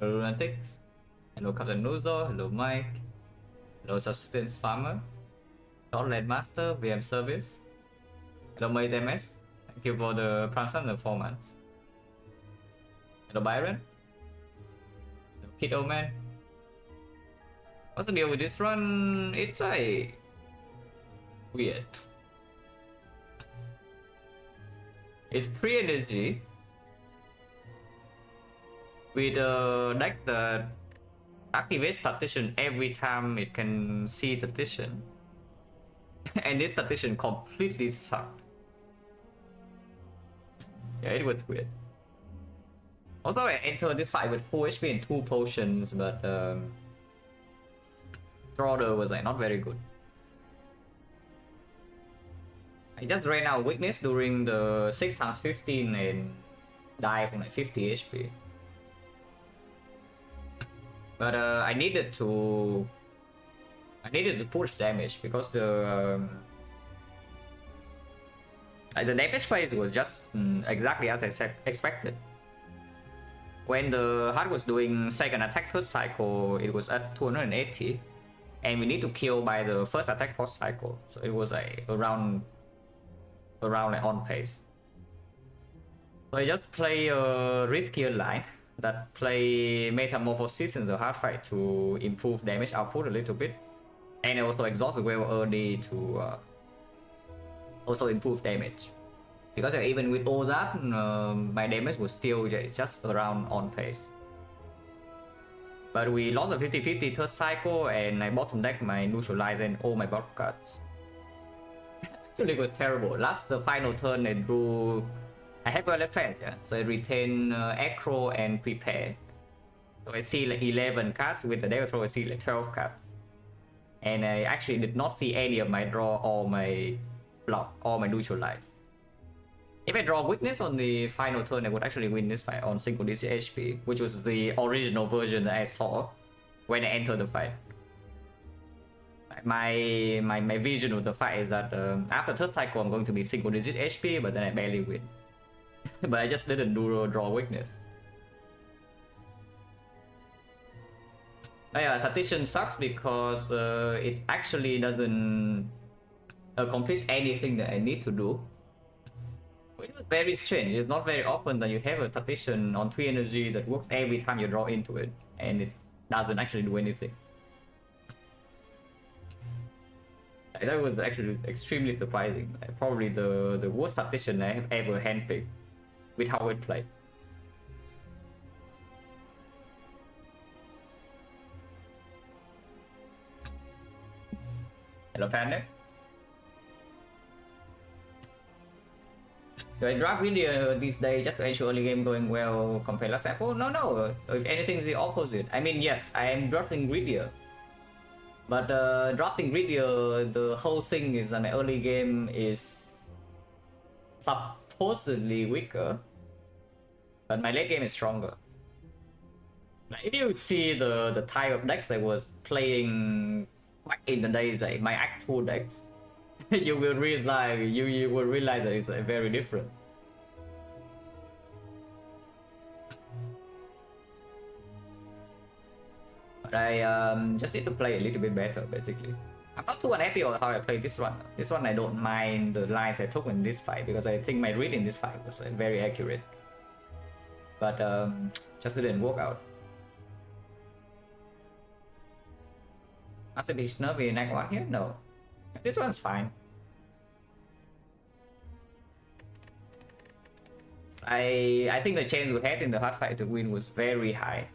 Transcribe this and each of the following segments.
Hello Lunatics. Hello Captain Nuzo. Hello Mike. Hello Substance Farmer. Hello Landmaster. VM Service. Hello Mate MS. Thank you for the Pransan and 4 months. Hello Byron. Hello Kid Oman. What's the deal with this run? It's like weird. It's 3 energy with a deck that activates Statistician every time it can see Statistician. And this Statistician completely sucked. Yeah, it was weird. Also, I entered this fight with 4 HP and 2 potions, but Throther was like not very good. I just ran out of weakness during the 6 times 15 and died from like 50 HP. But I needed to push damage because the damage phase was just exactly as I expected. When the heart was doing second attack third cycle, it was at 280, and we need to kill by the first attack fourth cycle, so it was like around like on pace. So I just play a riskier line that play Metamorphosis in the hard fight to improve damage output a little bit, and also exhaust well early to also improve damage. Because even with all that, my damage was still just around on pace. But we lost the 50-50 third cycle, and I bottom deck my neutralize and all my block cards. Actually, it was terrible. The final turn, I drew. I have a left hand, yeah. So I retain Acro and Prepare. So I see like 11 cards. With the deck throw, I see like 12 cards. And I actually did not see any of my draw or my block or my neutralize. If I draw weakness on the final turn, I would actually win this fight on single digit HP, which was the original version that I saw when I entered the fight. My vision of the fight is that after third cycle I'm going to be single digit HP, but then I barely win. But I just didn't do draw weakness. But yeah, Statistician sucks because it actually doesn't accomplish anything that I need to do. It was very strange. It's not very often that you have a Statistician on 3 energy that works every time you draw into it, and it doesn't actually do anything. That was actually extremely surprising. Probably the worst Statistician I have ever handpicked with how it played. Hello, Panda. Do I draft video these days just to ensure early game going well compared to last time? Oh, no. If anything, is the opposite. I mean, yes, I am drafting greedier. But drafting greedier, the whole thing is that my early game is supposedly weaker, but my late game is stronger. Like, if you see the type of decks I was playing back in the days, like my actual decks, you will realize that it's very different. But I just need to play a little bit better, basically. I'm not too unhappy with how I played this one. This one I don't mind the lines I took in this fight because I think my read in this fight was very accurate. But just didn't work out. Masterpiece nervy in Act 1 here? No. This one's fine. I think the chance we had in the hard fight to win was very high.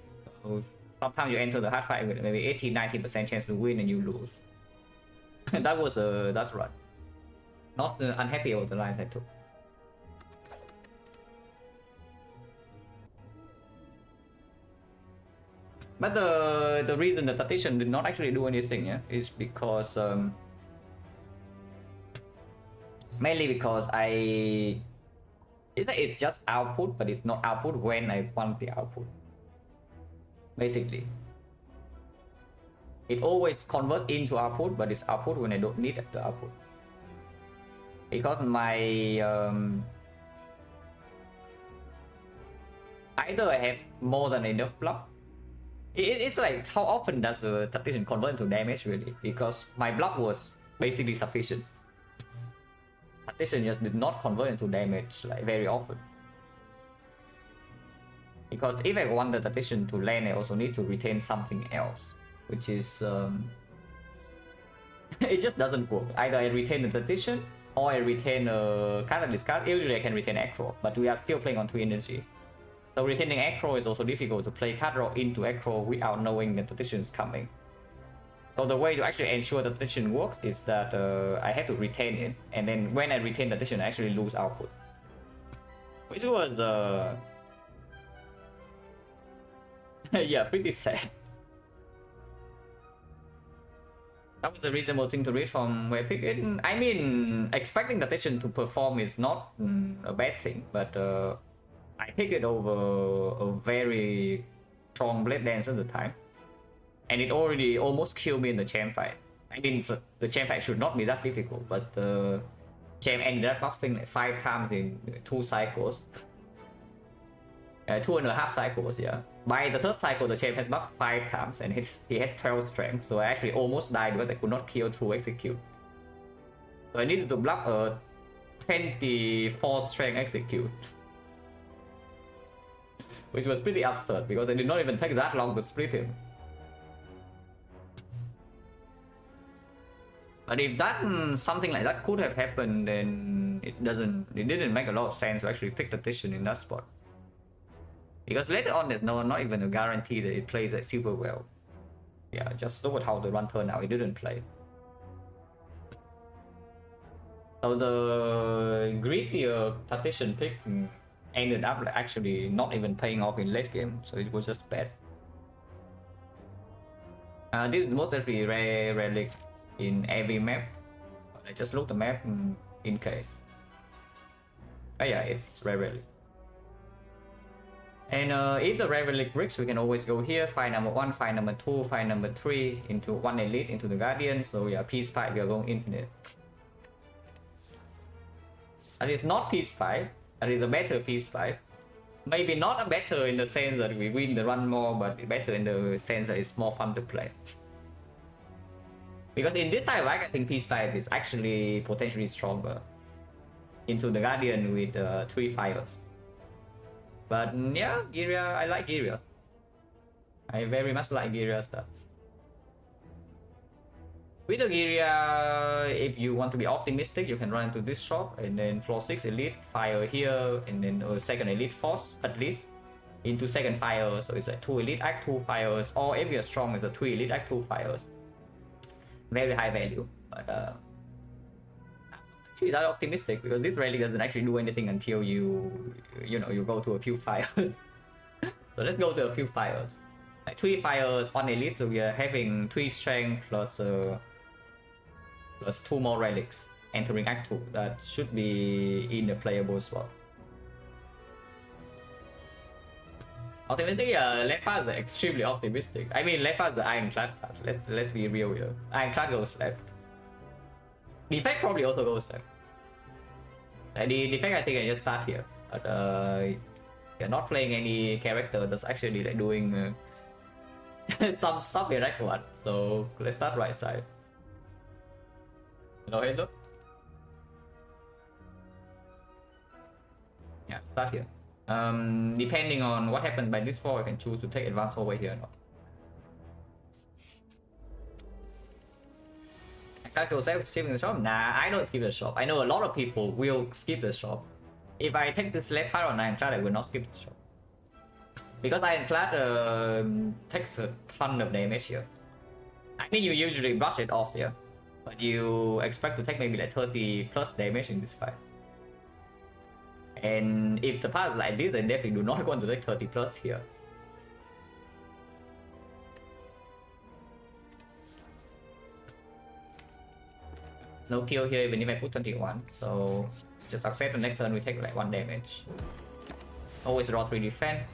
So sometimes you enter the hard fight with maybe 80-90% chance to win and you lose. That's right. Not unhappy with the lines I took. But the reason the Statistician did not actually do anything, yeah, is because mainly because it's just output, but it's not output when I want the output. Basically, it always converts into output, but it's output when I don't need the output. Because my either I have more than enough block It's like how often does a tactician convert into damage really? Because my block was basically sufficient. Tactician just did not convert into damage like very often. Because if I want the tactician to land, I also need to retain something else, which is it just doesn't work. Either I retain the tactician or I retain a catalyst card. Usually I can retain Acro, but we are still playing on 2 energy. So retaining Acro is also difficult to play card draw into Acro without knowing the tactician is coming. So the way to actually ensure the tactician works is that I have to retain it, and then when I retain the tactician, I actually lose output. Which was yeah, pretty sad. That was a reasonable thing to read from where I picked it. I mean, expecting the tactician to perform is not a bad thing, but I picked it over a very strong Blade Dance at the time. And it already almost killed me in the champ fight. I mean, the champ fight should not be that difficult, but the champ ended up buffing like 5 times in 2 cycles. 2.5 cycles, yeah. By the 3rd cycle, the champ has buffed 5 times and he has 12 strength, so I actually almost died because I could not kill through execute. So I needed to block a 24 strength execute. Which was pretty absurd because it did not even take that long to split him. But if that something like that could have happened, then it didn't make a lot of sense to actually pick the tactician in that spot. Because later on there's not even a guarantee that it plays like super well. Yeah, just look at how the run turned out, it didn't play. So the greedier tactician pick ended up like actually not even paying off in late game, so it was just bad. This is most definitely rare relic in every map. I just look the map in case. Oh yeah, it's rare relic. And if the rare relic breaks, we can always go here, find number 1, find number 2, find number 3, into 1 elite, into the guardian. So yeah, peace 5, we are going infinite. And it's not peace 5, that is a better peace 5. Maybe not a better in the sense that we win the run more, but better in the sense that it's more fun to play. Because in this type, I think peace 5 is actually potentially stronger. Into the guardian with 3 fires. But yeah, Giria, I like Giria. I very much like Giria stats. With the Giria, if you want to be optimistic, you can run into this shop and then floor 6 elite, fire here, and then a second elite force at least into second fire. So it's like 2 elite, act 2 fires, or if you're strong, it's a 3 elite, act 2 fires. Very high value, but actually that optimistic because this relic doesn't actually do anything until you go to a few fires. So let's go to a few fires. Like 3 fires, 1 elite, so we are having 3 strength plus 2 more relics entering Act 2. That should be in the playable spot. Optimistic, yeah, Lepa is extremely optimistic. I mean, Lepa is the Ironclad card. Let's be real here. Ironclad goes left. Defect probably also goes left. The Defect I think I just start here. But you're not playing any character that's actually like doing some sub-direct one. So let's start right side. Hello, hello? Yeah, start here. Depending on what happens by this 4, I can choose to take advance over here or not. I can't go skipping the shop? Nah, I don't skip the shop. I know a lot of people will skip the shop. If I take this left part on Ironclad, I will not skip the shop. Because Ironclad takes a ton of damage here. I mean, you usually brush it off here. But you expect to take maybe like 30 plus damage in this fight. And if the path is like this, I definitely do not want to take 30 plus here. No kill here even if I put 21, so just accept the next turn we take like 1 damage. Always draw 3 defense.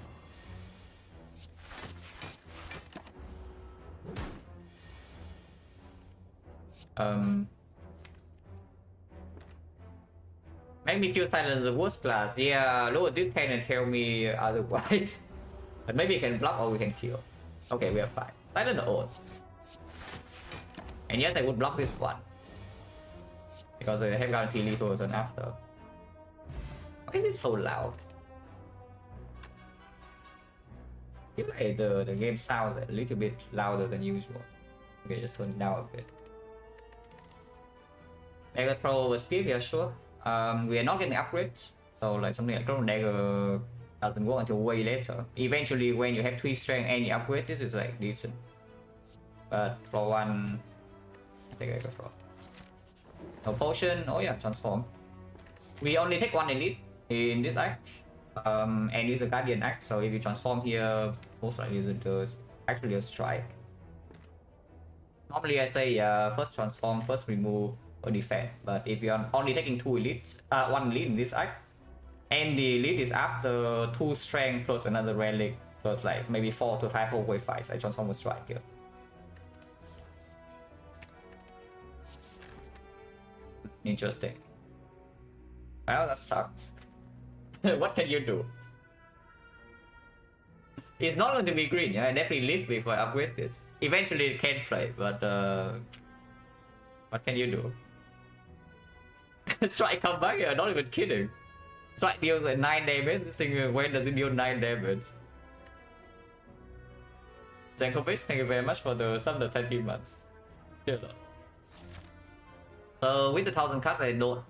Make me feel silent the worst class. Yeah, look at this pen and tell me otherwise. But maybe you can block or we can kill. Okay, we are fine. Silent the oaths. And yes, I would block this one. Because I have guarantee lethal turn after. Why is it so loud? I feel like the game sounds a little bit louder than usual. Okay, just turn it down a bit. Dagger throw over skip, yeah, sure. We are not getting upgrades, so like something like Chrono Dagger doesn't work until way later. Eventually, when you have 3 strength and you upgrade, this is like decent. But for one, I think I go for no potion. Oh yeah, transform. We only take 1 elite in this act, and it's a guardian act. So if you transform here, most likely it's actually a strike. Normally I say first transform, first remove, or defend. But if you are only taking 2 elites, 1 elite in this act, and the elite is after 2 strength plus another relic plus like maybe 4 to 5 whole wave fights, I transform a strike here. Interesting. Well, that sucks. What can you do? It's not going to be green. Yeah, I definitely live before I upgrade this. Eventually it can play, but what can you do? Strike come back here, not even kidding. Strike deals like 9 damage. This thing, when does it deal 9 damage? Zankovic, thank you very much for the sub the 20 months. Sure. With the 1000 cards, I don't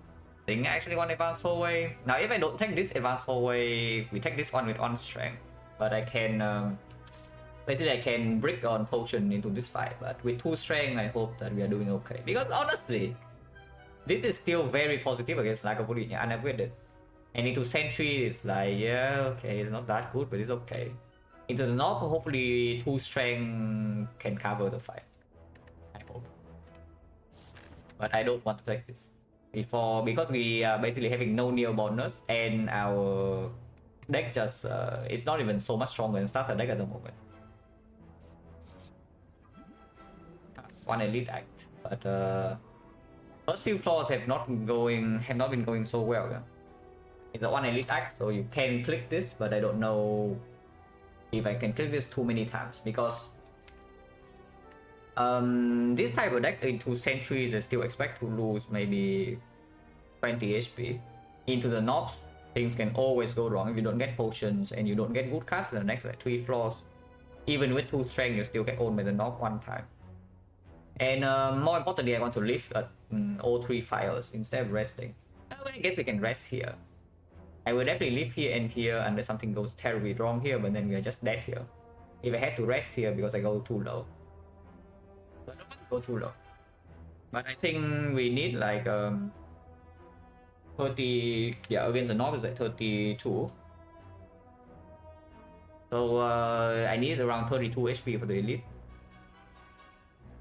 think I actually want advanced hallway. Now, if I don't take this advanced hallway, we take this one with 1 strength. But I can basically I can brick on potion into this fight. But with 2 strength, I hope that we are doing okay. Because honestly, this is still very positive against Lagavulin, unupgraded. And into Sentry is like, yeah, okay, it's not that good, but it's okay. Into the North, hopefully 2 strength can cover the fight. I hope. But I don't want to take this. Because we are basically having no Neo bonus, and our deck just, it's not even so much stronger than starter deck at the moment. 1 elite act, but first few floors have not been going so well. Yeah? It's a 1 elite act, so you can click this, but I don't know if I can click this too many times because this type of deck into sentries I still expect to lose maybe 20 HP. Into the knobs, things can always go wrong if you don't get potions and you don't get good cards in the next like 3 floors. Even with 2 strength, you still get owned by the knob 1 time. And more importantly, I want to live at all 3 fires instead of resting. I guess we can rest here. I will definitely live here and here unless something goes terribly wrong here, but then we are just dead here. If I had to rest here because I go too low. So I don't want to go too low. But I think we need like 30, yeah, against the knob is like 32. So I need around 32 HP for the elite.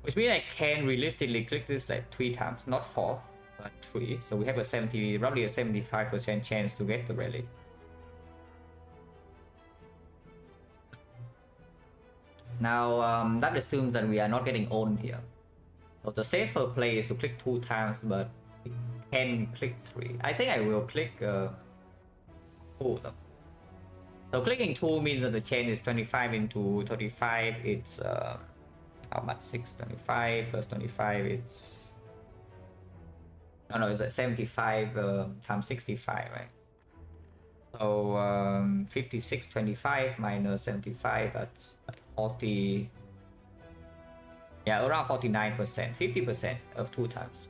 Which means I can realistically click this like 3 times, not 4, but 3. So we have a roughly a 75% chance to get the relic. Now that assumes that we are not getting owned here. So the safer play is to click 2 times, but we can click 3. I think I will click 2 though. So clicking 2 means that the chance is 25 into 35. It's how much? 625 plus 25. It's no, it's like 75 times 65, right? So 5625 minus 75. That's like 40. Yeah, around 49%, 50% of 2 times.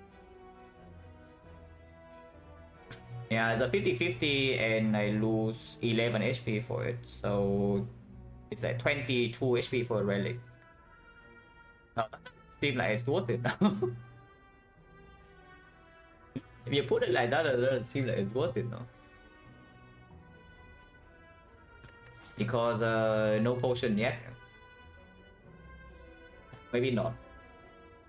Yeah, it's a 50-50 and I lose 11 HP for it, so it's like 22 HP for a relic. No, that seems like it's worth it now. If you put it like that, it doesn't seem like it's worth it now. Because no potion yet. Maybe not.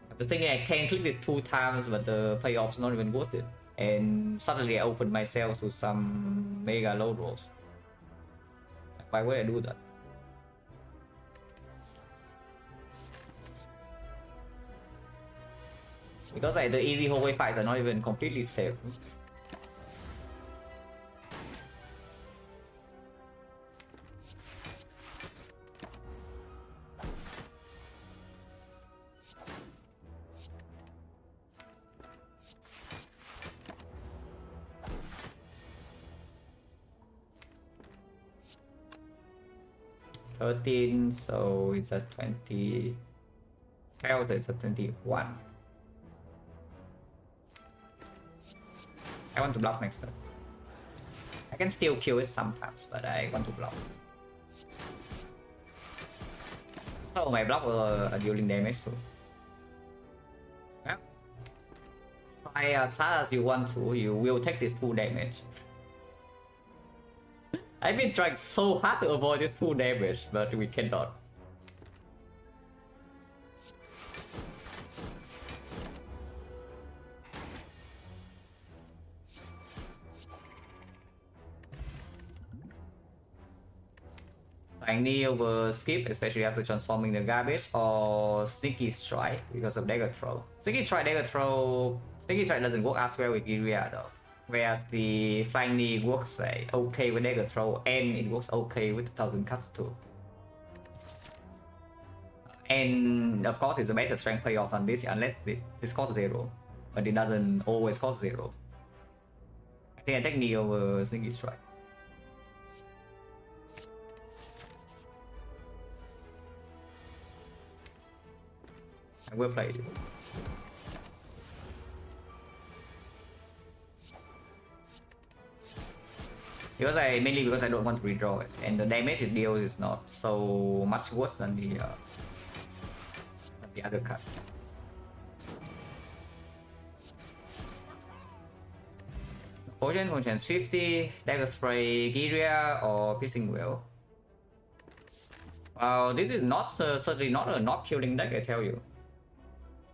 I was thinking I can click this 2 times, but the payoff's not even worth it. And suddenly I opened myself to some mega low rolls. Why would I do that? Because like the easy hallway fights are not even completely safe. 13, so it's a 20. 12, so it's a 21. I want to block next turn. I can still kill it sometimes, but I want to block. So my block will dealing damage too. Yeah. Try as hard as you want to, you will take this 2 damage. I've been trying so hard to avoid this 2 damage, but we cannot. Tiny over skip, especially after transforming the garbage, or sneaky strike because of dagger throw. Sneaky strike, dagger throw. Sneaky strike doesn't work as well with Giria though. Whereas the flying knee works okay with dagger throw, and it works okay with 1000 cuts too. And of course, it's a better strength payoff on this unless this costs 0, but it doesn't always cost 0. I think I take knee over sneaky strike. I will play this. Mainly because I don't want to redraw it, and the damage it deals is not so much worse than the other cards. Potion 50, Dagger Spray, Giria, or Piercing Will. Well, this is not certainly not a not killing deck, I tell you.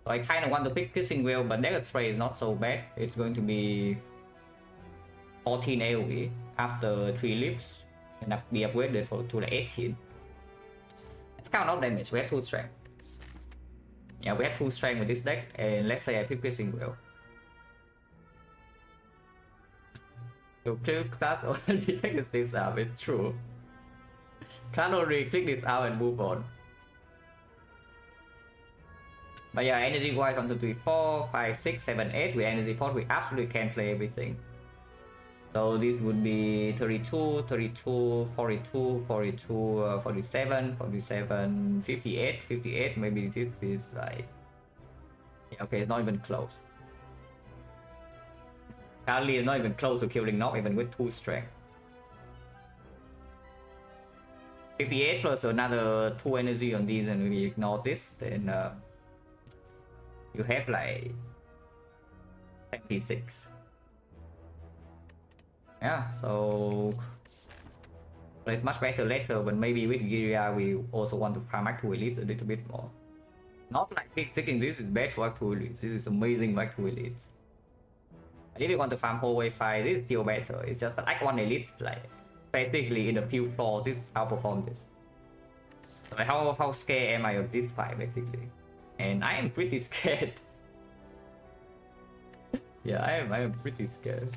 So I kind of want to pick Piercing Will, but Dagger Spray is not so bad. It's going to be 14 AoE after 3 leaps, and be upgraded to the 18. Let's count out damage. We have 2 strength. Yeah, we have 2 strength with this deck, and let's say I pick Piercing Will. You click class only click this out, it's true. Can't only click this out and move on. But yeah, energy wise, 1, 2, 3, 4, 5, 6, 7, 8 with energy pot, we absolutely can play everything. So this would be 32, 32, 42, 42, 47, 47, 58, 58. Maybe this is like, yeah, okay, it's not even close. Currently, it's not even close to killing Knock, even with 2 strength. 58 plus another 2 energy on these, and we ignore this, then you have like 26. Yeah, so it's much better later, but maybe with Giria we also want to farm back to elites a little bit more. Not like thinking this is bad for back to elites, this is amazing back to elites. If you want to farm whole wave 5, this is still better. It's just that Act 1 elite, like basically in a few floors, this outperform this. So like how scared am I of this fight basically? And I am pretty scared. Yeah, I am pretty scared.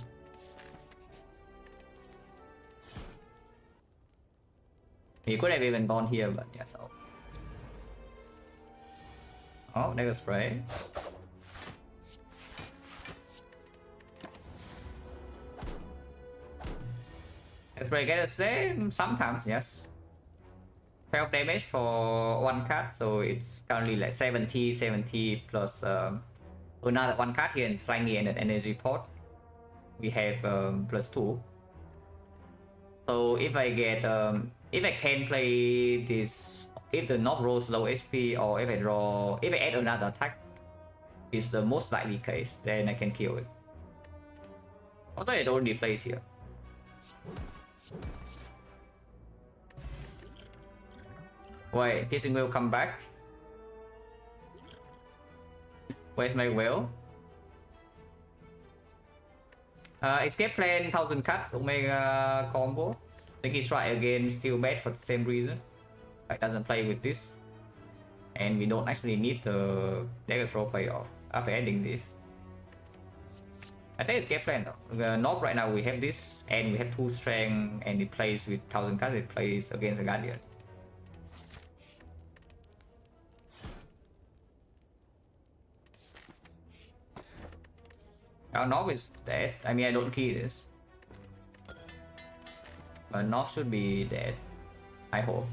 He could have even gone here, but yeah, no. Oh, Dagger Spray. Dagger Spray get the same sometimes, yes. 12 damage for 1 card, so it's currently like 70 plus another 1 card here and flying and an energy pot. We have +2. So if I get if I can play this, if the knock rolls low HP, or if I add another attack, is the most likely case, then I can kill it. Although it already plays here. Wait, Piercing will come back. Where's my will? Escape plan 1000 cuts, Omega combo. Sneaky strike again, still bad for the same reason. It doesn't play with this. And we don't actually need the dagger throw payoff after adding this. I think escape plan though. Not right now we have this, and we have 2 strength, and it plays with 1000 cuts, it plays against the Guardian. Our Knob is dead. I mean, I don't key this. But Knob should be dead. I hope.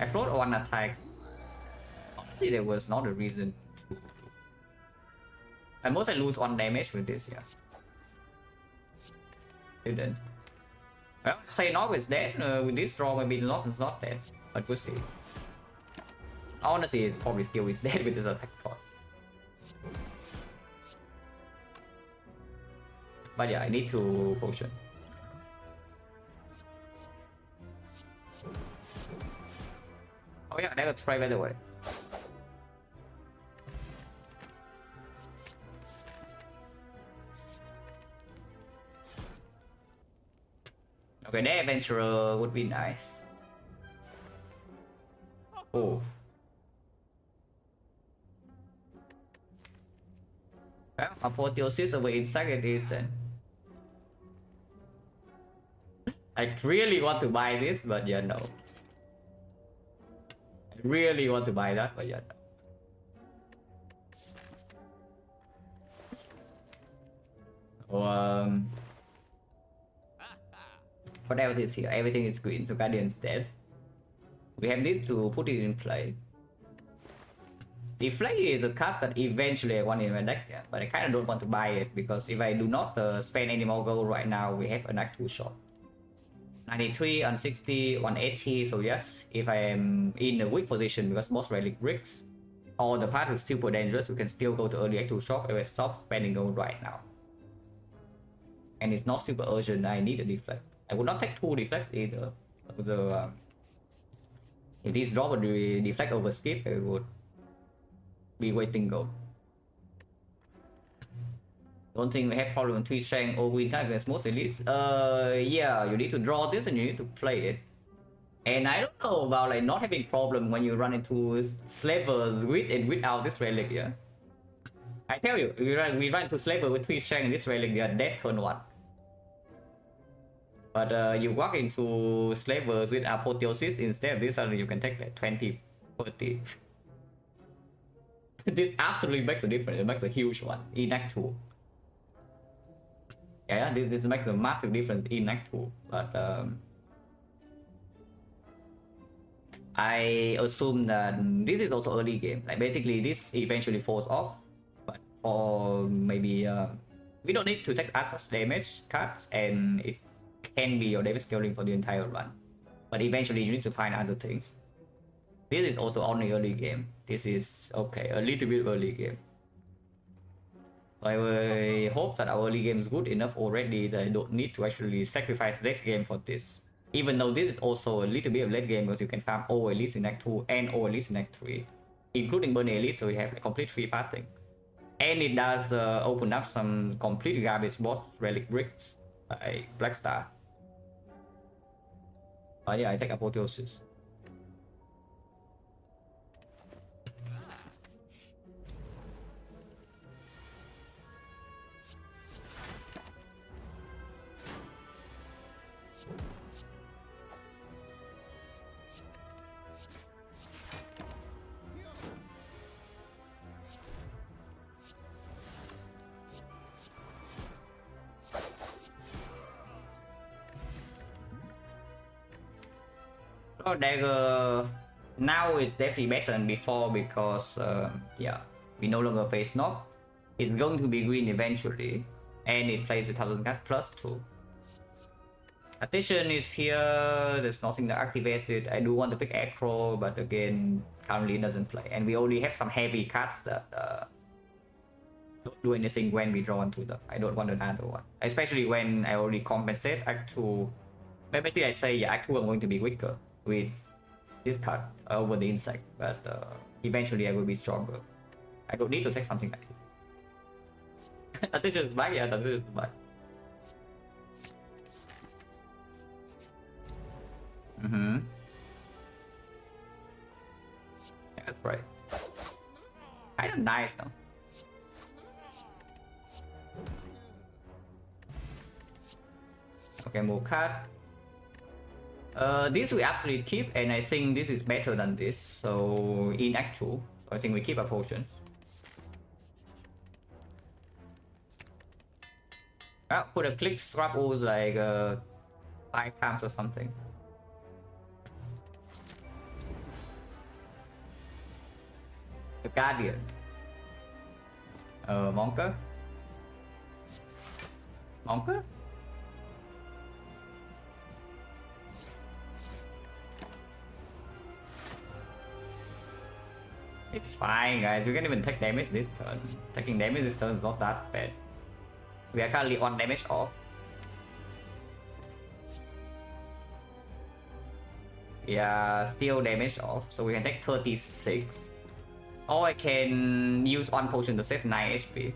I float one attack. Honestly, there was not a reason to. At most, I lose 1 damage with this, yeah. Didn't. Well, say no is dead. With this draw, maybe it's not dead. But we'll see. Honestly, it's probably still is dead with this attack card. But yeah, I need to potion. Oh yeah, that got spray by the way. Okay, the adventurer would be nice. Oh. Well, apotheosis over insect it is then. I really want to buy this, but yeah, no. I really want to buy that, but yeah, no. What else is here? Everything is green, so Guardian's dead. We have this to put it in play. Defect is a card that eventually I want in my deck, yeah, but I kind of don't want to buy it because if I do not spend any more gold right now, we have an act 2 shot. 93, 160, 180, so yes, if I am in a weak position because boss relic bricks, or the path is super dangerous, we can still go to early act 2 shot if I stop spending gold right now. And it's not super urgent, I need a deflect. I would not take 2 deflects either. So if this drop would be deflect over skip, I would be wasting gold. Don't think we have problem with 3 strength or win time against most elites. Yeah, you need to draw this and you need to play it. And I don't know about like not having problem when you run into slavers with and without this relic, yeah. I tell you, we run into slaver with 3 strength and this relic, they are dead turn 1. But you walk into slavers with apotheosis instead, this suddenly you can take like 20, 30. This absolutely makes a difference, it makes a huge one in Act 2. Yeah, this makes a massive difference in Act 2, but I assume that this is also early game, like basically this eventually falls off, but for maybe we don't need to take as much damage cards and it can be your damage scaling for the entire run, but eventually you need to find other things. This is also only early game. This is okay, a little bit early game. So I hope that our early game is good enough already that I don't need to actually sacrifice late game for this. Even though this is also a little bit of late game because you can farm all elites in Act 2 and all elites in Act 3, including burn elite, so you have a complete free pathing. And it does open up some complete garbage boss relic bricks by Black Star. But yeah, I take apotheosis. Oh, dagger now is definitely better than before because yeah, we no longer face knock. It's going to be green eventually, and it plays with 1000 card plus 2. Attention is here. There's nothing that activates it. I do want to pick Acro, but again, currently it doesn't play, and we only have some heavy cards that don't do anything when we draw into them. I don't want another one, especially when I already compensate Act 2. Basically, I say yeah, Act 2 I'm going to be weaker with this card over the insect, but eventually I will be stronger. I don't need to take something like this. Attention is back, yeah, attention is back. Yeah, that's right. Kind of nice though. Okay, more card. This we actually keep, and I think this is better than this. So in Act 2, so I think we keep our potions. I'll put a click scrap ores like 5 times or something. The Guardian. Monker. Monker? It's fine, guys. We can even take damage this turn. Taking damage this turn is not that bad. We are currently 1 damage off. Yeah, still damage off, so we can take 36. Or I can use 1 potion to save 9 HP.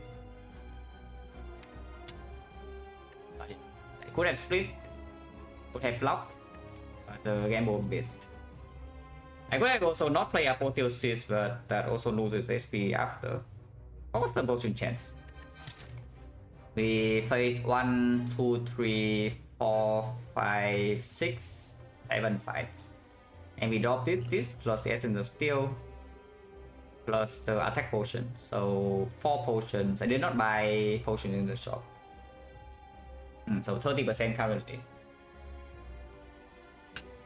I could have split, could have blocked, but the gamble missed. I could have also not play Apotheosis, but that also loses HP after. What was the potion chance? We face 1, 2, 3, 4, 5, 6, 7 fights. And we drop this plus the Essence of Steel plus the attack potion. So 4 potions. I did not buy potion in the shop. So 30% currently.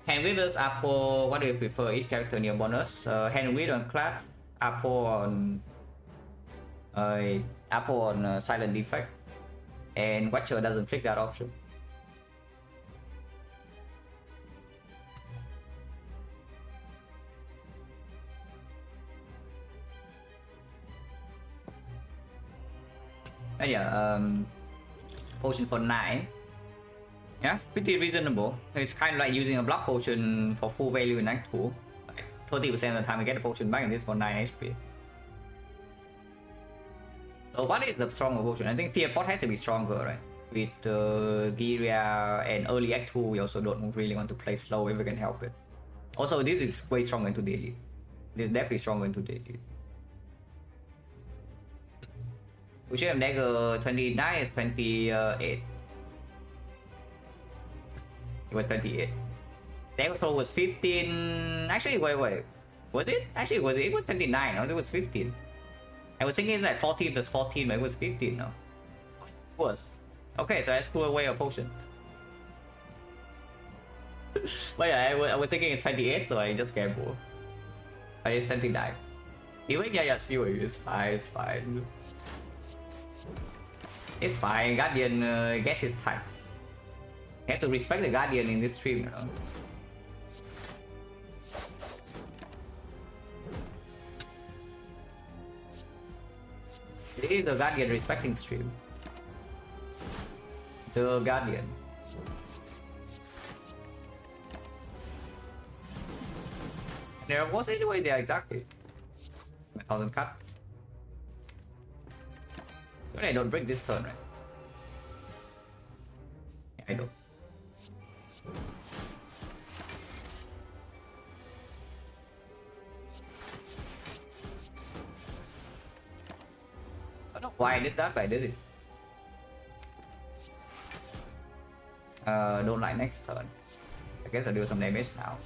Hand Withers, Apple, what do you prefer? Each character in your bonus. Hand Wither on Clash, Apple on Silent Defect. And Watcher doesn't click that option. Yeah, potion for 9. Yeah, pretty reasonable. It's kind of like using a block potion for full value in Act 2. Like 30% of the time we get the potion back, and this for 9 HP. So what is the stronger potion? I think Fear Pot has to be stronger, right? With Giria and early Act 2, we also don't really want to play slow if we can help it. Also, this is way stronger into the elite. This is definitely stronger into the elite. We should have dagger 29 is 28. It was 28. Dagger throw was 15. Actually, wait. Was it? Actually, it was 29. No, it was 15. I was thinking it's like 14 plus 14, but it was 15. No, it was. Okay, so I threw away a potion. But yeah, I was thinking it's 28, so I just gambled. But it's 29. Even yeah, still it's fine. It's fine. It's fine. Guardian gets his time. You have to respect the Guardian in this stream, you know. This is the Guardian respecting stream. The Guardian. There was anyway there exactly. 1000 cuts. But I don't break this turn, right? Yeah, I don't. I don't know why I did that, but I did it. Don't like next turn. I guess I'll do some damage now.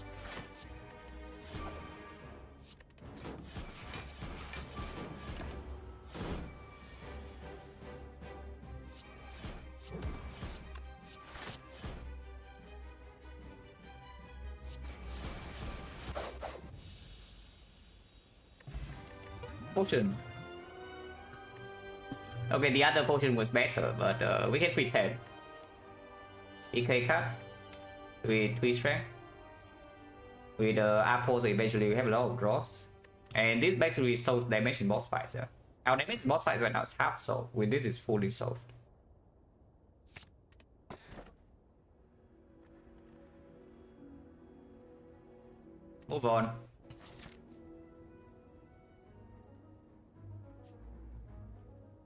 Potion. Okay, the other potion was better, but we can pretend. EK cut with 3 strength. With Apple, so eventually we have a lot of draws. And this basically solves damage in boss fights. Yeah. Our damage in boss fights right now is half solved. With this, it's fully solved. Move on.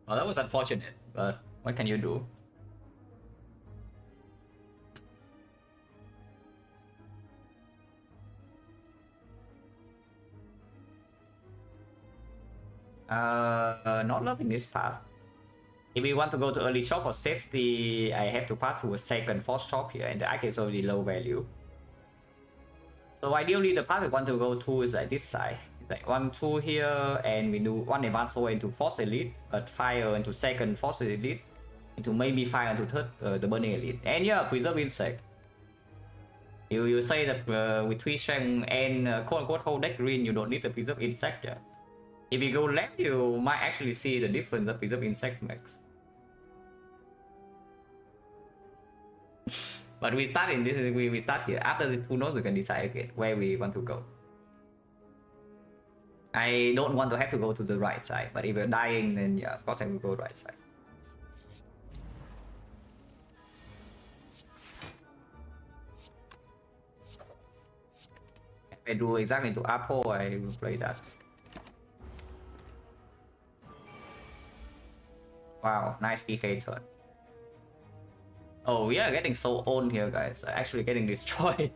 Well, that was unfortunate, but what can you do? Not loving this path. If we want to go to early shop for safety, I have to pass through a second force shop here, and the arc is already low value. So ideally, the path we want to go to is like this side. Like 1, 2 here, and we do 1 advance over into Force Elite, but fire into second Force Elite, into maybe fire into third the Burning Elite. And yeah, Preserve Insect. You say that with 3 strength and quote unquote whole deck green, you don't need the Preserve Insect. Yeah. If you go left, you might actually see the difference of preserve insect max. But we start in this, we start here. After this 2 nodes, we can decide again where we want to go. I don't want to have to go to the right side, but if you're dying, then yeah, of course I will go right side. If I do exactly to Apple, I will play that. Wow, nice PK turn. Oh, we are getting so owned here, guys. Actually getting destroyed.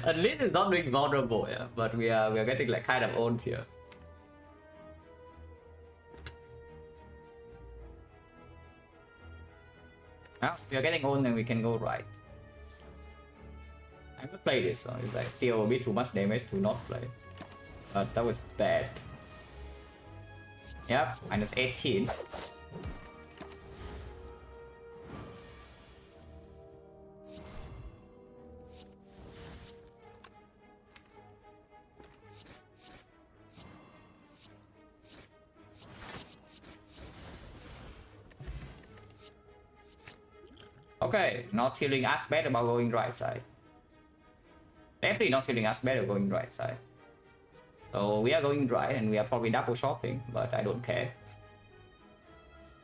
At least it's not being vulnerable, yeah. But we are getting like kind of owned here. Now we are getting owned, and we can go right. I'm gonna play this. So it's like still a bit too much damage to not play. But that was bad. Yep, minus 18. Okay, not feeling as bad about going right side. Definitely not feeling as bad about going right side. So we are going right, and we are probably double shopping, but I don't care.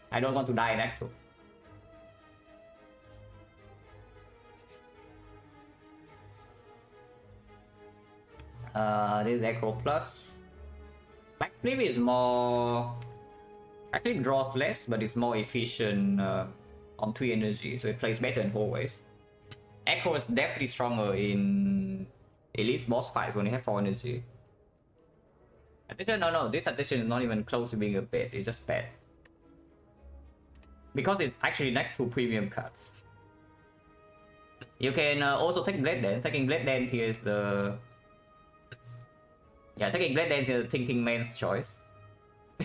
I don't want to die in Act 2. This is Acro Plus. Backflip is more... Backflip draws less, but it's more efficient on 3 energy, so it plays better in hallways. Acro is definitely stronger in Elite boss fights when you have 4 energy. Addition, no, this addition is not even close to being a bad, it's just bad. Because it's actually next to premium cards. You can also take Blade Dance. Taking Blade Dance here is the... Yeah, taking Blade Dance is the thinking man's choice.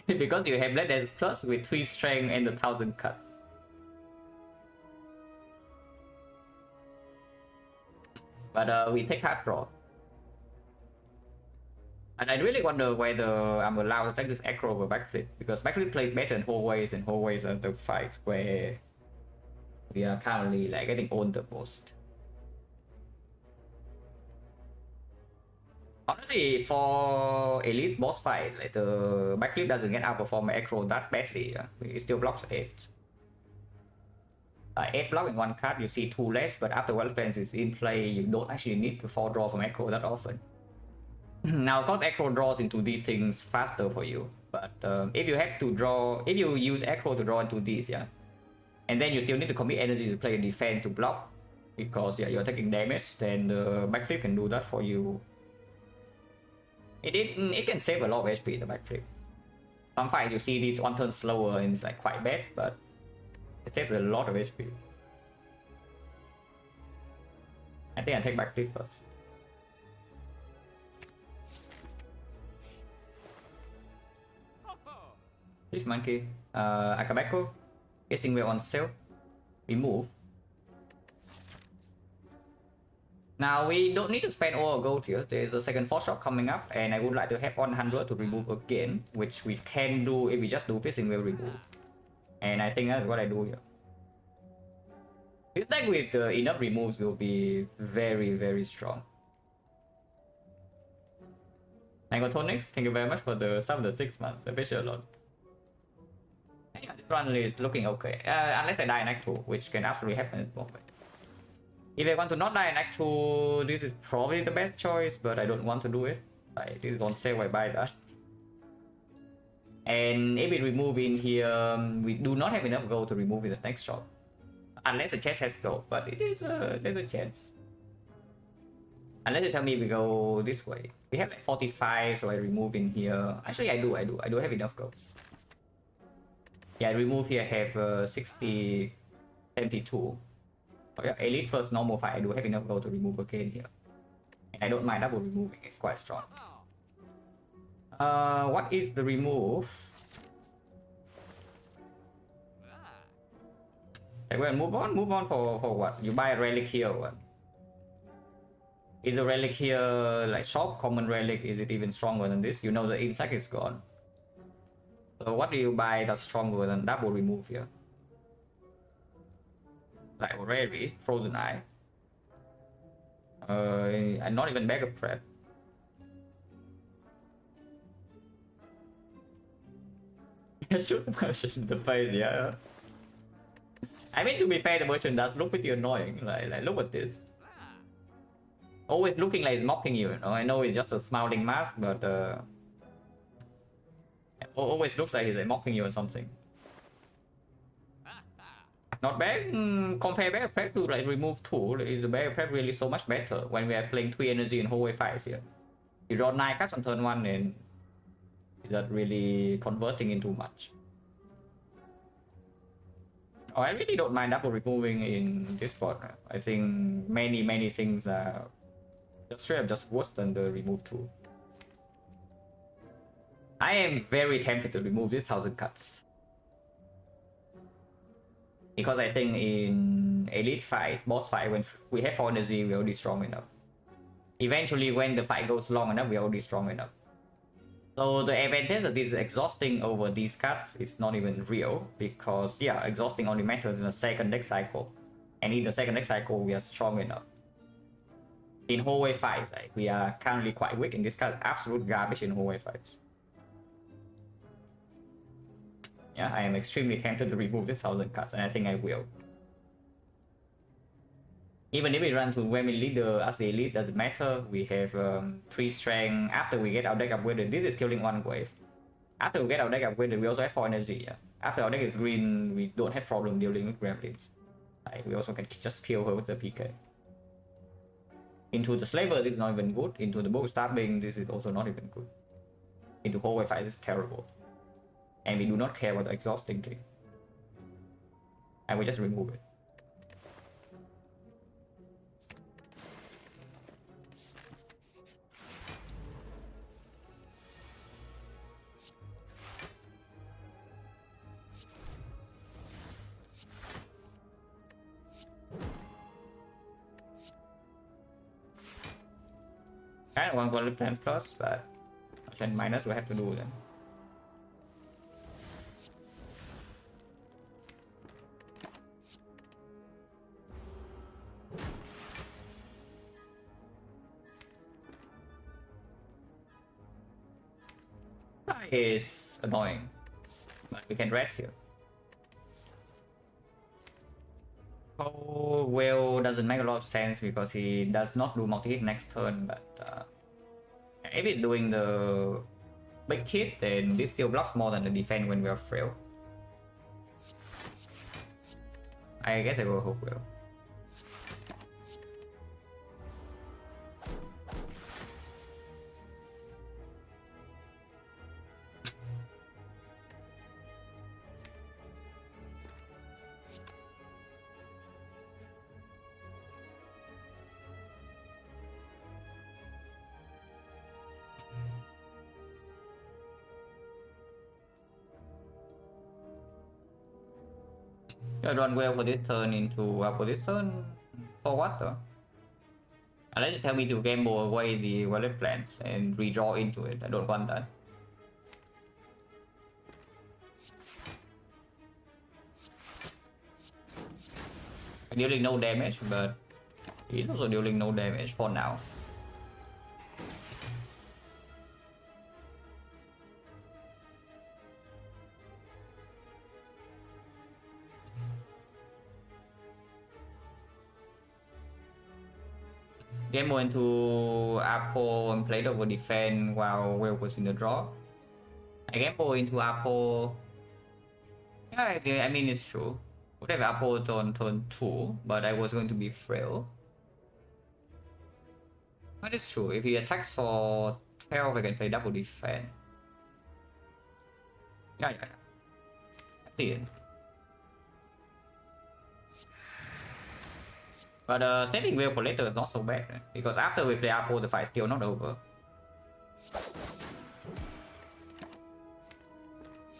Because you have Blade Dance plus with 3 strength and 1000 cuts. But we take hard draw. And I really wonder whether I'm allowed to take this Acro over Backflip, because Backflip plays better in hallways, and hallways are the fights where we are currently like getting owned the most. Honestly, for Elite boss fight, like the Backflip doesn't get outperform Acro that badly. It still blocks 8. 8 block in 1 card, you see 2 less, but after Well Defense is in play, you don't actually need to 4 draw from Acro that often. Now, of course, Acro draws into these things faster for you, but if you have to draw, if you use Acro to draw into these, yeah, and then you still need to commit energy to play a defense to block, because yeah, you're taking damage, then the Backflip can do that for you. It can save a lot of HP, the Backflip. Some fights you see these 1 turn slower and it's like quite bad, but it saves a lot of HP. I think I take Backflip first. This monkey, Akabeko, guessing we're on sale. Remove. Now we don't need to spend all our gold here. There's a second force shot coming up, and I would like to have 100 to remove again, which we can do if we just do piercing will remove. And I think that's what I do here. This deck with enough removes will be very, very strong. Nangotonix, thank you very much for the sub the 6 months. I appreciate a lot. Yeah, this run is looking okay. Unless I die in Act 2, which can absolutely happen at the moment. If I want to not die in Act 2, this is probably the best choice, but I don't want to do it. This is on sale, I buy that. And if we remove in here, we do not have enough gold to remove in the next shot. Unless the chest has gold, but it is there's a chance. Unless you tell me we go this way. We have like 45, so I remove in here. Actually, I do have enough gold. Yeah, I remove here, have 60, 72. Oh, yeah, Elite first normal fight, I do have enough gold to remove again here. And I don't mind double removing, it's quite strong. What is the remove? Okay, well, move on for what? You buy a relic here or what? Is a relic here like shop common relic? Is it even stronger than this? You know the insect is gone. So what do you buy that's stronger than double remove here? Like already frozen eye. And not even mega prep. Shoot the merchant in the face, yeah. I mean, to be fair, the merchant does look pretty annoying. Like look at this. Always looking like he's mocking you, you know. I know it's just a smiling mask, but always looks like he's like, mocking you or something. Not bad. Compare Bear Prep to like remove tool. Is the Bear Prep really so much better when we are playing 3 energy in hallway fights here? You draw 9 cards on turn 1 and is that really converting into much? Oh, I really don't mind double removing in this spot. I think many things are just straight up just worse than the remove tool. I am very tempted to remove this 1000 cuts. Because I think in elite fight, boss fight, when we have 4 energy, we're already strong enough. Eventually, when the fight goes long enough, we're already strong enough. So the advantage of this exhausting over these cards is not even real, because yeah, exhausting only matters in the second deck cycle. And in the second deck cycle, we are strong enough. In hallway fights, like, we are currently quite weak in this card, absolute garbage in hallway fights. Yeah, I am extremely tempted to remove this 1000 cards, and I think I will. Even if we run to Women Leader as the elite, doesn't matter. We have 3 strength. After we get our deck upgraded, this is killing 1 wave. After we get our deck upgraded, we also have 4 energy. Yeah. After our deck is green, we don't have problem dealing with gremlins. Like, we also can just kill her with the PK. Into the Slaver, this is not even good. Into the Bow Stabbing, this is also not even good. Into hallway fight, this is terrible. And we do not care about the exhausting thing. And we just remove it. I don't want to plan plus, but then minus we have to do then. That is annoying, but we can rest here. Oh, well, doesn't make a lot of sense because he does not do multi-hit next turn, but if he's doing the big hit, then this still blocks more than the defense when we are frail. I guess I will hope well. I run well for this turn into our position. For what though? Unless you tell me to gamble away the wallet plans and redraw into it. I don't want that. Dealing no damage, but he's also dealing no damage for now. Gamble into Apple and played over defense while Will was in the draw. I gamble into Apple. Yeah, I mean it's true. Would have Apple on turn 2, but I was going to be frail. That is true. If he attacks for 12, I can play double defense. Yeah. I see it. But saving Will for later is not so bad, right? Because after we play Apple, the fight's still not over.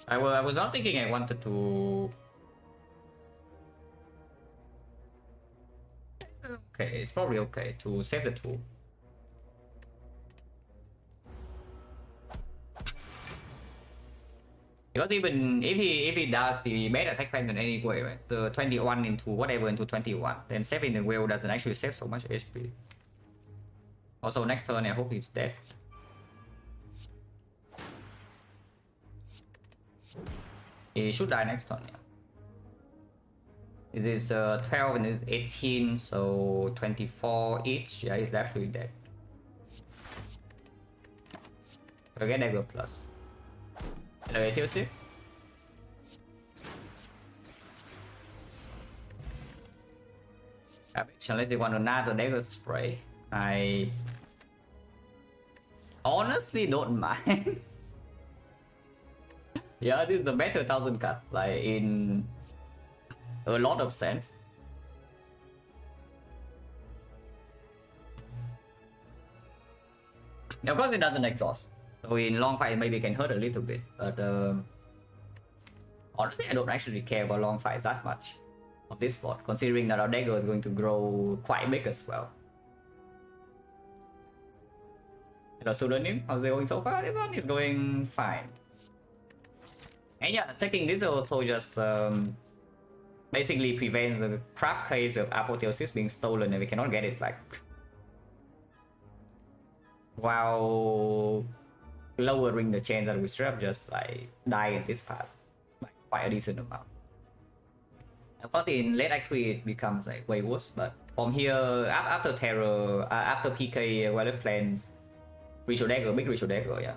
I was not thinking I wanted to... Okay, it's probably okay to save the tool. Because even if he does the bad attack pattern anyway, right? The 21 into whatever into 21, then saving the whale doesn't actually save so much HP. Also next turn I hope he's dead. He should die next turn, yeah. It is 12 and it's 18, so 24 each. Yeah, he's definitely dead. Forget dagger plus. Elevator see? Unless they want another dagger spray. I honestly don't mind. Yeah, this is the better 1000 cut, like in a lot of sense. Of course it doesn't exhaust, so in long fight maybe it can hurt a little bit, but honestly I don't actually care about long fights that much on this spot, considering that our dagger is going to grow quite big as well. Hello pseudonym, how's it going so far? This one is going fine. And yeah, taking this also just basically prevents the crap case of apotheosis being stolen and we cannot get it back, while lowering the chance that we straight up just like die in this path by quite a decent amount. Of course in late act 3 it becomes like way worse, but from here after terror, after PK Violet plans ritual dagger, big ritual dagger, yeah.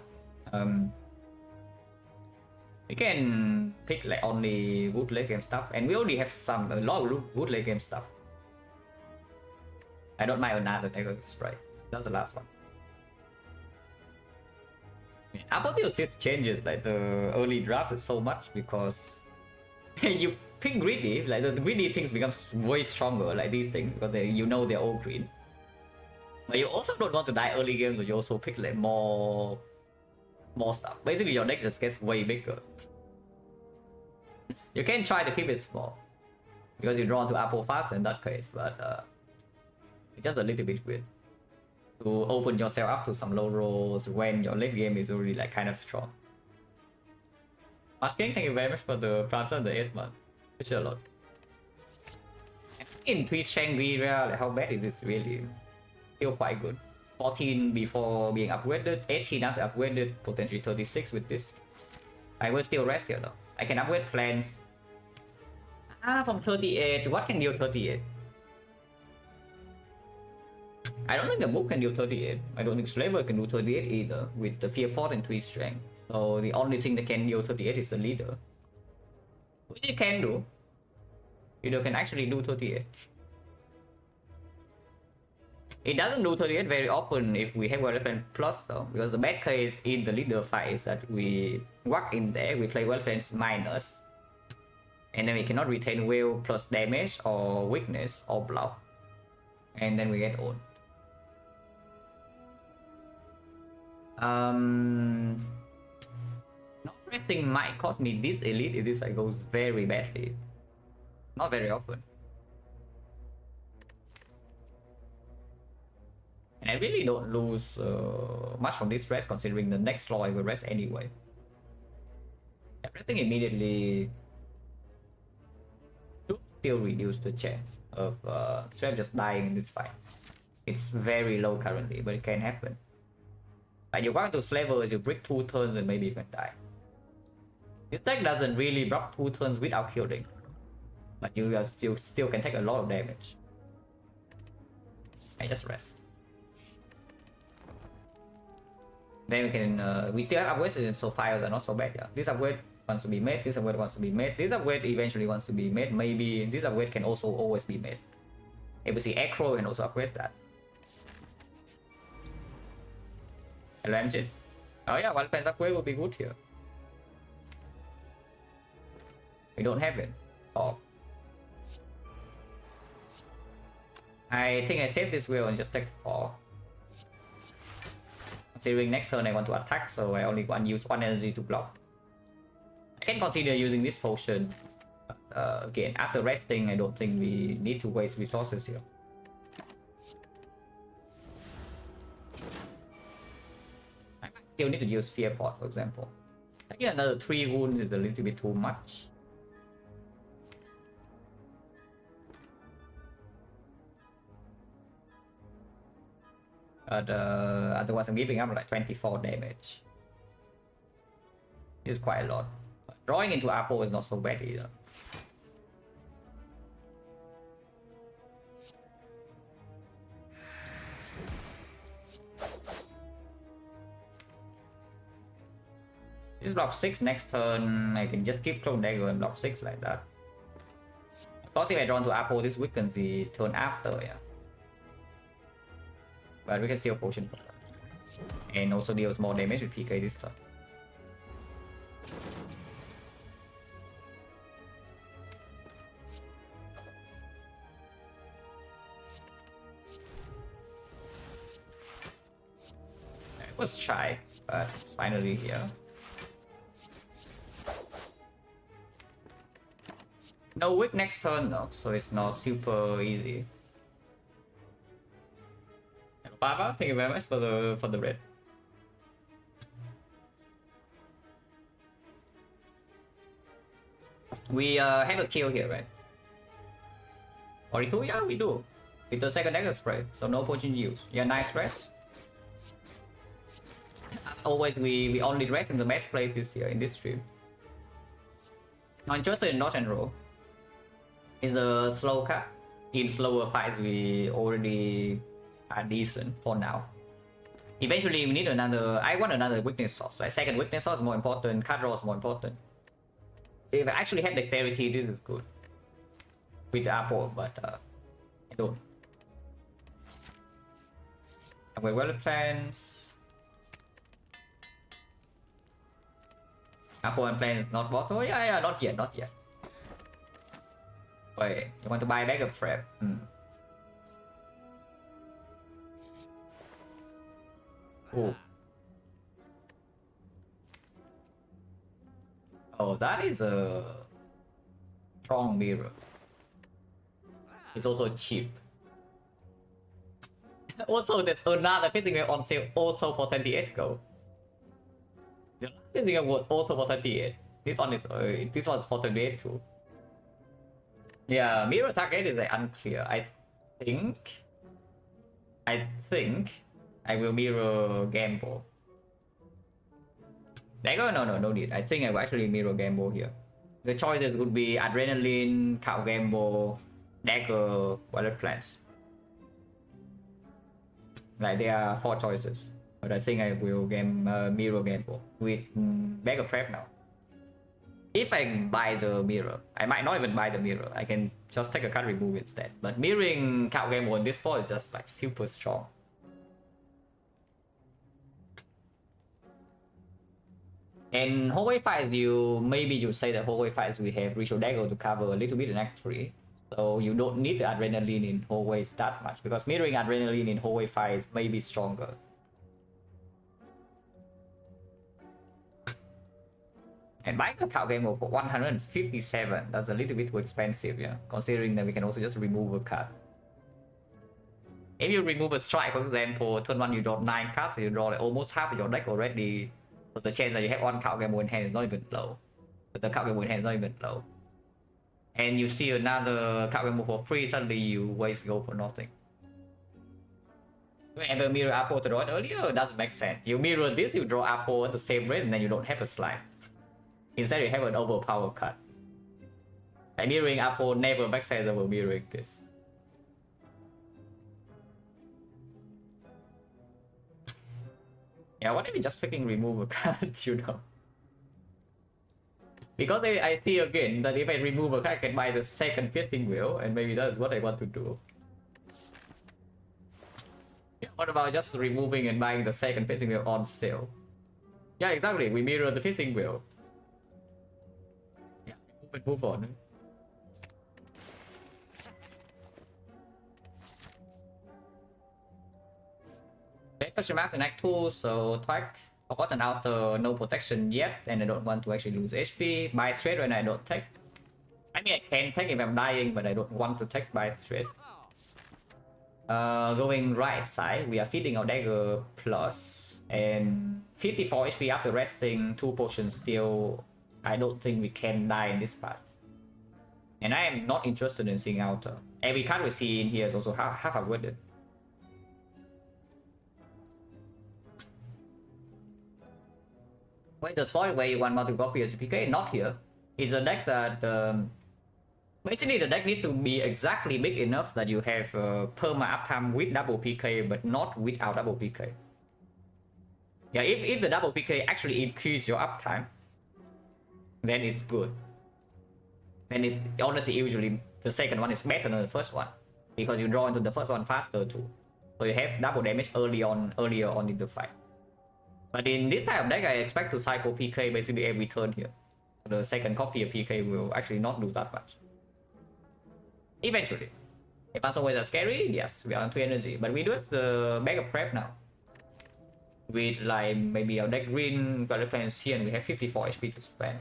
We can pick like only good late game stuff, and we already have a lot of good late game stuff. I don't mind another dagger spray. That's the last one. Apotheosis changes like the early drafts so much because you pick greedy, like the greedy things becomes way stronger, like these things, because you know they're all green. But you also don't want to die early game, so you also pick like more stuff. Basically your deck just gets way bigger. You can try to keep it small because you draw into Apo fast in that case, but it's just a little bit weird to open yourself up to some low rolls when your late game is already like kind of strong. Mushking, thank you very much for the transfer in the 8 months. Appreciate a lot. In 3 strength Viria, like how bad is this really? Feel quite good. 14 before being upgraded, 18 after upgraded, potentially 36 with this. I will still rest here though. I can upgrade plans. From 38, what can deal 38? I don't think the book can do 38. I don't think Slaver can do 38 either, with the Fear Pot and 3 strength. So the only thing that can do 38 is the leader. Which it can do. Leader can actually do 38. It doesn't do 38 very often if we have Weapon Plus though, because the bad case in the leader fight is that we walk in there, we play Weapons minus, and then we cannot retain will plus damage or weakness or block, and then we get owned. Not resting might cost me this elite if this fight goes very badly. Not very often. And I really don't lose much from this rest, considering the next floor I will rest anyway. Resting immediately should still reduce the chance of Strap just dying in this fight. It's very low currently, but it can happen. Like you go into Slavers, you break 2 turns and maybe you can die. This deck doesn't really block 2 turns without killing, but you still can take a lot of damage. I just rest. Then we can, we still have upgrades, so files are not so bad. Yeah. This upgrade wants to be made, this upgrade wants to be made, this upgrade eventually wants to be made, maybe this upgrade can also always be made. If we see Acro, we can also upgrade that. Hello engine. Oh yeah, one fence upgrade will be good here. We don't have it. Oh. I think I saved this wheel and just take 4. Considering next turn I want to attack, so I only want to use 1 energy to block. I can consider using this potion. Again, after resting, I don't think we need to waste resources here. I might still need to use Fear Pot, for example. I think another 3 wounds is a little bit too much. Otherwise I'm giving up like 24 damage. It's quite a lot. But drawing into Apple is not so bad either. This block 6 next turn, I can just keep Clone Dagger and block 6 like that. Of course if I draw into Apple, this weakens the turn after, yeah. But we can steal potion for that. And also deals more damage with PK this turn. It was shy, but it's finally here. No wick next turn though, so it's not super easy. Papa, thank you very much for the red. We have a kill here, right? 42? Yeah, we do. With the second dagger spray, so no potion use. Yeah, nice rest. As always, we only rest in the best places here in this stream. Not interested in dodge and roll. It's a slow cut. In slower fights, we already are decent for now. Eventually, we need another. I want another weakness source. Like second weakness source is more important. Cut draw is more important. If I actually have dexterity, this is good with the Apple, but I don't. Okay, well plans. Apple and plans not bottle. Yeah, not yet, not yet. Wait, you want to buy back a prep? Oh. Oh, that is a strong mirror. It's also cheap. Also, there's another fishing wheel on sale also for 28 gold. The last fishing wheel was also for 28. This one is this one's for 28 too. Yeah, mirror target is unclear. I think I will mirror Gamble. Dagger? No need. I think I will actually mirror Gamble here. The choices would be Adrenaline, Cow Gamble, Dagger, Wallet Plants. Like there are 4 choices. But I think I will mirror Gamble with Bag of Trap now. If I buy the mirror, I might not even buy the mirror. I can just take a card remove instead. But mirroring Cow Gamble in this spot is just like super strong. And hallway fights, maybe you say that hallway fights we have Ritual Dagger to cover a little bit in Act 3. So you don't need the Adrenaline in hallways that much, because mirroring Adrenaline in hallway fights may be stronger. And buying a Cow Gamble for 157, that's a little bit too expensive, yeah. Considering that we can also just remove a card. If you remove a strike, for example, turn 1 you draw 9 cards, so you draw like almost half of your deck already. So the chance that you have 1 Cow Gamble in hand is not even low. But the Cow Gamble in hand is not even low. And you see another Cow Gamble for free, suddenly you waste gold for nothing. You ever mirror Apple to draw it earlier? It doesn't make sense. You mirror this, you draw Apple at the same rate, and then you don't have a slide. Instead you have an overpowered card. Like mirroring Apple never makes sense over mirroring this. Yeah, what if we just freaking remove a card, you know? Because I see again that if I remove a card, I can buy the second fishing wheel, and maybe that's what I want to do. Yeah, what about just removing and buying the second fishing wheel on sale? Yeah, exactly, we mirror the fishing wheel. Yeah, move on. Question marks in Act 2, so Twag. Forgotten outer, no protection yet, and I don't want to actually lose HP. Buy straight when I don't take. I mean, I can take if I'm dying, but I don't want to take buy straight. Going right side, we are feeding our dagger plus, And 54 HP after resting 2 potions still, I don't think we can die in this part. And I am not interested in seeing outer. Every card we see in here is also half upgraded. Wait, the spoil where you want multiple copies PK? Not here. It's a deck that basically the deck needs to be exactly big enough that you have perma uptime with double PK, but not without double PK. Yeah, if the double PK actually increase your uptime, then it's good. Then it's honestly usually the second one is better than the first one because you draw into the first one faster too. So you have double damage earlier on in the fight. But in this type of deck, I expect to cycle PK basically every turn here. The second copy of PK will actually not do that much. Eventually. Advanced always are scary, yes, we are on 3 energy. But we do have the bag of prep now. With like maybe our deck green, got the plans here, and we have 54 HP to spend.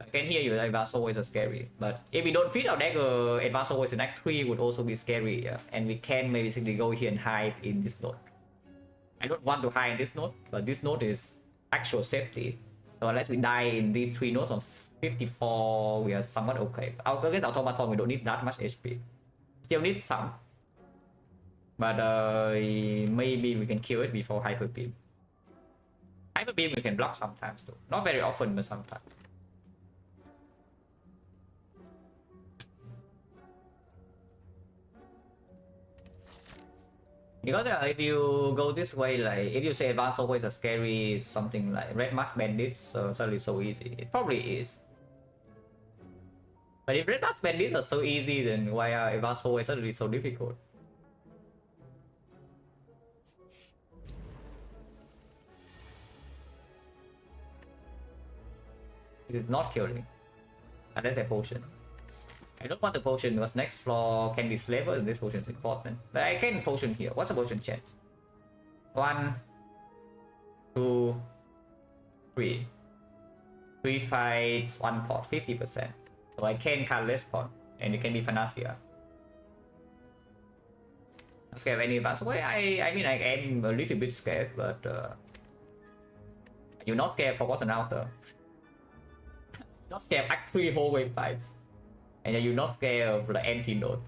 I can hear you, Advanced always are scary. But if we don't feed our deck, Advanced always in Act 3 would also be scary. Yeah? And we can basically go here and hide in this node. I don't want to hide in this node, but this node is actual safety. So unless we die in these 3 nodes on 54, we are somewhat okay. Against Automaton, we don't need that much HP. Still need some. But maybe we can kill it before Hyper Beam. Hyper Beam we can block sometimes too. Not very often, but sometimes. Because if you go this way, like if you say Advanced always a scary something like Red Mask Bandits, suddenly so easy. It probably is. But if Red Mask Bandits are so easy, then why are Advanced always suddenly so difficult? It is not killing. Unless a potion. I don't want the potion because next floor can be slaver and this potion is important. But I can potion here. What's the potion chance? 1, 2, 3. 3 fights, 1 pot, 50%. So I can cut less pot and it can be Panacea. I'm scared of any advanced way. I mean I am a little bit scared, but you're not scared for what's an outer. Not scared of Act 3 whole wave fights. And you're not scared of the antidote.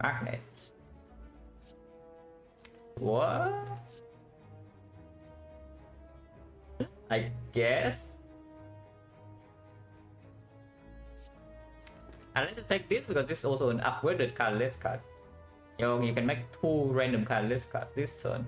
Magnet. What? I guess. And let's take this because this is also an upgraded colorless card. You can make 2 random colorless cards this turn.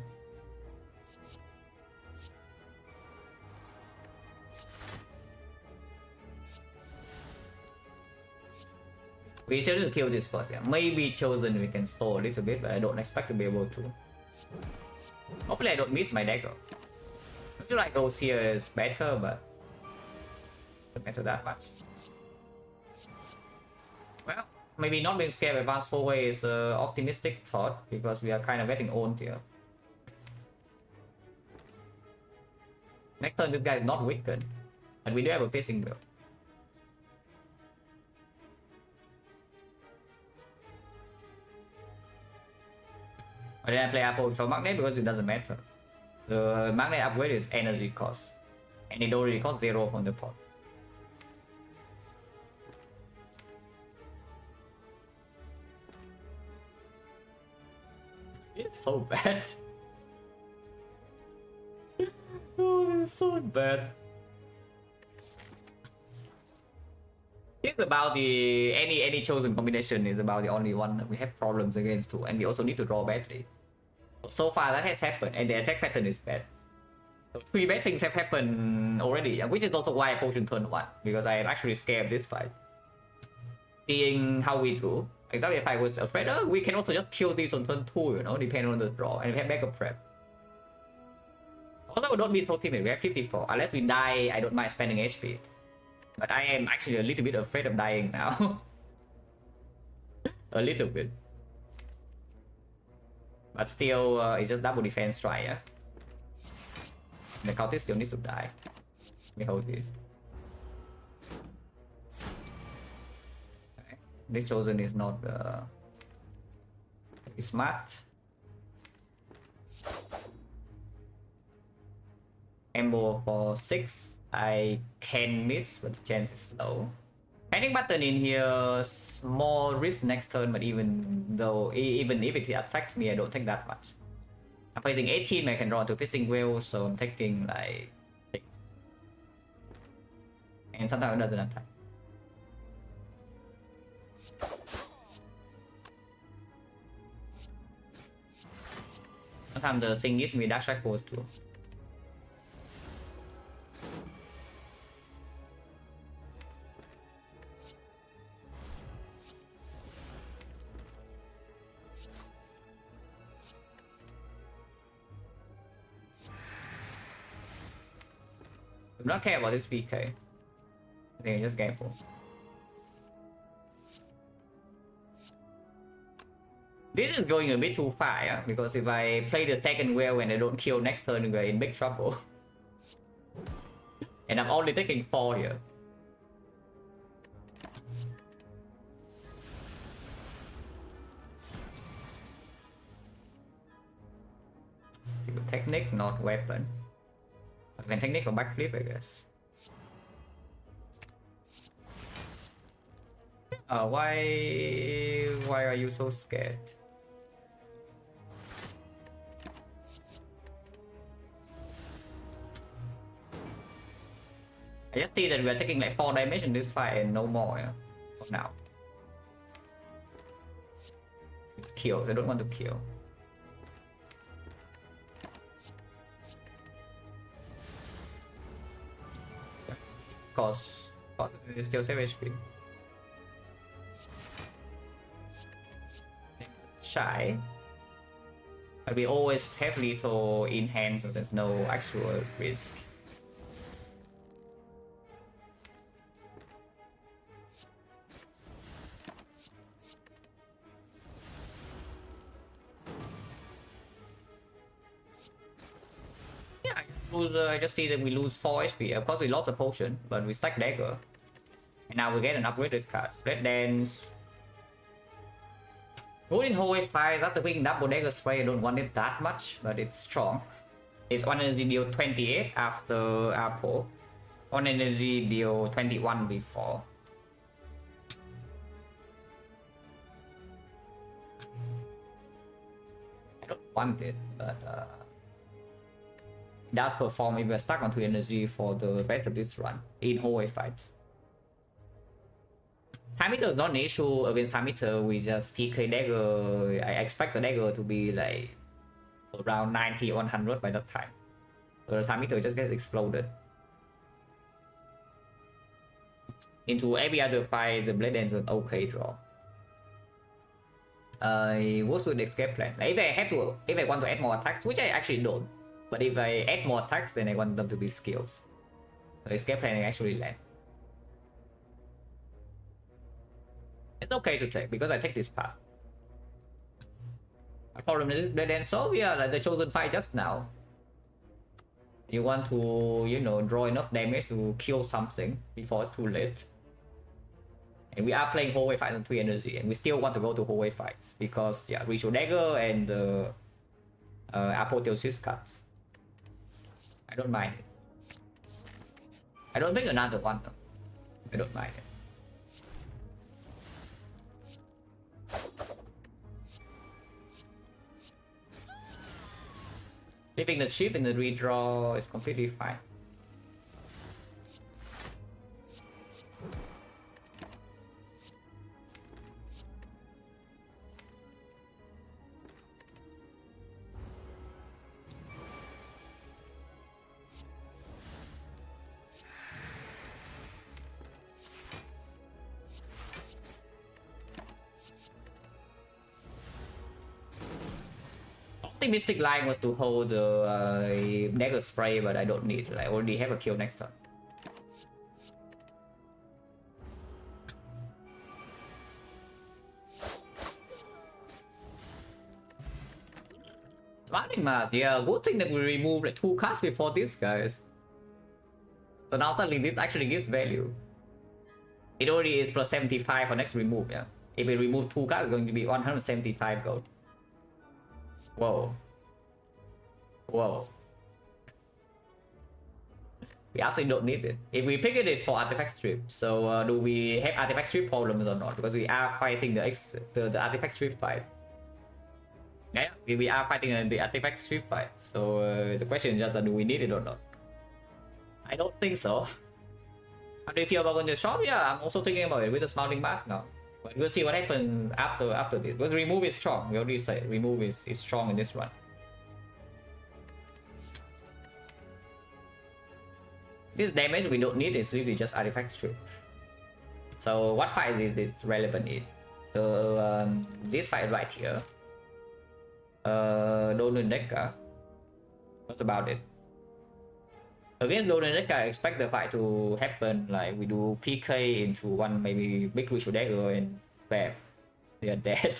We still need to kill this first, yeah. Maybe Chosen we can store a little bit, but I don't expect to be able to. Hopefully I don't miss my deck though. I feel like those here is better, but doesn't matter that much. Well, maybe not being scared by Advanced Hallway is an optimistic thought, because we are kind of getting owned here. Next turn this guy is not weakened, and we do have a pacing build. But then I play Apple for Magnet because it doesn't matter. The Magnet upgrade is energy cost, and it already costs 0 from the pot. It's so bad. Oh, it's so bad. It's about the any chosen combination is about the only one that we have problems against too, and we also need to draw badly. So far that has happened, and the attack pattern is bad. So 3 bad things have happened already, which is also why I potion turn 1, because I am actually scared of this fight. Seeing how we drew, exactly if I was afraid of, we can also just kill these on turn 2, you know, depending on the draw, and we have backup prep. Also, don't be so timid, we have 54. Unless we die, I don't mind spending HP. But I am actually a little bit afraid of dying now. A little bit. But still, it's just double defense try, yeah? The cultist still needs to die. Let me hold this. Okay. This chosen is not smart. Ambo for 6. I can miss, but the chance is low. Panic button in here, small risk next turn, but even if it attacks me, I don't take that much. I'm facing 18, I can draw to Fishing Whale, so I'm taking like 6. And sometimes it doesn't attack. Sometimes the thing gives me Dark Strike Force too. I do not care about this PK. Okay, just gamble. This is going a bit too far, yeah? Because if I play the second whale and I don't kill next turn, we're in big trouble. And I'm only taking 4 here. Technique, not weapon. I can technique for backflip, I guess. Why are you so scared? I just see that we are taking like 4 damage in this fight and no more, yeah, for now. It's kills, I don't want to kill. Cause it still save HP. Shy. But we always have lethal in hand, so there's no actual risk. I just see that we lose 4 HP. Of course we lost a potion, but we stack dagger. And now we get an upgraded card. Red Dance. Good in hallway fight after picking double dagger spray. I don't want it that much, but it's strong. It's 1 energy deal 28 after Apple. 1 energy deal 21 before. I don't want it, but it does perform if we're stuck on 2 energy for the rest of this run in hallway fights. Time meter is not an issue against time meter, we just PK dagger. I expect the dagger to be like around 90 100 by that time. So the time meter just gets exploded. Into every other fight, the Blade Dance is an okay draw. What should the escape plan? Like if I want to add more attacks, which I actually don't. But if I add more attacks, then I want them to be skills. So escape planning actually land. It's okay to take because I take this path. The problem is then so we are like the chosen fight just now. You want to, you know, draw enough damage to kill something before it's too late. And we are playing hallway fights on 3 energy, and we still want to go to hallway fights because yeah, Ritual Dagger and the Apotheosis cards. I don't mind it. I don't think another one though. I don't mind it. Leaving the ship in the redraw is completely fine. Mystic Line was to hold the dagger spray, but I don't need it. I already have a kill next turn. Smiling Mask, yeah, good thing that we removed like 2 cards before this, guys. So now suddenly this actually gives value. It already is plus 75 for next remove, yeah. If we remove 2 cards, it's going to be 175 gold. Whoa. Whoa. We actually don't need it. If we pick it, it's for artifact strip. So do we have artifact strip problems or not? Because we are fighting the artifact strip fight. Yeah, we are fighting the artifact strip fight. So the question is just do we need it or not? I don't think so. How do you feel about going to the shop? Yeah, I'm also thinking about it with the smelting mask now. But we'll see what happens after this. Because remove is strong. We already said remove is strong in this run. This damage we don't need is really just artifact strip. So what fight is it relevant in? This fight right here. Doneneka. What's about it? Against Doneneka, I expect the fight to happen like we do PK into one maybe big ritual dagger and bam, they are dead.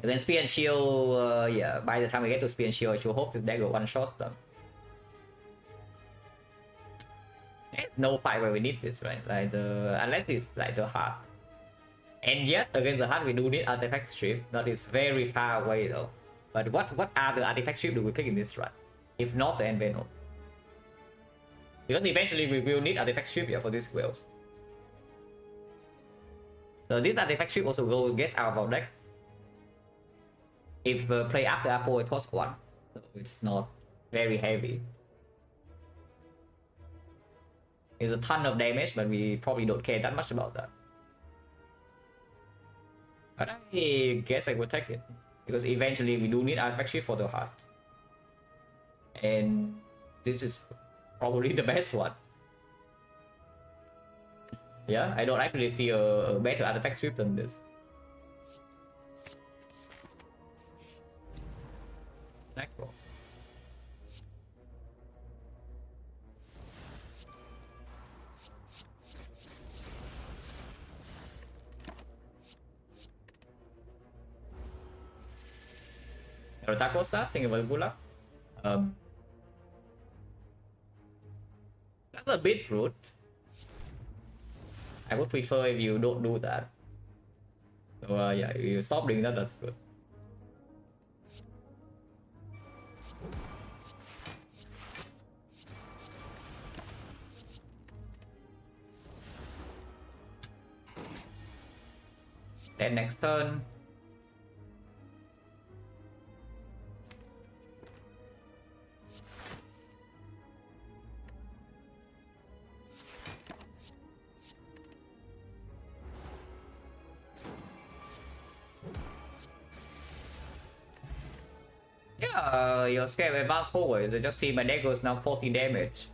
And then Spear and Shield, yeah, by the time we get to Spear and Shield, I should hope this dagger one-shots them. There's no fight where we need this, right? Like unless it's like the heart. And yes, against the heart we do need artifact strip. That is very far away though. But what are the artifact strip do we pick in this run? If not the Envenom. Because eventually we will need artifact strip here for these whales. So this artifact strip also gets out of our deck. If play after Apple it costs 1. So it's not very heavy. It's a ton of damage, but we probably don't care that much about that. But I guess I would take it. Because eventually we do need artifact strip for the heart. And this is probably the best one. Yeah, I don't actually see a better artifact strip than this. Necro. Taco stuff, think about good luck. That's a bit rude. I would prefer if you don't do that. So yeah, if you stop doing that, that's good. Then next turn. Yeah, you're scared advance forward. So just see my deck goes now 40 damage.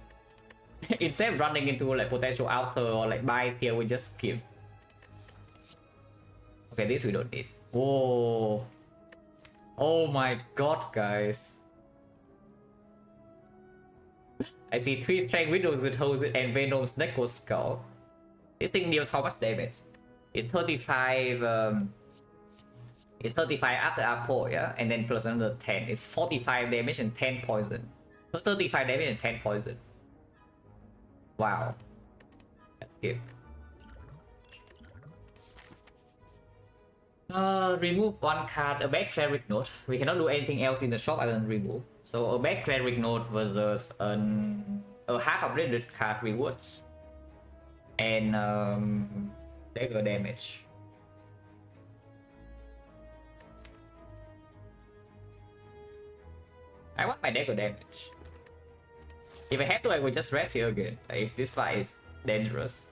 Instead of running into like potential outer or like buys here, we just skip. Okay, this we don't need. Whoa. Oh my god, guys. I see 3 strength windows with holes and Venom's Necro Skull. This thing deals how much damage? It's 35. It's 35 after Apple, yeah? And then plus another 10. It's 45 damage and 10 poison. So 35 damage and 10 poison. Wow. Let's skip. Remove 1 card, a bad cleric note. We cannot do anything else in the shop other than remove. So a bad cleric note versus a half upgraded card rewards. And dagger damage. I want my dagger damage. If I had to, I would just rest here again. If this fight is dangerous.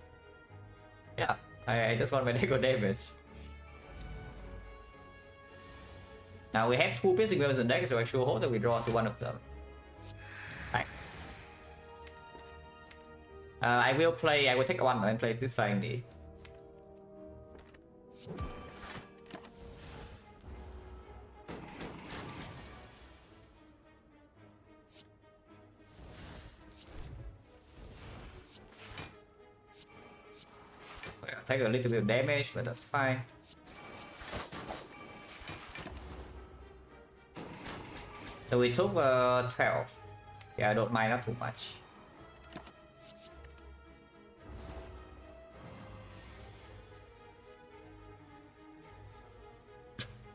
Yeah, I just want my dagger damage. Now we have 2 piercing weapons in the deck, so I sure hope that we draw to one of them. Thanks. I will take one and play this flying knee. Take a little bit of damage, but that's fine. So we took 12. Yeah, I don't mind that too much.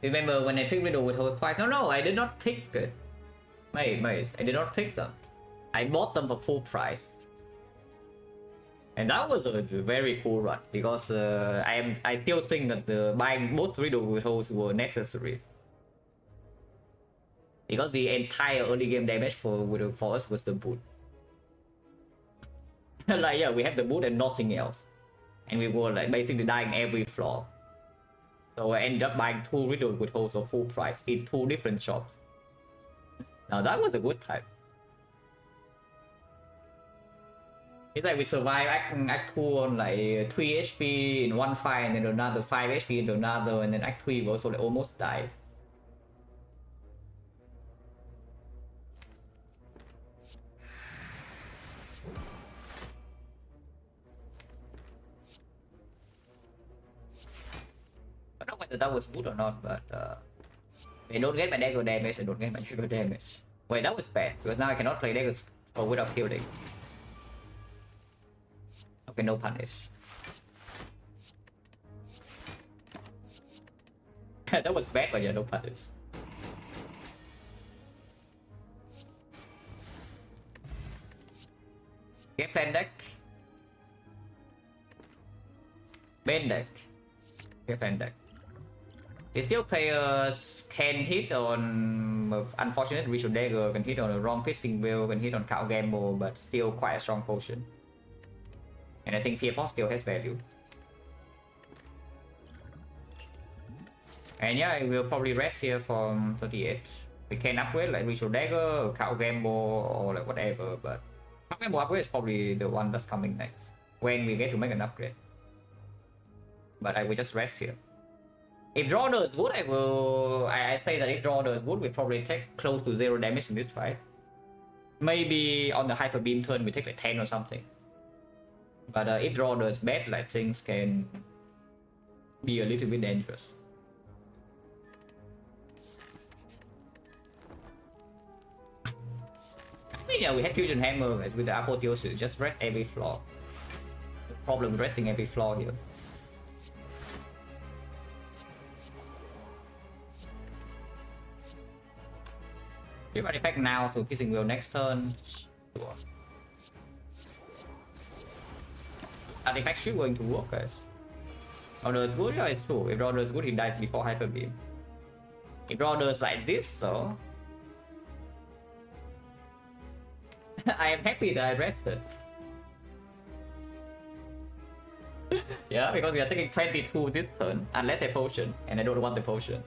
Remember when I picked Riddle with host twice? No, I did not pick it. Mate, I did not pick them. I bought them for full price. And that was a very cool run because I still think that buying both Riddle with host were necessary. Because the entire early game damage for us was the boot. Like yeah, we had the boot and nothing else. And we were like basically dying every floor. So I ended up buying 2 Riddle with host for full price in 2 different shops. Now that was a good time. It's like we survived Act 2 on like 3 HP in one fight and then another 5 HP into another, and then Act 3 we also like almost died. I don't know whether that was good or not, but I don't get my dagger damage, I don't get my trigger damage. Wait, that was bad, because now I cannot play daggers without killing. Okay, no punish. That was bad, but yeah, no punish. Game plan deck. Main deck. Game plan deck. Still players can hit on unfortunate Ritual Dagger, can hit on a wrong Pissing Wheel, can hit on Cow Gamble, but still quite a strong potion. And I think Fear Pot still has value. And yeah, I will probably rest here from 38. We can upgrade like Ritual Dagger, or Cow Gamble, or like whatever, but Cow Gamble upgrade is probably the one that's coming next, when we get to make an upgrade. But I will just rest here. If draw does good, I say that if draw does good, we probably take close to 0 damage in this fight. Maybe on the Hyper Beam turn we take like 10 or something. But if draw does bad, like things can be a little bit dangerous. I think yeah, we had Fusion Hammer with the Apotheosis, just rest every floor. No problem resting every floor here. Give an effect now to Kissing Wheel next turn. Sure. Artifact should going to work, guys. Oh, no, it's good, yeah, it's true. If Roder is good, he dies before Hyper Beam. If Roder is like this, though, I am happy that I rested. Yeah, because we are taking 22 this turn, unless a potion, and I don't want the potion.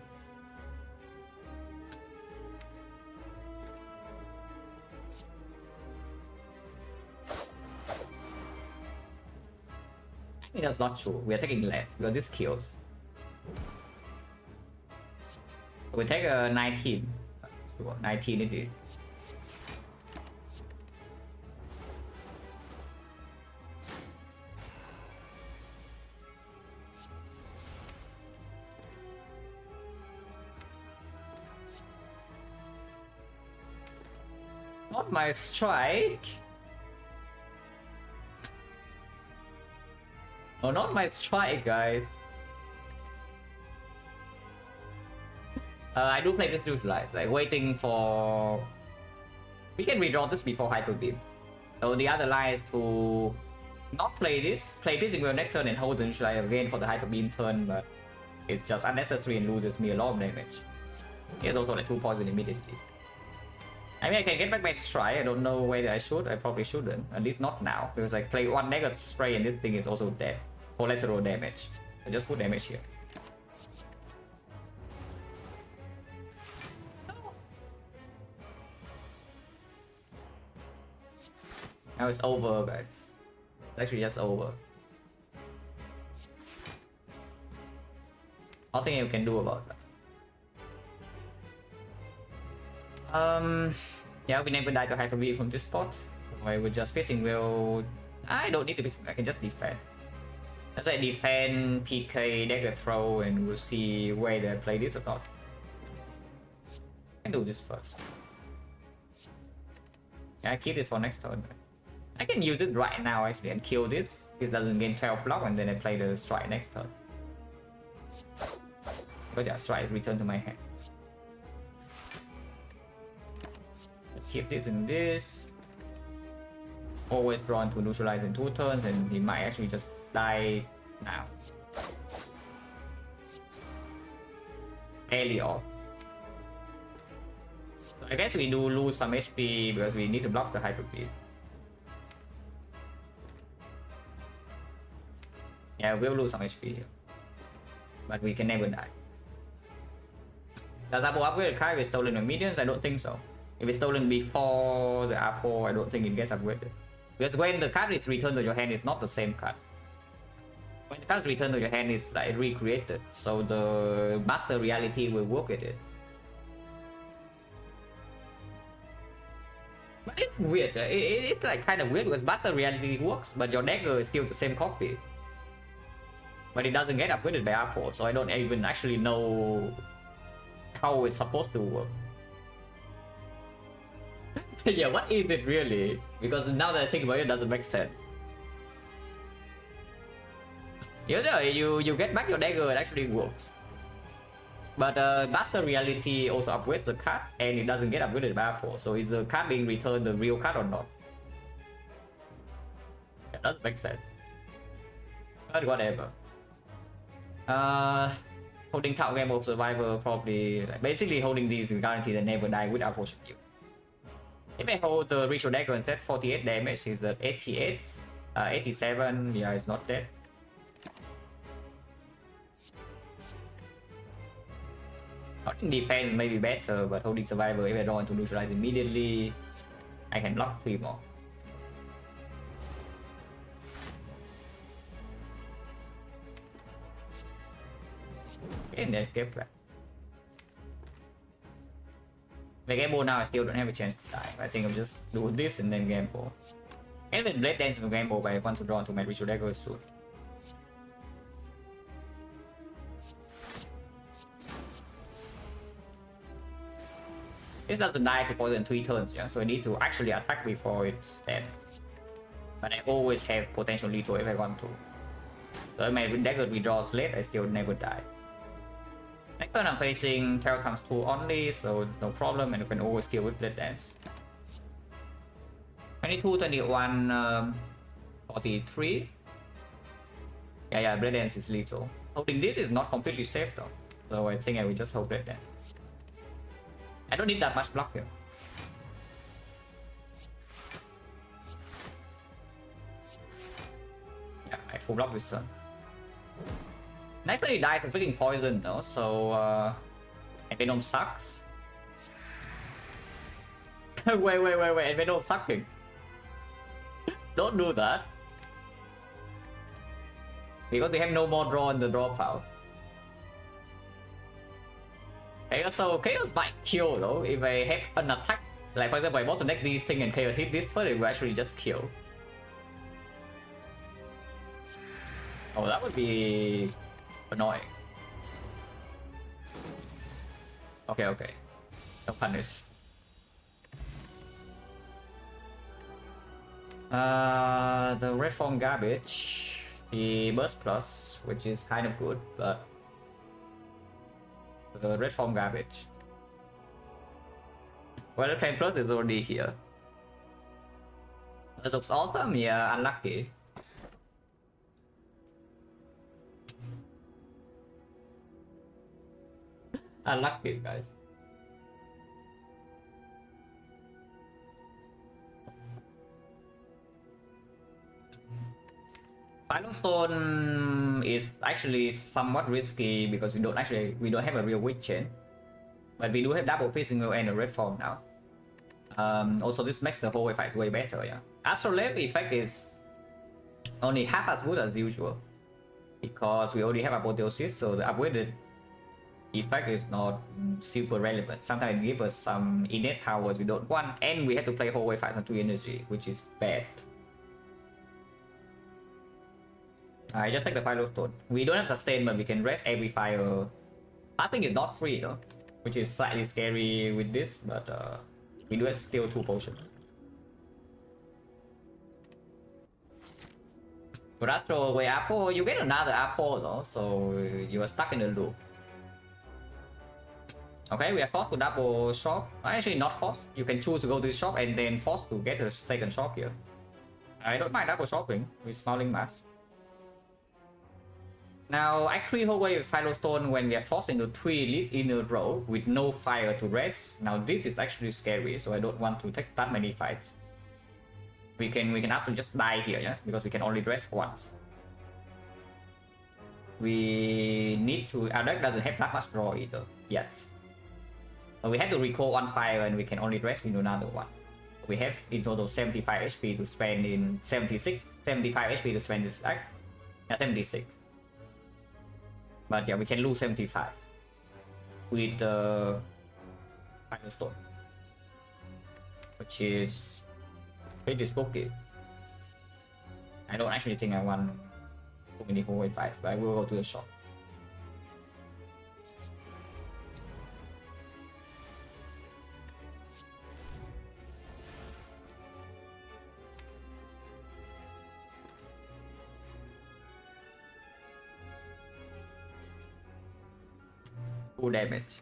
That's not true. We are taking less because this kills. We take a 19. Sure, 19 it is. Not my strike. Oh, not my strike, guys. I do play this neutralize, like waiting for... We can redraw this before Hyper Beam. So the other line is to not play this, play Pissing Wheel next turn and hold the neutralize again for the Hyper Beam turn, but it's just unnecessary and loses me a lot of damage. He has also like 2 poison immediately. I mean, I can get back my strike. I don't know whether I should. I probably shouldn't. At least not now. Because I play 1 negative spray and this thing is also dead. Collateral damage. I just put damage here. Now it's over, guys. It's actually just over. Nothing you can do about that. Yeah, we never die to Hyper Beam from this spot. So I would just Pissing Wheel. I don't need to Pissing Wheel, I can just defend. Let's say defend, PK, dagger throw, and we'll see whether I play this or not. I can do this first. Yeah, I keep this for next turn. I can use it right now actually and kill this. This doesn't gain 12 block, and then I play the strike next turn. But yeah, strike is returned to my hand. Let's keep this in this. Always drawn to neutralize in 2 turns, and he might actually just die now. Barely off. So I guess we do lose some HP because we need to block the Hyper Beam. Yeah, we'll lose some HP here. But we can never die. Does Apple upgrade a card with stolen by minions? I don't think so. If it's stolen before the Apple, I don't think it gets upgraded. Because when the card is returned to your hand, it's not the same card. When the card is returned to your hand, it's like recreated. So the Master Reality will work with it. But it's weird. It's like kind of weird because Master Reality works, but your dagger is still the same copy. But it doesn't get upgraded by Apple, so I don't even actually know how it's supposed to work. Yeah, what is it really? Because now that I think about it, it doesn't make sense. You get back your dagger, it actually works. But Master Reality also upgrades the card, and it doesn't get upgraded by Apple. So is the card being returned the real card or not? That doesn't make sense. But whatever. Holding top Game of Survivor probably, like, basically holding these is guaranteed to never die without potion build. If I hold the Ritual Dagger and set 48 damage, is the 88, 87, yeah, it's not dead. Holding defense may be better, but holding survivor, if I don't want to neutralize immediately, I can block 3 more. Okay, and then escape back. The gamble now, I still don't have a chance to die. I think I'll just do this and then gamble. And with Blade Dance to gamble, but I want to draw to my Ritual Dagger soon. This doesn't die to poison 3 turns, yeah, so I need to actually attack before it's dead. But I always have potential lethal if I want to. So if my dagger withdraws late, I still never die. Next turn I'm facing Terror comes 2 only, so no problem, and you can always kill with Blade Dance. 22, 21, 43. Yeah, Blade Dance is lethal. Holding this is not completely safe though, so I think I will just hold Blade Dance. I don't need that much block here. Yeah, I full block this turn. Next turn he dies from freaking poison though, so and Venom sucks. wait, and Venom sucking. Don't do that. Because we have no more draw in the draw pile. Okay, so Chaos might kill though, if I have an attack. Like for example, I want to neck these things and Chaos hit this first, it will actually just kill. Oh, that would be annoying. Okay. No punish. The red form garbage. The burst plus, which is kind of good, but the red form garbage. Well, the flame plus is already here. That looks awesome. Yeah, unlucky. Unlucky, guys. Final Stone is actually somewhat risky because we don't have a real witch chain, but we do have double physical and a red form now. Also, this makes the whole effect way better. Yeah, Astrolabe effect is only half as good as usual because we already have apotheosis, so the upgraded effect is not super relevant. Sometimes it gives us some innate powers we don't want, and we have to play whole way fights on 2 energy, which is bad. I just take the Final Stone. We don't have sustain, but we can rest every fire. I think it's not free though, which is slightly scary with this, but we do have still 2 potions. But after way apple, you get another apple though, so you are stuck in the loop. Okay, we are forced to double shop. Actually, not forced. You can choose to go to the shop and then forced to get a second shop here. I don't mind double shopping with Smiling Mask. Now, actually, Hallway with Firestone when we are forced into 3 leads in a row with no fire to rest. Now, this is actually scary, so I don't want to take that many fights. We can have to just die here, yeah, because we can only rest once. We need to. Our deck doesn't have that much draw either yet. So we have to recall 1 fire and we can only rest into another one. We have in total 75 HP to spend in 76, 75 HP to spend this deck. Yeah, 76. But yeah, we can lose 75 with the Firestone, which is pretty spooky. I don't actually think I want too many hallway fights, but I will go to the shop. Full damage.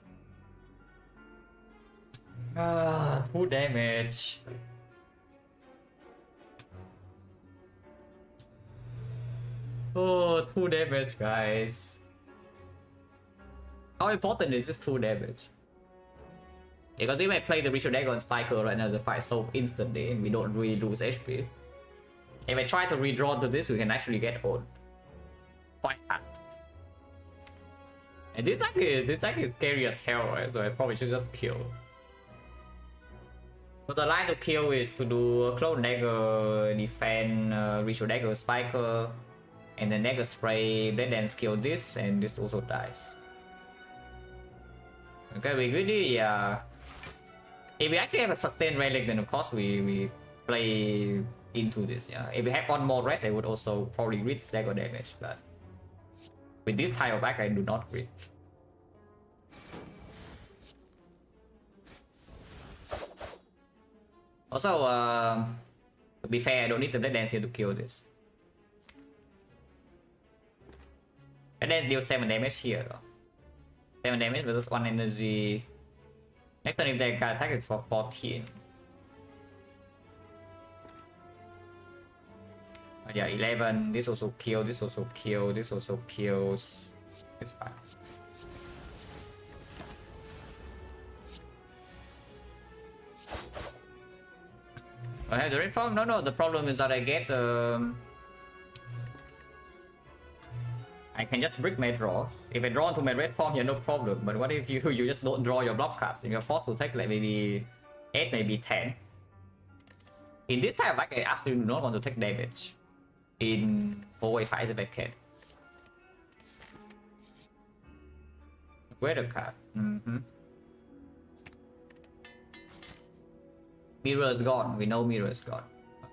Full damage. Oh, 2 damage, guys. How important is this 2 damage? Because if I play the Ritual Dagger on Spiker right now, the fight so instantly and we don't really lose HP. If I try to redraw to this, we can actually get old. Quite hard. And this actually is scary as hell, right? So I probably should just kill. So the line to kill is to do a Clone Dagger, defend, Ritual Dagger, Spiker, and then Dagger Spray, then kill this, and this also dies. Okay, we really, if we actually have a sustained relic, then of course we play into this, yeah. If we have 1 more rest, I would also probably read this dagger damage, but with this tile back, I do not read. Also, to be fair, I don't need the Dead Dance here to kill this. Dead Dance deals 7 damage here, though. 7 damage versus 1 energy. Next time if they can attack, it's for 14. Yeah, 11. This also kills, this also kills, this also kills. It's fine. I have the red form? No, the problem is that I get I can just brick my draw. If I draw into my red form, no problem. But what if you just don't draw your block cards? If you're forced to take like maybe 8, maybe 10. In this type of deck, I absolutely do not want to take damage. In 4-way fights if I can. Where the card? Mirror is gone. We know Mirror is gone.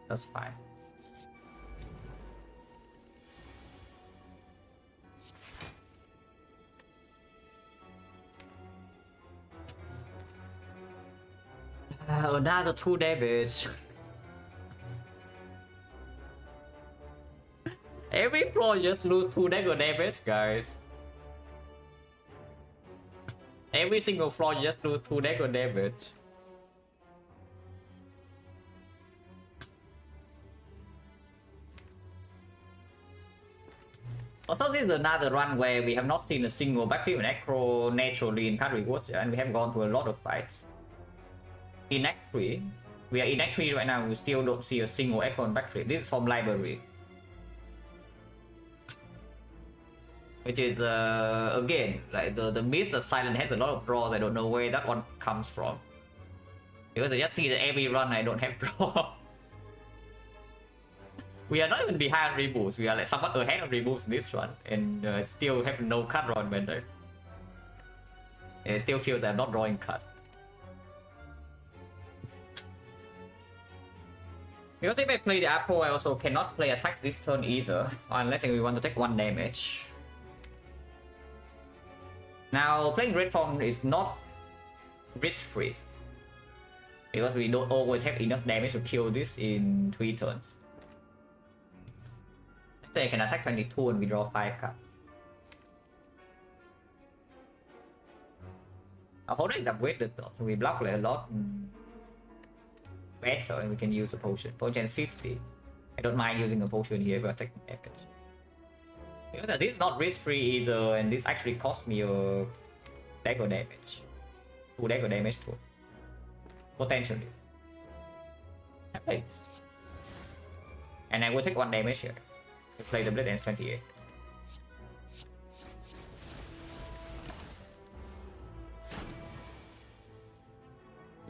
That's fine. Another 2 damage. Every floor just lose 2 dagger damage, guys. Every single floor just lose 2 dagger damage. Also, this is another run where we have not seen a single backfield and acro naturally in card rewards, and we have gone to a lot of fights. In Act 3, we are in Act 3 right now, we still don't see a single acro and backfield. This is from library. Which is, again, like the myth that Silent has a lot of draws, I don't know where that one comes from. Because I just see that every run I don't have draw. We are not even behind reboots, we are like somewhat ahead of reboots this run, and still have no card draw in vendor. And I still feel that I'm not drawing cards. Because if I play the Apple, I also cannot play attacks this turn either, unless we want to take 1 damage. Now, playing red form is not risk-free, because we don't always have enough damage to kill this in 3 turns. So I can attack 22 and we draw 5 cards. Our opponent is upgraded though, so we block like a lot better, and we can use a potion. Potion is 50. I don't mind using a potion here, but taking damage. Because this is not risk-free either, and this actually cost me a dagger damage. 2 dagger damage too. Potentially. Nice. And I will take 1 damage here. To play the blade ends 28.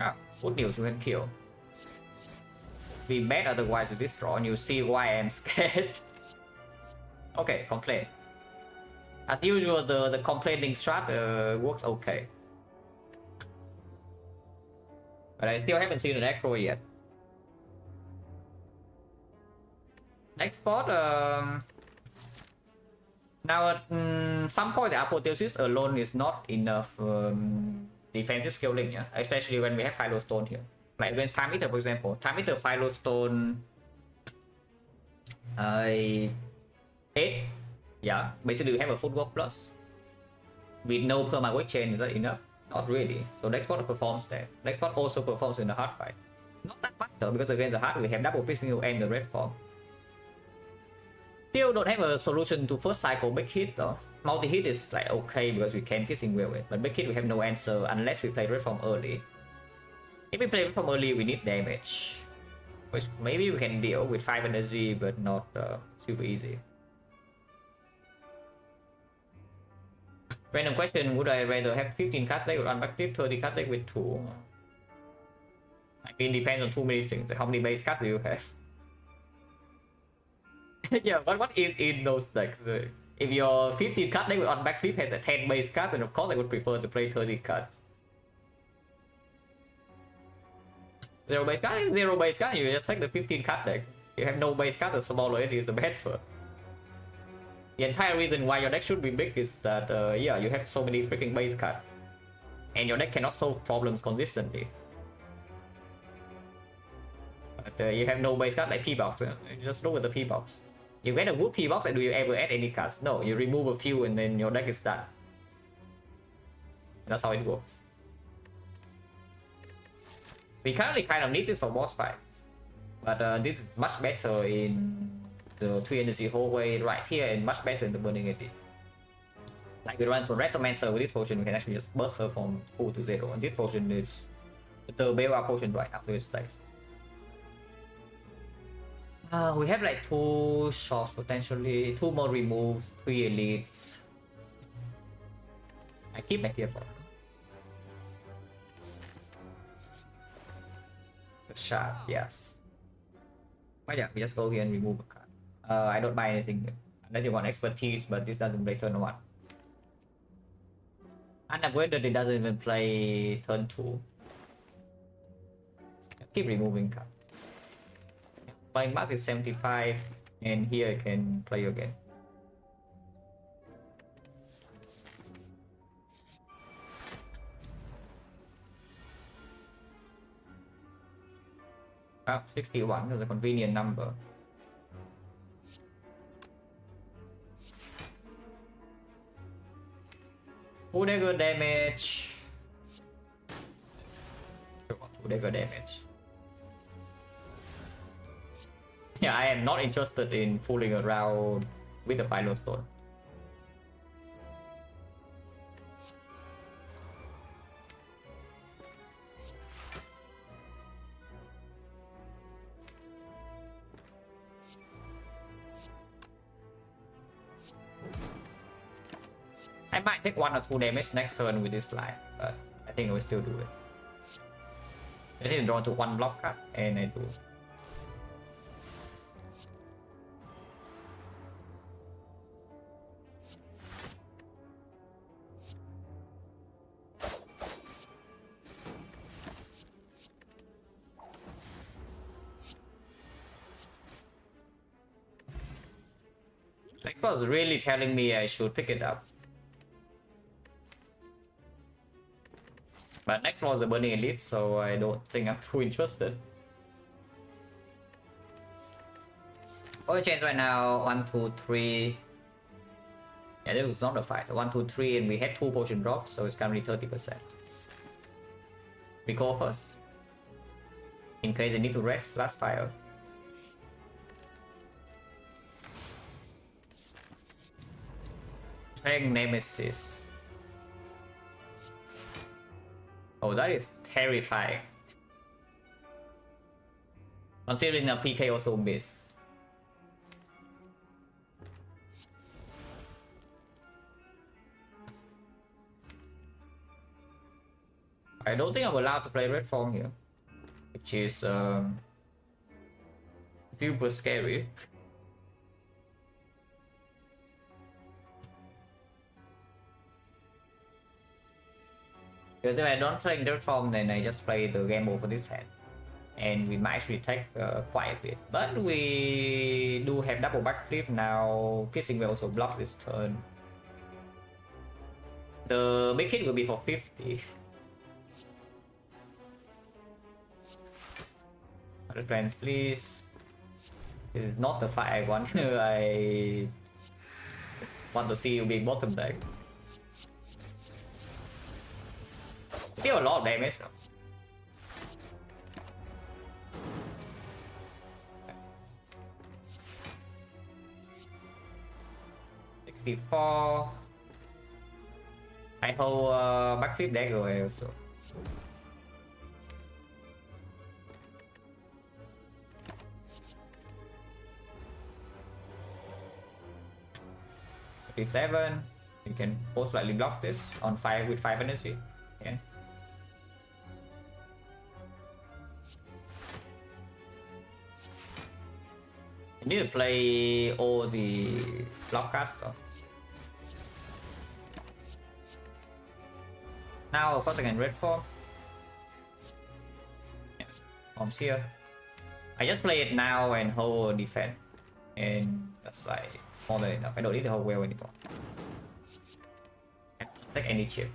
Ah, good news, we can kill. Be bad otherwise with this draw, and you see why I'm scared. Okay, complain. As usual, the complaining strat works okay. But I still haven't seen an acro yet. Next spot, now at some point the apotheosis alone is not enough defensive scaling, yeah? Especially when we have Phylostone here. Like against Time Eater, for example. Time Eater Phylostone 8. Yeah, basically we have a footwork plus. With no perma-weight chain, is that enough? Not really. So next spot performs that. Next spot also performs in the hard fight. Not that much though, because against the hard we have double piercing and the red form. Still don't have a solution to first cycle big hit though. Multi-hit is like okay because we can piercing well with, but big hit we have no answer unless we play red form early. If we play red form early, we need damage, which maybe we can deal with 5 energy, but not super easy. Random question: would I rather have 15 card deck with unbacked flip, 30 card deck with 2? I mean, depends on too many things. Like how many base cards do you have? Yeah, but what is in those decks? If your 15 card deck with unbacked flip has a 10 base cards, then of course I would prefer to play 30 cards. 0 base card, 0 base card, you just take the 15 card deck. You have no base card, the smaller it is, the better. The entire reason why your deck should be big is that, yeah, you have so many freaking base cards. And your deck cannot solve problems consistently. But you have no base card like P-Box, just look at the P-Box. You get a good P-Box and do you ever add any cards? No, you remove a few and then your deck is done. That's how it works. We currently kind of need this for boss fight. But this is much better in the 3 energy hallway right here and much better in the burning edge. Like we run to Retomancer with this potion, we can actually just burst her from 2 to 0. And this potion is the bail-up potion right now, so it stays. We have like 2 shots potentially, 2 more removes, 3 elites. I keep my fear for the shard, yes. Why don't we just go here and remove a card? I don't buy anything here. Unless you want expertise, but this doesn't play turn 1. Unavoided, it doesn't even play turn 2. Keep removing cards. Playing max is 75, and here I can play again. Oh, 61 is a convenient number. Full dagger damage. 2 dagger damage. Yeah, I am not interested in fooling around with the Phylostone. I might take 1 or 2 damage next turn with this line, but I think I will still do it. I need to draw to 1 block card, and I do. Next was really telling me I should pick it up. But next was the Burning Elite, so I don't think I'm too interested. Oil chains right now, 1, 2, 3. Yeah, this was not a fight. So 1, 2, 3, and we had 2 potion drops, so it's currently 30%. We go first. In case they need to rest last fire. Train Nemesis. Oh, that is terrifying. Considering a PK also miss. I don't think I'm allowed to play red form here, which is super scary. Because if I don't play red form, then I just play the gamble for this hand, and we might actually take quite a bit. But we do have double backflip now. Piercing will also block this turn. The big hit will be for 50. Other plans, please. This is not the fight I want. I want to see you being bottom deck. Still a lot of damage though. $64. I hold backflip dagger also. $37. You can most likely block this on 5 with 5 energy. Yeah. You need to play all the block caster. Now of course I can red form. Yeah. Forms here. I just play it now and hold defense. And that's like more than enough. I don't need to hold well anymore. Take any chip.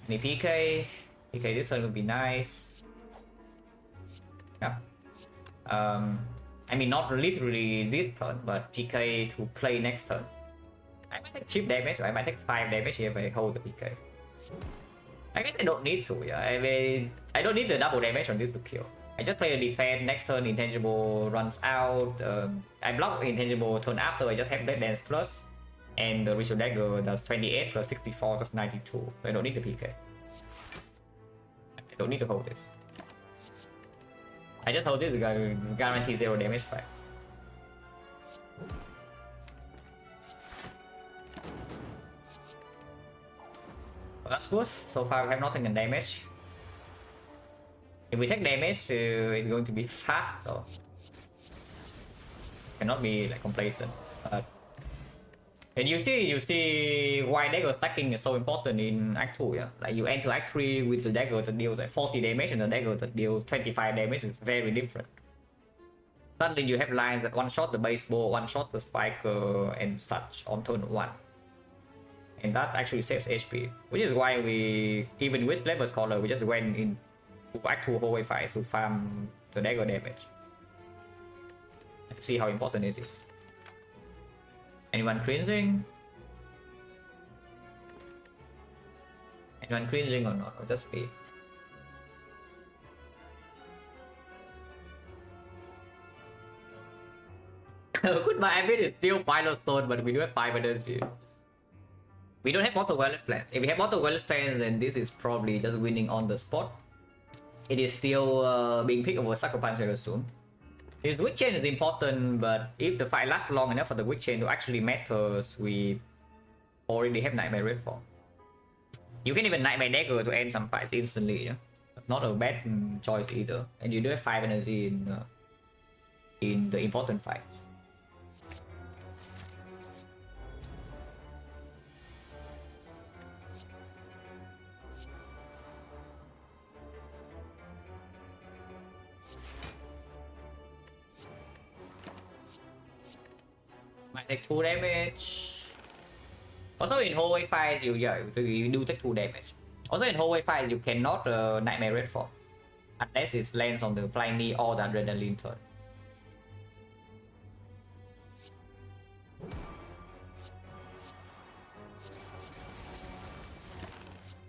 Any PK. PK this one would be nice. Yeah. I mean not literally this turn, but PK to play next turn. I might take chip damage, so I might take 5 damage here if I hold the PK. I guess I don't need to, yeah. I mean, I don't need the double damage on this to kill. I just play a defense, next turn intangible runs out. I block intangible turn after, I just have Dead Dance plus. And the Ritual Dagger does 28 plus 64 does 92. So I don't need the PK. I don't need to hold this. I just hold this to guarantee 0 damage back. Well, that's good. So far we have nothing in damage. If we take damage, it's going to be fast though. Cannot be like complacent. And you see why dagger stacking is so important in Act 2, yeah? Like you enter Act 3 with the dagger that deals like 40 damage and the dagger that deals 25 damage is very different. Suddenly you have lines that one-shot the baseball, one-shot the spiker and such on turn 1. And that actually saves HP. Which is why we, even with Level Scholar, we just went in to Act 2 hallway fights to farm the dagger damage. See how important it is. Anyone cringing? Anyone cringing or not? Or just me? Goodbye, I mean it's still Pilot Stone, but we do have 5 energy. We don't have Mortal Wallet plans. If we have Mortal Wallet plans, then this is probably just winning on the spot. It is still being picked over Sucker Punch, I assume. This Witch Chain is important, but if the fight lasts long enough for the Witch Chain to actually matters, we already have Nightmare Red form. You can even Nightmare Dagger to end some fights instantly, yeah? Not a bad choice either. And you do have 5 energy in the important fights. Might take 2 damage. Also in hallway fight, you do take 2 damage. Also in hallway fight, you cannot Nightmare Red form unless it lands on the Flying Knee or the Adrenaline turn.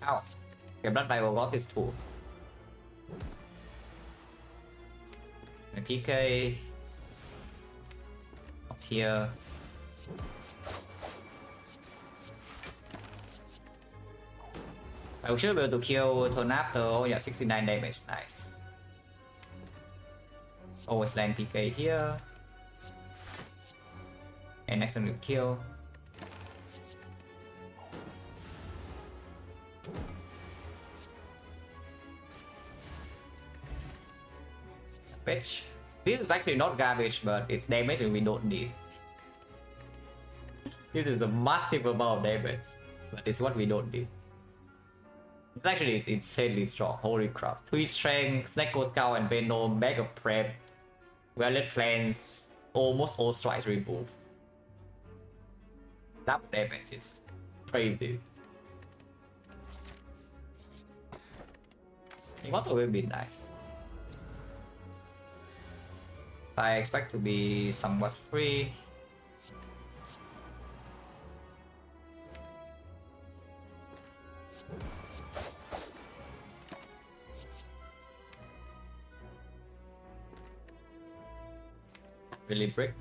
Ow. Okay, Blood Bible got this too. And PK up here. I should be able to kill turn after. Oh yeah, 69 damage, nice. Always land PK here. And next time we kill. Garbage. This is actually not garbage, but it's damage that we don't need. This is a massive amount of damage, but it's what we don't need. It's actually insanely strong, holy crap. 3 strength, Snecko Skull and Venom, Mega Prep, Violet Plans, almost all strikes removed. That damage is crazy. Immortal will be nice. I expect to be somewhat free. Really brick.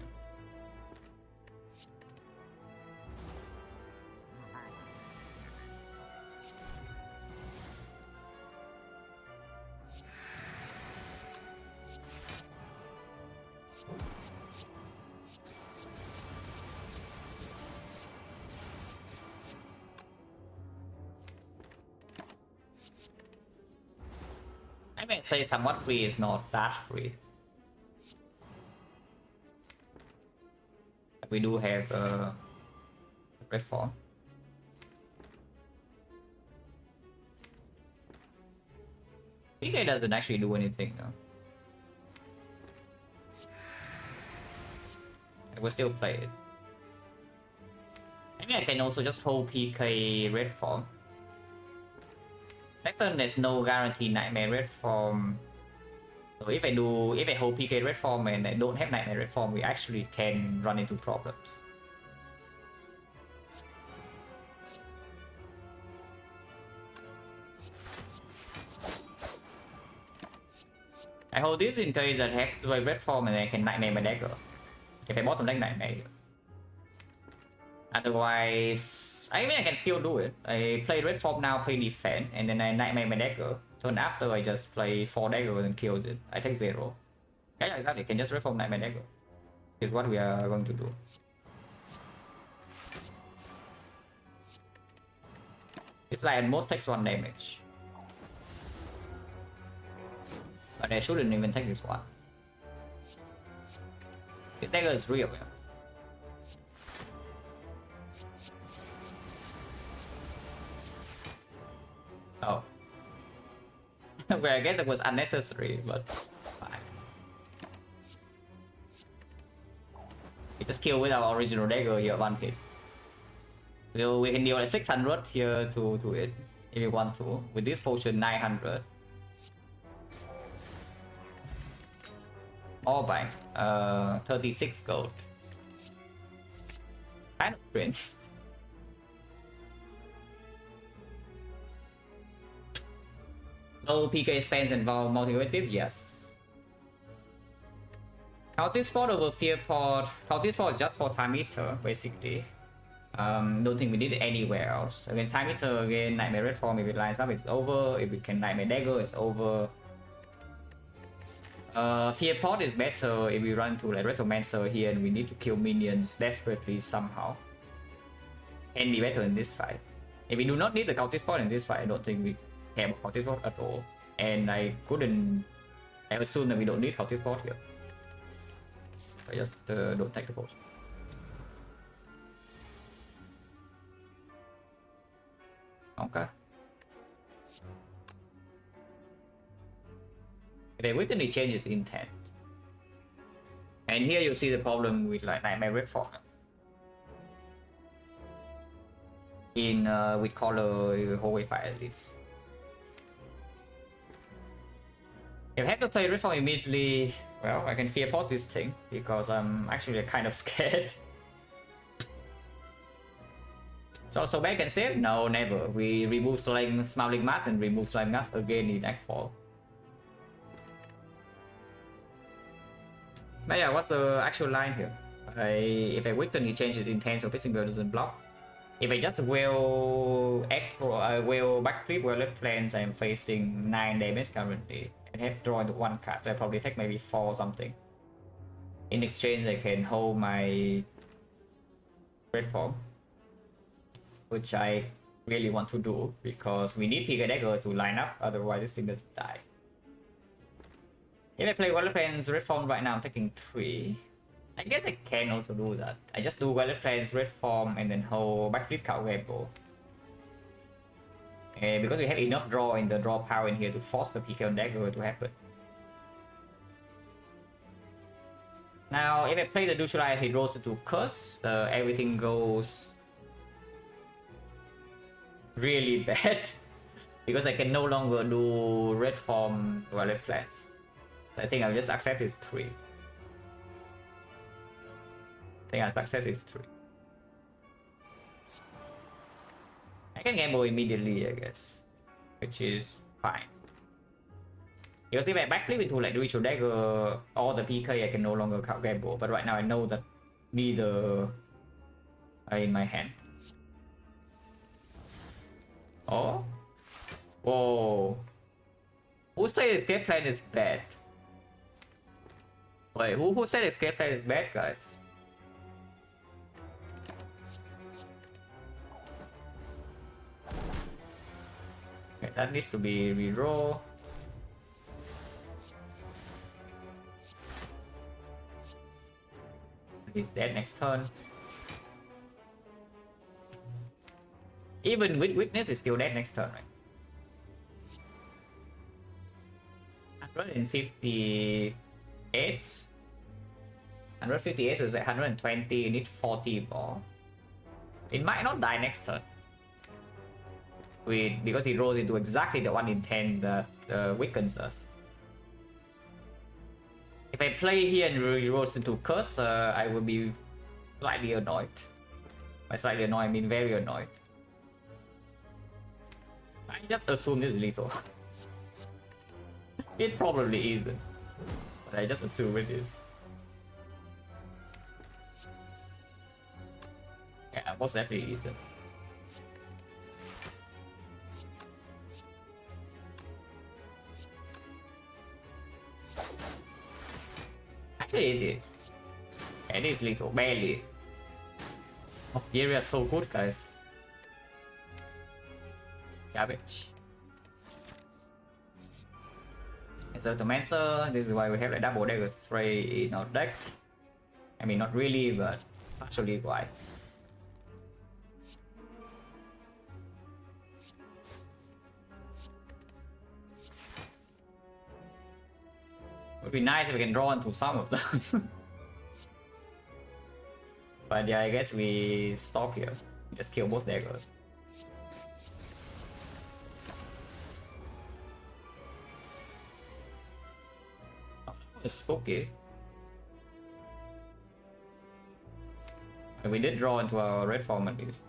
I may say somewhat free is not that free. We do have a red form. PK doesn't actually do anything though. I will still play it. Maybe I can also just hold PK red form. Next turn there's no guarantee Nightmare red form. So if I hold PK red form and I don't have Nightmare red form, we actually can run into problems. I hold this in case I have the red form and I can Nightmare my dagger. If I bottom deck Nightmare. Otherwise, I mean I can still do it. I play red form now, play defense, and then I Nightmare my dagger. Turn after I just play 4 daggers and kills it. I take 0. Yeah, exactly. Can just reform Nightmare Dagger. Is what we are going to do. It's like at most takes 1 damage. But I shouldn't even take this one. This dagger is real. Yeah. Oh. Well, I guess it was unnecessary, but fine. We just kill with our original dagger here, 1 hit. So we can deal like 600 here to it if we want to. With this potion, 900. All bank, 36 gold. Kind of cringe. So PK stands involve multi-motive? Yes. Counter spot over fear pod. Counter spot just for time eater, basically. Don't think we did it anywhere else. Against time eater, again, Nightmare red form, if it lines up, it's over. If we can Nightmare dagger, it's over. Fear pod is better if we run to like Retromancer here and we need to kill minions desperately somehow. Can be better in this fight. If we do not need the counter spot in this fight, I don't think we have a counter spot at all. And I assume that we don't need counter spot here. I just don't take the post. Okay. They wittingly changes intent. And here you see the problem with like Nightmare red form. In with color hallway fight at least. If I have to play red form immediately, well, I can fear pot this thing because I'm actually kind of scared. So bad can save? No, never. We remove Smiling Mask and remove Slime Mask again in Act 4. But yeah, what's the actual line here? If I weaken, he changes intent, so pissing doesn't block. If I just will backflip well left plans, I'm facing 9 damage currently. And have drawn into 1 card, so I probably take maybe 4 or something. In exchange, I can hold my red form, which I really want to do because we need Pika Dagger to line up, otherwise this thing doesn't die. If I play Wallet Plans Red Form right now, I'm taking 3. I guess I can also do that. I just do Wallet Plans Red Form and then hold backflip card Gamble. And because we have enough draw in the draw power in here to force the PK on Dagger to happen. Now, if I play the Dushulai, he rolls into Curse, everything goes really bad. Because I can no longer do Red Form Wallet Plans. I think I'll just accept his 3. I think I'll accept his 3. I can gamble immediately, I guess, which is fine. Because if I backflip into like Ritual Dagger or the PK, I can no longer count gamble. But right now I know that neither are in my hand. Oh? Whoa. Who said escape plan is bad? Wait, who said escape plan is bad, guys? Okay, that needs to be reroll. He's dead next turn. Even with weakness, is still dead next turn, right? 158. 158 is 120. You need 40 more. It might not die next turn. Because he rolls into exactly the one in 10 that weakens us. If I play here and he rolls into Curse, I will be slightly annoyed. By slightly annoyed, I mean very annoyed. I just assume this is lethal. It probably isn't. But I just assume it is. Yeah, most definitely isn't. Actually, it is. It is lethal, barely. Oh, Gary are so good, guys. Garbage. And so to Mancer, this is why we have like double dagger spray in our deck. I mean, not really, but partially why. It would be nice if we can draw into some of them. But yeah, I guess we stop here. Just kill both daggers. Oh, it's spooky. And we did draw into our red form at least.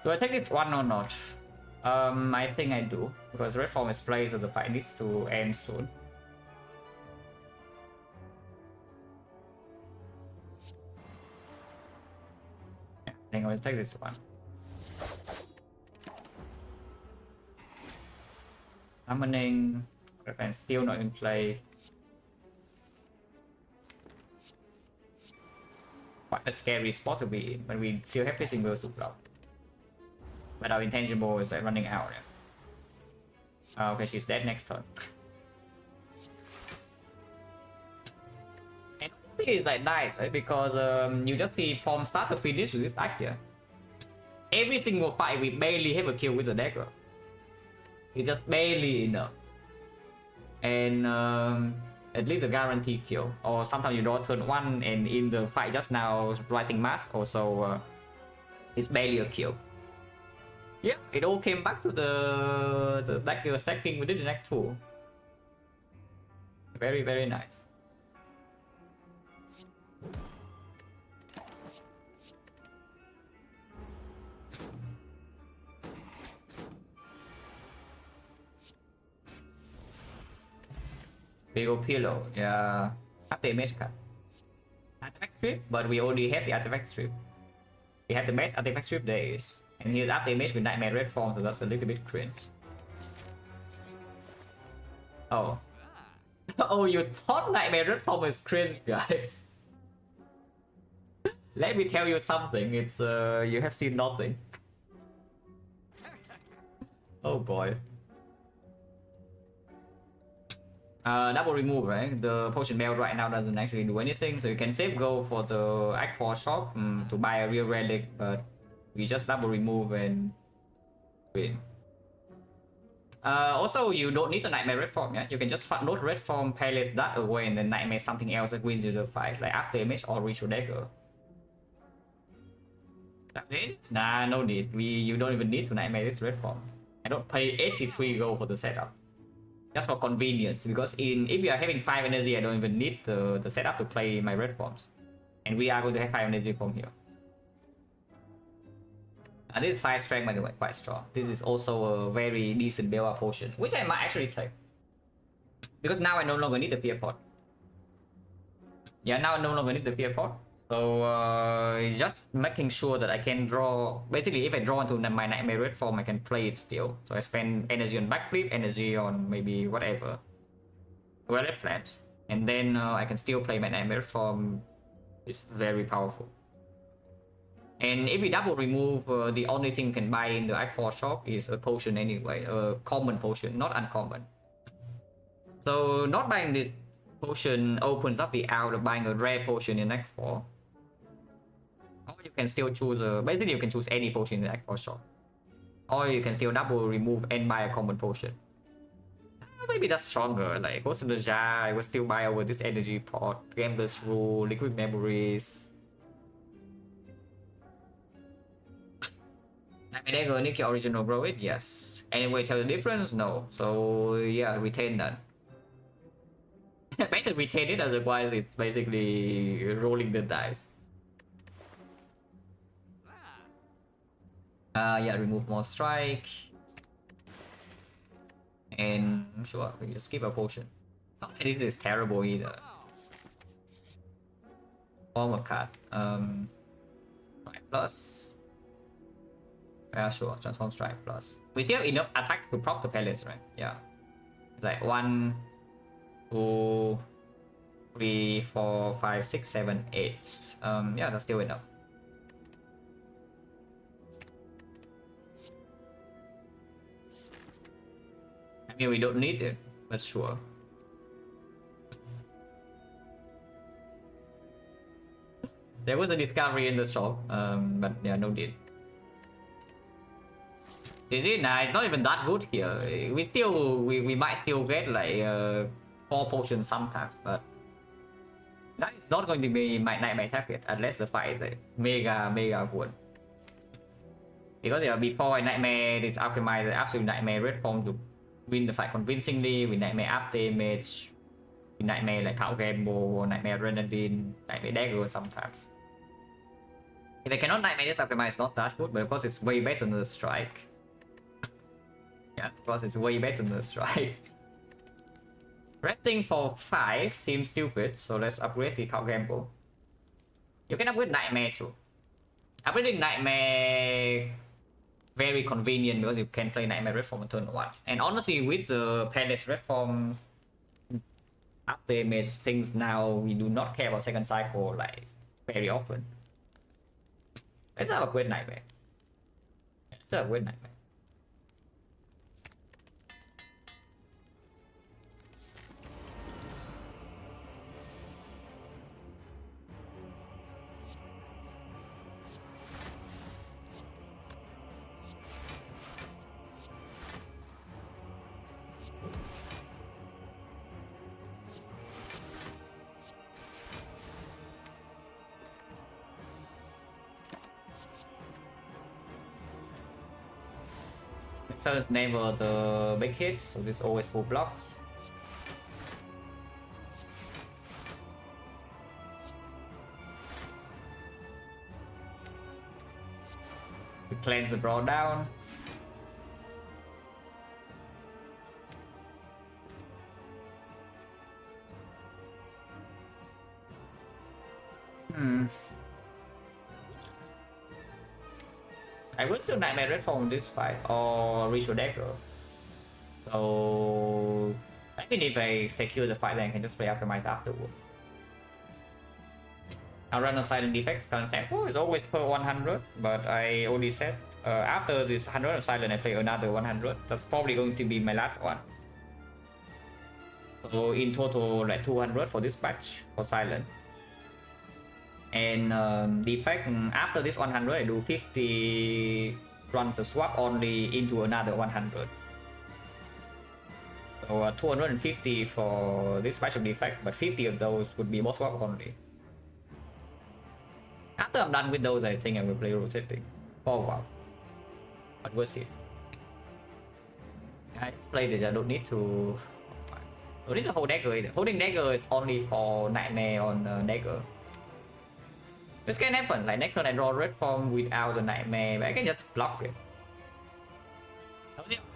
Do I take this one or not? I think I do, because red form is played, so the fight needs to end soon. Yeah, I think I'll take this one. Summoning, and still not in play. Quite a scary spot to be in, but we still have Pissing Wheels to block. But our intangible is like running out. Yeah. Okay, she's dead next turn. And it is like nice, right? Because you just see from start to finish with this deck here. Every single fight we barely have a kill with the dagger. It's just barely enough. And at least a guaranteed kill. Or sometimes you draw turn 1 and in the fight just now writing mask also it's barely a kill. Yeah, it all came back to the deck stacking we did in Act 2. Very, very nice. We go pillow. Yeah. After-damage card. Artifact strip, but we already have the artifact strip. We have the best artifact strip there is. And here's after-damage with Nightmare Red Form, so that's a little bit cringe. Oh. Oh, you thought Nightmare Red Form was cringe, guys. Let me tell you something, it's you have seen nothing. Oh boy. Double remove, right? The potion belt right now doesn't actually do anything, so you can save go for the Act 4 shop to buy a real relic, but we just double remove and win. Also, you don't need the Nightmare Red Form, yeah? You can just note Red Form, Palace that away, and then Nightmare something else that wins you the fight, like After-damage or Ritual Dagger. That it? Nah, no need. You don't even need to Nightmare this Red Form. I don't pay 83 gold for the setup. Just for convenience, because if we are having 5 energy, I don't even need the setup to play my red forms. And we are going to have 5 energy from here. And this is 5 strength, by the way, quite strong. This is also a very decent build-up potion, which I might actually take. Because now I no longer need the fear pot. Yeah, now I no longer need the fear pot. So just making sure that I can draw. Basically, if I draw into my Nightmare Red Form, I can play it still. So I spend energy on backflip, energy on maybe whatever, red flaps, and then I can still play my Nightmare Red Form. It's very powerful. And if we double remove, the only thing you can buy in the Act 4 shop is a potion anyway, a common potion, not uncommon. So not buying this potion opens up the out of buying a rare potion in Act 4. Or you can still choose, basically you can choose any potion in the Act 4 shop. Or you can still double remove and buy a common potion. Maybe that's stronger, like Ghost in the Jar, I will still buy over this energy pot, Gambler's Rule, Liquid Memories. Nightmare Dagger, nick your original grow it? Yes. Anyway, tell the difference? No. So yeah, retain that. Better retain it, otherwise it's basically rolling the dice. Yeah, remove more strike. And sure, we just keep a potion. Not that this is terrible either. Form a card. 5 plus. Yeah, sure, transform strike plus. We still have enough attack to proc the pellets, right? Yeah. It's like 1, 2, 3, 4, 5, 6, 7, 8. Yeah, that's still enough. I mean, we don't need it, but sure. There was a discovery in the shop, but yeah, no need. GG, nah, it's not even that good here. We might still get like 4 potions sometimes, but that is not going to be my Nightmare target unless the fight is like mega good. Because yeah, before Nightmare is alchemized the absolute Nightmare Red Form to win the fight convincingly, with Nightmare After-damage, with Nightmare like Count Gamble or Nightmare Renadine, Nightmare Dagger sometimes. If I cannot Nightmare this alchemize, it's not that good, but of course it's way better than the strike. Yeah, of course it's way better than the strike. Resting for 5 seems stupid, so let's upgrade the Count Gamble. You can upgrade Nightmare too. Upgrading Nightmare very convenient because you can play Nightmare Red Form on turn 1. And honestly, with the Palace Red Form After-damage things now, we do not care about second cycle like very often. Let's upgrade Nightmare. Let's upgrade Nightmare. So it's never the big hit, so this always full blocks. We cleanse the brawl down. I will still Nightmare Red Form this fight or Ritual Dagger. So I think if I secure the fight, then I can just play Optimize afterward. I'll run on Silent Defects. Current sample is always per 100, but I only said after this 100 of Silent, I play another 100. That's probably going to be my last one. So in total, like 200 for this batch for Silent. And Defect, after this 100, I do 50 runs of swap only into another 100. So 250 for this batch of Defect, but 50 of those would be boss swap only. After I'm done with those, I think I will play rotating for a while. But we'll see. I play this, I don't need to hold dagger either. Holding dagger is only for Nightmare on dagger. This can happen, like next turn I draw red form without the Nightmare, but I can just block it.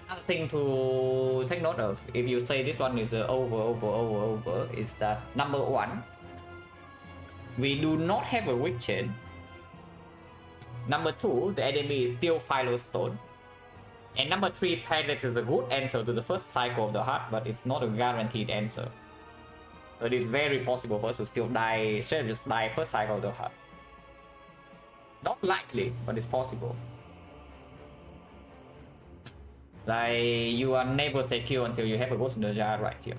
Another thing to take note of, if you say this one is over, is that number 1, we do not have a weak chain. Number 2, the enemy is still Philostone. And number 3, Parallax is a good answer to the first cycle of the heart, but it's not a guaranteed answer. So it is very possible for us to still die, just die first cycle of the heart. Not likely, but it's possible. Like, you are never secure until you have a ghost in the jar right here.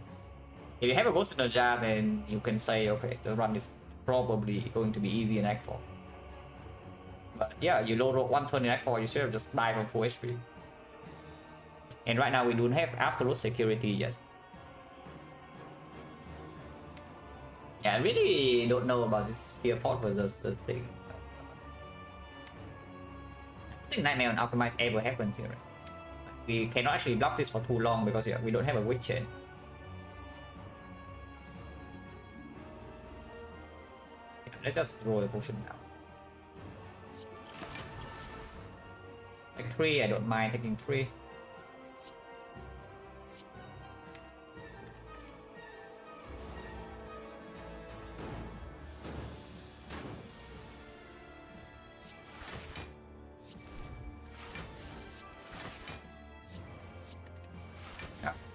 If you have a ghost in the jar, then you can say, okay, the run is probably going to be easy in Act 4. But yeah, you low roll 1 turn in Act 4, you should have just died from full HP. And right now we don't have absolute security yet. Yeah, I really don't know about this Fear Pot versus the thing. I think Nightmare on Optimize ever happens here. We cannot actually block this for too long because yeah, we don't have a weak chain. Yeah, let's just roll the potion now. Like 3, I don't mind taking 3.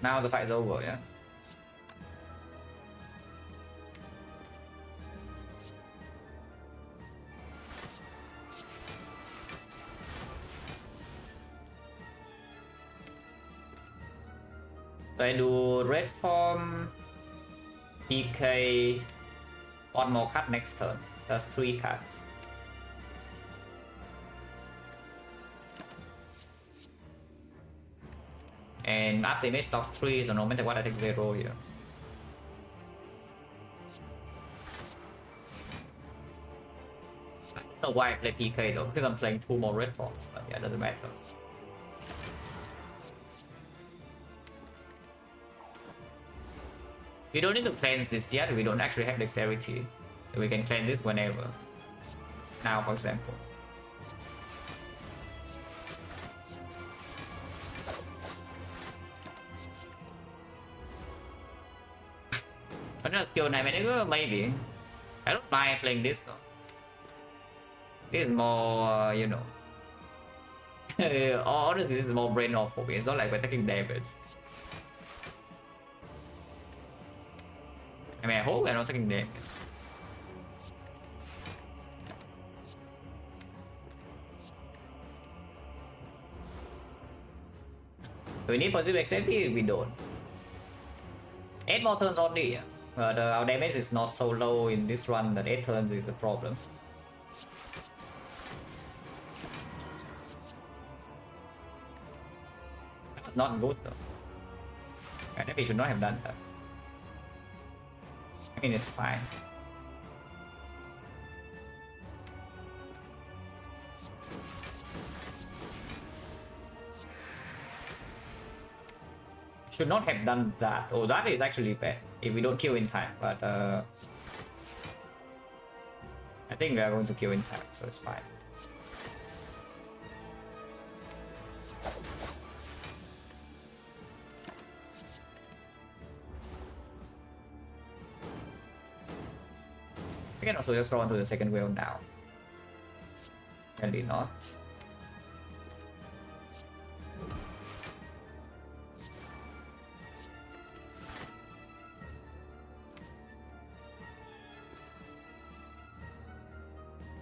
Now the fight is over, yeah. So I do red form, PK, 1 more card next turn. That's 3 cards. And after image talks 3, so no matter what I take 0 here. I don't know why I play PK though, because I'm playing 2 more red forms, but yeah, doesn't matter. We don't need to cleanse this yet, we don't actually have dexterity. So we can cleanse this whenever. Now, for example. Another skill Nightmare, maybe. I don't mind playing this though. This is more, you know. Honestly, this is more brain off for me. It's not like we're taking damage. I mean, I hope we're not taking damage. Do we need positive safety? We don't. 8 more turns only, yeah. But our damage is not so low in this run that 8 turns is the problem. That was not good though. I think we should not have done that. I mean, it's fine. Should not have done that. Oh, that is actually bad if we don't kill in time, but I think we are going to kill in time, so it's fine. I can also just draw onto the second wheel now. Apparently not.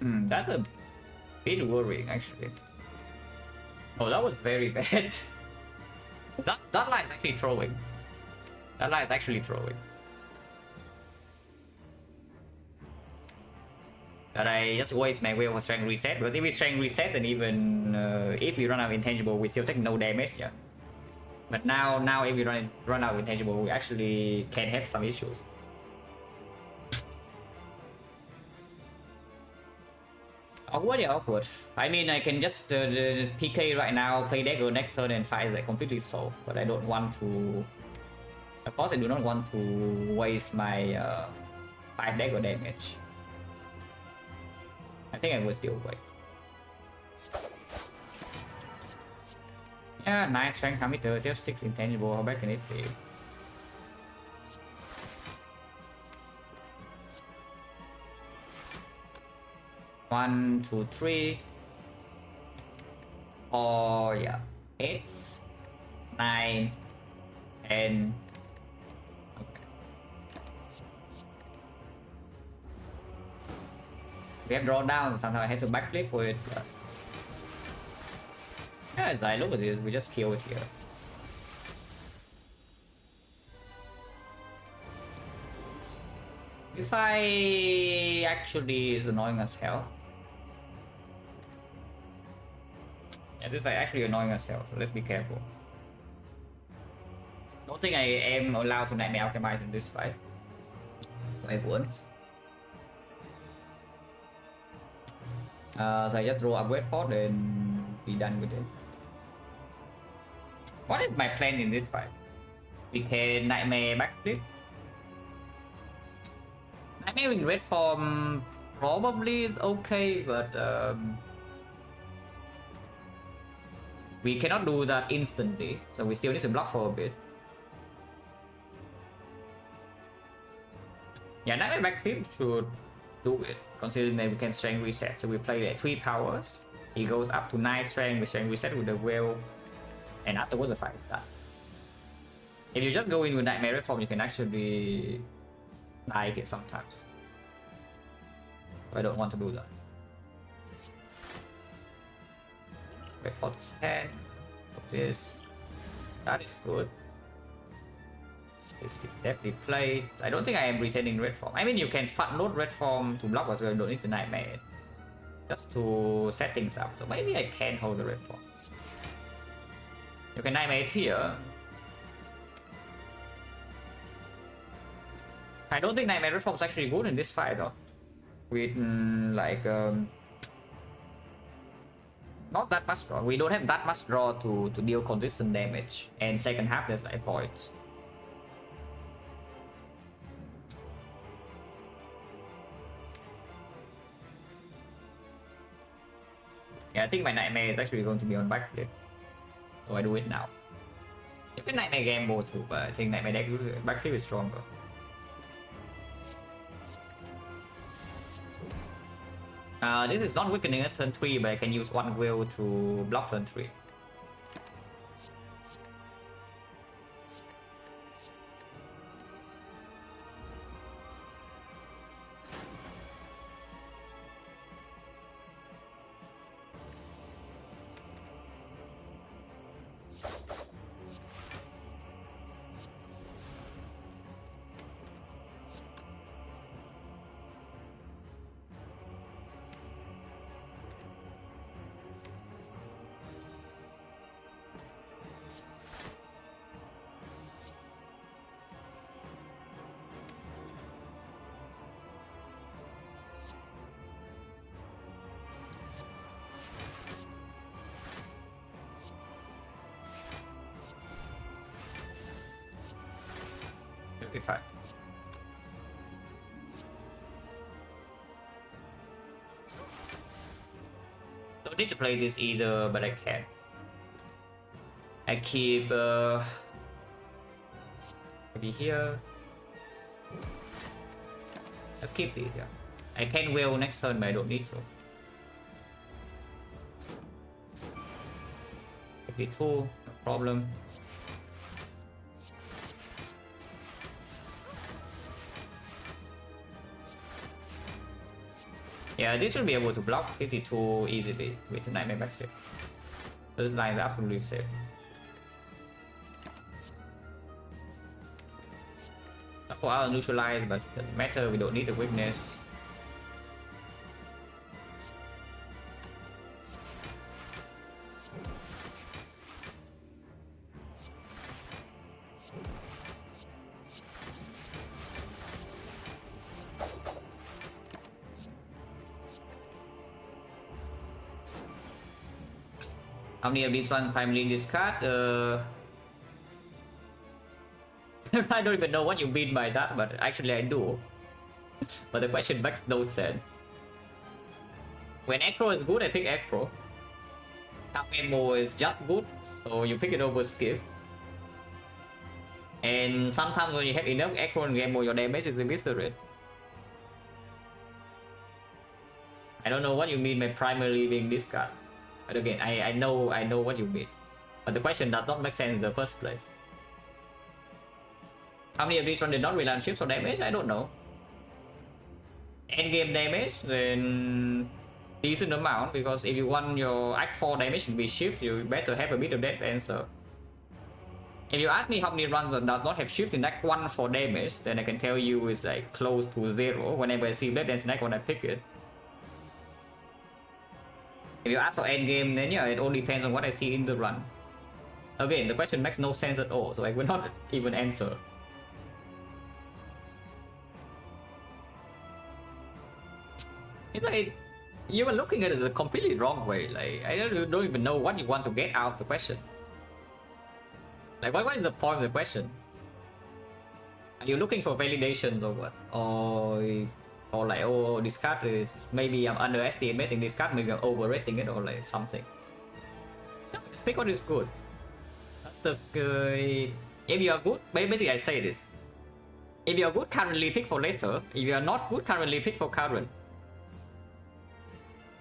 That's a bit worrying actually. Oh, that was very bad. that line is actually throwing. That line is actually throwing. But I just waste my wheel for strength reset, because if we strength reset, then even if we run out of intangible, we still take no damage, yeah. But now if we run out of intangible, we actually can have some issues. Awkward, yeah, awkward. I mean, I can just PK right now, play dagger next turn, and fight is like completely solved. But I don't want to. Of course, I do not want to waste my 5 dagger damage. I think I will still wait. Yeah, nice strength counter, 6 intangible. How bad can it be? One, two, three. Oh yeah. 8, 9, 10. Okay. We have drawn down, sometimes I had to backflip for it. But... yeah, as I look at this, we just kill it here. This fight actually is annoying as hell. Yeah, this is actually annoying as hell, so let's be careful. Don't think I am allowed to Nightmare Alchemize in this fight. I won't. So I just draw a web pod and be done with it. What is my plan in this fight? We can Nightmare backflip. Nightmare in red form probably is okay, but we cannot do that instantly, so we still need to block for a bit. Yeah, Nightmare backflip should do it, considering that we can strength reset. So we play at 3 powers. He goes up to 9 strength, we strength reset with the whale, and afterwards the fight starts. If you just go in with Nightmare red form, you can actually die here sometimes. So I don't want to do that. Wait for this hand. This. That is good. This is definitely played. I don't think I am retaining red form. I mean, you can fat load red form to block as well. You don't need to Nightmare it. Just to set things up. So maybe I can hold the red form. You can Nightmare it here. I don't think Nightmare red form is actually good in this fight though. With like not that much draw. We don't have that much draw to deal consistent damage. And second half there's like points. Yeah, I think my Nightmare is actually going to be on backflip. So I do it now. You can Nightmare Gamble too, but I think Nightmare backflip is stronger. This is not weakening at turn 3, but I can use 1 will to block turn 3. Be fine. Don't need to play this either, but I can. I keep maybe here. Let's keep these, yeah. I can will next turn, but I don't need to. 52, no problem. Yeah, this should be able to block 52 easily with the Nightmare Backstep. This line is absolutely safe. For our neutralize, but it doesn't matter, we don't need the weakness. How many of these ones primarily discard? I don't even know what you mean by that, but actually I do. But the question makes no sense. When Acro is good, I pick Acro. Ammo is just good, so you pick it over Skip. And sometimes when you have enough Acro and Gammo, your damage is eviscerated. I don't know what you mean by primarily being discard. But again, I know what you mean. But the question does not make sense in the first place. How many of these ones did not rely on ships or damage? I don't know. Endgame damage, then decent amount, because if you want your Act 4 damage to be ships, you better have a bit of that answer. If you ask me how many runs that does not have ships in Act 1 for damage, then I can tell you it's like close to 0. Whenever I see Blade Dance in Act 1, I pick it. If you ask for endgame, then yeah, it all depends on what I see in the run. Again, the question makes no sense at all, so I will not even answer. It's like, you were looking at it the completely wrong way. Like, I don't even know what you want to get out of the question. Like, what is the point of the question? Are you looking for validations or what? Or like, oh, this card is, maybe I'm underestimating this card, maybe I'm overrating it, or like something. No, just pick what is good. If you are good, basically I say this. If you are good currently, pick for later. If you are not good currently, pick for current.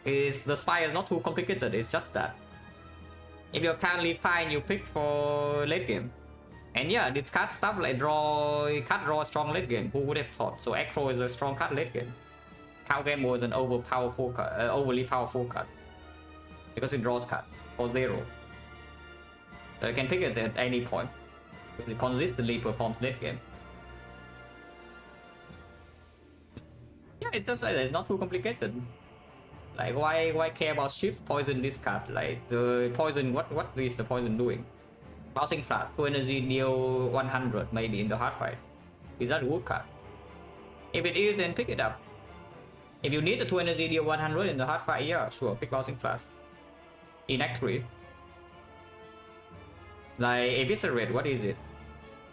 The spy is not too complicated, it's just that. If you're currently fine, you pick for late game. And yeah, this card stuff like draw strong late game. Who would have thought? So Acro is a strong card late game. Cow Game was an overly powerful card. Because it draws cards for 0. So you can pick it at any point. Because it consistently performs late game. Yeah, it's just like it's not too complicated. Like why care about ships? Poison this card. Like the poison, what is the poison doing? Bouncing Flash, 2 energy, deal 100 maybe in the hard fight. Is that a good card? If it is, then pick it up. If you need the 2 energy, deal 100 in the hard fight, yeah, sure, pick Bouncing Flash. In Act 3. Like, Eviscerate, what is it?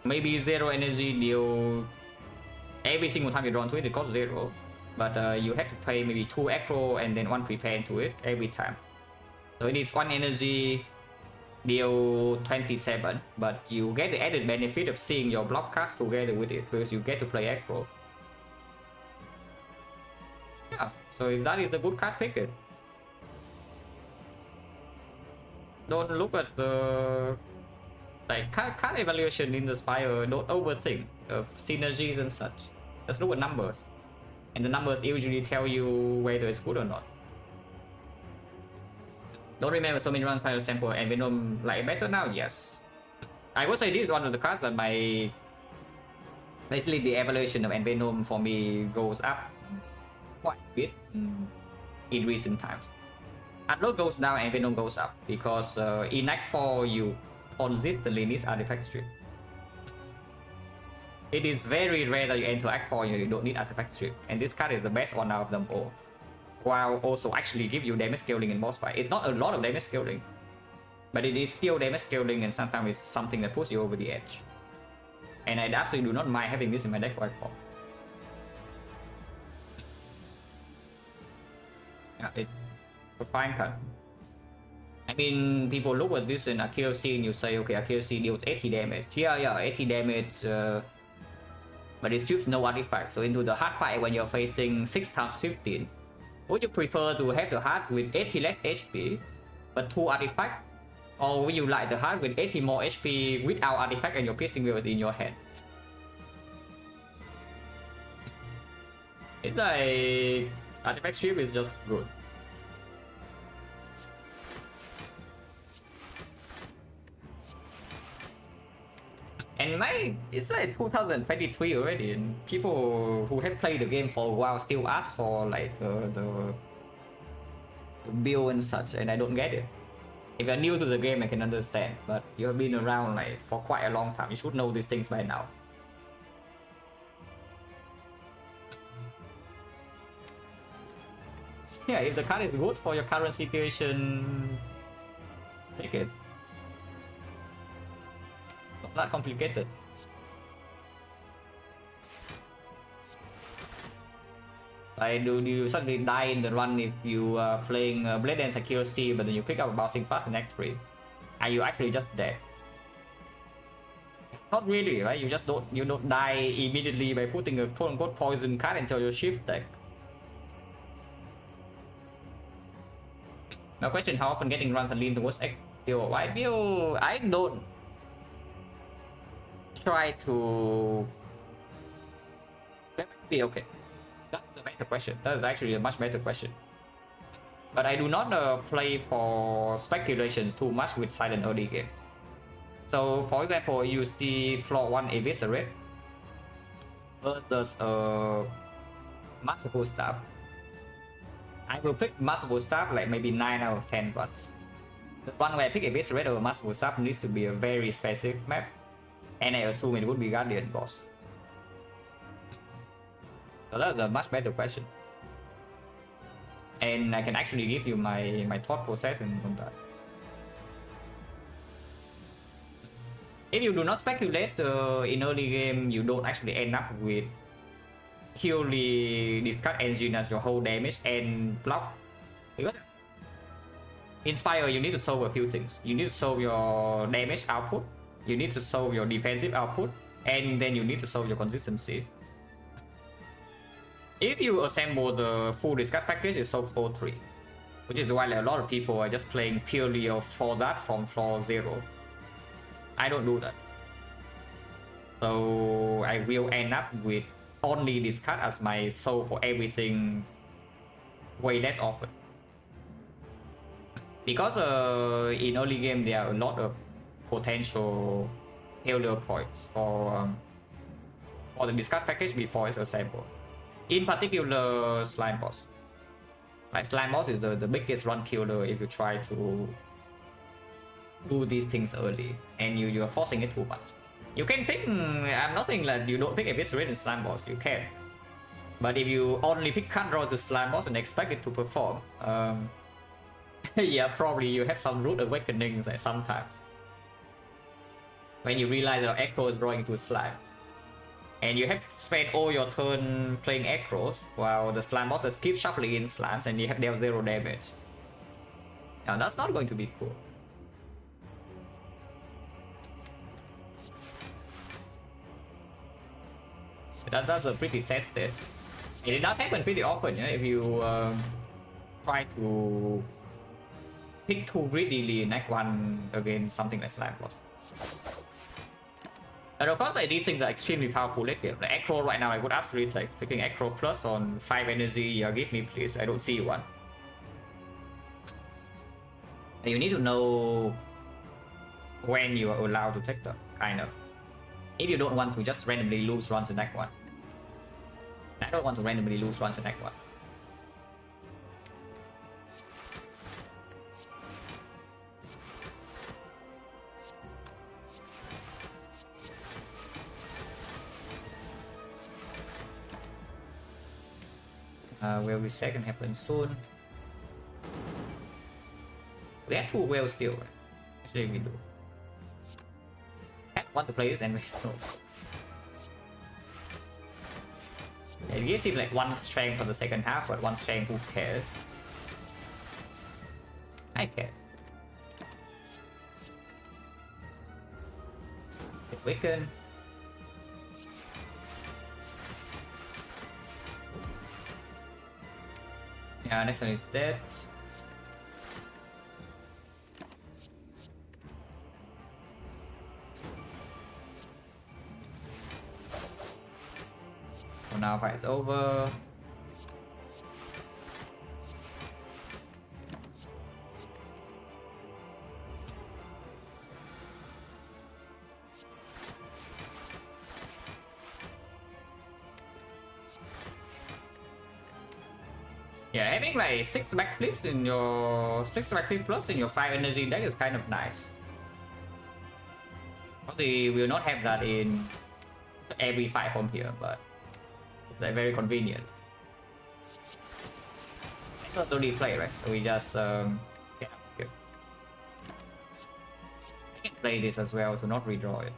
Maybe 0 energy, deal... Every single time you draw into it, it costs 0. But you have to pay maybe 2 Acro and then 1 prepare into it every time. So it needs 1 energy, deal 27, but you get the added benefit of seeing your block cast together with it because you get to play Acro. Yeah, so if that is the good card, pick it. Don't look at the like card evaluation in the Spire. Don't overthink synergies and such. Just look at numbers, and the numbers usually tell you whether it's good or not. Don't remember so many runs by example, and Venom like better now, yes. I would say this is one of the cards that my basically the evaluation of Venom for me goes up quite a bit in recent times. Unload goes down and Venom goes up because in Act 4 you consistently need Artifact Strip. It is very rare that you enter Act 4 and you don't need Artifact Strip, and this card is the best one out of them all. While also actually give you damage scaling in boss fight. It's not a lot of damage scaling, but it is still damage scaling, and sometimes it's something that puts you over the edge. And I absolutely do not mind having this in my deck quite well. Yeah, it's a fine card. I mean, people look at this in accuracy and you say, okay, accuracy deals 80 damage. Yeah, 80 damage but it shoots no artifact. So into the hard fight when you're facing 6 times 15, would you prefer to have the hard with 80 less HP but 2 artifact, or would you like the hard with 80 more HP without artifact and your piercing wheel is in your hand? It's like artifact strip is just good. And it's like 2023 already, and people who have played the game for a while still ask for like the build and such, and I don't get it. If you're new to the game, I can understand, but you have been around like for quite a long time. You should know these things by now. Yeah, if the card is good for your current situation, take it. Not complicated. Like, do you suddenly die in the run if you are playing Blade and Accuracy, but then you pick up a Bouncing Fast in Act 3? Are you actually just dead? Not really, right? You don't die immediately by putting a quote-unquote poison card into your shift deck. Now question, how often getting runs and lean towards X build? I don't try to... That might be okay. That's a better question. That is actually a much better question. But I do not play for speculations too much with Silent early game. So for example, you see floor 1 Eviscerate versus Masterful Staff. I will pick Masterful Staff like maybe 9 out of 10 runs. The one where I pick Eviscerate over Masterful Staff needs to be a very specific map, and I assume it would be Guardian boss. So that's a much better question. And I can actually give you my thought process on that. If you do not speculate in early game, you don't actually end up with purely discard engine as your whole damage and block. Because Inspire, you need to solve a few things. You need to solve your damage output, you need to solve your defensive output, and then you need to solve your consistency. If you assemble the full discard package, it solves all 3. Which is why a lot of people are just playing purely for that from floor 0. I don't do that. So I will end up with only discard as my soul for everything way less often. Because in early game there are a lot of potential failure points for the discard package before it's assembled. In particular, Slime Boss. Like Slime Boss is the biggest run killer if you try to do these things early and you're forcing it too much. You can pick, I'm not saying that you don't pick Eviscerate and Slime Boss, you can. But if you only pick card draw to Slime Boss and expect it to perform, yeah, probably you have some rude awakenings sometimes. When you realize that Echo is drawing into slimes. And you have spent all your turn playing Echoes while the Slime Bosses keep shuffling in slimes and you have dealt 0 damage. Now that's not going to be cool. That's a pretty sad state. And it does happen pretty often, you know, if you try to pick too greedily in Act 1 against something like Slime Boss. And of course, like, these things are extremely powerful late game. Like Acro right now, I would absolutely take freaking Acro Plus on 5 energy. Yeah, give me please. I don't see one. And you need to know when you are allowed to take them, kind of. If you don't want to just randomly lose runs in Act 1. I don't want to randomly lose runs in Act 1. Well, the second happen soon. We have 2 whales still, right? Actually, we do. I want to play this and we don't. It gives him like 1 strength for the second half, but 1 strength, who cares? I care. Wicken. Yeah, next one is dead. So now fight's over. Yeah, having like 6 backflips in your 6 backflip plus in your 5 energy deck is kind of nice. Probably will not have that in every fight from here, but they're very convenient. It's not to replay, right? So we just yeah, okay. I can play this as well to not redraw it.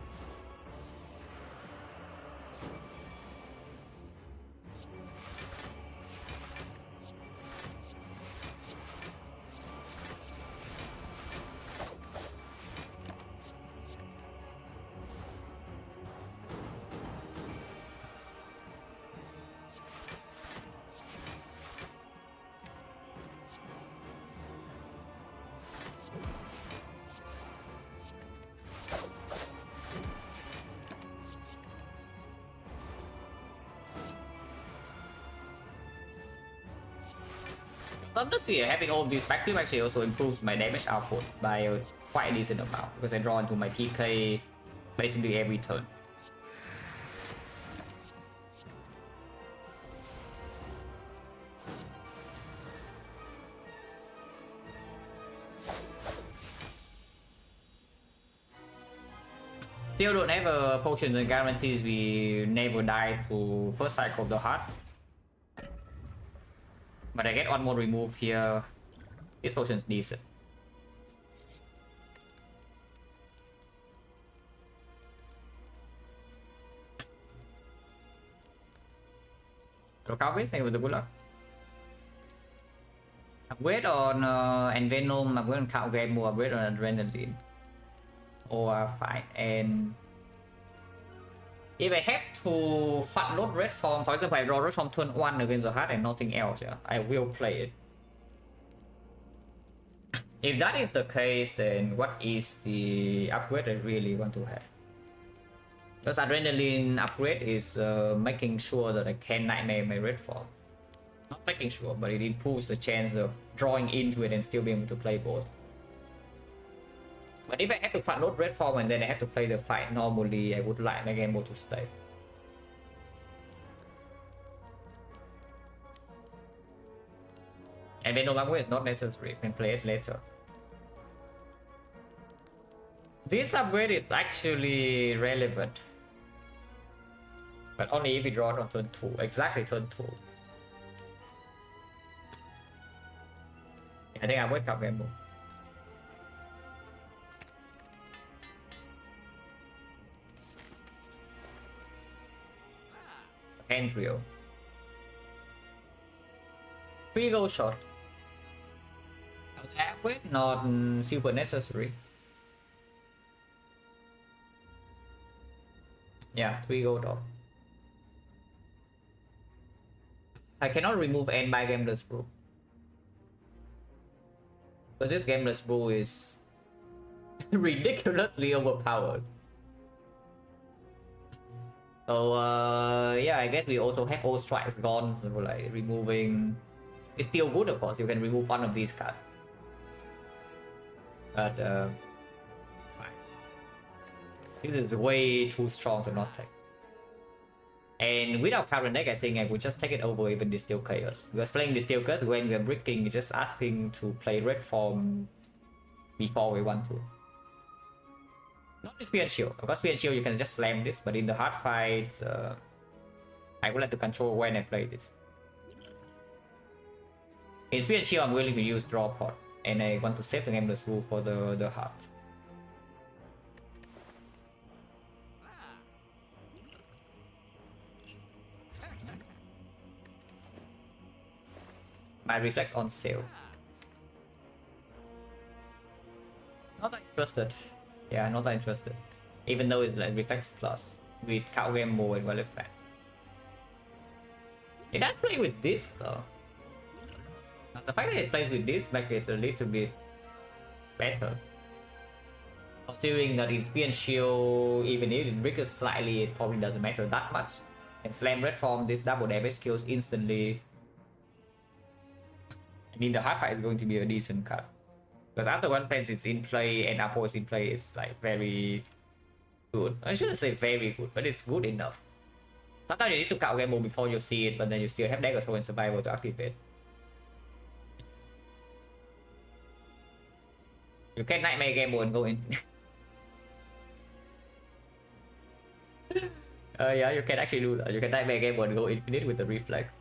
Honestly, having all these backflip actually also improves my damage output by a quite a decent amount because I draw into my PK basically every turn. Still don't have a potions and guarantees we never die to first cycle of the heart. But I get one more remove here. This potion's decent. Recovery, thank you for the good luck. Upgrade on Envenom, upgrade on Count Game, more upgrade on Adrenaline. Or fine. And if I have to fat load red form, for example, I draw red form turn 1 against the heart and nothing else, yeah, I will play it. If that is the case, then what is the upgrade I really want to have? Because Adrenaline upgrade is making sure that I can nightmare my red form. Not making sure, but it improves the chance of drawing into it and still being able to play both. But if I have to front load red form and then I have to play the fight normally, I would like my game mode to stay. And then no upgrade is not necessary, you can play it later. This upgrade is actually relevant. But only if we draw it on turn 2, exactly turn 2. I think I wake up game mode. Hand wheel. 3 go shot. Upgrade not super necessary. Yeah, 3 gold off. I cannot remove end by Gameless Brew. But this Gameless Brew is ridiculously overpowered. So yeah, I guess we also have all strikes gone, so like removing... It's still good, of course, you can remove one of these cards. But fine. This is way too strong to not take. And without current deck, I think I would just take it over even Distill Chaos. Because playing Distill Chaos when we're bricking, just asking to play red form before we want to. Not the Spear and Shield. Of course, Spear and Shield you can just slam this, but in the hard fights, I would like to control when I play this. In Spear and Shield, I'm willing to use Draw Pot, and I want to save the Gameless Rule for the heart. My reflex on sale. Not that interested. Yeah, not that interested. Even though it's like reflex plus with cow game more and wallet plan. It does play with this though. Now, the fact that it plays with this makes it a little bit better. Considering that it's Spear and Shield, even if it breaks slightly, it probably doesn't matter that much. And Slam Red Form, this double damage kills instantly. I mean, the hard fight is going to be a decent cut. Because after one fence is in play and Apo is in play, it's like very good. I shouldn't say very good, but it's good enough. Sometimes you need to cut game mode before you see it, but then you still have Dagger Throw and Survival to activate. You can Nightmare game mode and go in. Yeah, you can actually do that. You can Nightmare game mode and go infinite with the Reflex.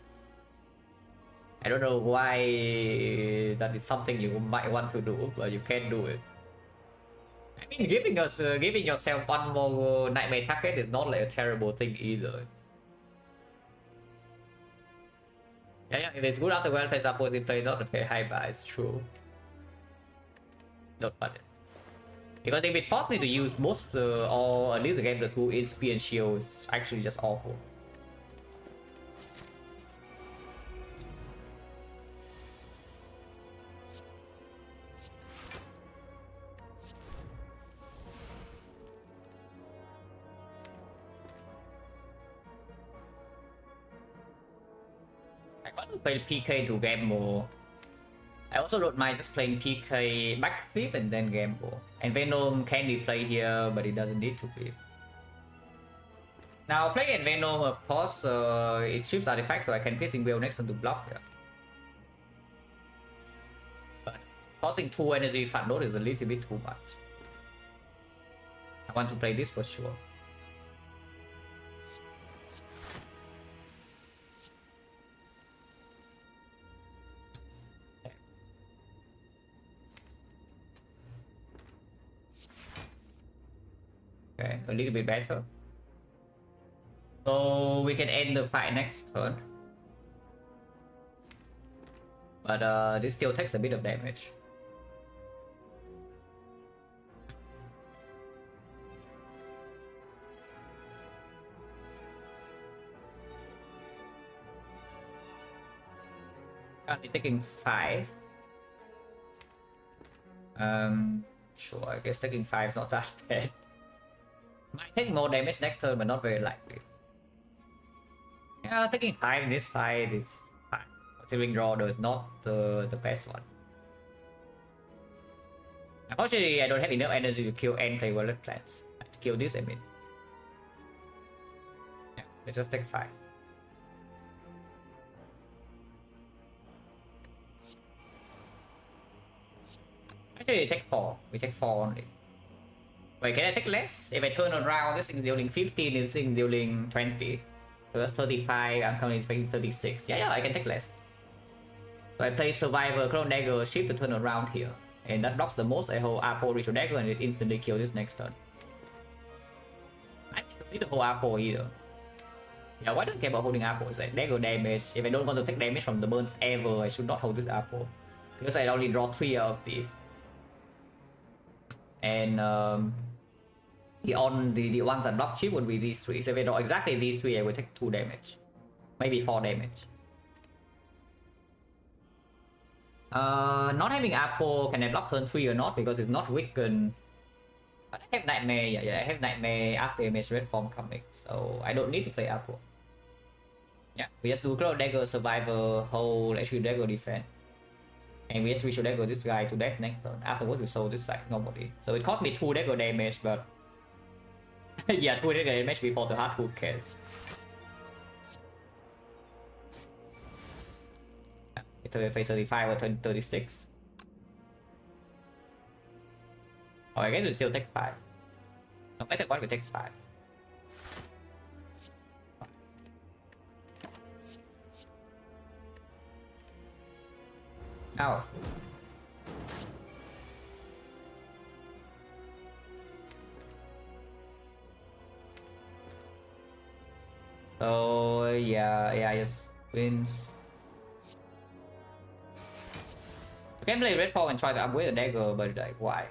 I don't know why that is something you might want to do, but you can do it. I mean, giving yourself one more Nightmare target is not like a terrible thing either. Yeah, if it's good after well plays Apo in play, not very high, but it's true. Not fun. Because if it forced me to use most or at least the game that's who is Spear and Shield, is actually just awful. I want to play PK to gamble. I also don't mind just playing PK backflip and then gamble. And Venom can be played here, but it doesn't need to be. Now playing Venom, of course, it shifts artifacts, so I can piercing wheel next turn to block here. But causing 2 energy fat load is a little bit too much. I want to play this for sure. Okay, a little bit better. So we can end the fight next turn. But this still takes a bit of damage. Currently taking 5. Sure, I guess taking 5 is not that bad. Might take more damage next turn, but not very likely. Yeah, taking 5 in this fight is fine. Considering draw though is not the best one. Unfortunately, I don't have enough energy to kill and play Violet Plants. I have to kill this, I mean. Yeah, let's just take 5. Actually, take 4. We take 4 only. Wait, can I take less? If I turn around, this thing dealing 15, this thing dealing 20. So that's 35, I'm currently taking 36. Yeah, I can take less. So I play Survivor, Clone Dagger, shift to turn around here. And that blocks the most. I hold Apo, Ritual Dagger, and it instantly kills this next turn. I don't need to hold Apo either. Yeah, why don't I care about holding Apo? It's like Dagger damage. If I don't want to take damage from the burns ever, I should not hold this Apo. Because I only draw 3 out of these. And the ones that block chip would be these 3. So if I draw exactly these 3, I will take 2 damage. Maybe 4 damage. Not having Apo, can I block turn 3 or not? Because it's not weakened. But I have Nightmare, yeah, I have Nightmare after MS Red Form coming. So I don't need to play Apo. Yeah, we just do Cloud Dagger, Survivor, hold, Ritual Dagger, Defend. And we just Ritual Dagger this guy to death next turn. Afterwards we sold this like nobody. So it cost me 2 Dagger damage, but yeah, 2 Dagger damage before the hard, who cares? It face 35 or 36. Oh, I guess we still take 5. No matter what, we take 5. Ow. So yeah, just wins. I can play Red Form and try to upgrade the dagger, but like why?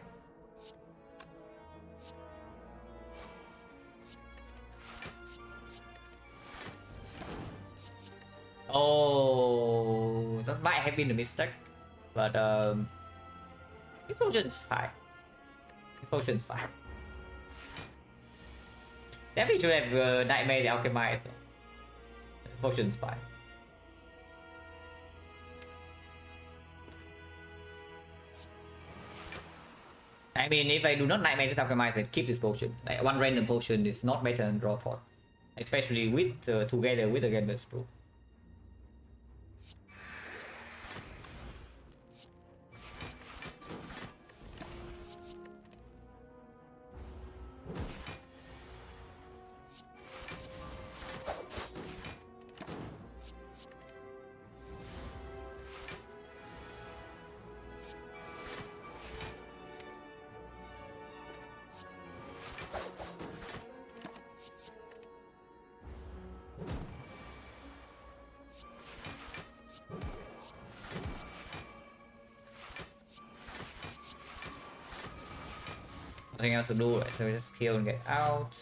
Oh, that might have been a mistake, but this potion's fine. This potion's fine. Definitely should have Nightmare the Alchemist. This potion's fine. I mean, if I do not Nightmare the Alchemist, I keep this potion. Like, one random potion is not better than draw pot, especially with together with the Gambler's Brew. Nothing else to do, right? So we just kill and get out.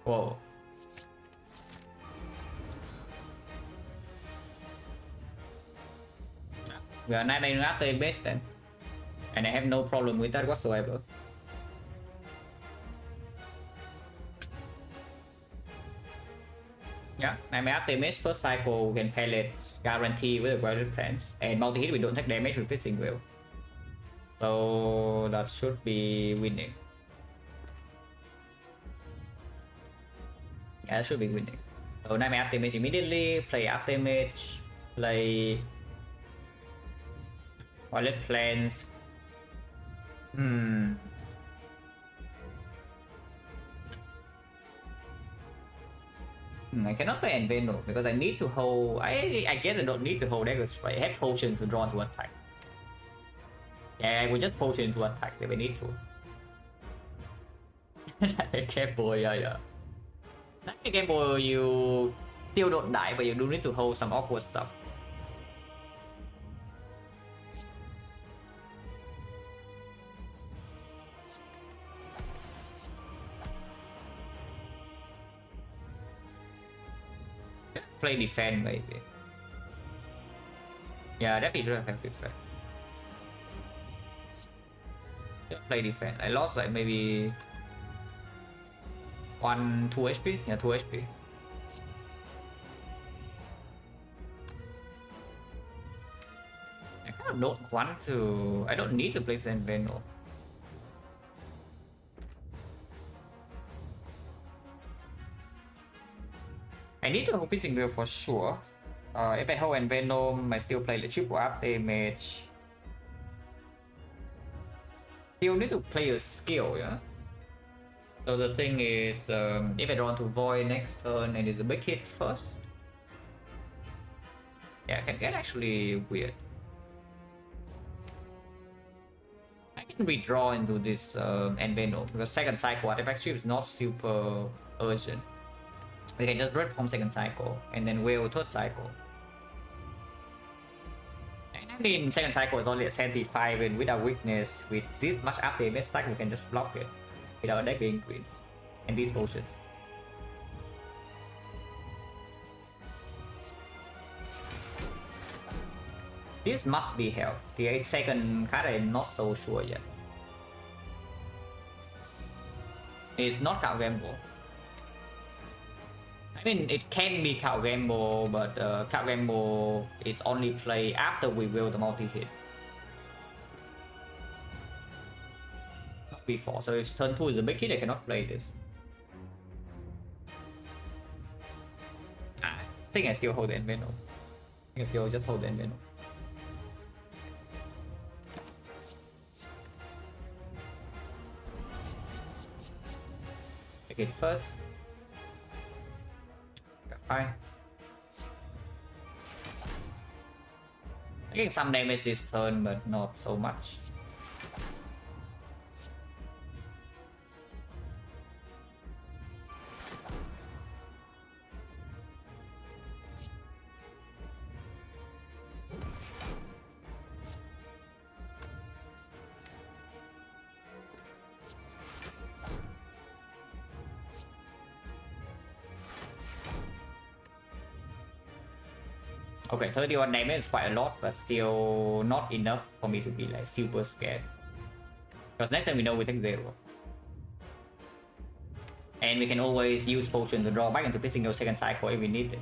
Whoa. We are not even after base then. And I have no problem with that whatsoever. Yeah, I'm after damage first cycle we can pellets guarantee with the guided plans. And multi-hit we don't take damage with Piercing Will. So that should be winning. Yeah, that should be winning. So now I'm after damage immediately, play after damage, play Violet plans. I cannot play Enveno because I need to hold. I guess I don't need to hold Dagger Strike. I have potions to draw to attack. Yeah, I will just potion to attack if I need to. Careful, yeah. Like a Game Boy, you still don't die, but you do need to hold some awkward stuff. Play defense maybe. Yeah, that is should have defense. Just play defense. I lost like maybe 2 HP. Yeah, 2 HP. I kind of don't want to. I don't need to play Zenveno. I need to hold Piercing Veil for sure. If I hold Envenom, I still play the triple up damage. Still need to play a skill, yeah? So the thing is, if I draw to Void next turn and it's a big hit first, yeah, it can get actually weird. I can redraw into this Envenom because second cycle artifact shield is not super urgent. We can just rip from second cycle and then wheel third cycle. And I mean, second cycle is only a 75 and with a weakness, with this much up damage stack, we can just block it without deck being green. And this potion. This must be held. The 8 second card I'm not so sure yet. It's not count gamble. I mean, it can be count gamble, but count gamble is only play after we will the multi-hit. Not before, so if turn 2 is a big hit, I cannot play this. I think I still hold the Envenom. I think I still just hold the Envenom. Take it first. Fine. I get some damage this turn, but not so much. Okay, 31 damage is quite a lot, but still not enough for me to be like super scared. Because next time we know we take 0. And we can always use potion to draw back into every single second cycle if we need it.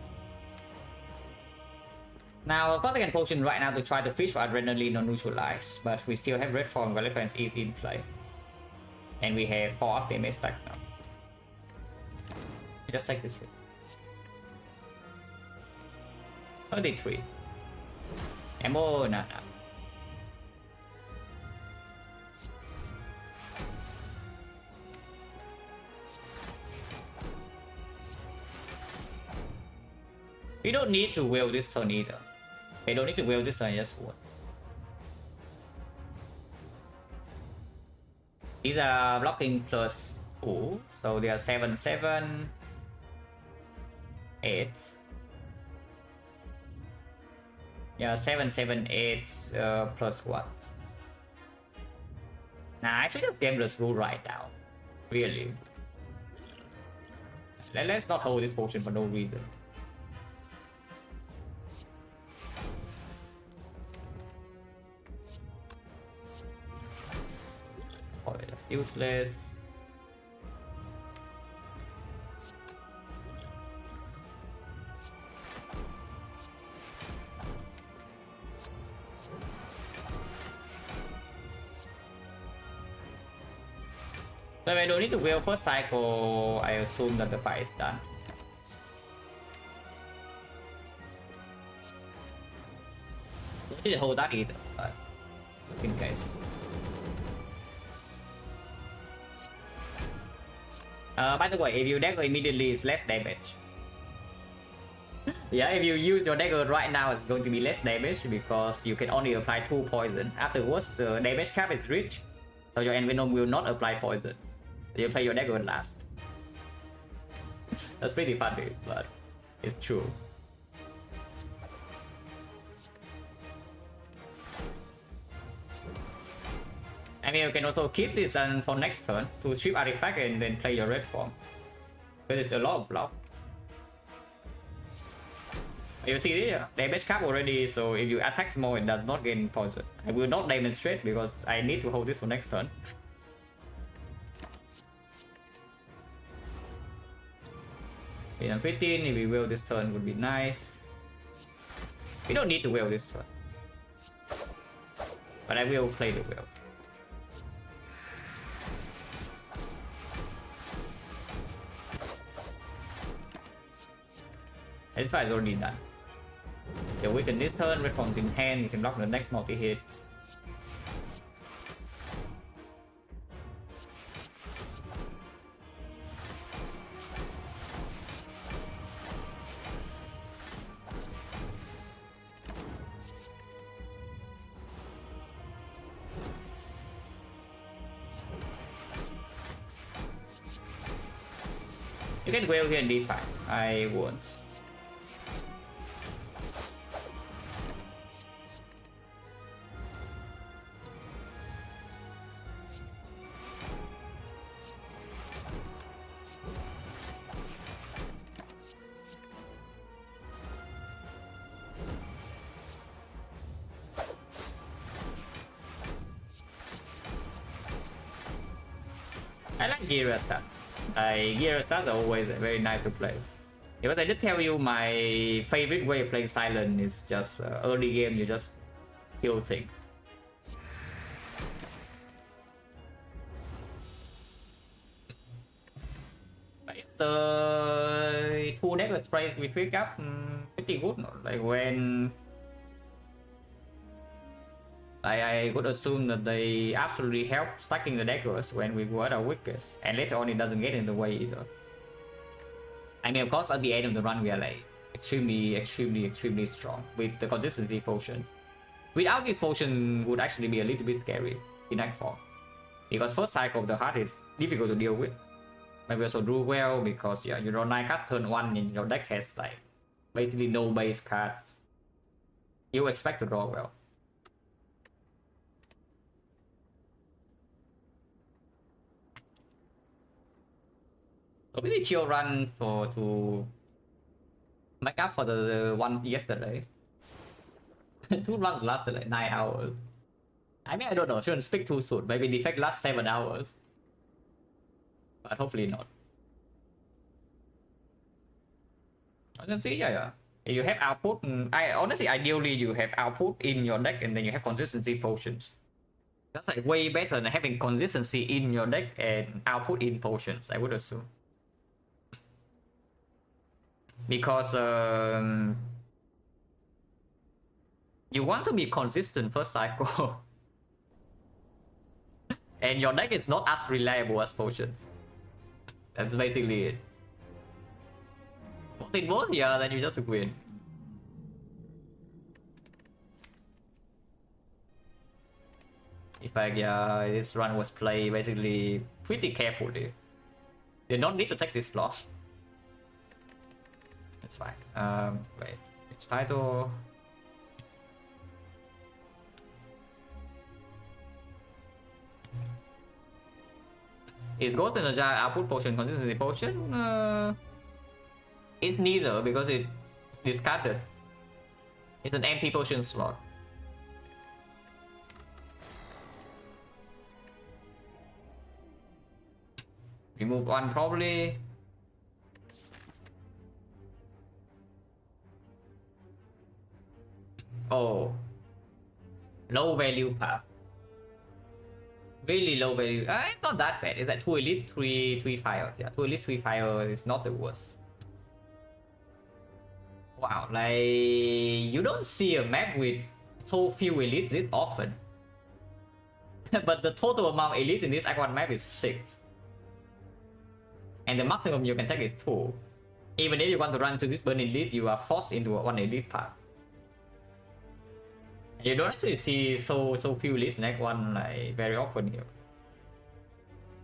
Now, of course I can potion right now to try to fish for adrenaline or neutralize, but we still have red form, Gallifrance is in play. And we have 4 off damage stacks now. Just take this hit. 33. Ammo, nah. We don't need to will this turn either. We don't need to will this turn, just one. These are blocking plus 2, so they are 7, 7, 8. Yeah, 7, 7, 8 plus 1. Nah, actually just game this rule right now. Really. Let's not hold this potion for no reason. Oh, that's useless. So I don't need to wheel first cycle, I assume that the fight is done. Don't need to hold that either, but in case. By the way, if you dagger immediately, it's less damage. Yeah, if you use your dagger right now, it's going to be less damage because you can only apply 2 poison. Afterwards, the damage cap is reached, so your Envenom will not apply poison. So you play your dagger last. That's pretty funny, but it's true. I mean, you can also keep this for next turn to strip artifact and then play your red form. But it's a lot of block. You see the damage cap already, so if you attack more, it does not gain poison. I will not demonstrate because I need to hold this for next turn. In 15, if we will this turn would be nice. We don't need to will this turn. But I will play the will. This fight is already done. You weaken this turn, red forms in hand, you can block the next multi-hit. You can wail here in D5. I won't. I like Gira stats. Gira stats are always very nice to play. Because I did tell you my favorite way of playing Silent is just early game you just kill things. But the 2 deck sprays we pick up pretty good. Like when I could assume that they absolutely help stacking the daggers when we were at our weakest, and later on it doesn't get in the way either. I mean, of course, at the end of the run we are like extremely strong with the consistency potion. Without this potion would actually be a little bit scary in Act 4. Because first cycle of the heart is difficult to deal with. But we also drew well because yeah, you draw 9 cards turn 1 and your deck has like basically no base cards. You expect to draw well. So really chill run to make up for the one yesterday. Two runs lasted like 9 hours. I mean, I don't know, shouldn't speak too soon. Maybe Defect lasts 7 hours. But hopefully not. I can see, yeah. If you have output, I honestly, ideally, you have output in your deck and then you have consistency potions. That's like way better than having consistency in your deck and output in potions, I would assume. Because you want to be consistent first cycle. And your deck is not as reliable as potions. That's basically it. But in both, yeah, then you just win. In fact, yeah, this run was played basically pretty carefully. They don't need to take this long. That's fine. Wait, which title? Is Ghost Energy output potion consistency potion? It's neither because it's discarded. It's an empty potion slot. Remove one probably. Oh. Low value path. Really low value. It's not that bad. It's like 2 elite, 3 fires. Yeah, 2 elite, 3 fires is not the worst. Wow, like you don't see a map with so few elites this often. But the total amount of elites in this Act 1 map is 6. And the maximum you can take is 2. Even if you want to run to this burn elite, you are forced into a 1 elite path. And you don't actually see so few elites in Act 1 like very often here.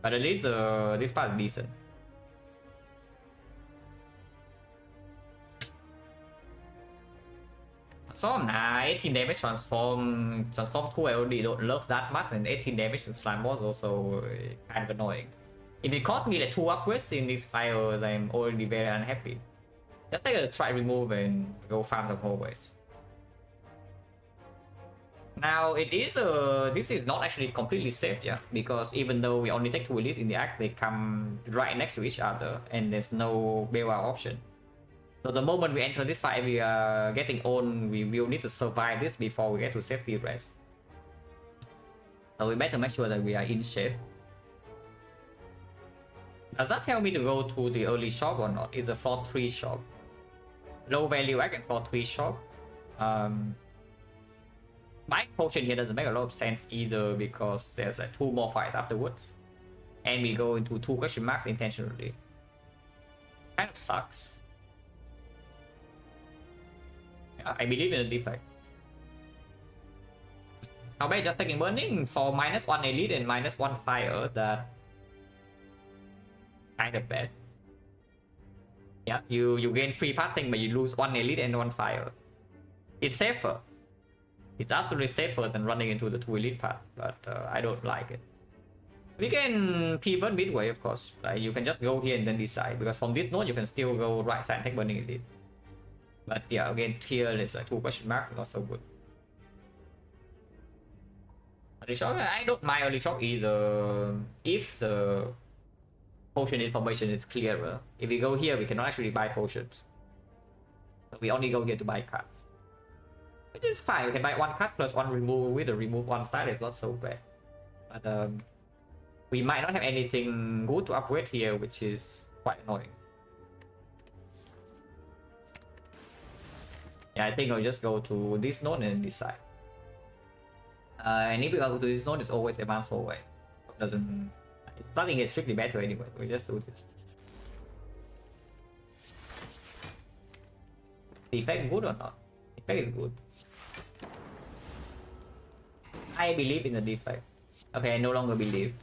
But at least this part is decent. So nah, 18 damage transform 2 I already don't love that much, and 18 damage to slime boss also kind of annoying. If it cost me like 2 upgrades in these fires, I'm already very unhappy. Just take a try remove and go farm some hallways. Now it is this is not actually completely safe, yeah, because even though we only take 2 elites in the act, they come right next to each other and there's no bailout option. So the moment we enter this fight, we are getting on, we will need to survive this before we get to safety rest. So we better make sure that we are in shape. Does that tell me to go to the early shop or not? It's a floor 3 shop. Low value act and floor 3 shop. My potion here doesn't make a lot of sense either because there's like 2 more fights afterwards. And we go into 2 question marks intentionally. Kind of sucks. Yeah, I believe in the defect. How about just taking burning for -1 elite and -1 fire? That kind of bad. Yeah, you gain free pathing but you lose 1 elite and 1 fire. It's safer. It's absolutely safer than running into the 2 elite path, but I don't like it. We can pivot midway, of course. Like you can just go here and then decide, because from this node you can still go right side and take burning elite. But yeah, again, here is like 2 question marks, not so good. Early shock, I don't mind early shock either if the potion information is clearer. If we go here, we cannot actually buy potions. So we only go here to buy cards. Which is fine, we can buy 1 card plus 1 removal with a remove 1 side, it's not so bad. But we might not have anything good to upgrade here, which is quite annoying. Yeah, I think I'll just go to this node and decide. And if we go to this node, it's always advanced forward. It doesn't. Starting is strictly better anyway. We just do this. Defect good or not? Defect is good. I believe in the defect. Okay, I no longer believe.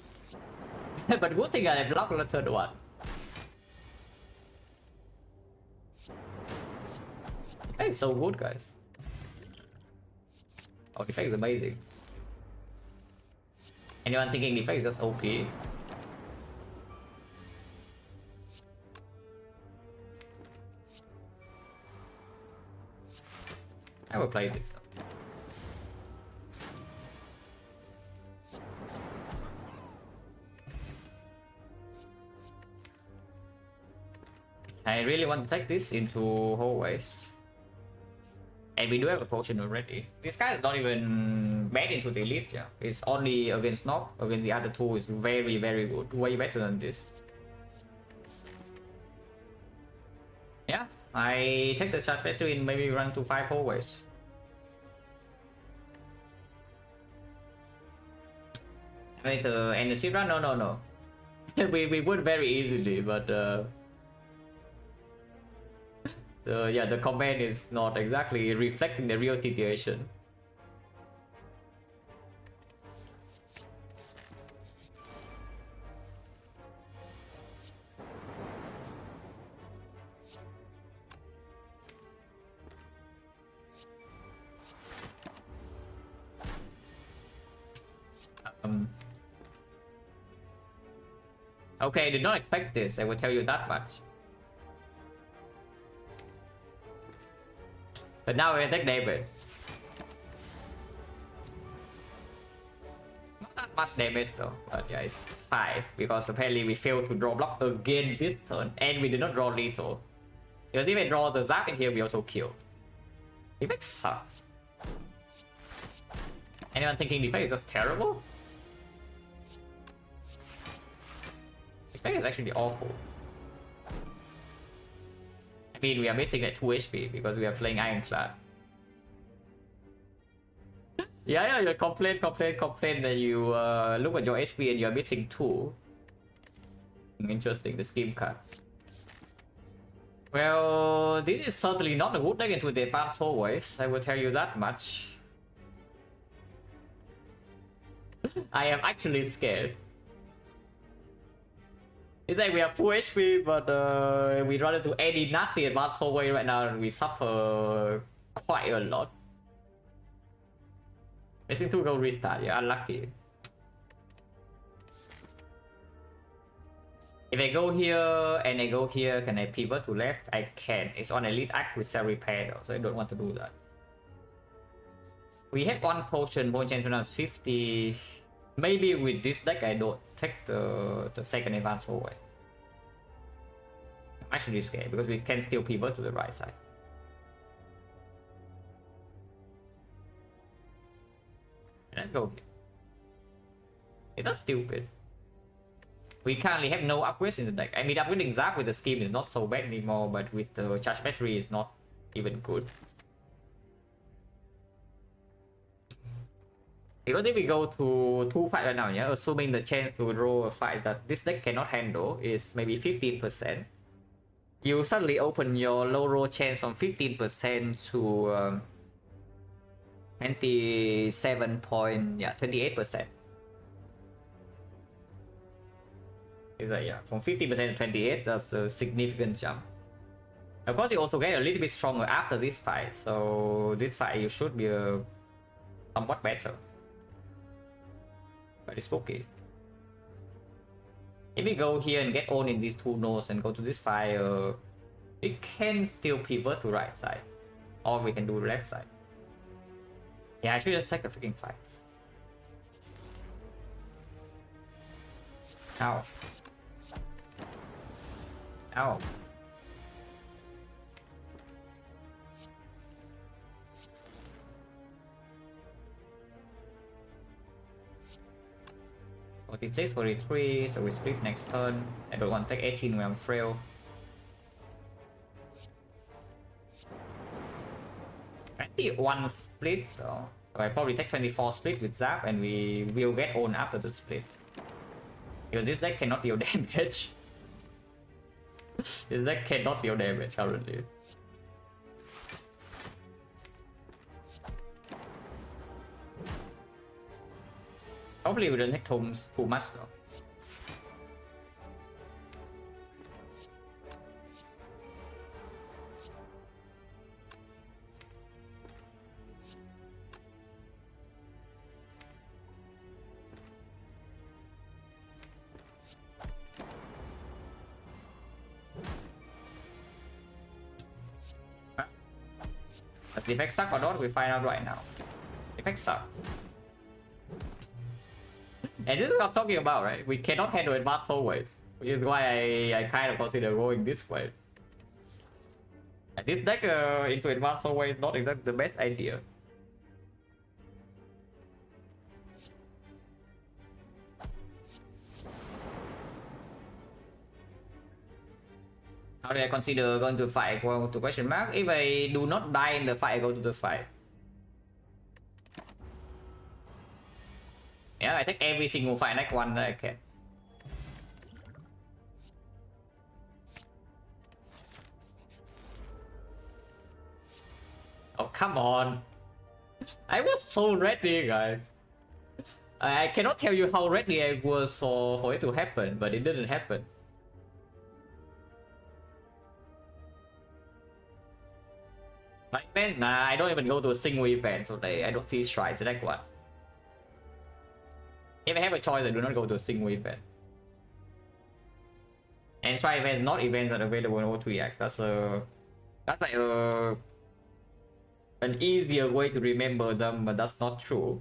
But good thing I have blocked the third one. Defect is so good, guys. Oh, defect is amazing. Anyone thinking defect is just OP? I will play this though. I really want to take this into hallways. And we do have a potion already. This guy is not even bad into the elite, yeah. It's only against Knock. Against the other two is very, very good. Way better than this. Yeah, I take the charge battery and maybe run to 5 hallways. Wait, the energy run? No. we would very easily, but the comment is not exactly reflecting the real situation. Okay, did not expect this, I will tell you that much. But now we take damage. Not that much damage though, but yeah, it's 5 because apparently we failed to draw block again this turn and we did not draw lethal. Because if we draw the Zap in here, we also kill. Defect sucks. Anyone thinking Defect is just terrible? Defect is actually awful. I mean, we are missing at 2 HP because we are playing Ironclad. yeah, you complain that you look at your HP and you're missing 2. Interesting, the scheme card. Well, this is certainly not a good deck into the advanced hallways, I will tell you that much. I am actually scared. It's like we have full HP, but we run into any nasty advanced hallway right now and we suffer quite a lot. Missing 2 go restart, you're unlucky. If I go here and I go here, can I pivot to left? I can. It's on elite act with cell repair though, so I don't want to do that. We have 1 potion, bone chance is 50. Maybe with this deck I don't take the second advanced hallway. I'm actually scared because we can still pivot to the right side. Let's go here. It's not stupid. We currently have no upgrades in the deck. I mean, upgrading Zap with the scheme is not so bad anymore, but with the charge battery is not even good. Because if we go to 2 fight right now, yeah, assuming the chance to draw a fight that this deck cannot handle is maybe 15%, you suddenly open your low roll chance from 15% to 28%. It's like, yeah, from 50% to 28, that's a significant jump. Of course, you also get a little bit stronger after this fight, so this fight you should be somewhat better. But it's spooky. If we go here and get owned in these 2 nodes and go to this fire, we can still pivot to right side. Or we can do left side. Yeah, I should just take the freaking fights. Ow. Ow. $46, $43, so we split next turn. I don't want to take 18 when I'm frail. $21 split though. So I probably take 24 split with Zap and we will get owned after the split. Because this deck cannot deal damage. This deck cannot deal damage currently. Hopefully we don't take tomes too much though. Does Defect suck or not? We find out right now. Defect sucks. And this is what I'm talking about, right? We cannot handle advanced hallways, which is why I kind of consider going this way. This deck into advanced hallway is not exactly the best idea. How do I consider going to fight? Well, to question mark. If I do not die in the fight, I go to the fight. Yeah, I take every single fight next one that I can. Oh, come on. I was so ready, guys. I cannot tell you how ready I was for it to happen, but it didn't happen. Like events, nah, I don't even go to a single event, so I don't see shrines in that one. If I have a choice, I do not go to a single event. And shrine events, not events that are available in O2X. That's like an easier way to remember them, but that's not true.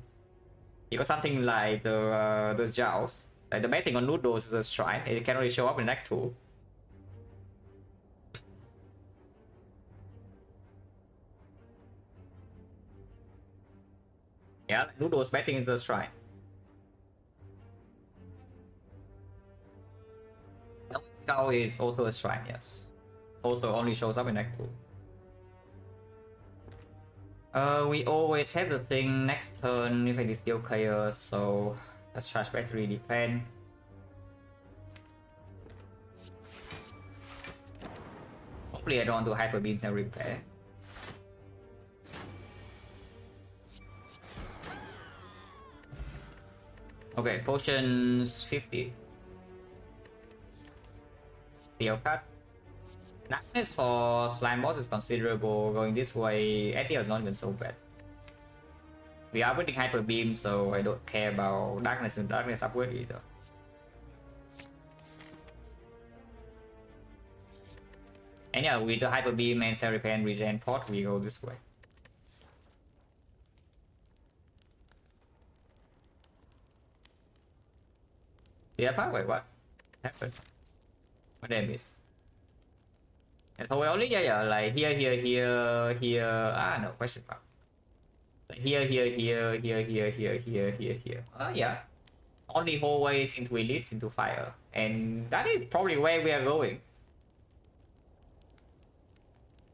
You got something like those Jows. Like the betting on Noodles is a shrine, it can only show up in Act 2. Yeah, like Noodles betting is a shrine. Skull is also a shrine, yes. Also only shows up in Act 2. We always have the thing next turn if it is still chaos, so let's charge battery defend. Hopefully I don't want to hyper beam and repair. Okay, potions 50. Deal cut. Darkness for slime boss is considerable. Going this way, ATL is not even so bad. We are putting hyper beam, so I don't care about darkness and darkness upward either. And yeah, with the hyper beam and cell repair and regen pot, we go this way. Yeah, part wait, what happened? What did I miss? And so we only like here, no question mark. Like here. Yeah. Only hallways into elites into fire. And that is probably where we are going.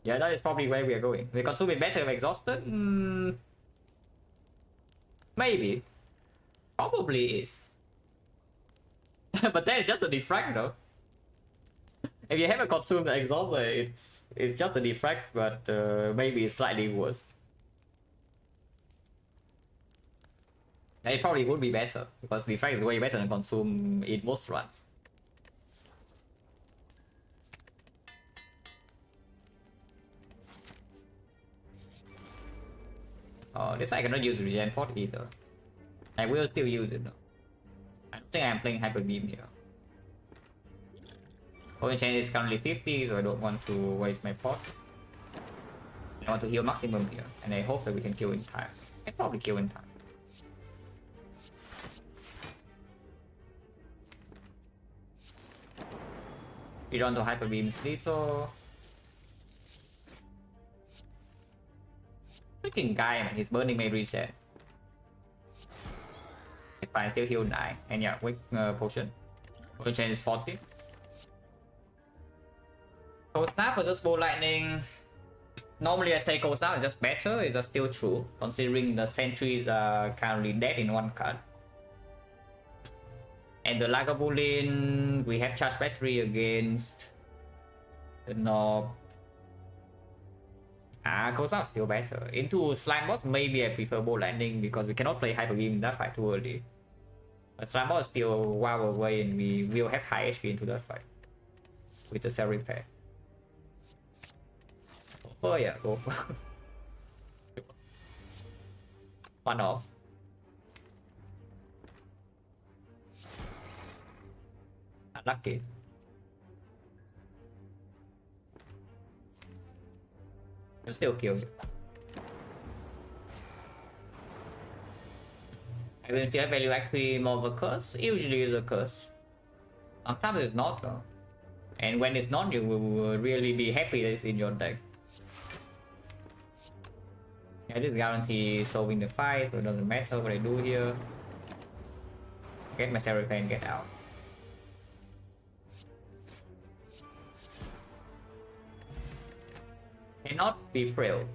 Yeah, that is probably where we are going. We consume it better if exhausted? Maybe. Probably is. But that is just a defrag though. If you haven't consumed the exhauster, it's just a defrag, but maybe it's slightly worse. It probably would be better, because defrag is way better than consume in most runs. Oh, this I cannot use regen pot either. I will still use it though. I don't think I'm playing hyper beam here. Point chain is currently 50, so I don't want to waste my pot. I want to heal maximum here, and I hope that we can kill in time. I can probably kill in time. We run to hyper beam Slito. Freaking guy, man, he's burning my reset. It's fine, still heal 9. And yeah, quick potion. Potion chain is 40. Cold Snap versus Bolt Lightning. Normally I say Cold Snap is just better, it's just still true, considering the sentries are currently dead in one card. And the Lagavulin, we have charge battery against the Knob. Cold Snap is still better. Into Slime Boss, maybe I prefer Bolt Lightning because we cannot play Hyper Beam in that fight too early. But Slime Boss is still a while away and we will have high HP into that fight with the Cell Repair. Oh yeah, go. One off. Unlucky. You still kill it. I will still value actually more of a curse. Usually it's a curse. Sometimes it's not though. And when it's not, you will really be happy that it's in your deck. Yeah, this guarantee solving the fight, so it doesn't matter what I do here. Get my repair and get out. Cannot be failed.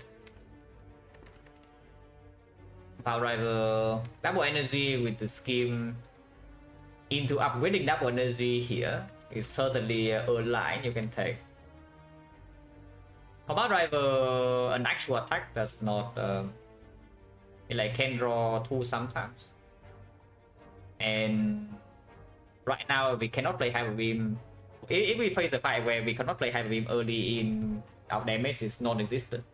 Power Rival double energy with the scheme into upgrading double energy here is certainly a line you can take. Combat Rival, an actual attack does not it like can draw 2 sometimes. And right now we cannot play Hyper Beam. If we face a fight where we cannot play Hyper Beam early in, our damage is non-existent.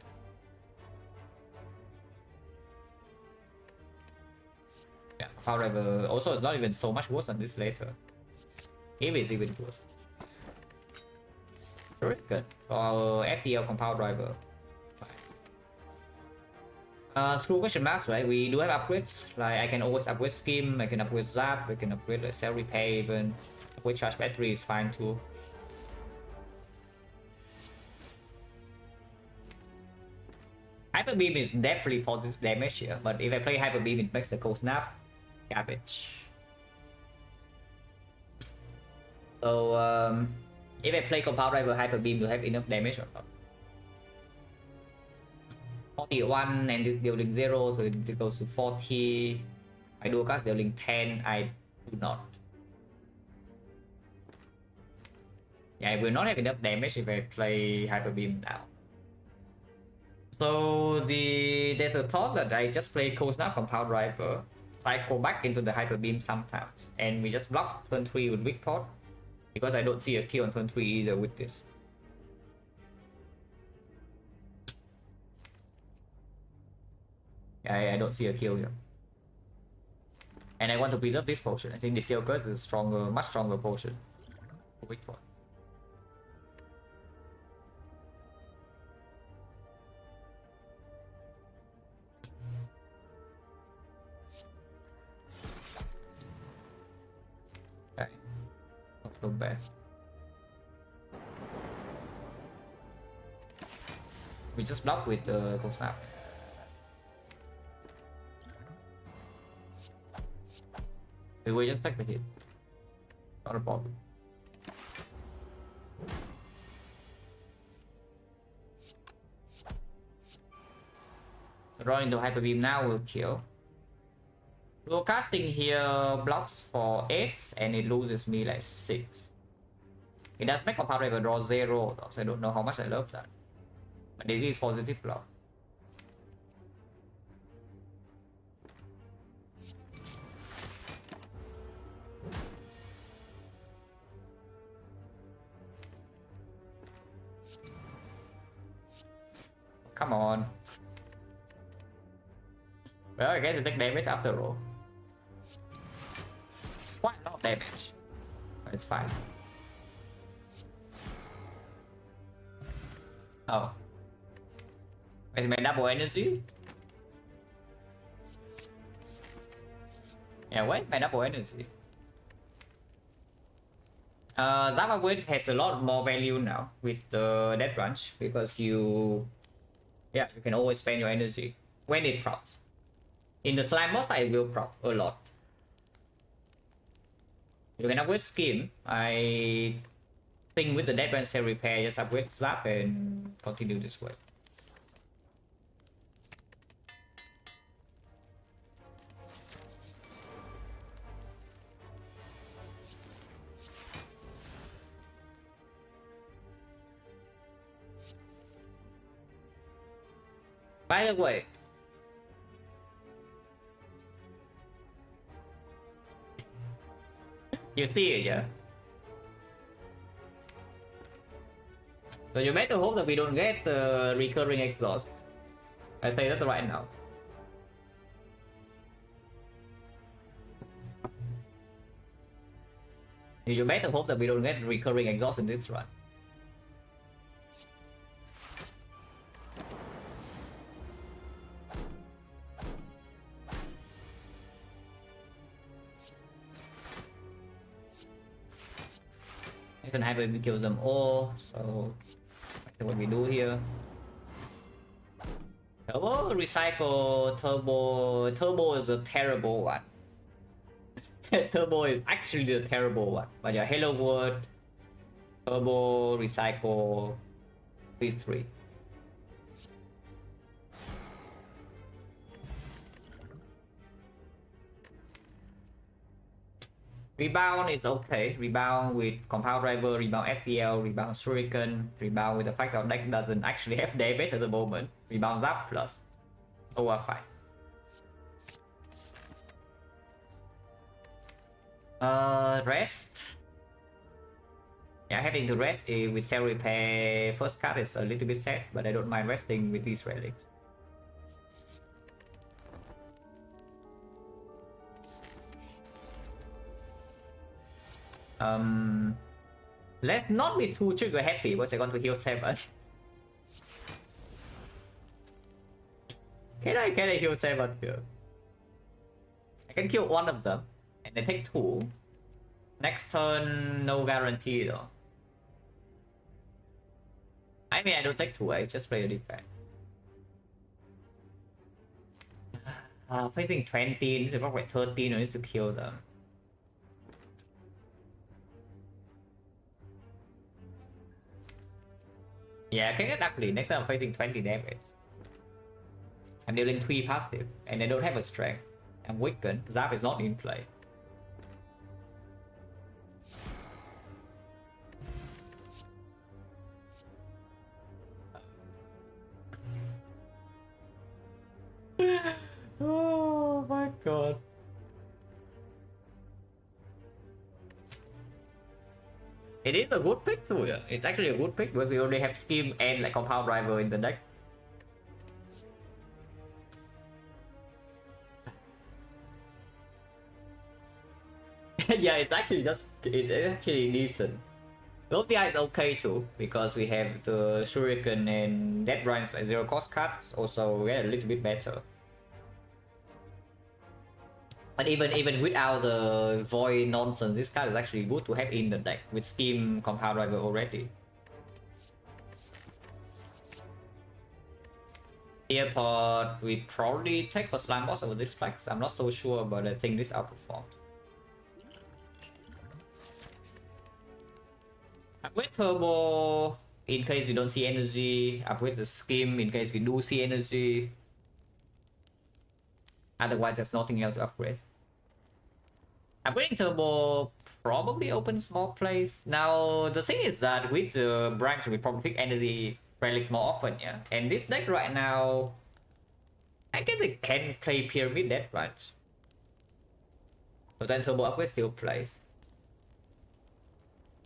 Yeah, however, also it's not even so much worse than this later. If it's even worse. Very good for our FTL compound driver. Screw question marks, right? We do have upgrades. Like I can always upgrade Skim, I can upgrade Zap, I can upgrade like Cell Repair even. Upgrade Charge Battery is fine too. Hyper Beam is definitely positive damage here, but if I play Hyper Beam, it makes the Cold Snap garbage. So if I play Compound Driver Hyper Beam, do I have enough damage or not? 41 and this dealing 0, so it goes to 40. I do cast dealing 10, I do not. Yeah, I will not have enough damage if I play Hyper Beam now. So there's a thought that I just play Cold Snap Compound Driver, cycle back into the Hyper Beam sometimes, and we just block turn 3 with Weak Pot, because I don't see a kill on turn 3 either with this. I don't see a kill here. And I want to preserve this potion. I think the Steel Curse is a stronger, much stronger potion. Weak Pot. Okay, not so bad. We just block with the Cold Snap. We just take the hit. Not a problem. Draw into Hyper Beam now will kill. Dual casting here blocks for 8 and it loses me like 6. It does make a power driver draw 0 though, so I don't know how much I love that. But it is positive block. Come on. Well, I guess you take damage after all. Quite a lot of damage. It's fine. Oh. Wait, my double energy? Yeah, wait, my double energy. Zap Wave has a lot more value now with the Death Crunch because you can always spend your energy when it procs. In the slime boss, I will prop a lot. You can upgrade Skim. I think with the Death Crunch Cell Repair, just upgrade Zap and continue this way. By the way, you see it, yeah? So you better hope that we don't get the recurring exhaust. I say that right now. You better hope that we don't get recurring exhaust in this run. I can have it kill them all, so that's what we do here. Turbo recycle, turbo is a terrible one. Turbo is actually the terrible one. But yeah, Hello World, turbo recycle, V3. Rebound is okay. Rebound with Compound Driver, Rebound FPL, Rebound Shuriken, Rebound with the fact that deck doesn't actually have damage at the moment. Rebound Zap plus. Over fine. Rest. Yeah, having to rest with Cell Repair first card is a little bit sad, but I don't mind resting with these relics. Let's not be too trigger happy because I want to heal 7. Can I heal 7 here? I can kill one of them and then take 2. Next turn, no guarantee though. I mean, I don't take 2, I just play a Defect. Facing 20, they probably 13, I need to kill them. Yeah, I can get ugly. Next time I'm facing 20 damage. I'm dealing 3 passive, and I don't have a strength. I'm weakened. Zap is not in play. Oh my god. It is a good pick too, yeah. It's actually a good pick because we already have Scheme and like Compound Driver in the deck. Yeah, it's actually decent. Ultia is okay too because we have the Shuriken and Death Branch like 0 cost cards. Also, we get a little bit better. But even without the Void nonsense, this card is actually good to have in the deck with Scheme Compound Driver already. Airport, we probably take for Slime Boss over this flex. I'm not so sure, but I think this outperformed. Upgrade Turbo in case we don't see energy. Upgrade the Scheme in case we do see energy. Otherwise, there's nothing else to upgrade. Upgrading Turbo probably opens more plays. Now, the thing is that with the branch, we probably pick energy relics more often, yeah. And this deck right now, I guess it can play Pyramid Death Branch. But then Turbo upgrade still plays.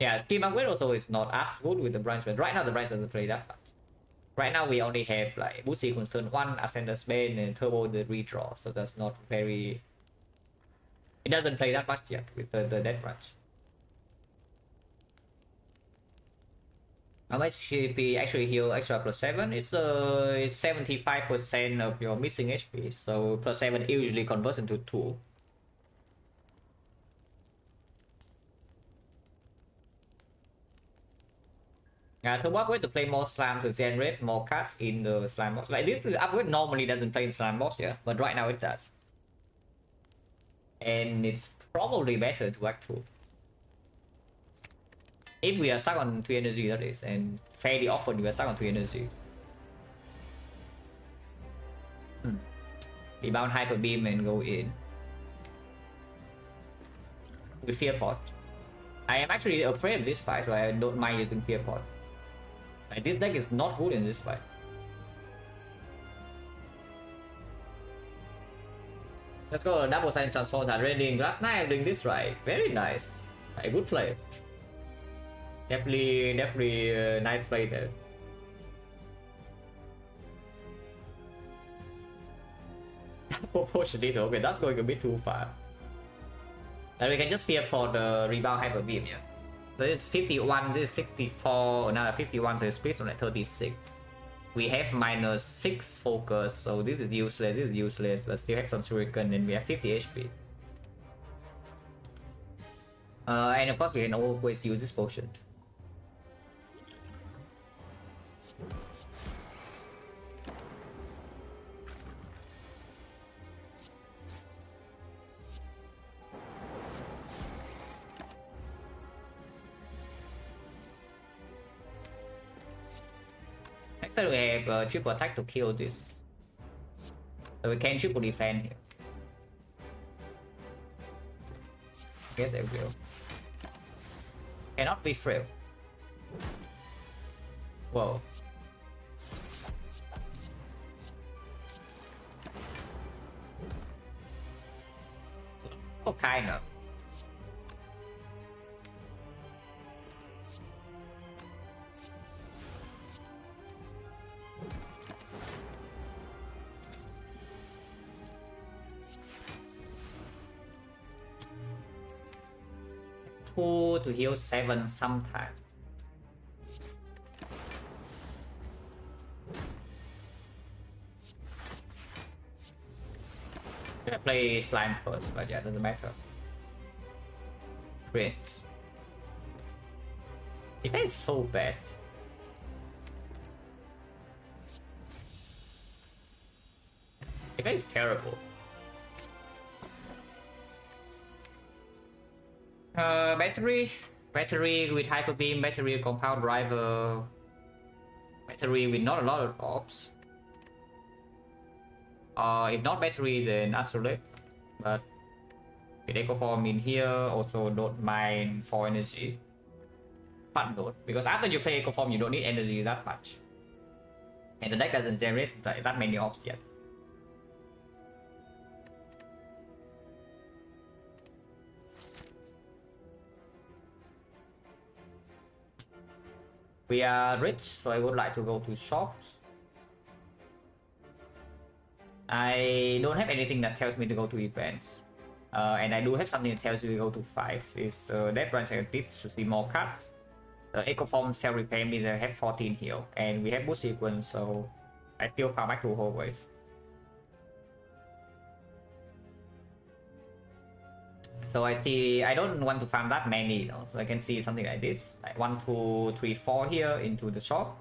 Yeah, Scheme upgrade also is not as good with the branch, but right now the branch doesn't play that much. Right now we only have like Boost Sequence turn 1, Ascender's Bane, and Turbo the redraw, so that's not very... It doesn't play that much yet with the Death Branch. How much HP actually heal extra plus 7? It's 75% of your missing HP, so plus 7 usually converts into 2. Yeah, Turbo upgrade to play more Slime to generate more cards in the Slime box. Like this upgrade normally doesn't play in Slime box, yeah, but right now it does. And it's probably better to act 2. If we are stuck on 3 energy, that is, and fairly often we are stuck on 3 energy. Rebound Hyper Beam and go in. With Fear Pot. I am actually afraid of this fight, so I don't mind using Fear Pot. Like, this deck is not good in this fight. Let's go double sign transform and reading. Last night I'm doing this right. Very nice. A good play. Definitely nice play there. Proportionally, okay, that's going a bit too far. And we can just fear for the rebound hyper beam, yeah. So it's 51, this is 64, another 51, so it's split on like 36. We have -6 focus, so this is useless, but still have some shuriken, and we have 50 HP. And of course we can always use this potion. that we have triple attack to kill this. So we can triple defend here. Guess I will. Cannot be frail. Whoa. Oh, kinda. To heal 7 sometime. I'm gonna play slime first, but yeah, doesn't matter. Great. Defense is so bad. Defense is terrible. Battery with hyper beam, battery with compound driver, battery with not a lot of orbs. If not battery, then absolute. But with echo form in here, also don't mind for energy. Fun note, because after you play echo form, you don't need energy that much, and the deck doesn't generate that many orbs yet. We are rich, so I would like to go to shops. I don't have anything that tells me to go to events. And I do have something that tells you to go to fights. Is that branch I did to see more cards. The Echo Form Self Repair means I have 14 heal. And we have boost sequence, so I still farm back to always. So I see I don't want to farm that many, you know, so I can see something like this, like 1, 2, 3, 4 here into the shop,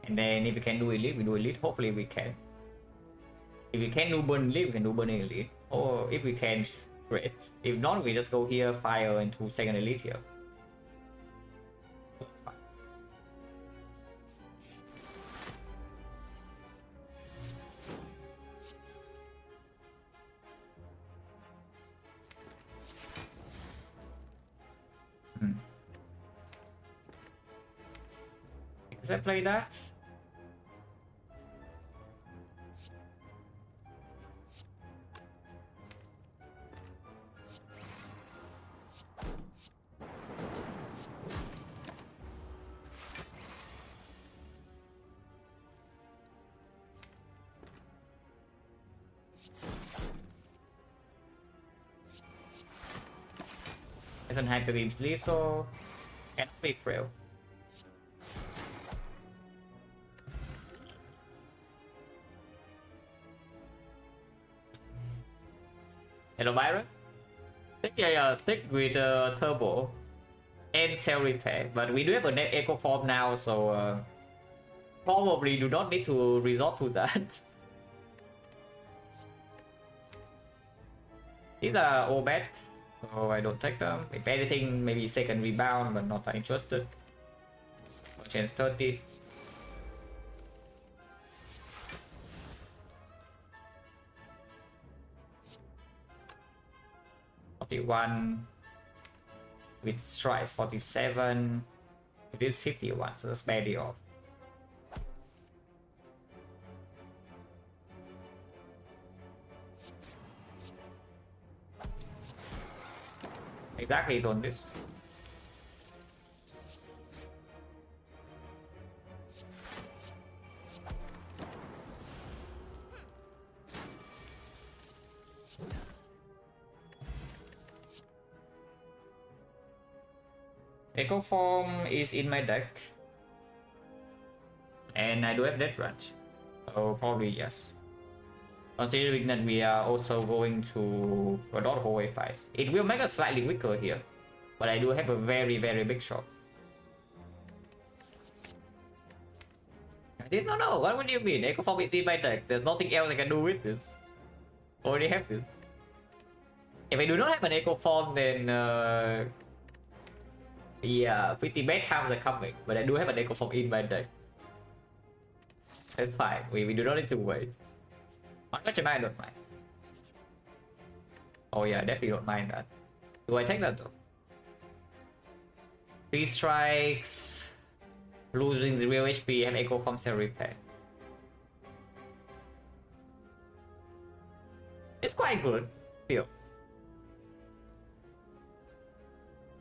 and then if we can do elite, we do elite. Hopefully we can. If we can do burn elite, we can do burning elite, or if we can, great. If not, we just go here, fire into second elite here. That's fine. Does I play that? Doesn't have the beams lethal, and be frail. Hello Byron? Yeah, stick with turbo and self repair, but we do have a net echo form now, so probably do not need to resort to that. These are all bad, so I don't take them. If anything, maybe second rebound, but not that interested. Chance 30. One with strikes 47. It is 51, so that's barely off. Exactly, it's on this. Echo Form is in my deck, and I do have Death Branch, so probably yes. Considering that we are also going to a lot of hallway fights, it will make us slightly weaker here, but I do have a very big shot. No, what do you mean? Echo Form is in my deck, there's nothing else I can do with this. Already have this. If I do not have an Echo Form, then yeah, pretty bad times are coming, but I do have an Echo Form in my deck. It's fine. We do not need to wait. Not much I don't mind. Oh yeah, definitely don't mind that. Do I take that though? 3 strikes. Losing 0 HP and echo from cell repair. It's quite good. Feel.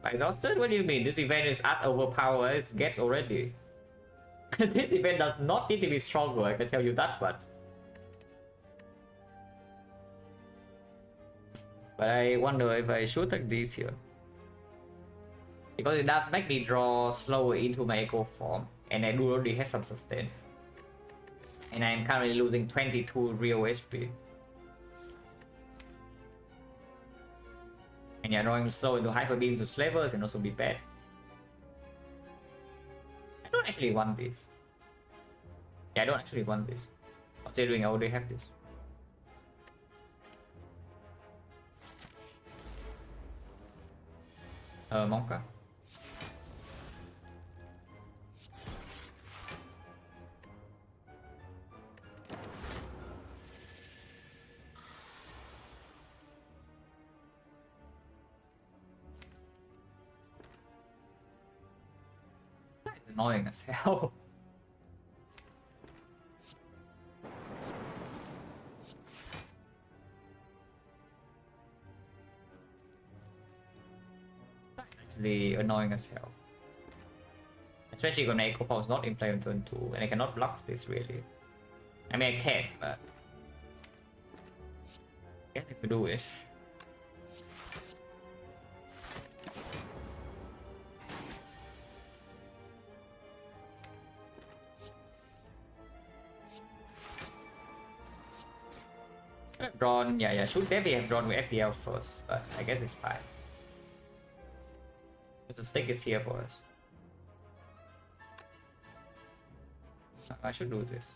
Exhausted? What do you mean? This event is as overpowered as it gets already. This event does not need to be stronger, I can tell you that much. But I wonder if I should take these here. Because it does make me draw slower into my echo form. And I do already have some sustain. And I'm currently losing 22 real HP. And yeah, drawing slow into hyper beam to slavers can also be bad. I don't actually want this. Yeah, I don't actually want this. Considering I already have this. Monka. That's annoying as hell. Actually annoying as hell. Especially when Echo Form is not in play on turn 2 and I cannot block this really. I mean I can, but I guess I could do it. Drawn, yeah, should definitely have drawn with FPL first, but I guess it's fine. The stick is here for us. I should do this.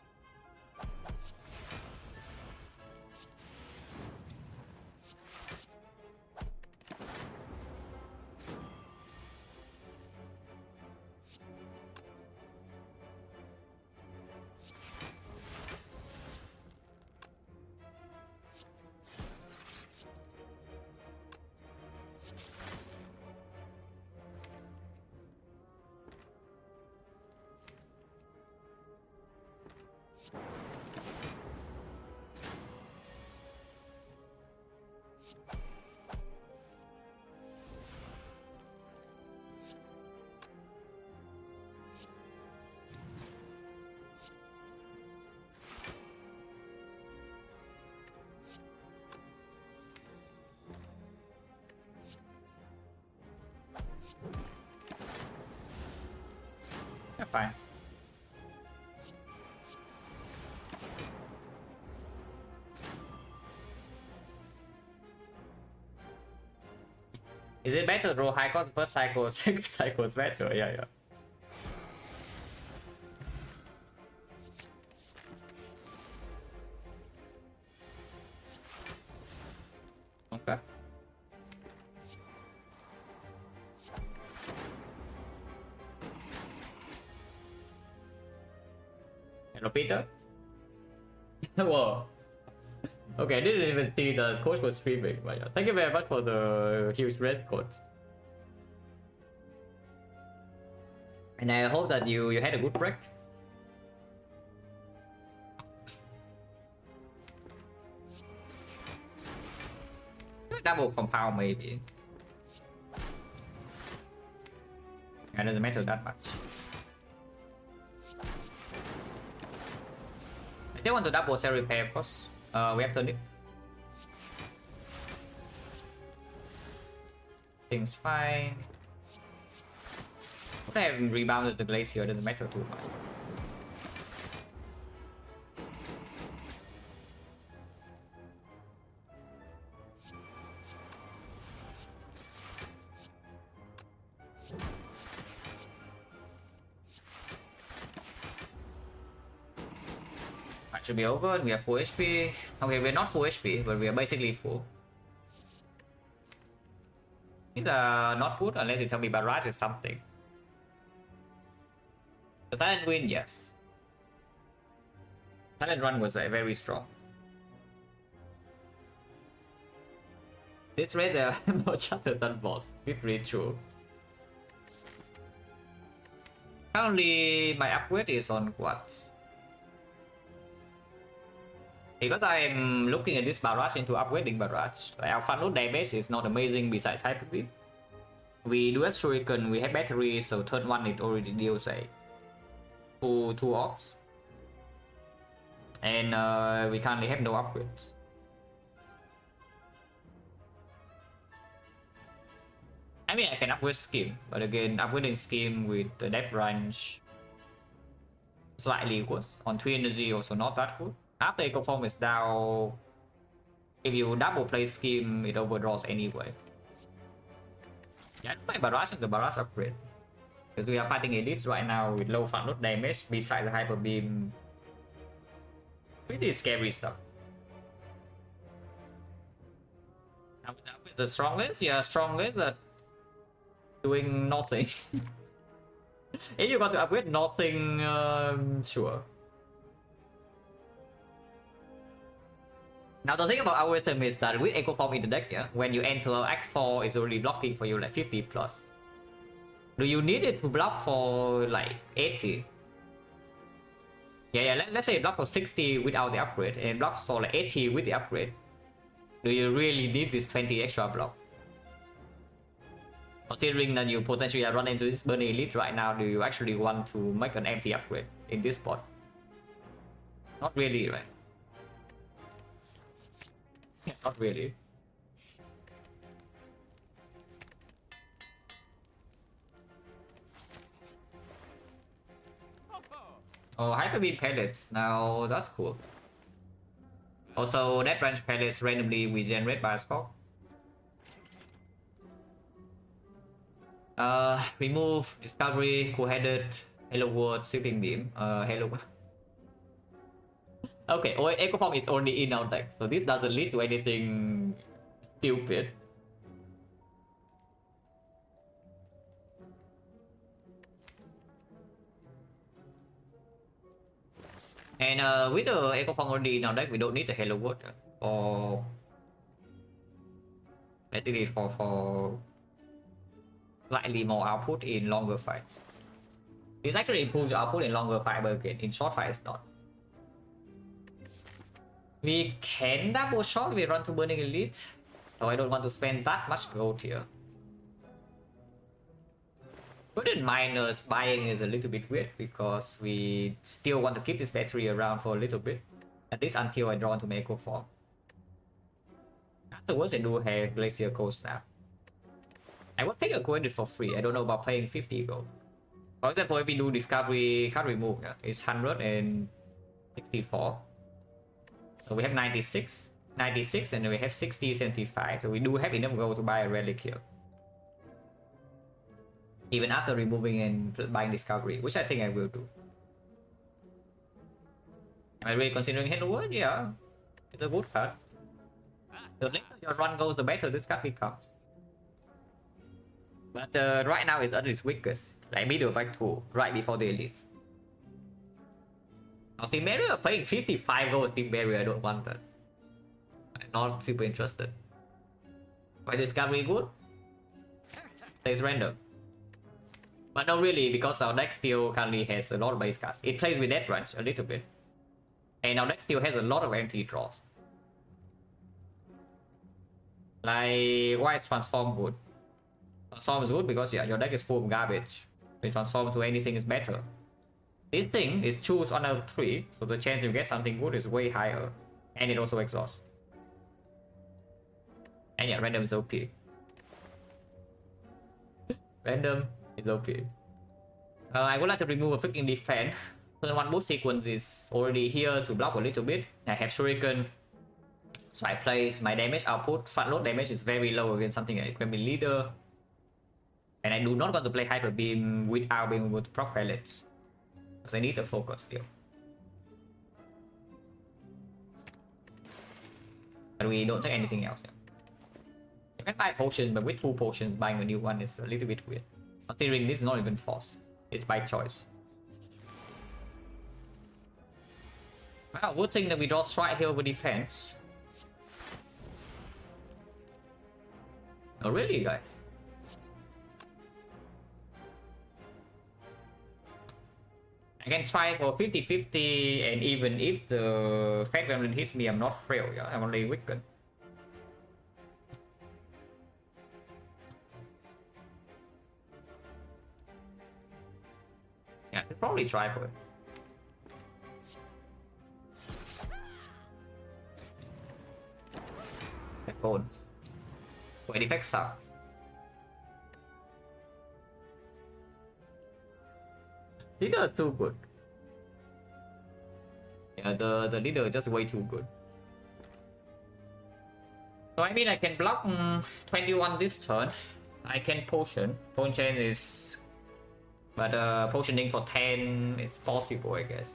Yeah, fine. Is it better to draw high cost first cycle, second cycle is better? Yeah. Okay. Hello, Peter. Whoa. Okay, I didn't even see the coach was streaming, but yeah. Thank you very much for the huge red coach. And I hope that you had a good break. Double compound maybe. It doesn't matter that much. I still want to double cell repair, of course. We have turned it. Things fine. If I haven't rebounded the glacier, it doesn't matter too much. Should be over. We have full HP. Okay, we're not full HP, but we are basically full. These are not good unless you tell me barrage is something. The silent win, yes. Silent run was very strong. This rate there are more chances than boss. It's really true. Currently, my upgrade is on what? Because I'm looking at this barrage into upgrading barrage. Like our front load damage is not amazing besides hyper beam. We do have shuriken, we have battery, so turn 1 it already deals a two ops. And we currently have no upgrades. I mean, I can upgrade scheme, but again, upgrading scheme with the depth range slightly good. On 3 energy also not that good. After eco form is down, if you double play scheme, it overdraws anyway. Yeah, my barrage is the barrage upgrade. Because we are fighting elites right now with low front load damage besides the hyper beam. Pretty scary stuff. Now with the strongest, yeah, strongest, but doing nothing. If you got to upgrade nothing, sure. Now the thing about our item is that with Echo Form in the deck, yeah, when you enter Act 4, it's already blocking for you like 50 plus. Do you need it to block for like 80? Yeah, let's say it blocks for 60 without the upgrade and blocks for like 80 with the upgrade. Do you really need this 20 extra block? Considering that you potentially run into this burning elite right now, do you actually want to make an empty upgrade in this spot? Not really, right? Yeah, not really. Oh, hyper beam pellets. Now that's cool. Also, that branch pellets randomly we generate by scope. Remove discovery, cool-headed, hello world, sweeping beam. Hello. Okay, Echo Form is already in our deck, so this doesn't lead to anything stupid. And with the Echo Form already in our deck, we don't need the Hello World for basically for slightly more output in longer fights. This actually improves your output in longer fight, but again, in short fights not. We can double shot if we run to Burning Elite, so I don't want to spend that much gold here. Wouldn't mind buying is a little bit weird because we still want to keep this battery around for a little bit, at least until I draw into my Echo Form. Afterwards, I do have Glacier Coast now. I would pick a coin for free. I don't know about paying 50 gold. For example, if we do discovery card remove, it's 164. So we have 96, and then we have 60, 75. So we do have enough gold to buy a relic here. Even after removing and buying discovery, which I think I will do. Am I really considering Hello World? Yeah, it's a good card. The later your run goes, the better this card becomes. But right now it's at its weakest, like middle fight 2, right before the elites. Now Steam Barrier paying 55 gold Steam Barrier, I don't want that. I'm not super interested. Why discovery good? It's random. But not really, because our deck still currently has a lot of base cards. It plays with that range a little bit. And our deck still has a lot of empty draws. Like, why is Transform good? Transform is good because yeah, your deck is full of garbage. When transform to anything is better. This thing is choose on a 3, so the chance you get something good is way higher. And it also exhausts. And yeah, random is OP. Random is OP. I would like to remove a freaking defense. Turn 1 boost sequence is already here to block a little bit. I have Shuriken. So I place my damage output. Front load damage is very low against something like Kremlin Leader. And I do not want to play Hyper Beam without being able to proc pellets. Because I need the focus still. But we don't take anything else. Yeah. You can buy potions, but with 2 potions, buying a new one is a little bit weird. Considering this is not even forced. It's by choice. Wow, good thing that we draw strike here with defense. Oh really, guys? I can try for 50-50, and even if the Fat Gremlin hits me, I'm not frail, yeah? I'm only weakened. Yeah, I should probably try for it. That phone. Wait, Defect sucks. Leader is too good. Yeah, the leader is just way too good. So I mean, I can block 21 this turn. I can potion. Potion is... But potioning for 10 is possible, I guess.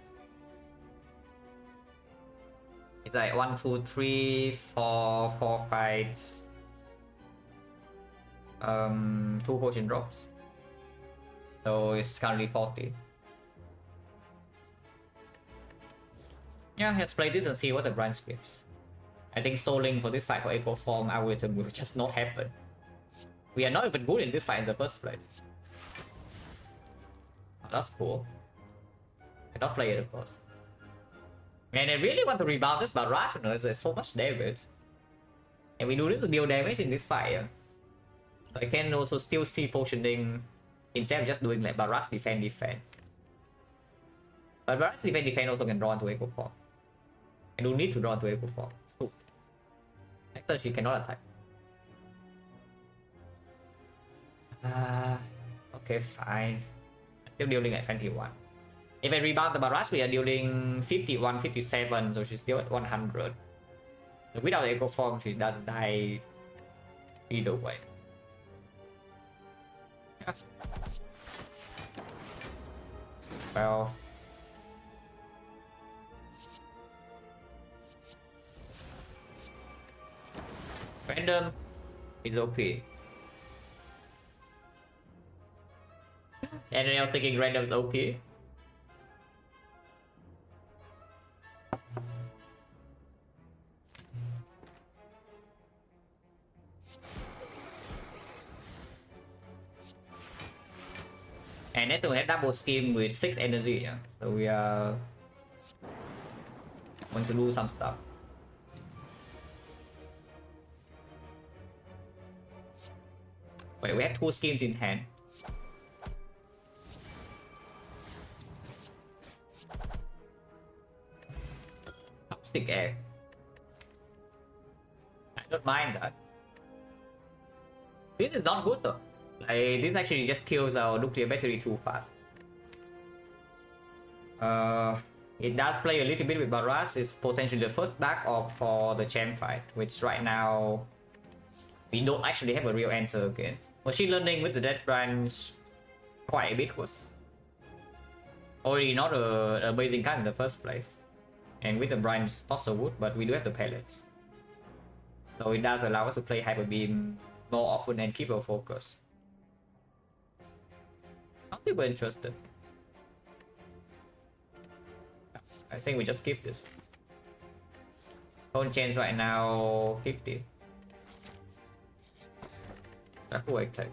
It's like 1, 2, 3, 4 fights. 2 potion drops. So it's currently 40. Yeah, let's play this and see what the branch gives. I think stalling for this fight for Echo Form algorithm will just not happen. We are not even good in this fight in the first place. Oh, that's cool. I cannot play it, of course. And I really want to rebound this, but rational, there's so much damage. And we do need to deal damage in this fight. Yeah? So I can also still see potioning instead of just doing like Barras defend. But Barras defend also can draw into Echo Form. I do need to draw into Echo Form. So, next turn she cannot attack. Okay, fine. I'm still dealing at 21. If I rebound the barrage, we are dealing 51, 57, so she's still at 100. So without Echo Form, she doesn't die either way. Yeah. Well... Random is OP. Anyone else thinking random is OP? And next we have double scheme with 6 energy, yeah? So we are going to do some stuff. Wait, we have 2 schemes in hand. Stick egg. I don't mind that. This is not good though. Like, this actually just kills our nuclear battery too fast. It does play a little bit with Barras. It's potentially the first back off for the champ fight, which right now we don't actually have a real answer against. Machine learning with the dead branch quite a bit was already not a amazing card in the first place. And with the branch not so good, but we do have the pellets. So it does allow us to play Hyper Beam more often and keep our focus. Not super interested. I think we just skip this. Tone change right now 50. That's cool attack.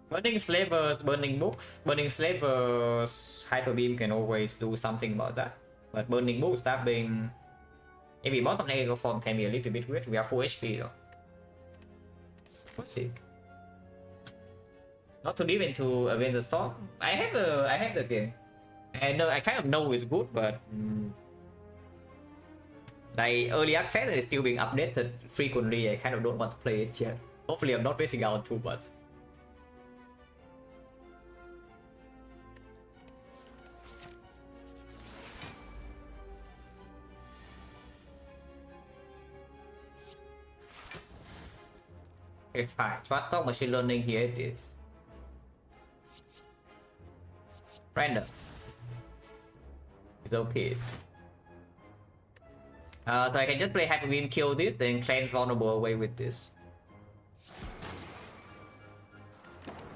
Burning Slavers, Burning Book. Burning Slavers Hyper Beam can always do something about that. But Burning Book stabbing. If we bought something Echo Form can be a little bit weird. We are full HP though. We'll see. Not to leave into Avenge the Storm. I have the game. I kind of know it's good, but like early access is still being updated frequently. I kind of don't want to play it yet. Hopefully I'm not missing out on too much. Okay, fine. Trust talk machine learning, here it is. Random. It's okay. So I can just play Hyper Beam, kill this, then cleanse vulnerable away with this.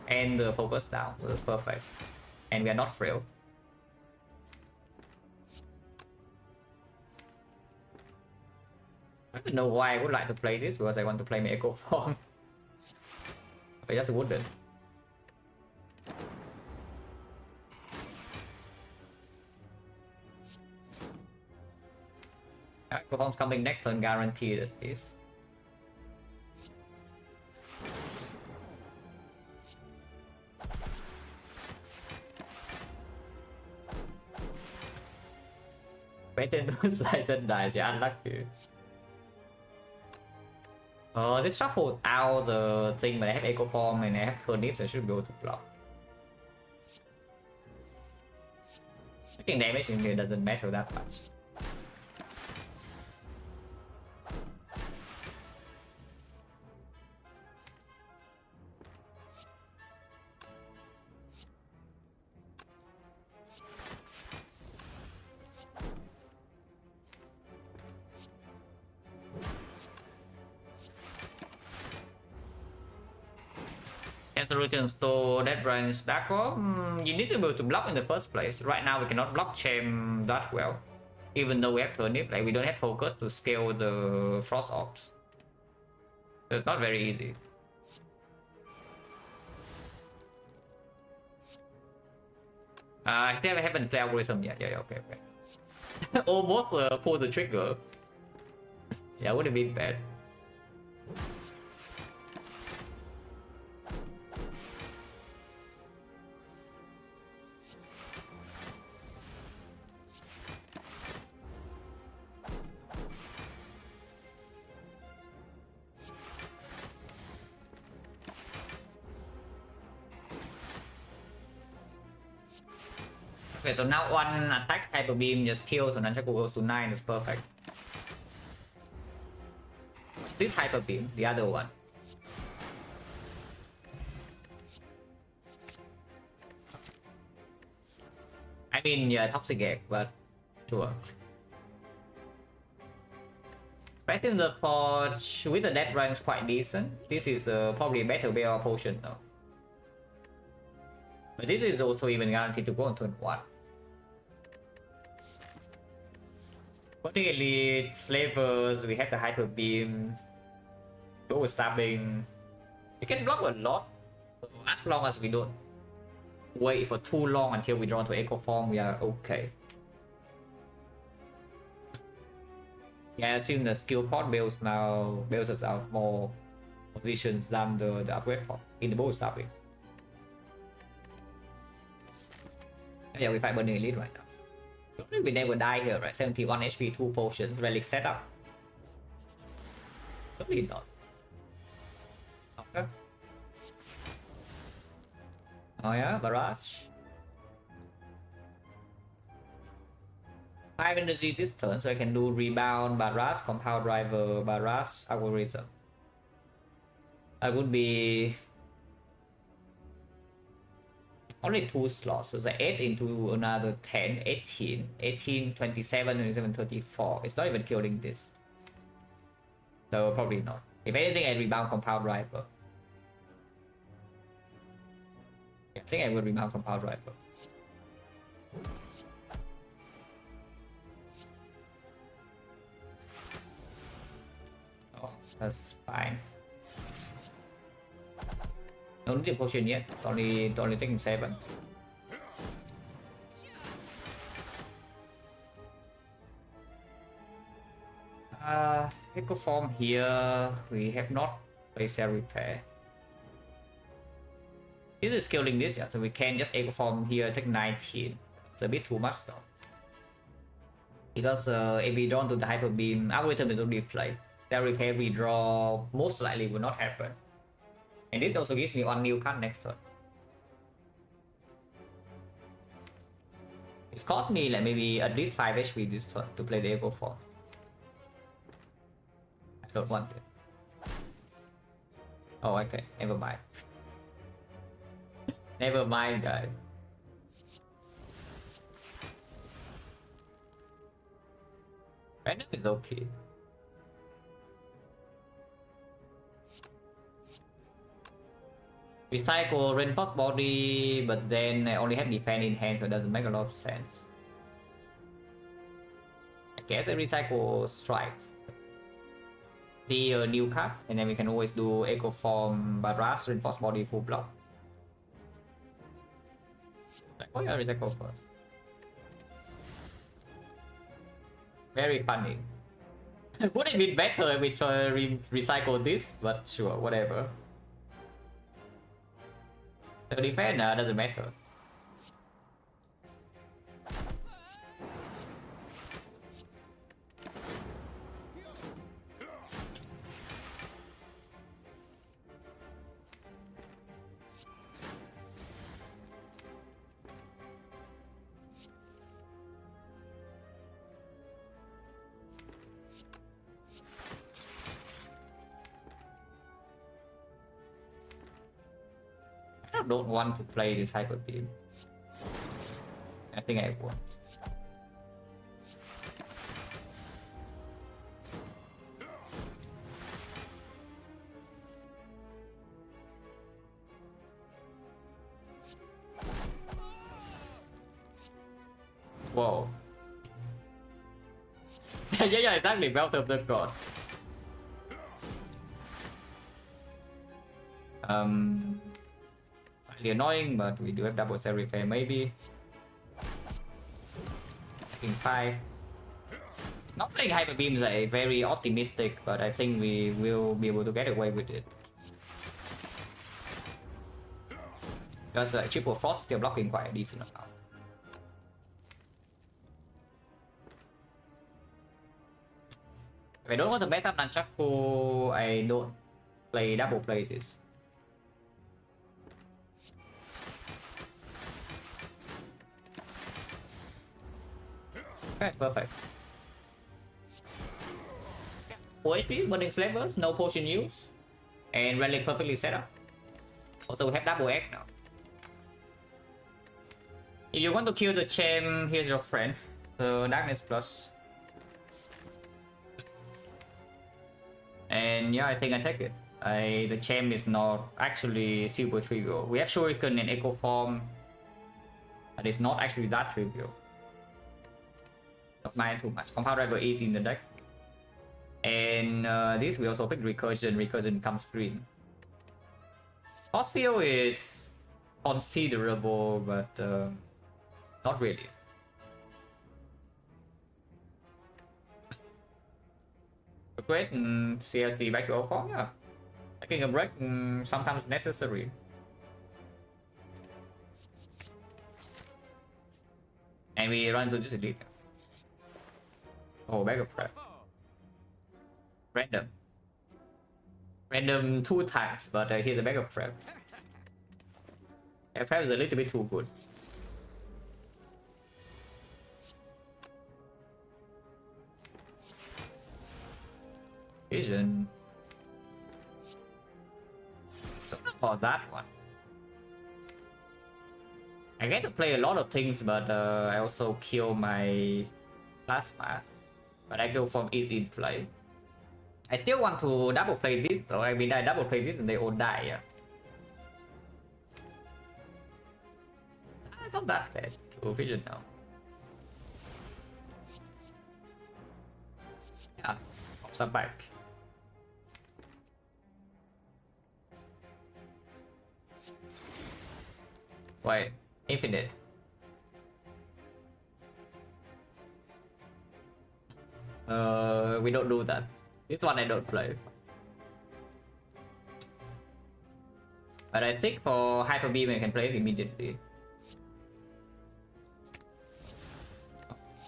And the focus down, so that's perfect. And we are not frail. I don't know why I would like to play this, because I want to play my Echo Form. I just wouldn't. Echo Form's coming next turn, guaranteed at least. Better don't slice and dice, yeah, unlucky. This shuffles out the thing, but I have Echo Form and I have Turnips, I should be able to block. I think damage in here doesn't matter that much. Returns to that branch Dark Orb, you need to be able to block in the first place. Right now we cannot block Gem that well. Even though we have Turnip, like we don't have focus to scale the Frost Orbs. So it's not very easy. I think I haven't played algorithm yet. Yeah, okay. Almost pulled the trigger. Yeah, would have been bad. Okay, so now one attack Hyper Beam just kills, and then Chaco goes to 9, is perfect. This Hyper Beam, the other one. I mean, yeah, Toxic Egg, but sure. Pressing the Forge with the death range quite decent. This is probably a better Bell potion though. But this is also even guaranteed to go on turn 1. For the elite slavers, we have the Hyper Beam, Go Stabbing. You can block a lot, so as long as we don't wait for too long until we draw to Echo Form, we are okay. Yeah, I assume the skill pod builds us out more positions than the upgrade pod in the bow stabbing. Yeah, we fight Burning Elite right now. We never die here, right? 71 HP, 2 potions, relic setup. Probably not. Okay. Oh yeah, barrage. 5 energy this turn, so I can do rebound, barrage, compound driver, barrage, algorithm. I would be only 2 slots, so it's like 8 into another 10, 18, 18, 27, 27, 34. It's not even killing this. So probably not. If anything, I rebound compound driver. I think I will rebound compound driver. Oh, that's fine. No need to potion yet. It's only taking 7. Echo Form here. We have not placed Cell Repair. This is scaling this, yeah. So we can just Echo Form here, take 19. It's a bit too much though. Because if we draw to the Hyper Beam, algorithm is already played. Cell Repair redraw most likely will not happen. And this also gives me 1 new card next turn. It's cost me like maybe at least 5 HP this turn to play the Echo Form. I don't want it. Oh, okay, never mind. Never mind, guys. Random is okay. Recycle reinforced body, but then I only have defense in hand, so it doesn't make a lot of sense. I guess I recycle strikes. see a new card, and then we can always do Echo Form, Barras, Reinforce Body, full block. Oh yeah, recycle first. Very funny. Would it be better if we recycle this? But sure, whatever. The defense doesn't matter. I don't want to play this Hyper Beam. I think I won't. Whoa. Yeah, exactly. Belt of the God. Slightly annoying, but we do have double cell repair maybe. I think 5. Not playing Hyper Beams are very optimistic, but I think we will be able to get away with it. Because Triple Frost still blocking quite a decent amount. If I don't want to mess up Nunchaku, I don't double play this. Okay, perfect. 4 HP, burning flavors, no potion use, and relic perfectly set up. Also, we have double egg now. If you want to kill the champ, here's your friend. The darkness plus. And yeah, I think I take it. The champ is not actually super trivial. We have Shuriken and Echo Form, but it's not actually that trivial. Not mind too much. Compound Driver is in the deck. And this we also pick Recursion. Recursion comes green. Force Field is considerable, but not really. Great, CLC back to 04, yeah. Taking a break sometimes necessary. And we run to this elite. Oh, bag of prep. Random. Random 2 times, but here's a bag of prep. Yeah, prep is a little bit too good. Vision. For that one. I get to play a lot of things, but I also kill my plasma. But I go from easy in play. I still want to double play this though. I mean, I double play this and they all die. Yeah. It's not that bad to vision now. Yeah, pops up back. Wait, infinite. We don't do that. This one I don't play. But I think for Hyper Beam I can play it immediately.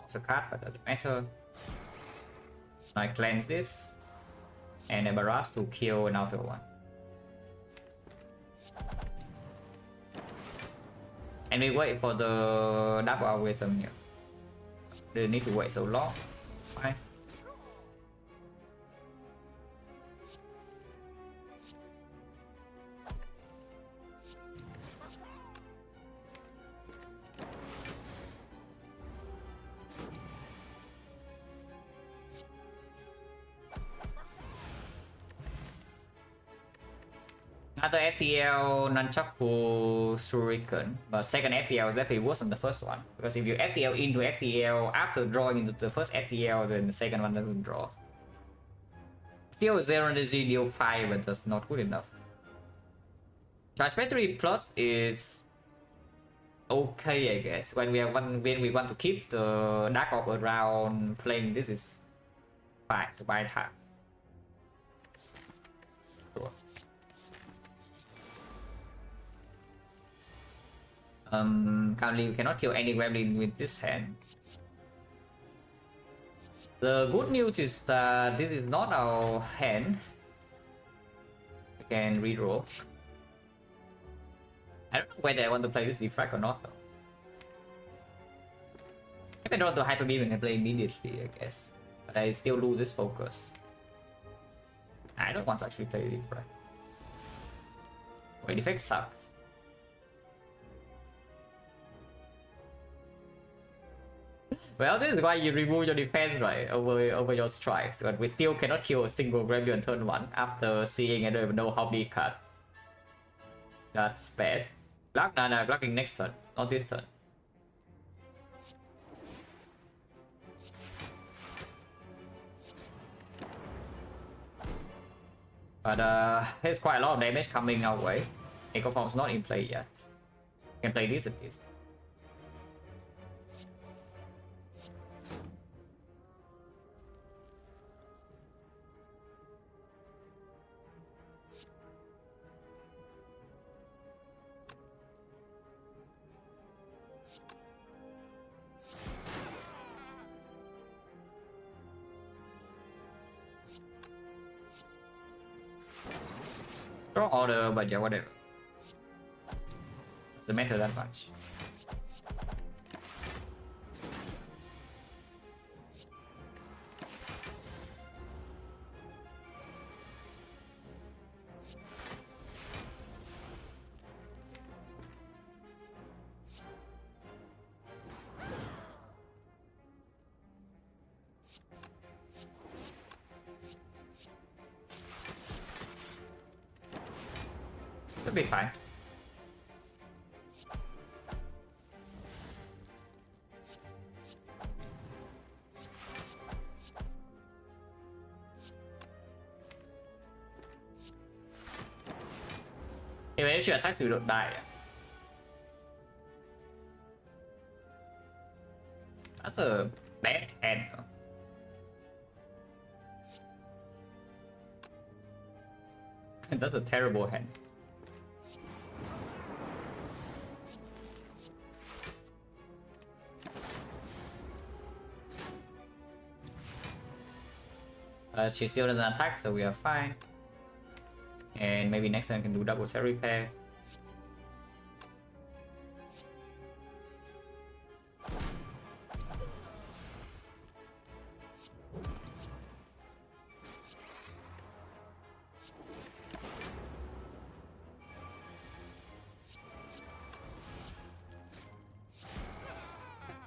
It's a card, but doesn't matter. I cleanse this and a barrage to kill an outer one. And we wait for the double algorithm here. Didn't need to wait so long. Fine. Another FTL Nunchaku Shuriken, but second FTL is definitely worse than the first one. Because if you FTL into FTL after drawing into the first FTL, then the second one doesn't draw. Still 0 energy, deal 5, but that's not good enough. Charge battery plus is okay, I guess. When we want to keep the Dark Orb around playing, this is fine to buy time. Sure. Currently we cannot kill any gremlin with this hand. The good news is that this is not our hand. We can reroll. I don't know whether I want to play this Defect or not though. If I don't want to Hyper Beam, I can play immediately, I guess. But I still lose this focus. I don't want to actually play Defect. Wait, Defect sucks. Well, this is why you remove your defense, right, over your strikes, but we still cannot kill a single Gremlin on turn 1 after seeing I don't even know how many cards. That's bad. Blocking next turn, not this turn. But there's quite a lot of damage coming our way. Echo Form's not in play yet. You can play this at least. Strong order, but yeah, whatever. Doesn't matter that much. Should be fine. If you attack, you don't die. That's a bad hand. That's a terrible hand. She still doesn't attack, so we are fine. And maybe next time I can do double cell repair.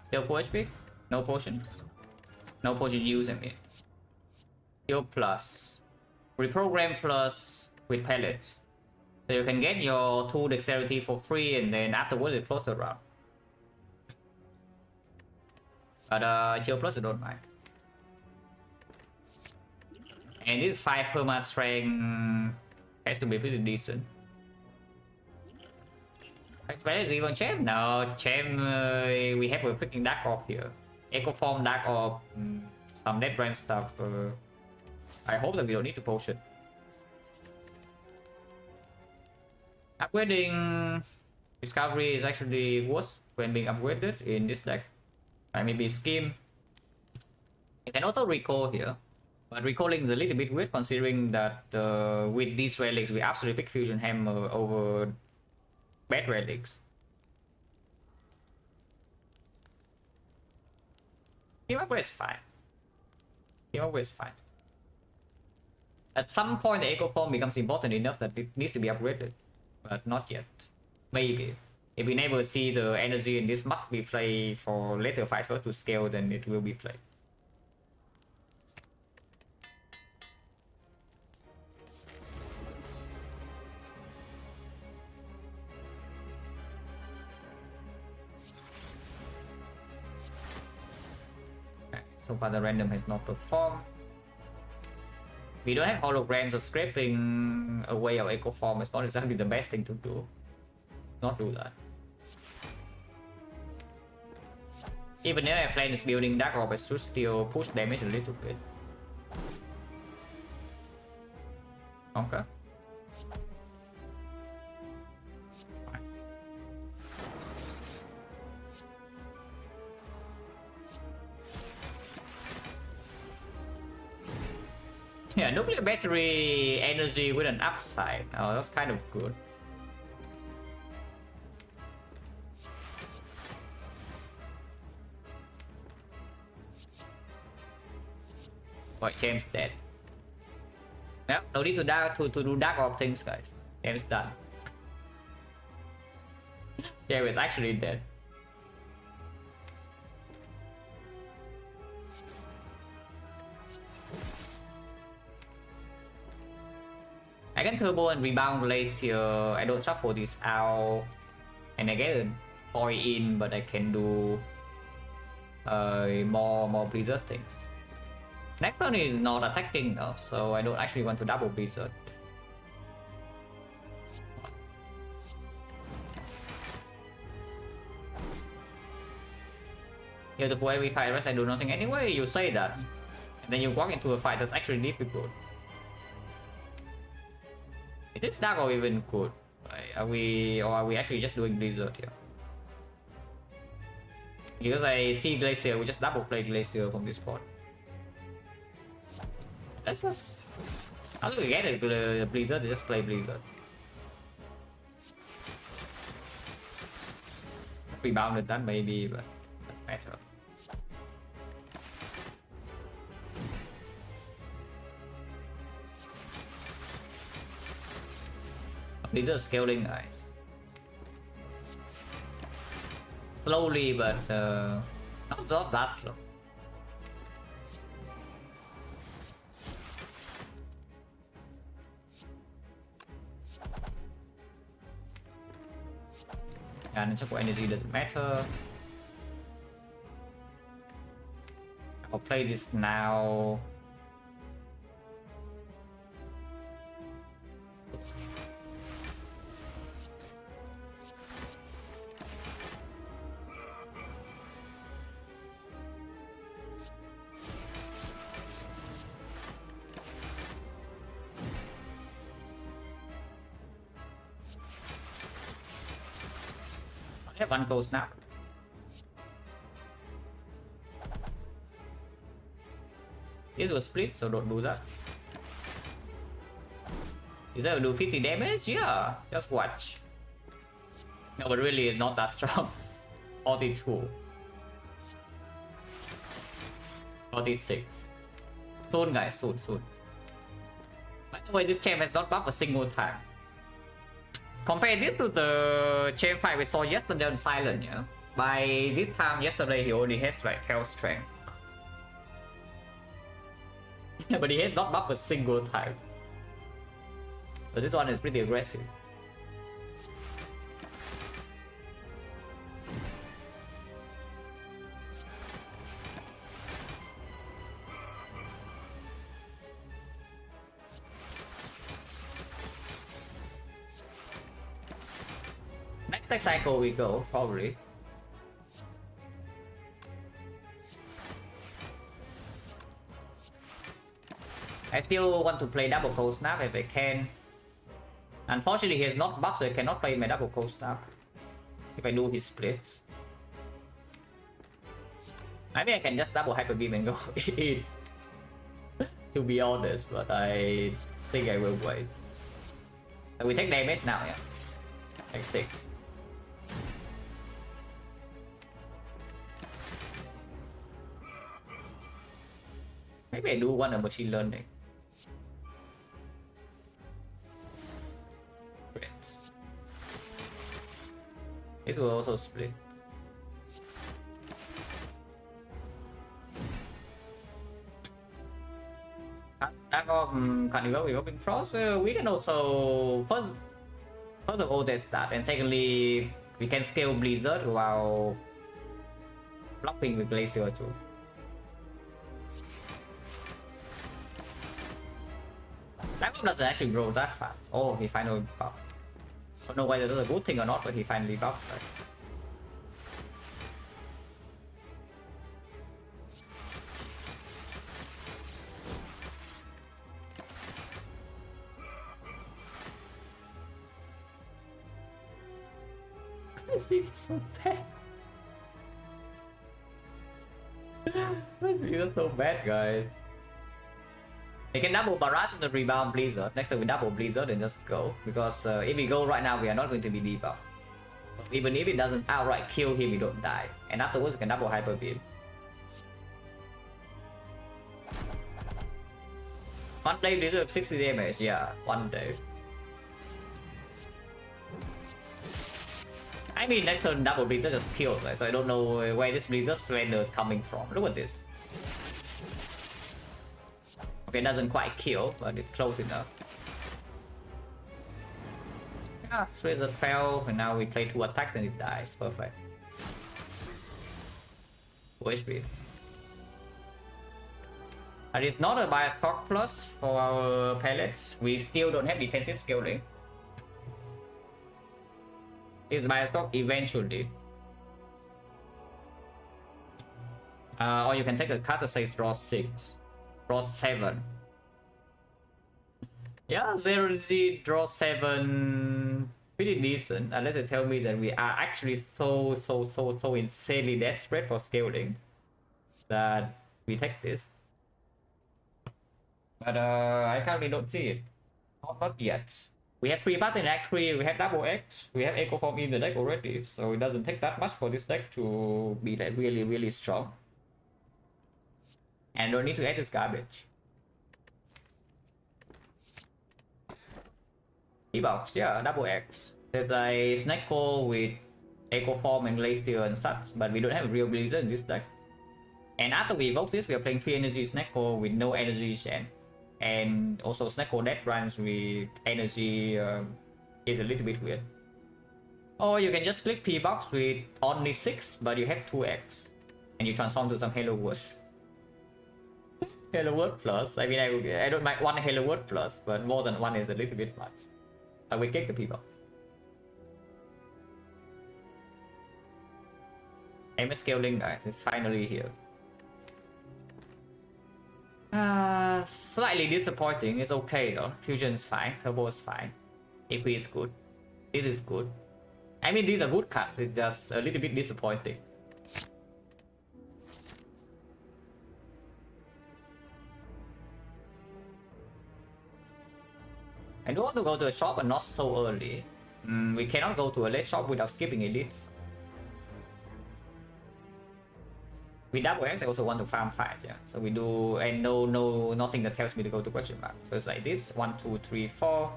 Still full HP? No potions? No potion use in me. Heal plus. Reprogram plus with pellets. So you can get your 2 dexterity for free and then afterwards it floats around. But chill plus I don't mind. And this 5 perma strength has to be pretty decent. Expect is even champ? No, champ we have a freaking Dark Orb here. Echo Form, Dark Orb, some Dead Brand stuff. I hope that we don't need to potion. Upgrading Discovery is actually worse when being upgraded in this deck. Maybe Scheme. You can also recall here, but recalling is a little bit weird considering that with these relics we absolutely pick Fusion Hammer over bad relics. Team upgrade is fine. Team upgrade is fine. At some point the Echo Form becomes important enough that it needs to be upgraded. But not yet. Maybe. If we never see the energy in this must be played for later fights to scale, then it will be played. Okay. So far the random has not performed. We don't have holograms, so scraping away our echo form is not exactly the best thing to do. Not do that. Even if I play this building Dark Orb, I should still push damage a little bit. Okay. Yeah, nuclear battery energy with an upside. Oh, that's kind of good. Right, James dead. Yeah, no need to do dark orb things, guys. James done. James is actually dead. I can turbo and rebound glacier. I don't shuffle this out, and I get a point in, but I can do more blizzard things. Next turn is not attacking though, so I don't actually want to double blizzard. Yeah, the way we fight rest, I do nothing anyway. You say that, and then you walk into a fight that's actually difficult. Is this dark or even good? Are we actually just doing blizzard here? Because I see glacier, we just double play glacier from this spot. Let's just... How do we get it? The blizzard? Just play blizzard. Rebounded that maybe, but doesn't matter. Blizzard scaling, guys. Slowly, but not that slow. And untouchable energy doesn't matter. I'll play this now. One goes now. This was split, so don't do that. Is that do 50 damage? Yeah, just watch. No, but really it's not that strong. 42. 46. Soon, guys, soon. By the way, this champ has not buffed a single time. Compare this to the chain fight we saw yesterday on Silent, yeah. By this time yesterday he only has like Tail Strength. But he has not buffed a single time. So this one is pretty aggressive. Next cycle we go, probably. I still want to play double cold snap if I can. Unfortunately he is not buffed, so I cannot play my double cold snap if I do his splits. Maybe I can just double hyper beam and go in. To be honest, but I think I will wait. So we take damage now, yeah. Like 6. Maybe I do one of machine learning. Great. This will also split. Carnival with Open Frost. We can also first of all test that, and secondly we can scale Blizzard while blocking with Glacier too. That one doesn't actually grow that fast. Oh, he finally buffed. I don't know whether that's a good thing or not, but he finally buffs us. This is so bad. This is so bad, guys. We can double barrage and rebound blizzard. Next time we double blizzard and just go. Because if we go right now, we are not going to be debuffed. Even if it doesn't outright kill him, we don't die. And afterwards, we can double hyper beam. One day blizzard 60 damage, yeah, one day. I mean, next turn double blizzard just killed, right? So I don't know where this blizzard slender is coming from. Look at this. Okay, it doesn't quite kill, but it's close enough. Yeah, Slender fell, and now we play 2 attacks and it dies. Perfect. 2 HP. And it's not a bias cock plus for our pellets. We still don't have defensive scaling. It's bias cock eventually. Or you can take a card that says draw 6. Draw 7. Yeah, 0G, draw 7. Pretty decent, unless they tell me that we are actually so insanely desperate for scaling that we take this. But I currently don't see it. Not yet. We have 3 parts in Act 3, we have double X, we have Echo Form in the deck already, so it doesn't take that much for this deck to be like really strong. And don't need to add this garbage. E-box, yeah, double X. There's a Snecko with Echo Form and Glacier and such, but we don't have a real Blizzard in this deck. And after we evoke this, we are playing 3 energy Snecko with no energy Shen. And also Snecko deck runs with energy is a little bit weird. Or you can just click P-box with only 6, but you have 2x. And you transform to some Hello World. Hello World Plus. I mean, I don't mind 1 Hello World Plus, but more than 1 is a little bit much. I will kick the P-box. Aim scaling, guys, is finally here. Slightly disappointing. It's okay though. Fusion is fine. Turbo is fine. AP is good. This is good. I mean, these are good cards. It's just a little bit disappointing. I don't want to go to a shop, but not so early. We cannot go to a late shop without skipping elites. With double X, I also want to farm fights, yeah. So we do, and nothing that tells me to go to question mark. So it's like this: 1, 2, 3, 4.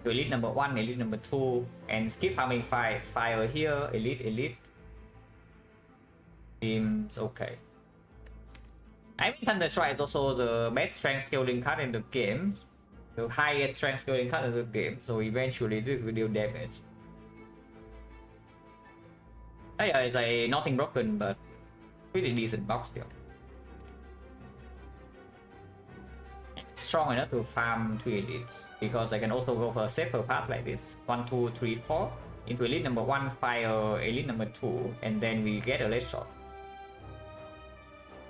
To elite number 1, elite number 2, and skip farming fights. Fire here, elite. Seems okay. I mean, Thunder Strike is also the best strength scaling card in the game. The highest strength scaling card in the game, so eventually this will deal damage. Oh yeah, it's like nothing broken, but pretty decent box still. It's strong enough to farm 2 elites, because I can also go for a safer path like this. 1, 2, 3, 4 into elite number 1, fire elite number 2, and then we get a late shot.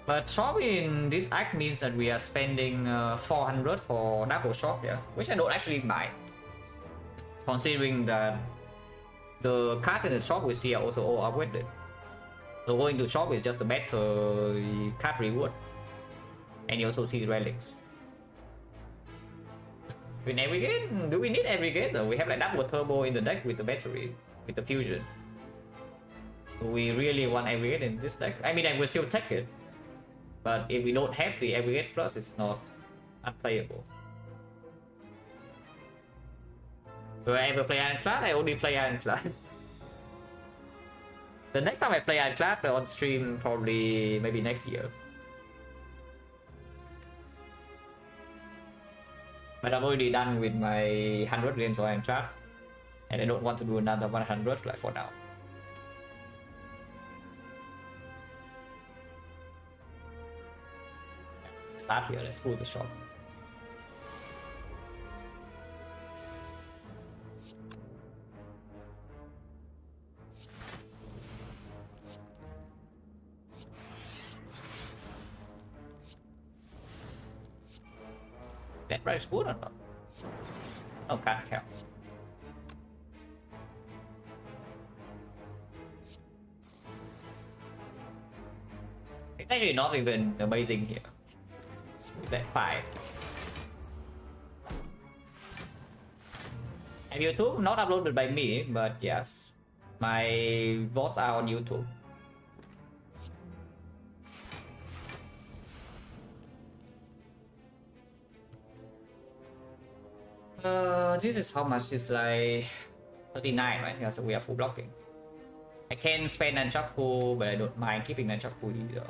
But shop in this act means that we are spending 400 for double shop, yeah, which I don't actually mind, considering that the cards in the shop we see are also all upgraded. So going to shop is just a better card reward, and you also see relics. We navigate? Do we need navigate? We have like double turbo in the deck with the battery, with the fusion. Do we really want navigate in this deck? I mean, I will still take it. But if we don't have the aggregate plus, it's not unplayable. Do I ever play Ironclad? I only play Ironclad. The next time I play Ironclad on stream, probably maybe next year. But I'm already done with my 100 games of Ironclad, and I don't want to do another 100 like for now. Start here, let's go to the shop. That price good or not? Oh, can't tell. It's actually not even amazing here. With that 5. And YouTube not uploaded by me, but yes, my votes are on YouTube. This is how much? It's like 39, right? Yeah, so we are full blocking. I can spend Nunchaku, but I don't mind keeping Nunchaku either.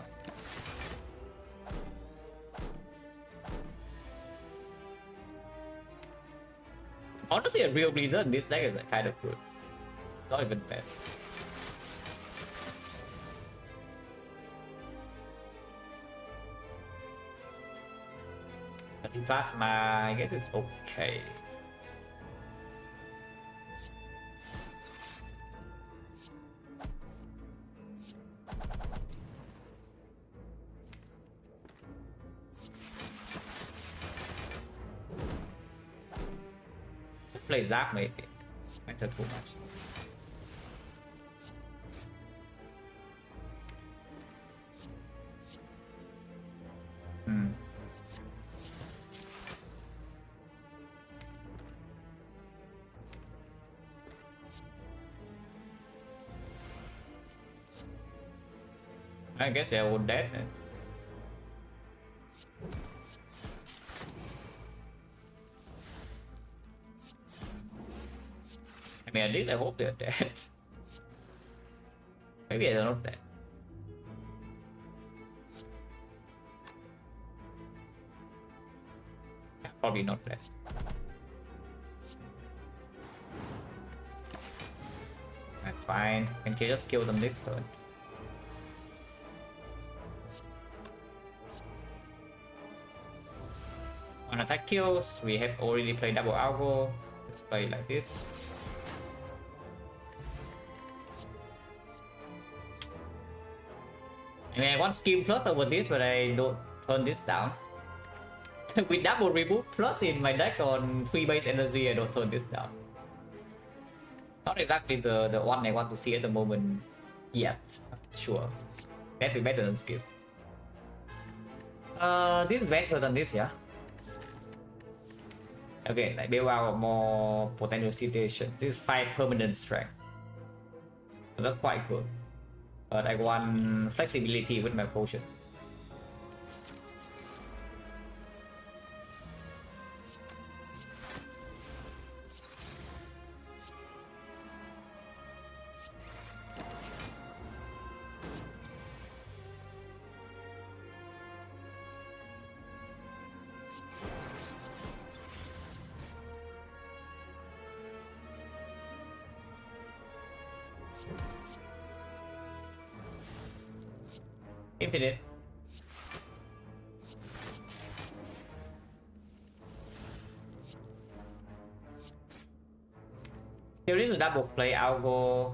Honestly, a real Blizzard, this deck is kind of good. Not even bad. But in Plasma, I guess it's okay. Play Zap maybe. Matter too much. I guess they would dead. I mean, at least I hope they're dead. Maybe they're not dead. Yeah, probably not dead. That's fine. And can just kill them next turn. On attack kills, we have already played double algo. Let's play like this. I mean, I want skill plus over this, but I don't turn this down. With double reboot plus in my deck on 3 base energy, I don't turn this down. Not exactly the one I want to see at the moment yet. Sure. That will be better than skill. This is better than this, yeah? Okay, like build out more potential situation. This is 5 permanent strength. So that's quite good. But I want flexibility with my potion. Infinite. Still need to double play algo.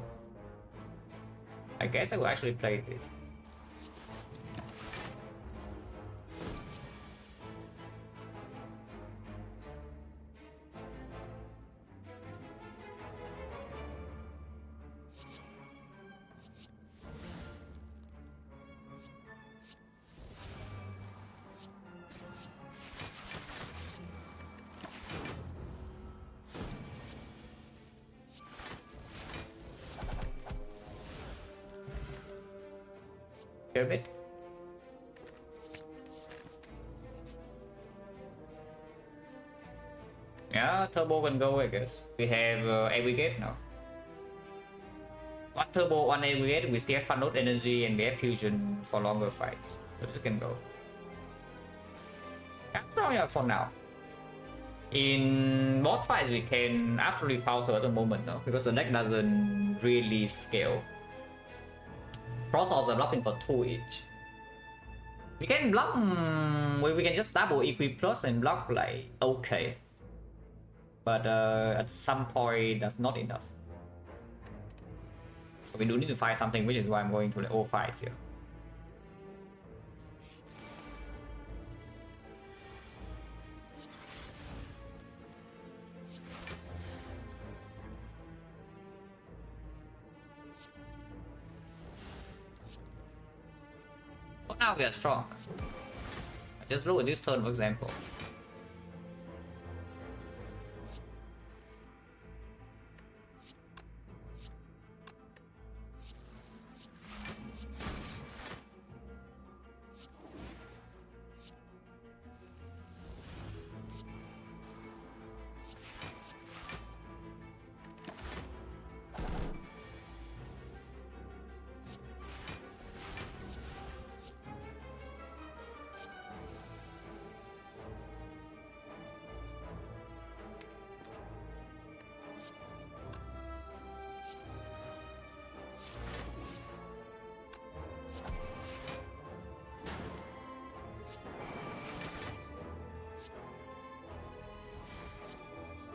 I guess I will actually play this. Pyramid. Yeah, turbo can go, I guess. We have aggregate now. One turbo, one aggregate, we still have fun node energy and we have fusion for longer fights. So this can go. That's strong enough for now. In boss fights, we can absolutely falter at the moment now because the deck doesn't really scale. Frost of the blocking for 2 each. We can block. We can just double equip plus and block like okay. But at some point, that's not enough. So we do need to find something, which is why I'm going to the all fights here. For now we are strong. Just look at this turn, for example.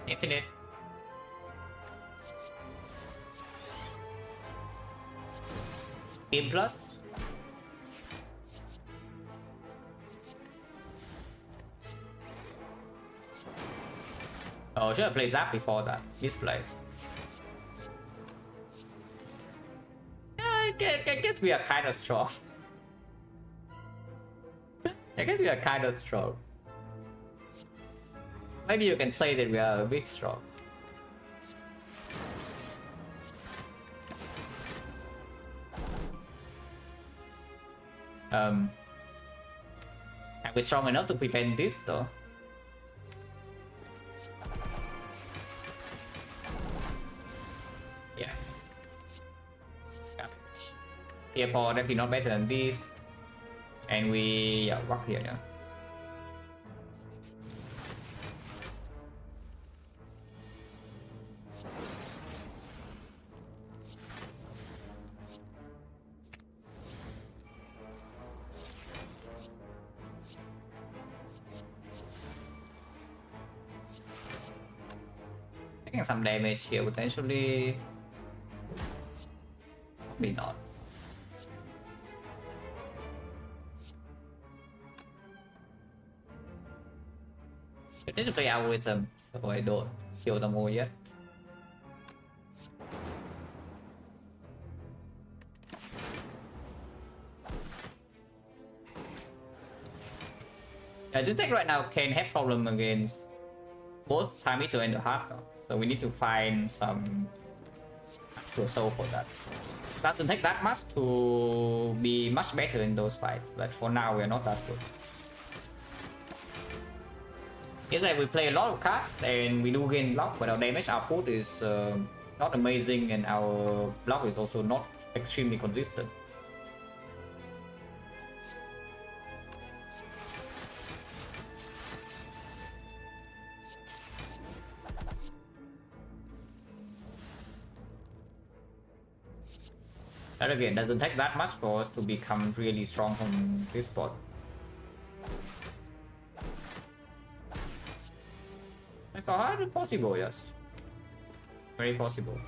Infinite. A plus. Oh, should have played Zap before that. Misplay. I guess we are kind of strong. I guess we are kind of strong. Maybe you can say that we are a bit strong. Are we strong enough to prevent this though? Yes. Garbage. Tier 4 definitely not better than this. And we rock here now. Taking some damage here potentially. Probably not. I need to play algorithm, so I don't kill them all yet. Yeah, Defect right now can have problem against both time meter and the heart though. So we need to find some actual soul for that. Doesn't take that much to be much better in those fights, but for now we are not that good. It's like we play a lot of cards and we do gain block, but our damage output is not amazing and our block is also not extremely consistent. But again, doesn't take that much for us to become really strong from this spot. It's hardly possible, yes. Very possible.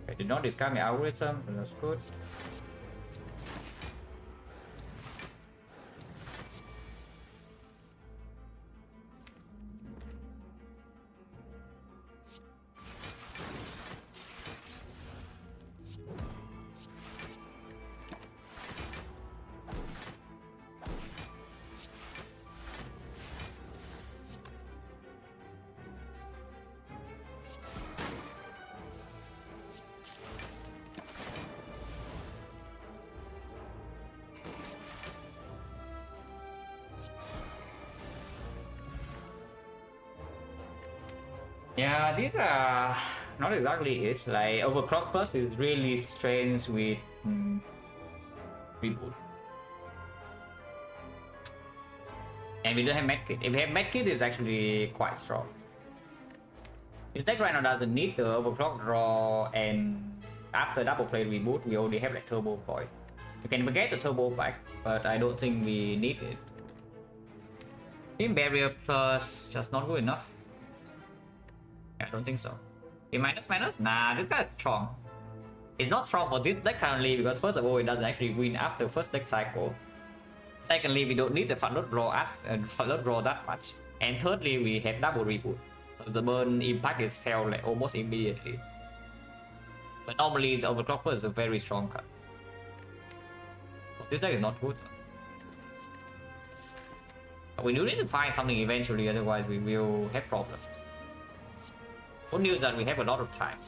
I did not discard my algorithm, that's good. Yeah, these are not exactly it. Like Overclock Plus is really strange with reboot. And we don't have medkit. If we have medkit, it's actually quite strong. This deck right now doesn't need the overclock draw, and after double play reboot, we only have like turbo point. You can get the turbo back, but I don't think we need it. Team barrier plus just not good enough. I don't think so. A minus minus? Nah, this guy is strong. It's not strong for this deck currently because first of all, it doesn't actually win after first deck cycle. Secondly, we don't need the front load draw that much. And thirdly, we have double reboot. So the burn impact is felt like almost immediately. But normally the overclocker is a very strong card. So this deck is not good. But we do need to find something eventually, otherwise we will have problems. Good news that we have a lot of time.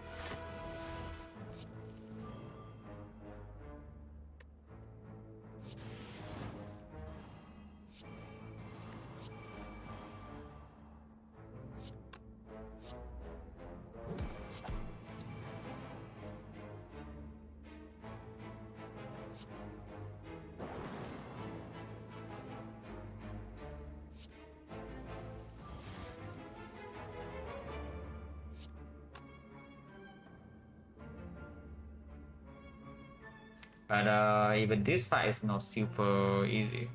But even this fight is not super easy.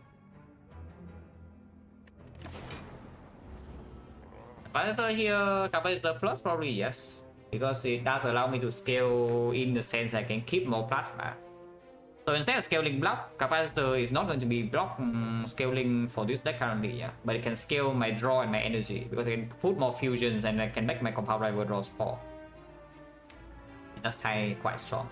Capacitor here, capacitor plus probably yes. Because it does allow me to scale in the sense I can keep more plasma. So instead of scaling block, capacitor is not going to be block scaling for this deck currently, yeah. But it can scale my draw and my energy because I can put more fusions and I can make my compound rival draws fall. That's quite strong.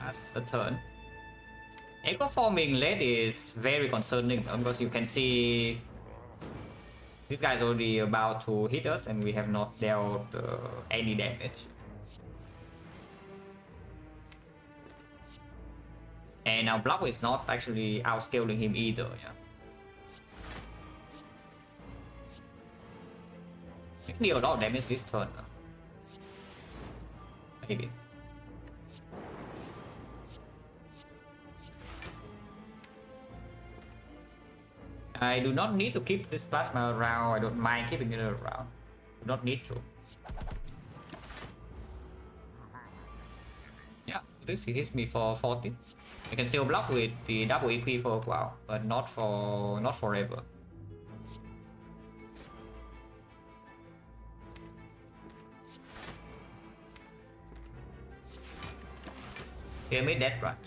That's a turn. Echo forming late is very concerning because you can see this guy's already about to hit us and we have not dealt any damage. And our block is not actually outscaling him either, yeah. We can deal a lot of damage this turn. Maybe. I do not need to keep this plasma around. I don't mind keeping it around. Do not need to. Yeah, this hits me for 40. I can still block with the double EP for a while, but not forever. Okay, I made that range.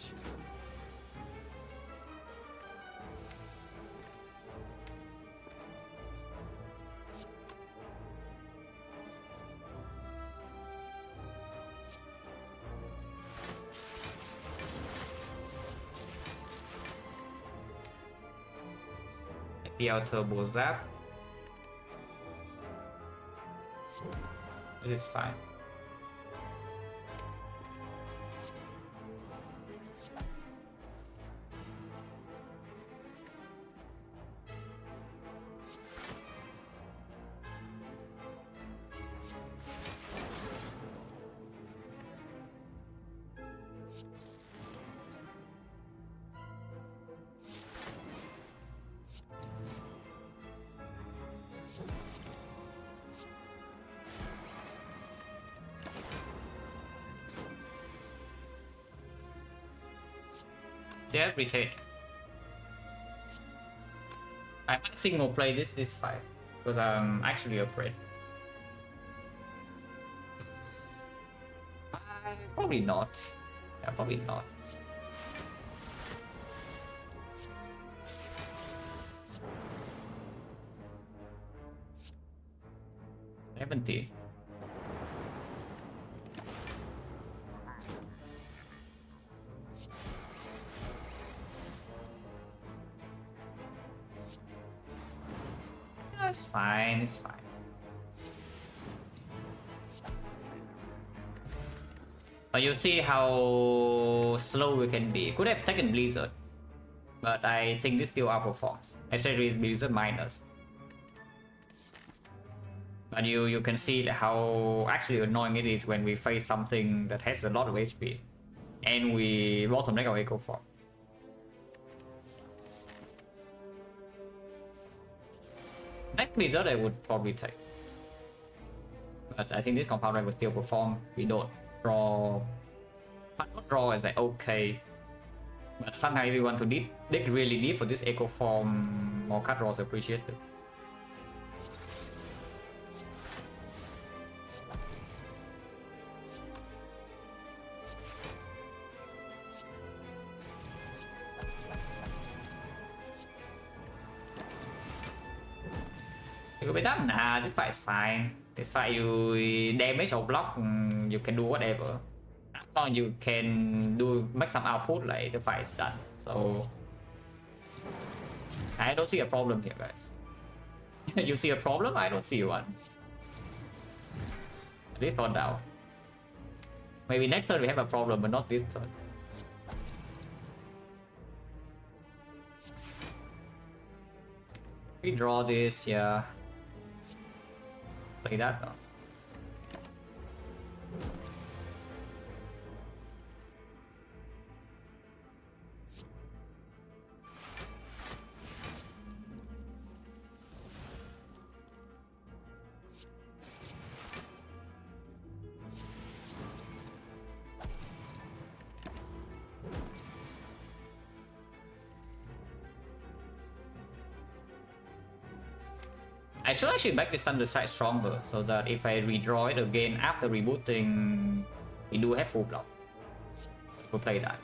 The turbo zap. It is fine. Yeah, retain. I might single play this fight because I'm actually afraid. Probably not. Yeah, probably not. $70. It's fine, it's fine. But you see how slow we can be. Could have taken Blizzard, but I think this still outperforms. Actually, it's Blizzard minus. But you can see how actually annoying it is when we face something that has a lot of HP and we bottleneck our Echo Form. Next Blizzard I would probably take. But I think this compound will still perform. We don't draw. Not draw is like okay. But somehow if we want to dig really deep for this Echo Form more card draws appreciated. You be done? Nah, this fight is fine. This fight you damage or block, you can do whatever. As long as you can make some output, like the fight is done. So I don't see a problem here, guys. You see a problem? I don't see one. At least for now. Maybe next turn we have a problem, but not this turn. We draw this, yeah. Play that though. I should actually make this Thunder Strike stronger, so that if I redraw it again after rebooting, we do have full block. We'll play that.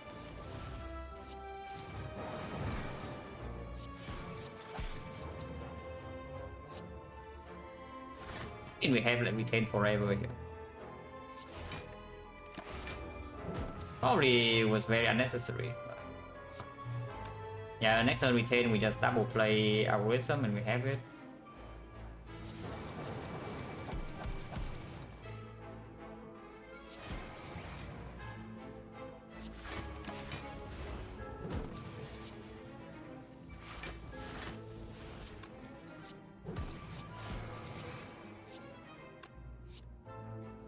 And we have like retain forever here. Probably was very unnecessary. But yeah, next turn retain, we just double play algorithm and we have it.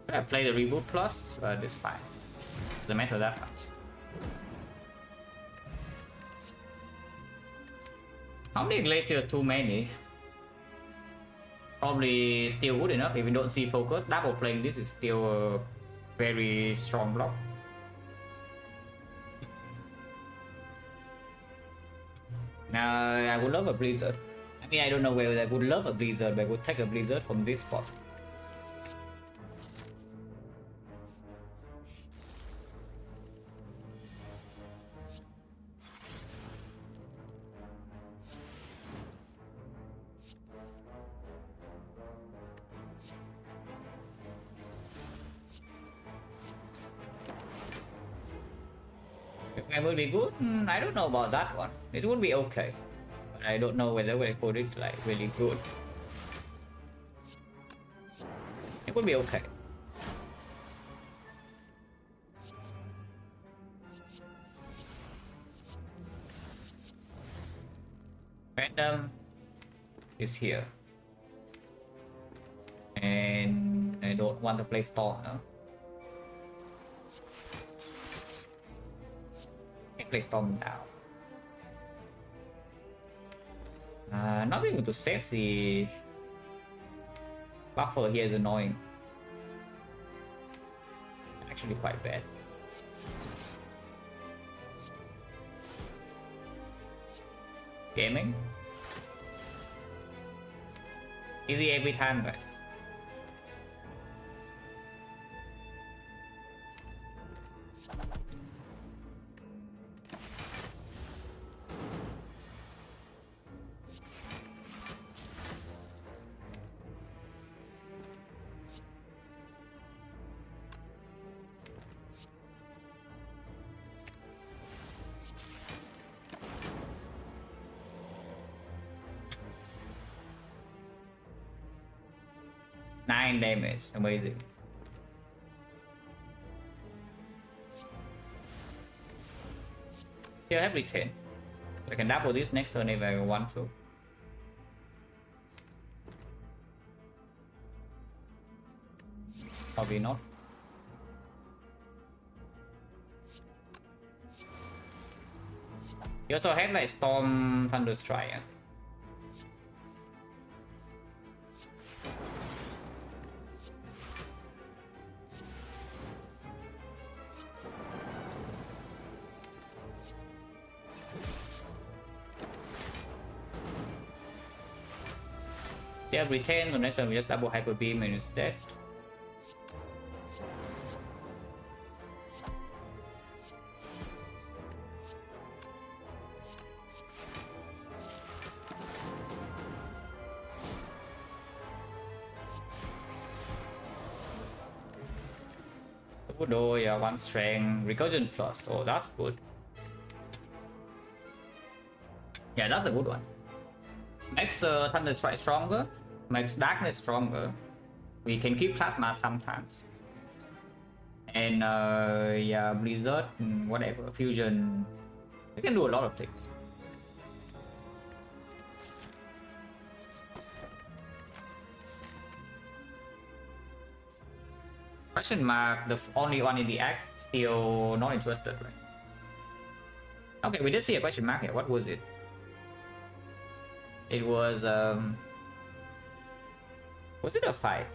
I play the reboot plus, but it's fine. Doesn't matter that much. How many glaciers? Too many. Probably still good enough if we don't see focus. Double playing this is still a very strong block. I would love a blizzard. I mean, I don't know whether I would love a blizzard, but I would take a blizzard from this spot. It will be good? I don't know about that one. It would be okay. But I don't know whether we put it like really good. It would be okay. Random is here. And I don't want to play Storm now. Play Storm now. Not being able to save the buffer here is annoying. Actually quite bad. Gaming. Easy every time, guys. Nine damage, amazing. Still have retain. I can double this next turn if I want to. Probably not. You also have like Storm Thunder Strike. Yeah? Yeah, retain, so next time we just double hyper beam and it's dead. Voodoo, yeah, 1 strength, recursion plus, oh that's good. Yeah, that's a good one. Makes Thunder Strike stronger, makes Darkness stronger. We can keep Plasma sometimes. And yeah, Blizzard, whatever, Fusion. We can do a lot of things. Question mark, the only one in the act, still not interested, right? Okay, we did see a question mark here. What was it? It was it a fight?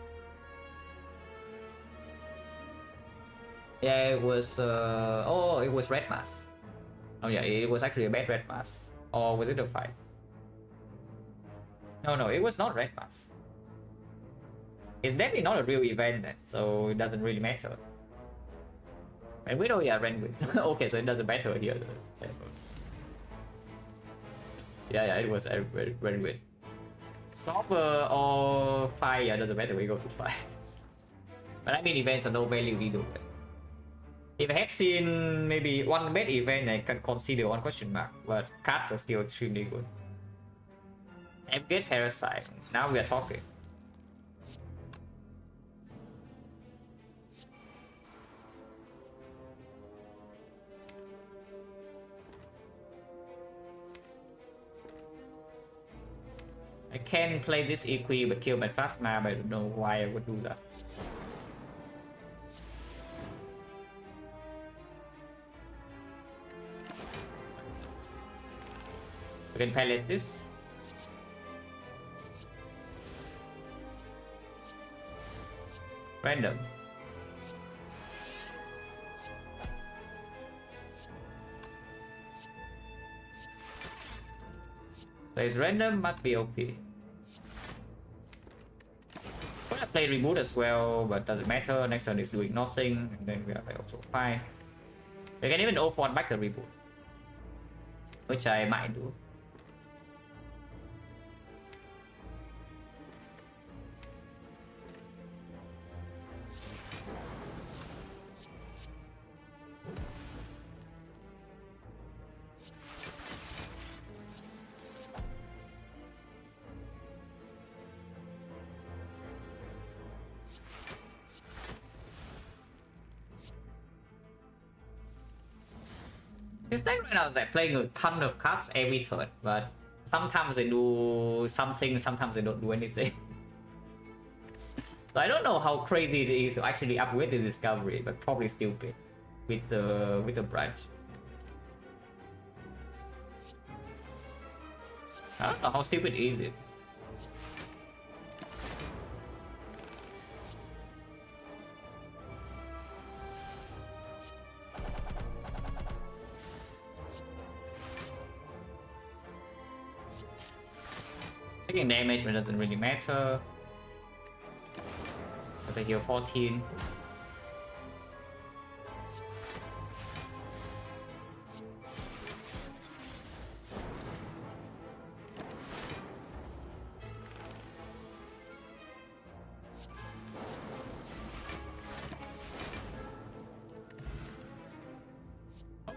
Yeah, it was oh, it was Red Mask. Oh yeah, it was actually a bad Red Mask. Or was it a fight? No, it was not Red Mask. It's definitely not a real event then, so it doesn't really matter. And Widow, yeah, ran with. Okay, so it doesn't matter here. Yeah, it was very good. Copper or fire, yeah, doesn't matter, we go to fight. But I mean, events are no value either. If I have seen maybe one bad event, I can consider one question mark, but cards are still extremely good. And get Parasite, now we are talking. I can play this Equi but kill my Plasma, but I don't know why I would do that. We can palette this. Random. So it's random, must be OP. Gonna play reboot as well, but doesn't matter. Next turn is doing nothing, and then we are also fine. We can even O4 back the reboot, which I might do. This deck right now is like playing a ton of cards every turn, but sometimes they do something, sometimes they don't do anything. So I don't know how crazy it is to actually upgrade the Discovery, but probably stupid with the branch. I don't know how stupid is it. Taking damage but doesn't really matter. Because I heal 14.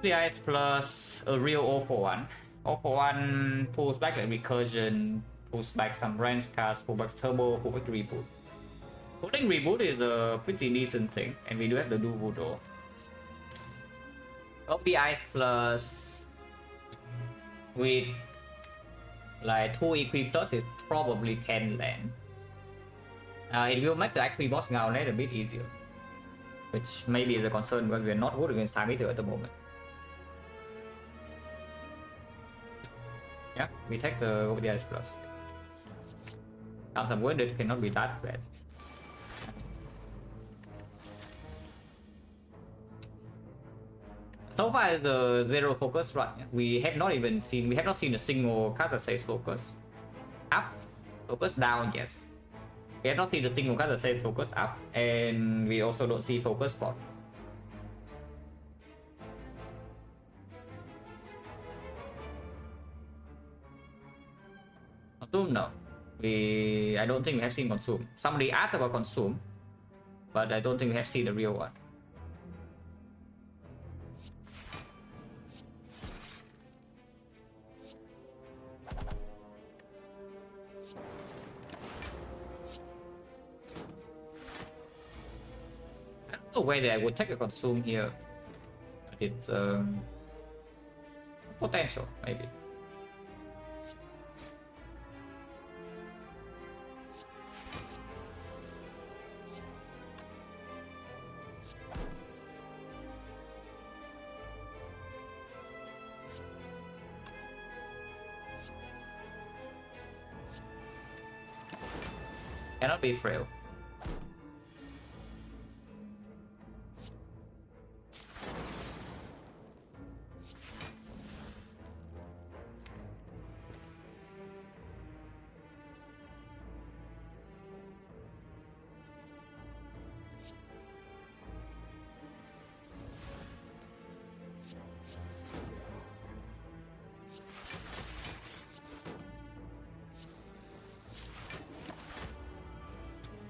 The ice plus a real 041. 041 pulls back like recursion, pulls back some range cards, pulls back turbo, pulls back reboot. Pulling reboot is a pretty decent thing, and we do have to do voodoo. Of the ice plus with like 2 equipped, it probably can land. It will make the actual boss now land a bit easier, which maybe is a concern because we are not good against Time Eater at the moment. Yeah, we take the over the ice plus. Now some wounded cannot be that bad. So far the zero focus run, we have not seen a single card that says focus. Up Focus down, yes. We have not seen the single card that says focus up, and we also don't see focus spot. Consume, no. I don't think we have seen consume. Somebody asked about consume, but I don't think we have seen the real one. I don't know whether I would take a consume here. It's potential, maybe. Cannot be frail.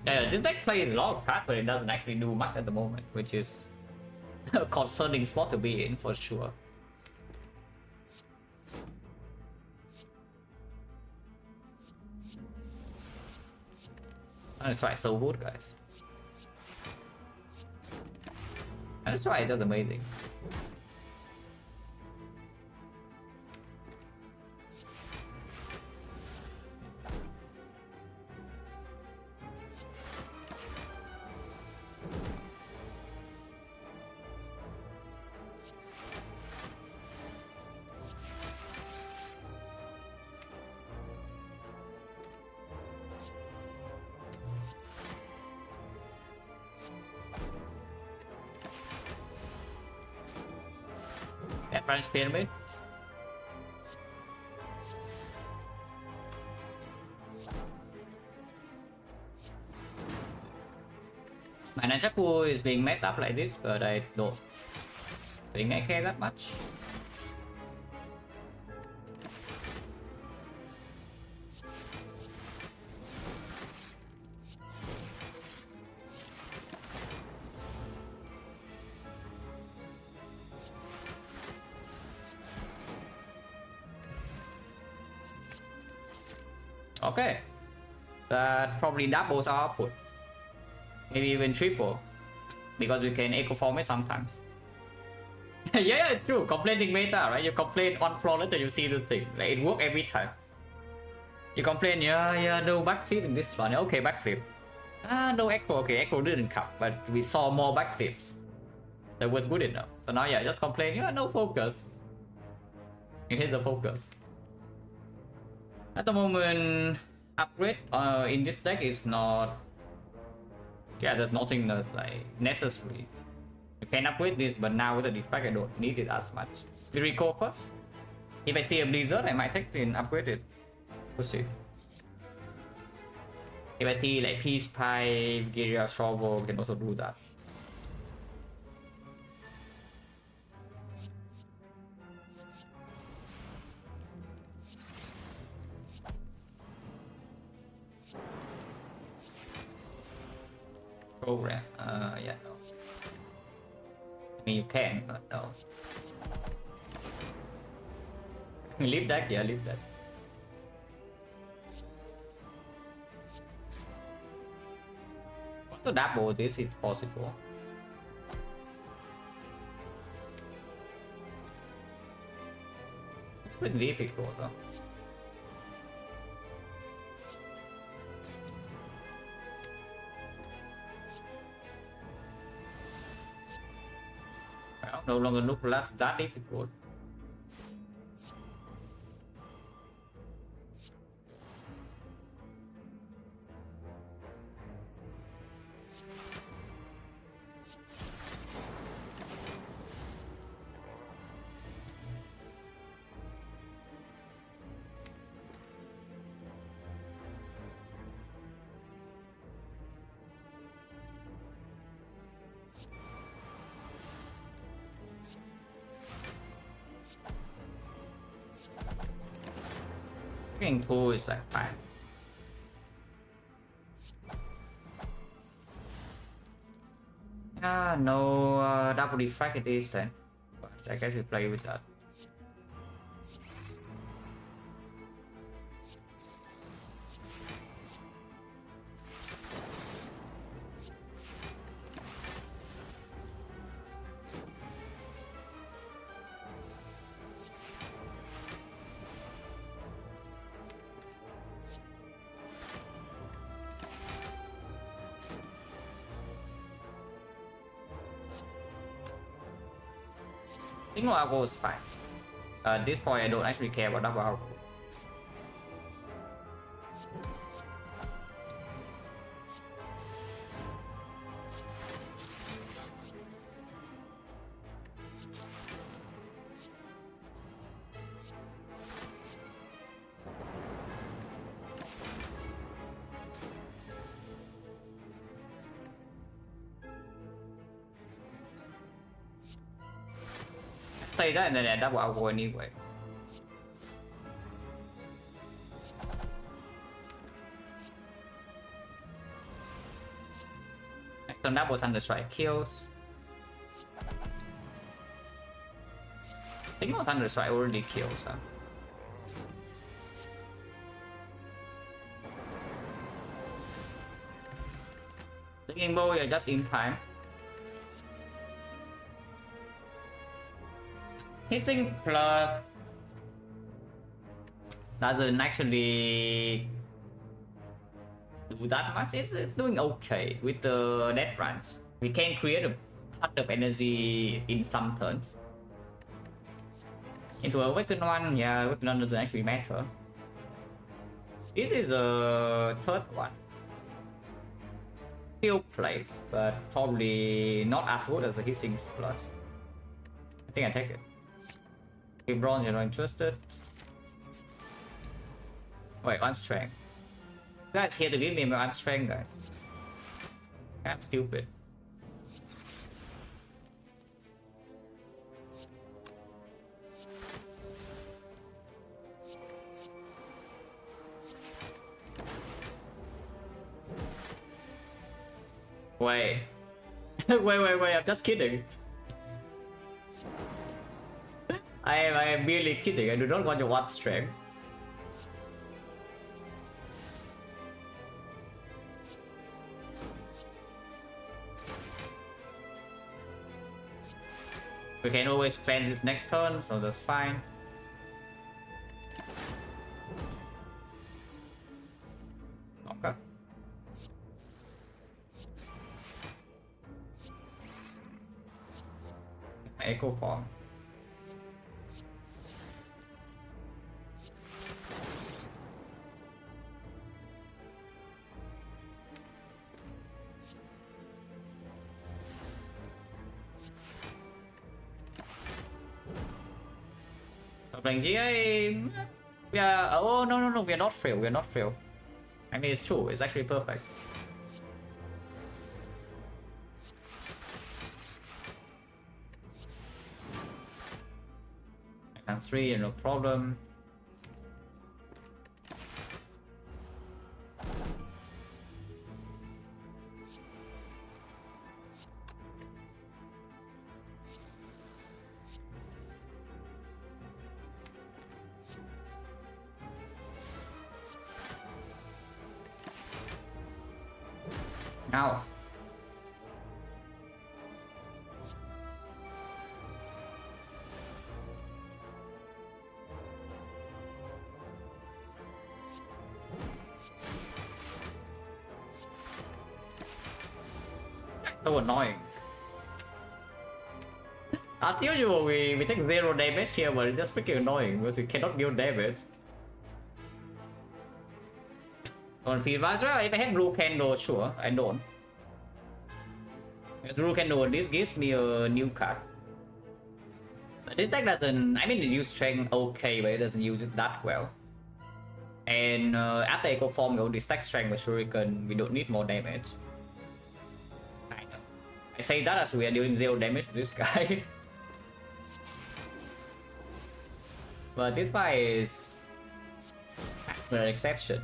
Yeah, this deck plays a lot of cards, but it doesn't actually do much at the moment, which is a concerning spot to be in for sure. And that's why it's so good, guys. And that's why it's just amazing. French pyramid. My ninja pool is being messed up like this, but I don't think I care that much. Okay, that probably doubles our output, maybe even triple, because we can echo form it sometimes. Yeah, it's true. Complaining meta, right? You complain on floor later, you see the thing. Like, it works every time. You complain, yeah, no backflip in this one. Okay, backflip. No echo. Okay, echo didn't come, but we saw more backflips. That was good enough. So now, yeah, just complain. Yeah, no focus. And here's the focus. At the moment, upgrade in this deck is not. Yeah, there's nothing that's like necessary. You can upgrade this, but now with the defect, I don't need it as much. We recall first. If I see a blizzard, I might take it and upgrade it. We'll see. If I see like Peace Pipe, Guerrilla Shovel, we can also do that. Program, yeah, no. I mean, you can, but no. Leave that, yeah, leave that. Want to double this if possible. It's pretty difficult, though. No longer look that difficult. Getting 2 is like fine. Ah, no double defect it is then. But I guess we play with that. Single algo is fine. At this point, I don't actually care about double algo. Say that and then I double algo anyway. Some double thunder strike kills. Single thunder strike already kills. Huh? Singing bow, you're just in time. Hitting plus doesn't actually do that much. It's doing okay with the death branch. We can create a ton of energy in some turns. Into a weapon one, yeah, weapon one doesn't actually matter. This is the third one. Still plays, but probably not as good as the Hissing Plus. I think I take it. Okay, bronze, you're not interested. Wait, one strength. You guys here to give me one strength, guys. I'm stupid. Wait. wait, I'm just kidding. I am merely kidding. I do not want your one strength. We can always plan this next turn, so that's fine. Okay. Echo form. Playing GA, we are. Oh no, we are not fail. We are not fail. I mean, it's true. It's actually perfect. And 3, no problem. Now. So annoying. As usual, we take 0 damage here, but it's just freaking annoying because we cannot deal damage. On Field Vajra, if I have Blue Candle, sure, I don't. Because Blue Candle, this gives me a new card. But this deck doesn't, I mean it uses Strength okay, but it doesn't use it that well. And after Echo Form, we only stack Strength with Shuriken, we don't need more damage. I know. I say that as we are dealing 0 damage to this guy. But this fight is... an exception.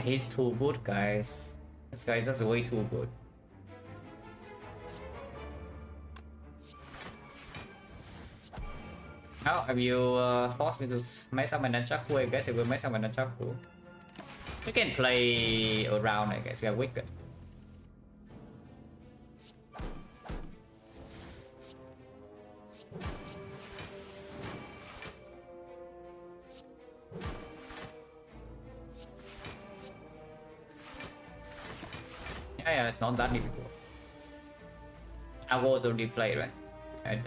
He's too good, guys. This guy is just way too good. Now, if you force me to mess up my nunchaku, I guess it will mess up my nunchaku. We can play around, I guess. We are wicked. Yeah, it's not that difficult. I was already played, right? And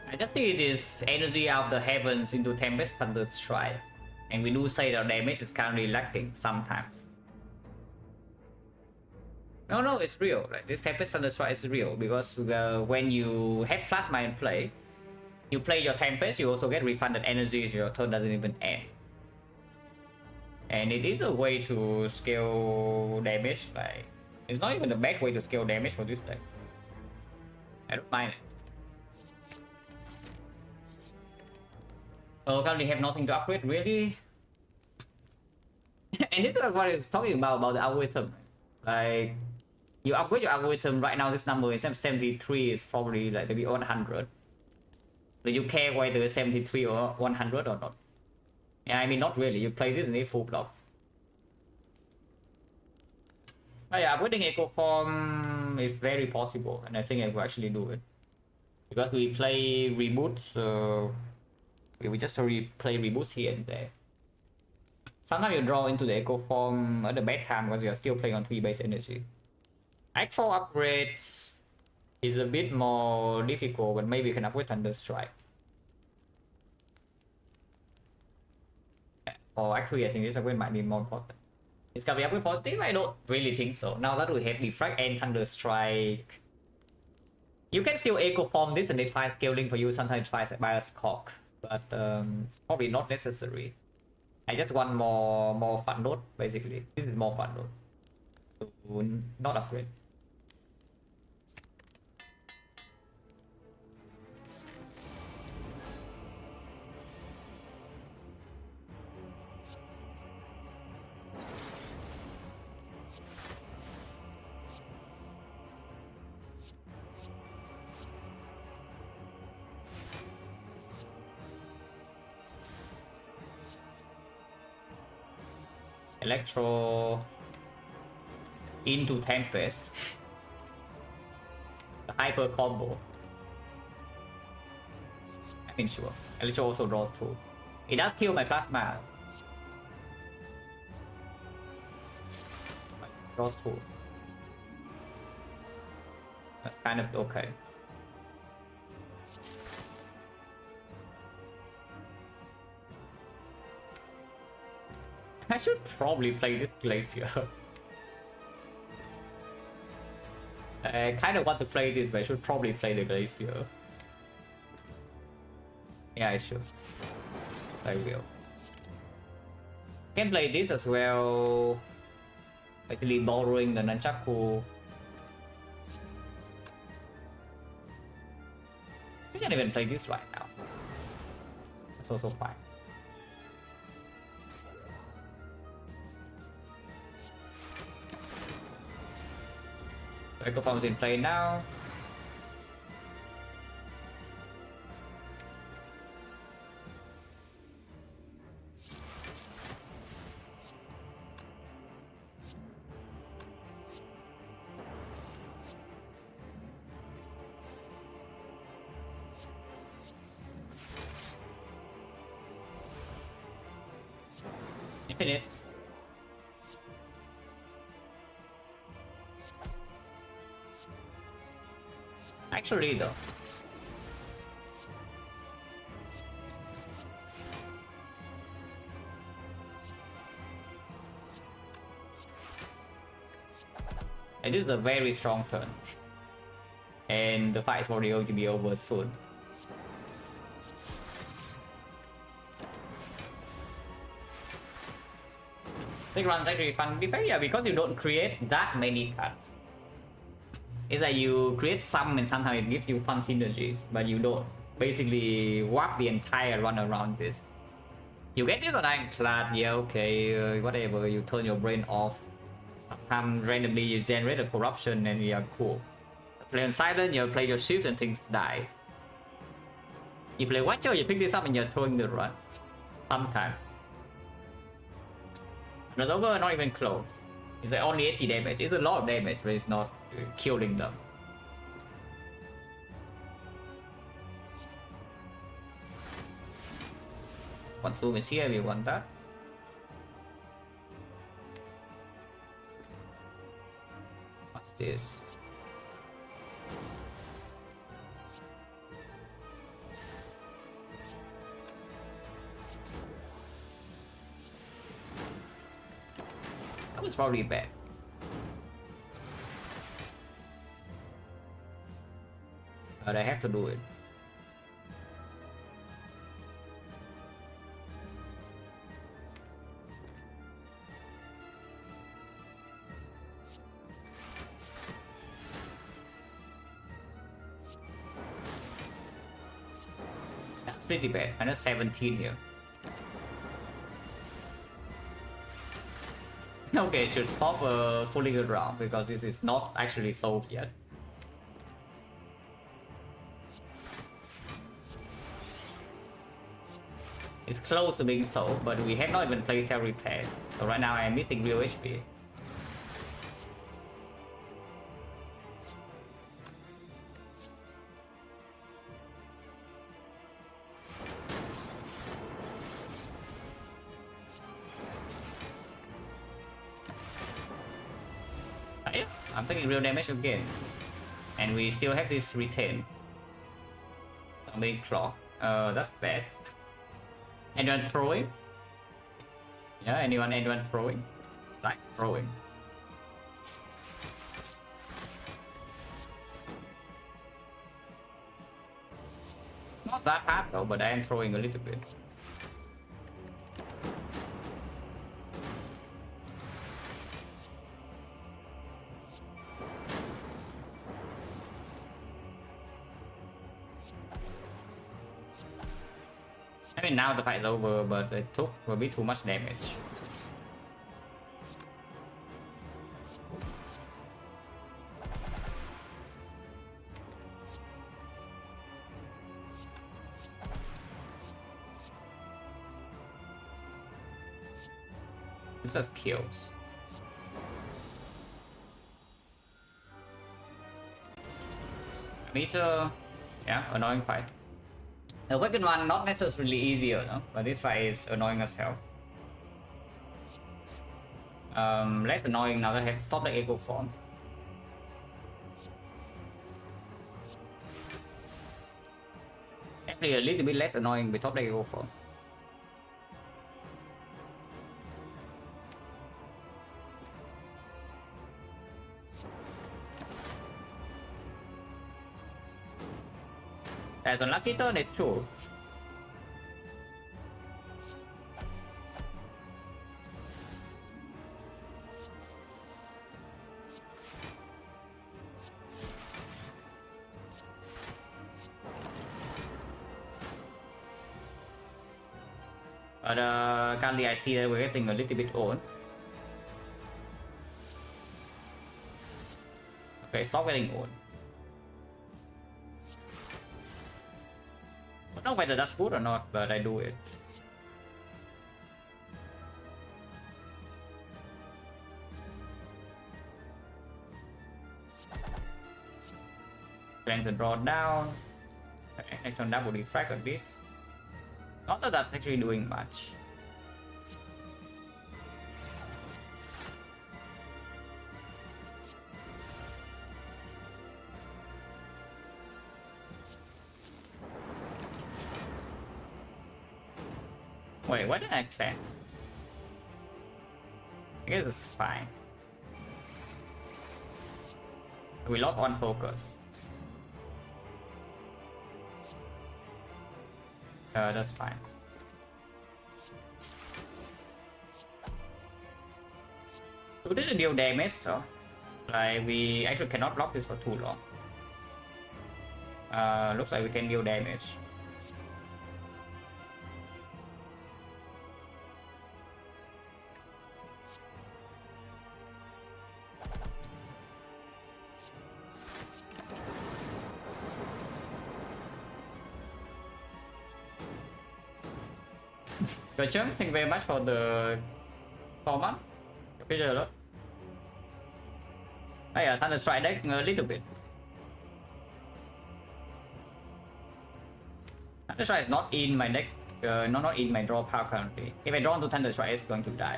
I just see this energy out of the heavens into Tempest Thunder Strike. And we do say that damage is currently lacking sometimes. No, it's real. Right? This Tempest Thunder Strike is real because when you have Plasma in play, you play your Tempest, you also get refunded energy if your turn doesn't even end. And it is a way to scale damage. Like, it's not even the bad way to scale damage for this deck. I don't mind it. Oh, currently have nothing to upgrade, really? And this is what I was talking about the algorithm. Like, you upgrade your algorithm right now, this number instead of 73 is probably like maybe 100. Do you care whether it's 73 or 100 or not? Yeah, I mean, not really. You play this in a full blocks. But yeah, upgrading Echo Form is very possible, and I think I will actually do it. Because we play reboots, so we just play reboots here and there. Sometimes you draw into the Echo Form at the bad time because you are still playing on 3 base energy. Act 4 upgrades is a bit more difficult, but maybe you can upgrade Thunder Strike. Or actually, I think this upgrade might be more important. It's gonna be upgrade positive? I don't really think so. Now that we have Defect and Thunder Strike, you can still Echo Form this and it tries scaling for you, sometimes tries by a Cock, but it's probably not necessary. I just want more fun load, basically. This is more fun load. So, not upgrade. Electro into Tempest. The hyper combo. I think sure. Electro also draws 2. It does kill my Plasma. Draws 2. That's kind of okay. I should probably play this Glacier. I kind of want to play this, but I should probably play the Glacier. Yeah, I should. I will. Can play this as well. Actually borrowing the Nunchaku. I can't even play this right now. That's also fine. Echo Form's in play now. Infinite. Actually though. It is a very strong turn. And the fight is probably going to be over soon. Big run's actually fun. Defect, yeah, because you don't create that many cards. It's like you create some and sometimes it gives you fun synergies, but you don't basically warp the entire run around this. You get this online class, yeah, okay, whatever, you turn your brain off. Sometimes randomly you generate a corruption and yeah, cool. Play on silent, you play your shield and things die. You play Watcher, you pick this up and you're throwing the run. Sometimes. But it's over, not even close. It's like only 80 damage. It's a lot of damage, but it's not killing them. One zoom is here, we want that. What's this? That was probably bad. But I have to do it. That's pretty bad. Minus 17 here. Okay, should solve a fully good round because this is not actually solved yet. It's close to being solved, but we have not even played Cell Repair. So right now I am missing real HP. Yeah, I'm taking real damage again. And we still have this retain. Big clock. That's bad. Anyone throwing? Yeah, anyone throwing? Like throwing. Not that hard though, but I am throwing a little bit. I mean, now the fight is over, but it took a bit too much damage. This just kills. I mean, it's a annoying fight. The second one not necessarily easier, no? But this fight is annoying as hell. Less annoying now that I have top deck echo form. Actually, a little bit less annoying with top deck echo form. That's unlucky turn, it's true. But currently I see that we're getting a little bit old. Okay, stop getting old. I don't know whether that's good or not, but I do it. Cleanse and draw down. Okay, next one double defect on this. Not that that's actually doing much. Wait, what did I cleanse? I guess it's fine. We lost one focus. That's fine. We didn't deal damage, so like we actually cannot block this for too long. Looks like we can deal damage. Good job. Thank you very much for the comment. Appreciate a lot. Oh yeah, Thunder Strike deck a little bit. Thunder Strike is not in my deck, not in my draw pile currently. If I draw into Thunder Strike, it's going to die.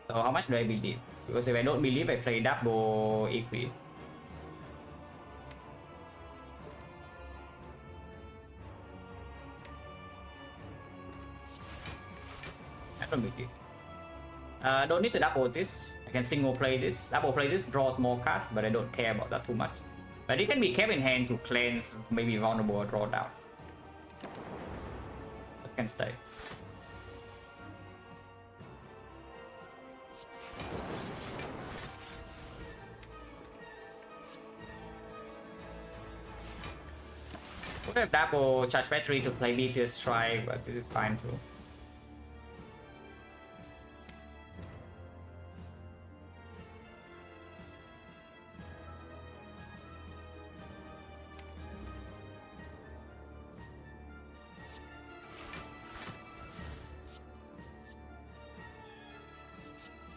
So how much do I believe? Because if I don't believe, I play double Equi. I don't believe. Don't need to double this. I can single play this. Double play this draws more cards, but I don't care about that too much. But it can be kept in hand to cleanse, maybe vulnerable or draw down. It can stay. We have double charge battery to play Meteor Strike, but this is fine too.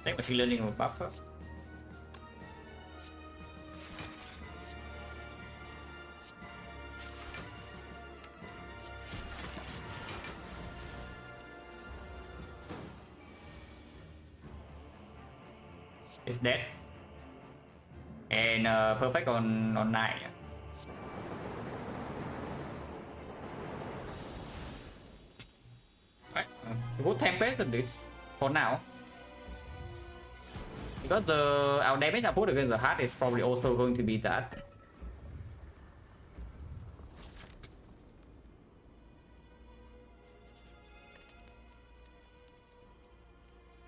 Take machine learning with buffer. It's dead. And perfect on 9. Right. Put Tempest on this for now. Because our damage I put against the heart is probably also going to be that.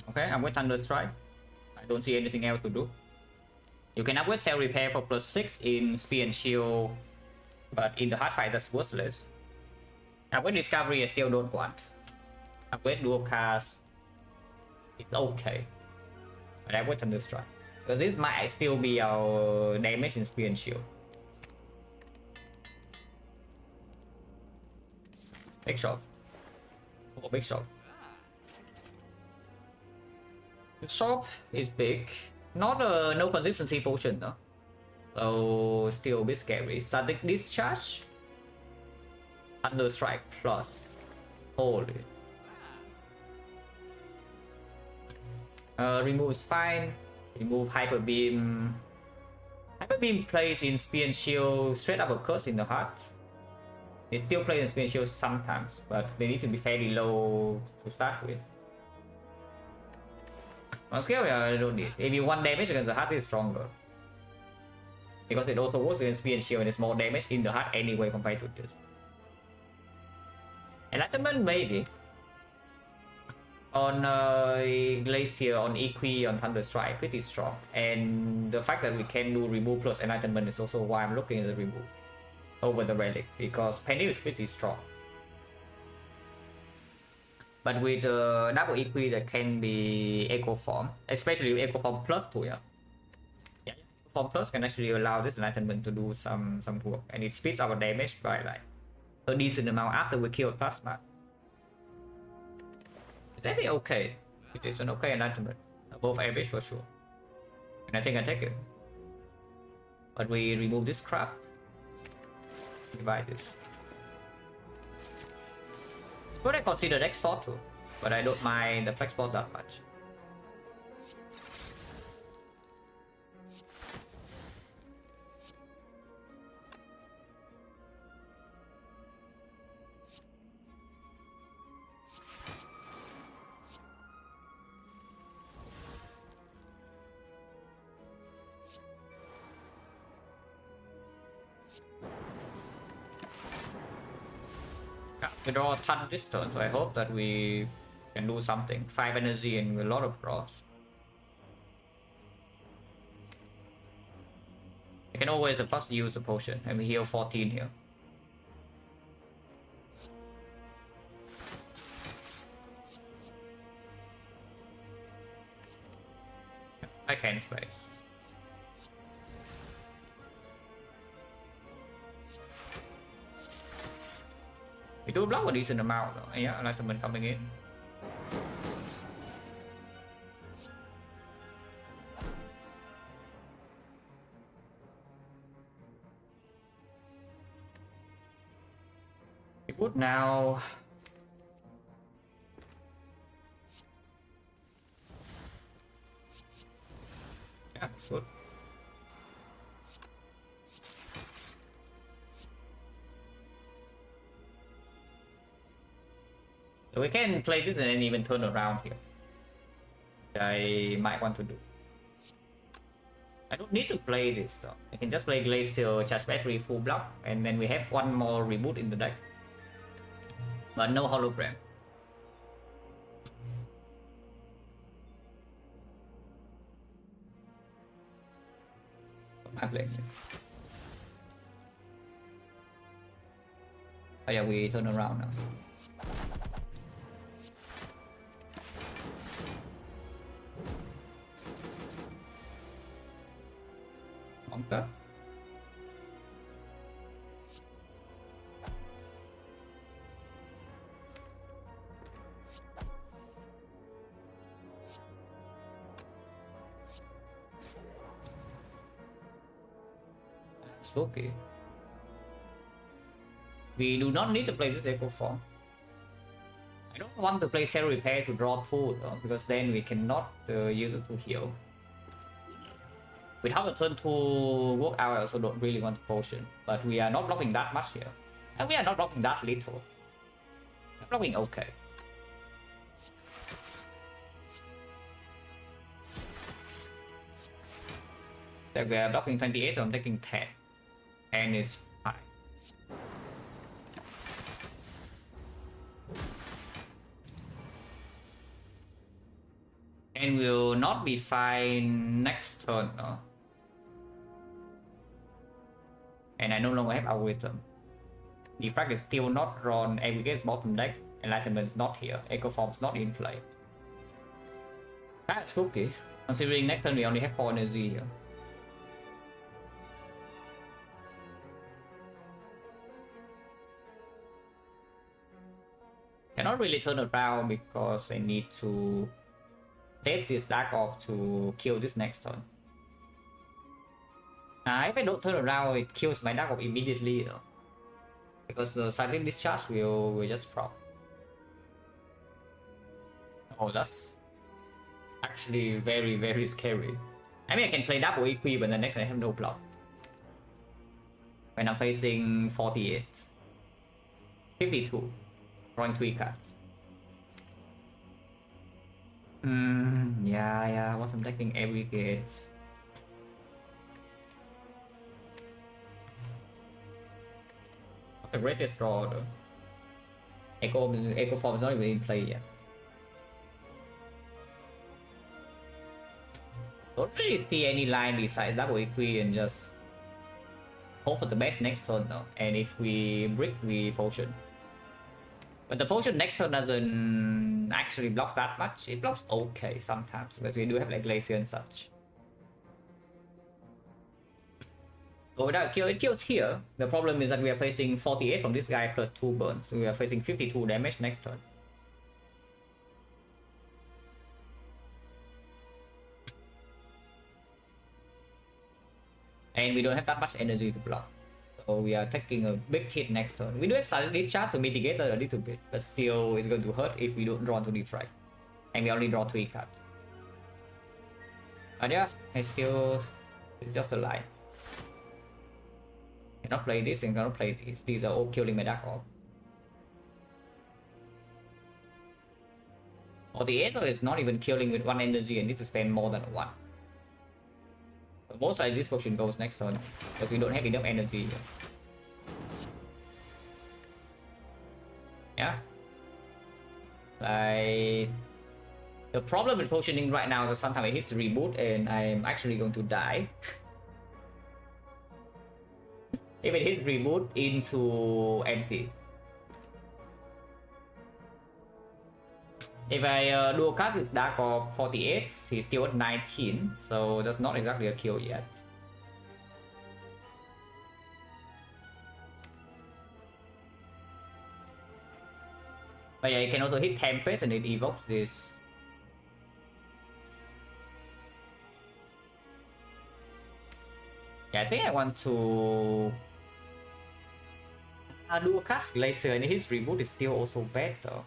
Okay, I'm with Thunder Strike. I don't see anything else to do. You can upgrade Cell Repair for +6 in Spear and Shield, but in the hard fight that's worthless. Upgrade Discovery I still don't want. Upgrade Dual Cast, it's okay. But I would Thunder Strike. Because this might still be our damage in Spear and Shield. Big shot. Oh, big shot. The shop is big. Not a no consistency potion though. So still a bit scary. Static Discharge. Thunder Strike plus. Holy. Remove is fine. Remove Hyper Beam. Hyper Beam plays in Spear and Shield straight up a curse in the heart. It still plays in Spear and Shield sometimes, but they need to be fairly low to start with. On scale, yeah, I don't need. If you want damage against the heart, it's stronger. Because it also works against Spear and Shield and it's more damage in the heart anyway compared to this. Enlightenment, maybe. On Glacier, on Equi, on Thunder Strike, pretty strong. And the fact that we can do remove plus Enlightenment is also why I'm looking at the remove over the relic, because Penny is pretty strong. But with double Equi that can be Echo Form, especially with Echo Form plus 2, yeah. Yeah, Echo Form plus can actually allow this Enlightenment to do some work, and it speeds our damage by like a decent amount after we kill Plasma. It's actually okay. It is an okay Enlightenment, above average for sure. And I think I take it. But we remove this crap. Divide this. Could I consider export too? But I don't mind the flex port that much. Yeah, we draw a ton this turn, so I hope that we can do something. 5 energy and a lot of draws. I can always plus use the potion, and we heal 14 here. I can space. We do block a decent amount though. Yeah, Enlightenment coming in. We would now. Yeah, it's good. So we can play this and then even turn around here. I might want to do. I don't need to play this though. I can just play Glacial Charge Battery full block, and then we have one more reboot in the deck. But no hologram. I'm playing this. Oh yeah, we turn around now. Monka. Spooky. We do not need to play this Echo Form. I don't want to play Cell Repair to draw 2 though, because then we cannot use it to heal. Without a turn 2 work out, I also don't really want potion. But we are not blocking that much here. And we are not blocking that little. We're blocking okay. So we are blocking 28, so I'm taking 10. 10 is fine. And will not be fine next turn though. And I no longer have algorithm. Defect is still not drawn, Aggregate's bottom deck, Enlightenment is not here, Echo Form's not in play. That's spooky, considering next turn we only have 4 energy here. Cannot really turn around because I need to save this Dark Orb to kill this next turn. If I don't turn around, it kills my Dark Orb immediately though. Because the Silent Discharge will just prop. Oh, that's actually very, very scary. I mean, I can play double equip, but the next I have no block. When I'm facing 48. 52. Drawing 3 cards. Yeah, what I'm taking every gate. The greatest draw though. Echo Form is not even in play yet. Don't really see any line besides double equi and just hope for the best next turn though. And if we brick, we potion. But the potion next turn doesn't actually block that much. It blocks okay sometimes because we do have like Glacier and such. So without kill, it kills here. The problem is that we are facing 48 from this guy plus 2 burns. So we are facing 52 damage next turn. And we don't have that much energy to block. So we are taking a big hit next turn. We do have Silent Discharge to mitigate it a little bit, but still it's going to hurt if we don't draw to Defect. And we only draw 3 cards. But yeah, it's just a lie. Cannot play this and cannot play this. These are all killing my Dark Orb. Or the Aether is not even killing with 1 energy and need to spend more than 1. But most likely this potion goes next turn, but we don't have enough energy here. Yeah. Like, the problem with potioning right now is that sometimes it hits reboot and I'm actually going to die. If it hits reboot into empty. If I dual cast his Dark of 48, he's still at 19, so that's not exactly a kill yet. But yeah, you can also hit Tempest and it evokes this. Yeah, I think I want to dual cast Laser and his reboot is still also better.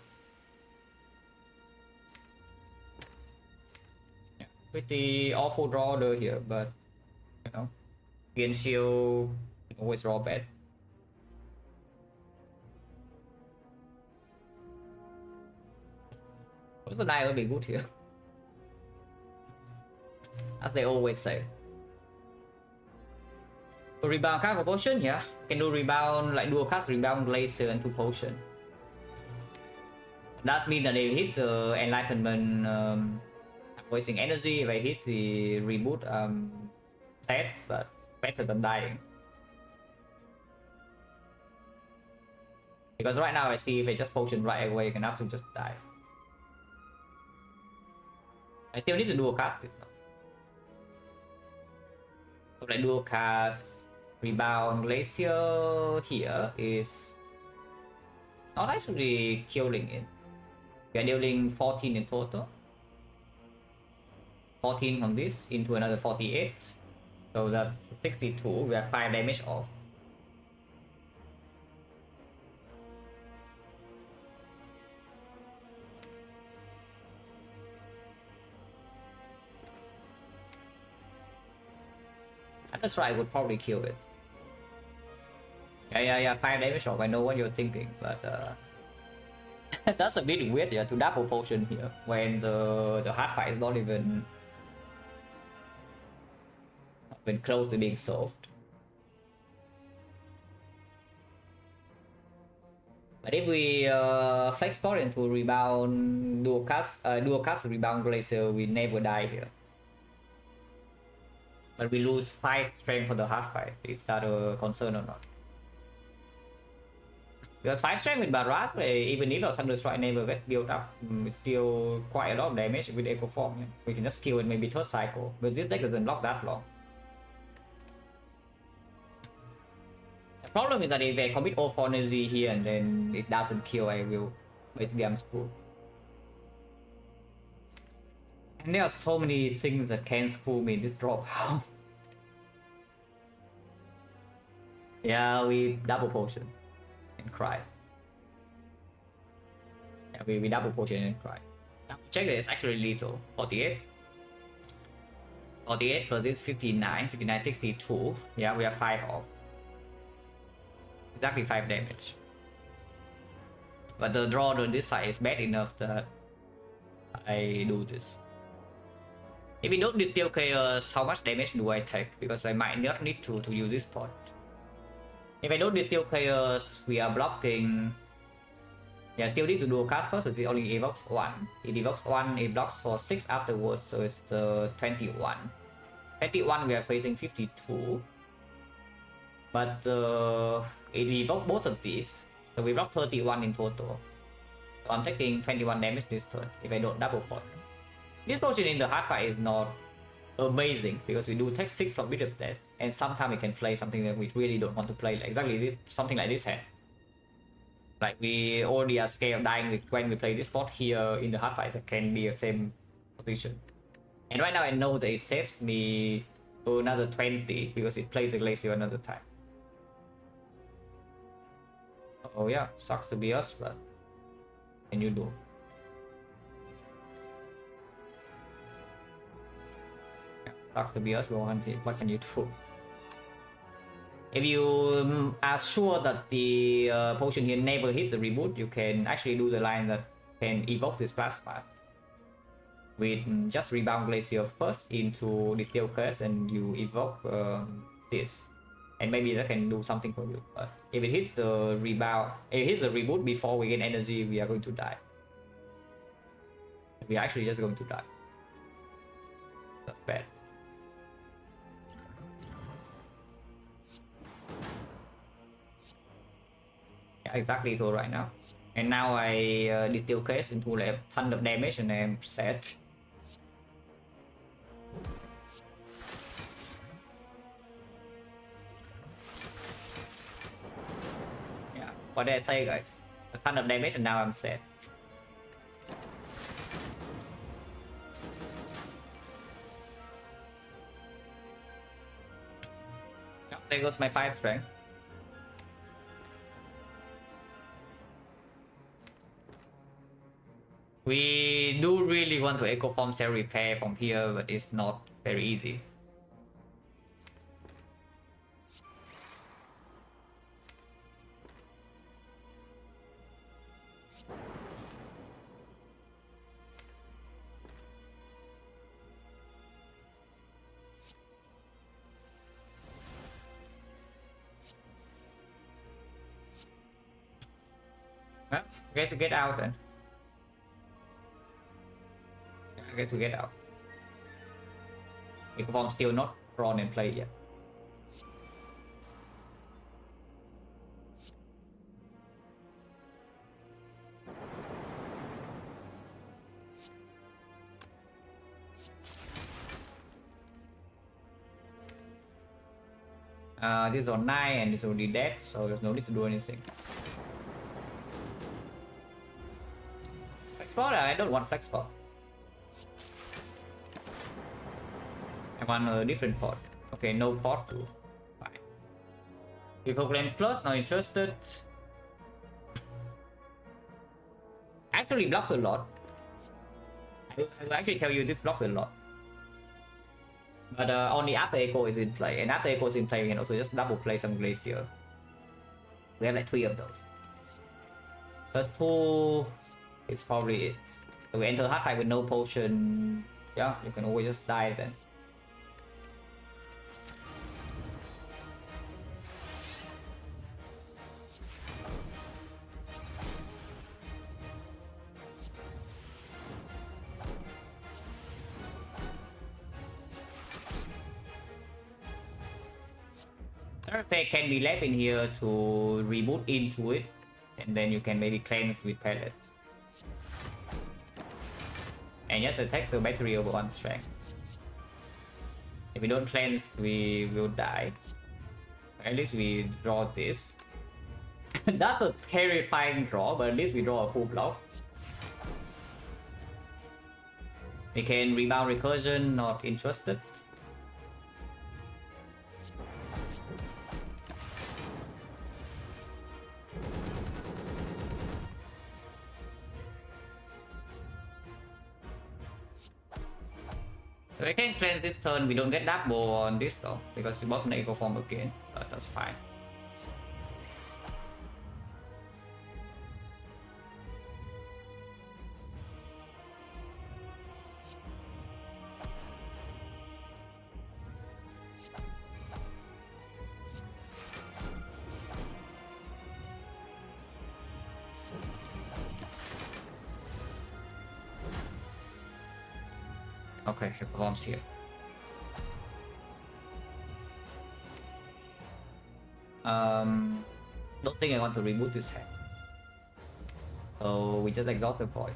Yeah, pretty awful draw order here, but you know, against shield always draw bad. What's the die will be good here? As they always say. Rebound card for potion, yeah. Can do rebound, like dual cast rebound laser and 2 potion. That means that they hit the enlightenment wasting energy. If I hit the reboot set, but better than dying. Because right now I see if I just potion right away, you can have to just die. I still need to dual cast this now. So like dual cast rebound glacier here is not actually killing it. We are dealing 14 in total. 14 from this into another 48. So that's 62. We have 5 damage off. That's right, I would probably kill it. Yeah, 5 damage off. I know what you're thinking, but that's a bit weird, yeah, to double potion here when the hard fight is not even close to being solved. But if we flex spot into rebound dual cast rebound glacier, we never die here. But we lose 5 strength for the hard fight. Is that a concern or not? Because 5 strength with Barrage, even if our Thunder Strike never gets built up, it's still quite a lot of damage with Echo Form. Yeah? We can just kill it maybe third cycle, but this deck doesn't block that long. The problem is that if I commit all 4 energy here and then it doesn't kill, I will basically I'm screwed. And there are so many things that can screw me in this drop. Yeah, we double potion and cry. Yeah, we double potion and cry. Now check that it's actually lethal. 48. 48 plus this 59. 59, 62. Yeah, we have 5 off. Exactly 5 damage. But the draw on this fight is bad enough that I do this. If we don't distill chaos, how much damage do I take? Because I might not need to use this pot. If I don't distill chaos, we are blocking. Yeah, still need to do a cast first, so it only evokes 1. It evokes 1, it blocks for 6 afterwards, so it's the 21. 21 we are facing 52. But it evokes both of these, so we block 31 in total. So I'm taking 21 damage this turn if I don't double pot. This potion in the hard fight is not amazing because we do take 6 of bit of death, and sometimes we can play something that we really don't want to play, like exactly this, something like this hand. Like we already are scared of dying when we play this spot here in the hard fight that can be the same position. And right now I know that it saves me another 20 because it plays the glacier another time. Oh yeah, sucks to be us, but what can you do? Sucks to be us, but what can you do? If you are sure that the potion here never hits the reboot, you can actually do the line that can evoke this plasma with just rebound glacier first into the steel curse, and you evoke this. and maybe that can do something for you. But if it hits the rebound, if it hits the reboot before we gain energy, we are going to die. We are actually just going to die. That's bad. Yeah, exactly so right now. And now I detail case into like a ton of damage and I'm set. Yeah, what did I say, guys? A ton of damage and now I'm set. Oh, there goes my 5 strength. We do really want to Echo Form Cell Repair from here, but it's not very easy. Well, I guess we get out then. I guess we get out. Echo Form still not drawn in play yet. This is on 9 and it's already dead, so there's no need to do anything. Flex Ball? I don't want Flex Ball. I want a different pot. Okay, no pot too. Fine. Equivalent plus, not interested. Actually blocks a lot. I will actually tell you this blocks a lot. But only after Echo is in play, and after Echo is in play, we can also just double play some Glacier. We have like 3 of those. First 2 is probably it. So we enter hard fight with no potion. Yeah, you can always just die then. Defect can be left in here to reboot into it, and then you can maybe cleanse with pellet. And just attack the battery over 1 strength. If we don't cleanse, we will die. At least we draw this. That's a terrifying draw, but at least we draw a full block. We can rebound recursion, not interested. So we can cleanse this turn, we don't get double on this though, because we bought an Echo Form again, but that's fine. Okay, he performs here. Don't think I want to reboot this hand. So we just exhaust the void.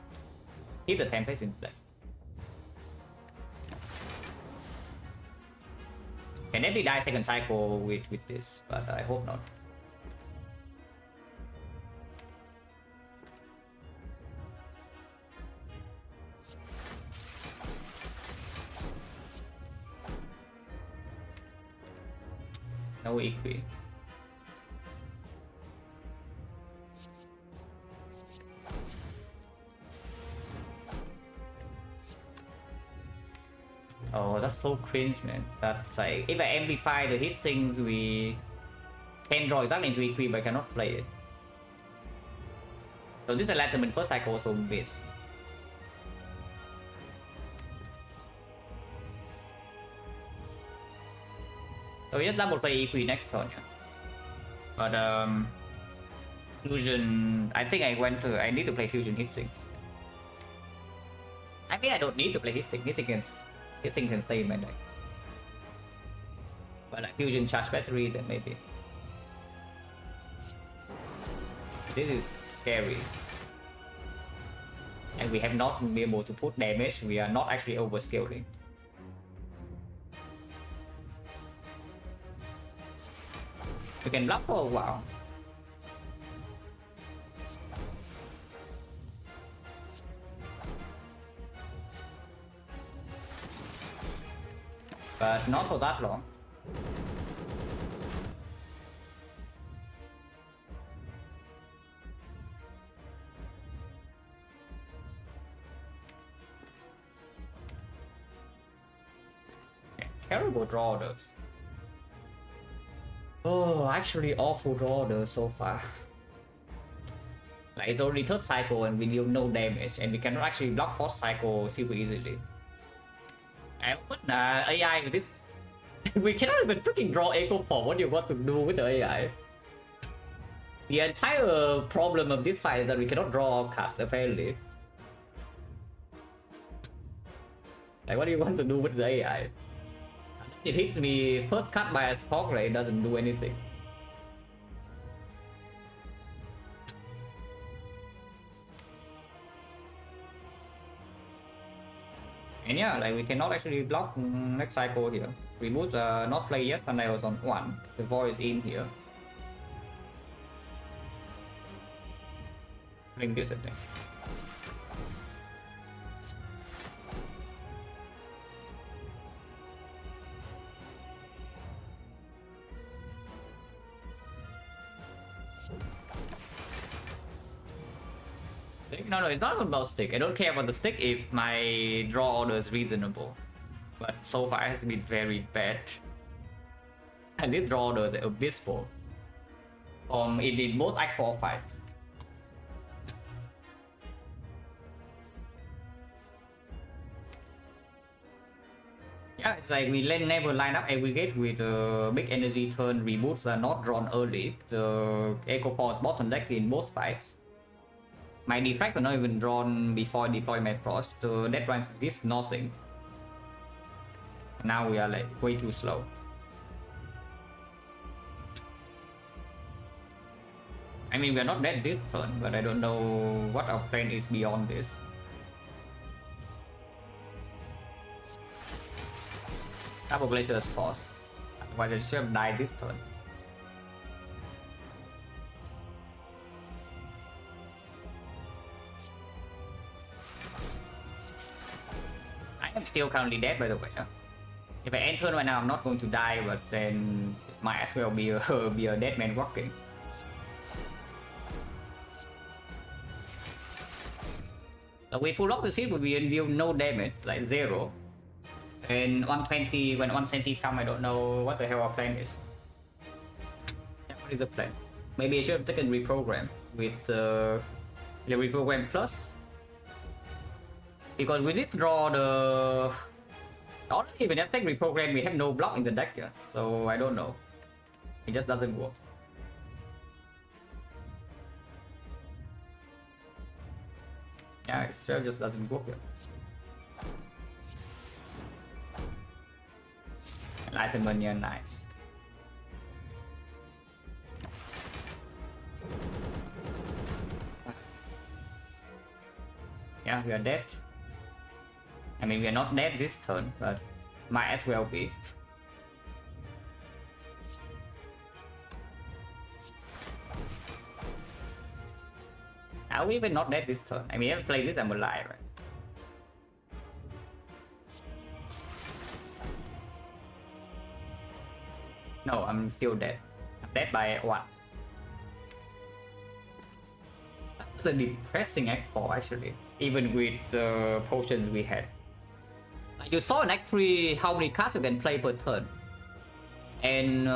Keep the template in play. Can definitely die second cycle with this, but I hope not. No equi. Oh, that's so cringe, man. That's like, if I amplify the hit things, we can draw exactly into equi, but I cannot play it. So this enlightenment first cycle also missed. So we just double play EQ next turn, yeah. But fusion. I think I need to play fusion hitsinks. I mean, I don't need to play hitsink. Hitsink can stay in my deck. But like fusion charge battery, then maybe. This is scary. And we have not been able to put damage. We are not actually overscaling. We can block for a while. But not for that long. Terrible draw orders. Oh, actually awful draw orders so far. Like it's already third cycle and we deal no damage and we cannot actually block fourth cycle super easily. And with AI with this, we cannot even freaking draw echo form. What do you want to do with the AI? The entire problem of this fight is that we cannot draw our cards apparently. Like what do you want to do with the AI? It hits me first cut by a spark, right? It doesn't do anything. And yeah, like we cannot actually block next cycle here. Reboot not play yet, and I was on 1. The void is in here. Bring this at me. No, it's not about stick. I don't care about the stick if my draw order is reasonable. But so far it has been very bad. And this draw order is abysmal. It did both Act 4 fights. Yeah, it's like we never line up aggregate with big energy turn reboots are not drawn early. The Echo Force bottom deck in both fights. My defects are not even drawn before I deploy my frost. The deadline gives nothing. Now we are like way too slow. I mean, we are not dead this turn, but I don't know what our plan is beyond this. Double Glacier's Force. Otherwise I should have died this turn. I'm still currently dead, by the way. If I end turn right now, I'm not going to die, but then it might as well be a dead man walking. So we full up the seat, we deal no damage, like 0. And 120, when 120 come, I don't know what the hell our plan is. Yeah, what is the plan? Maybe I should have taken reprogram with the reprogram plus. Because we did draw the... Honestly, even if I take reprogram, we have no block in the deck yet, so I don't know. It just doesn't work. Yeah, it sure just doesn't work yet. Enlightenment, yeah, nice. Yeah, we are dead. I mean, we are not dead this turn, but might as well be. Are we even not dead this turn? I mean, if I play this, I'm alive, right? No, I'm still dead. I'm dead by 1. That was a depressing Act 4, actually. Even with the potions we had. Like you saw in Act 3 how many cards you can play per turn. And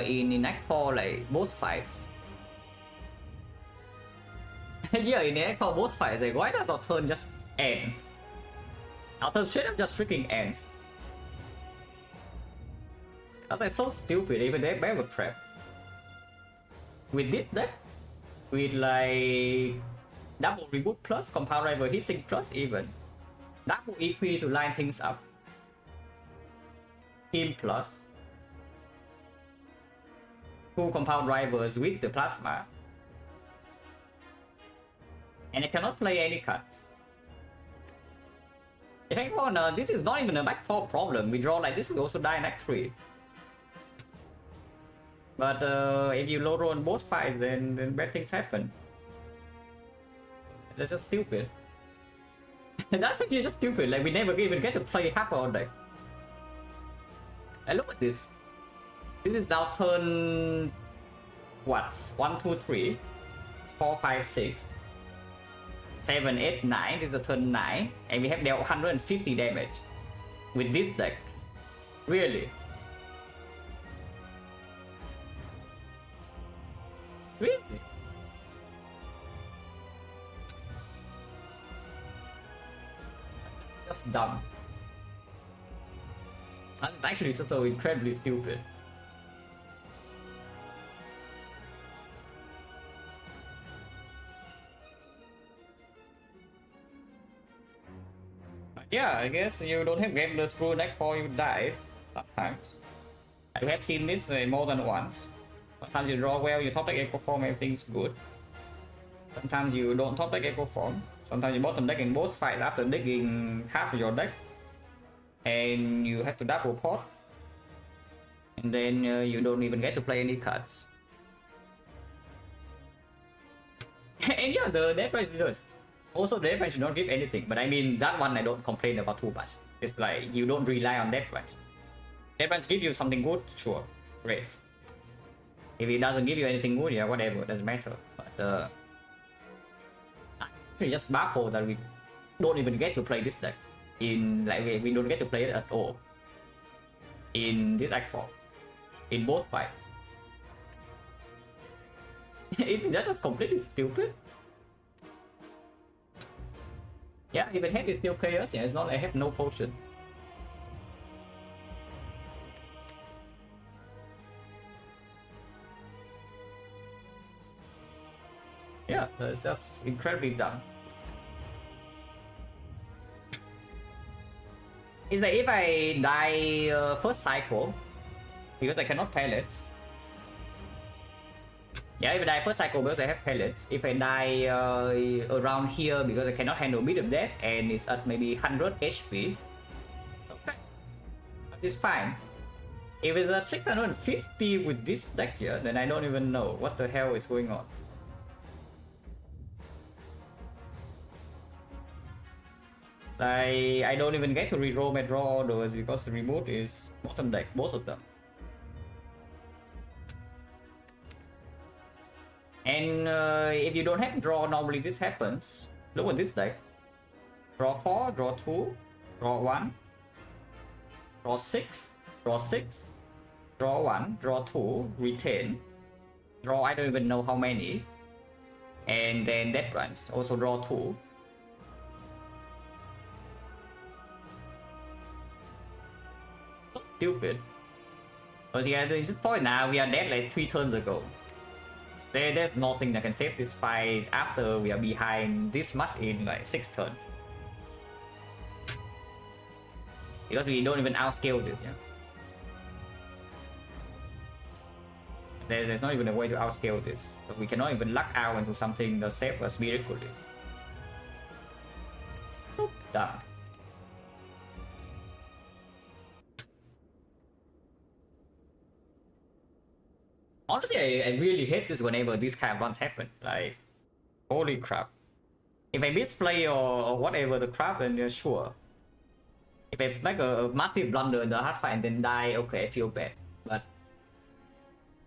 in Act 4, like, both fights. Yeah, in Act 4, both fights, like, why does our turn just end? Our turn straight up just freaking ends. That's like so stupid, even they better prep. With this deck, with like double reboot plus, compound rival hissing plus even, double EP to line things up, team plus, 2 compound rivals with the plasma, and I cannot play any cards. If I go on, this is not even a back 4 problem. We draw like this, we also die in act 3. But if you low roll on both fights, then bad things happen. That's just stupid. That's actually just stupid. Like we never even get to play half our deck. And look at this. This is now turn what? 1, 2, 3, 4, 5, 6, 7, 8, 9. This is a turn 9, and we have dealt 150 damage with this deck. Really? Really? That's dumb. That's actually just so incredibly stupid. Yeah, I guess you don't have game screw deck for you die sometimes. I have seen this more than once. Sometimes you draw well, you top deck echo form, everything's good. Sometimes you don't top deck echo form. Sometimes you bottom deck in both fights after digging half of your deck, and you have to double pot, and then you don't even get to play any cards. And yeah, the deck price does. Also, the deck price should not give anything, but I mean that one I don't complain about too much. It's like you don't rely on deck price. Deck price give you something good, sure, great. If it doesn't give you anything good, yeah, whatever, doesn't matter. But it's just baffled that we don't even get to play this deck. In like we don't get to play it at all. In this act 4. In both fights. That's just completely stupid. Yeah, even head is still chaos, yeah, it's not like I have no potion. Yeah, it's just incredibly dumb. It's like if I die first cycle, because I cannot pellets. Yeah, if I die first cycle because I have pellets. If I die around here because I cannot handle Beat of Death and it's at maybe 100 HP, okay, it's fine. If it's at 650 with this deck here, then I don't even know what the hell is going on. I don't even get to reroll my draw orders because the remote is bottom deck, both of them. And if you don't have draw, normally this happens. Look at this deck. Draw 4, draw 2, draw 1, draw 6, draw 6, draw 1, draw 2, retain, draw I don't even know how many, and then death runs, also draw 2. Stupid. But yeah, at this point now, we are dead like 3 turns ago. There's nothing that can save this fight after we are behind this much in like 6 turns. Because we don't even outscale this, yeah. There's not even a way to outscale this. But we cannot even luck out into something that saves us miraculously. Dumb. Honestly, I really hate this whenever these kind of runs happen. Like, holy crap. If I misplay or whatever the crap, then yeah, sure. If I make a massive blunder in the hard fight and then die, okay, I feel bad. But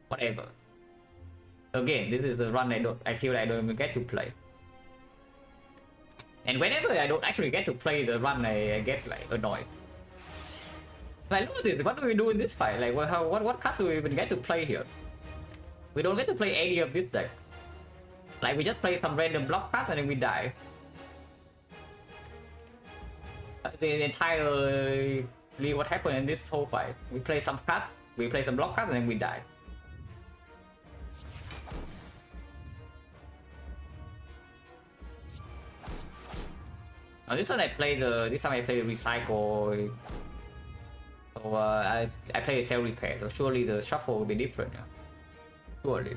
whatever. Again, this is a run I feel like I don't even get to play. And whenever I don't actually get to play the run, I get like annoyed. Like, look at this, what do we do in this fight? Like, what cards do we even get to play here? We don't get to play any of this deck. Like, we just play some random block cards and then we die. That's the entirely what happened in this whole fight. We play some cards We play some block cards and then we die. Now this time I play recycle. So I play cell repair. So surely the shuffle will be different. Yeah? Surely.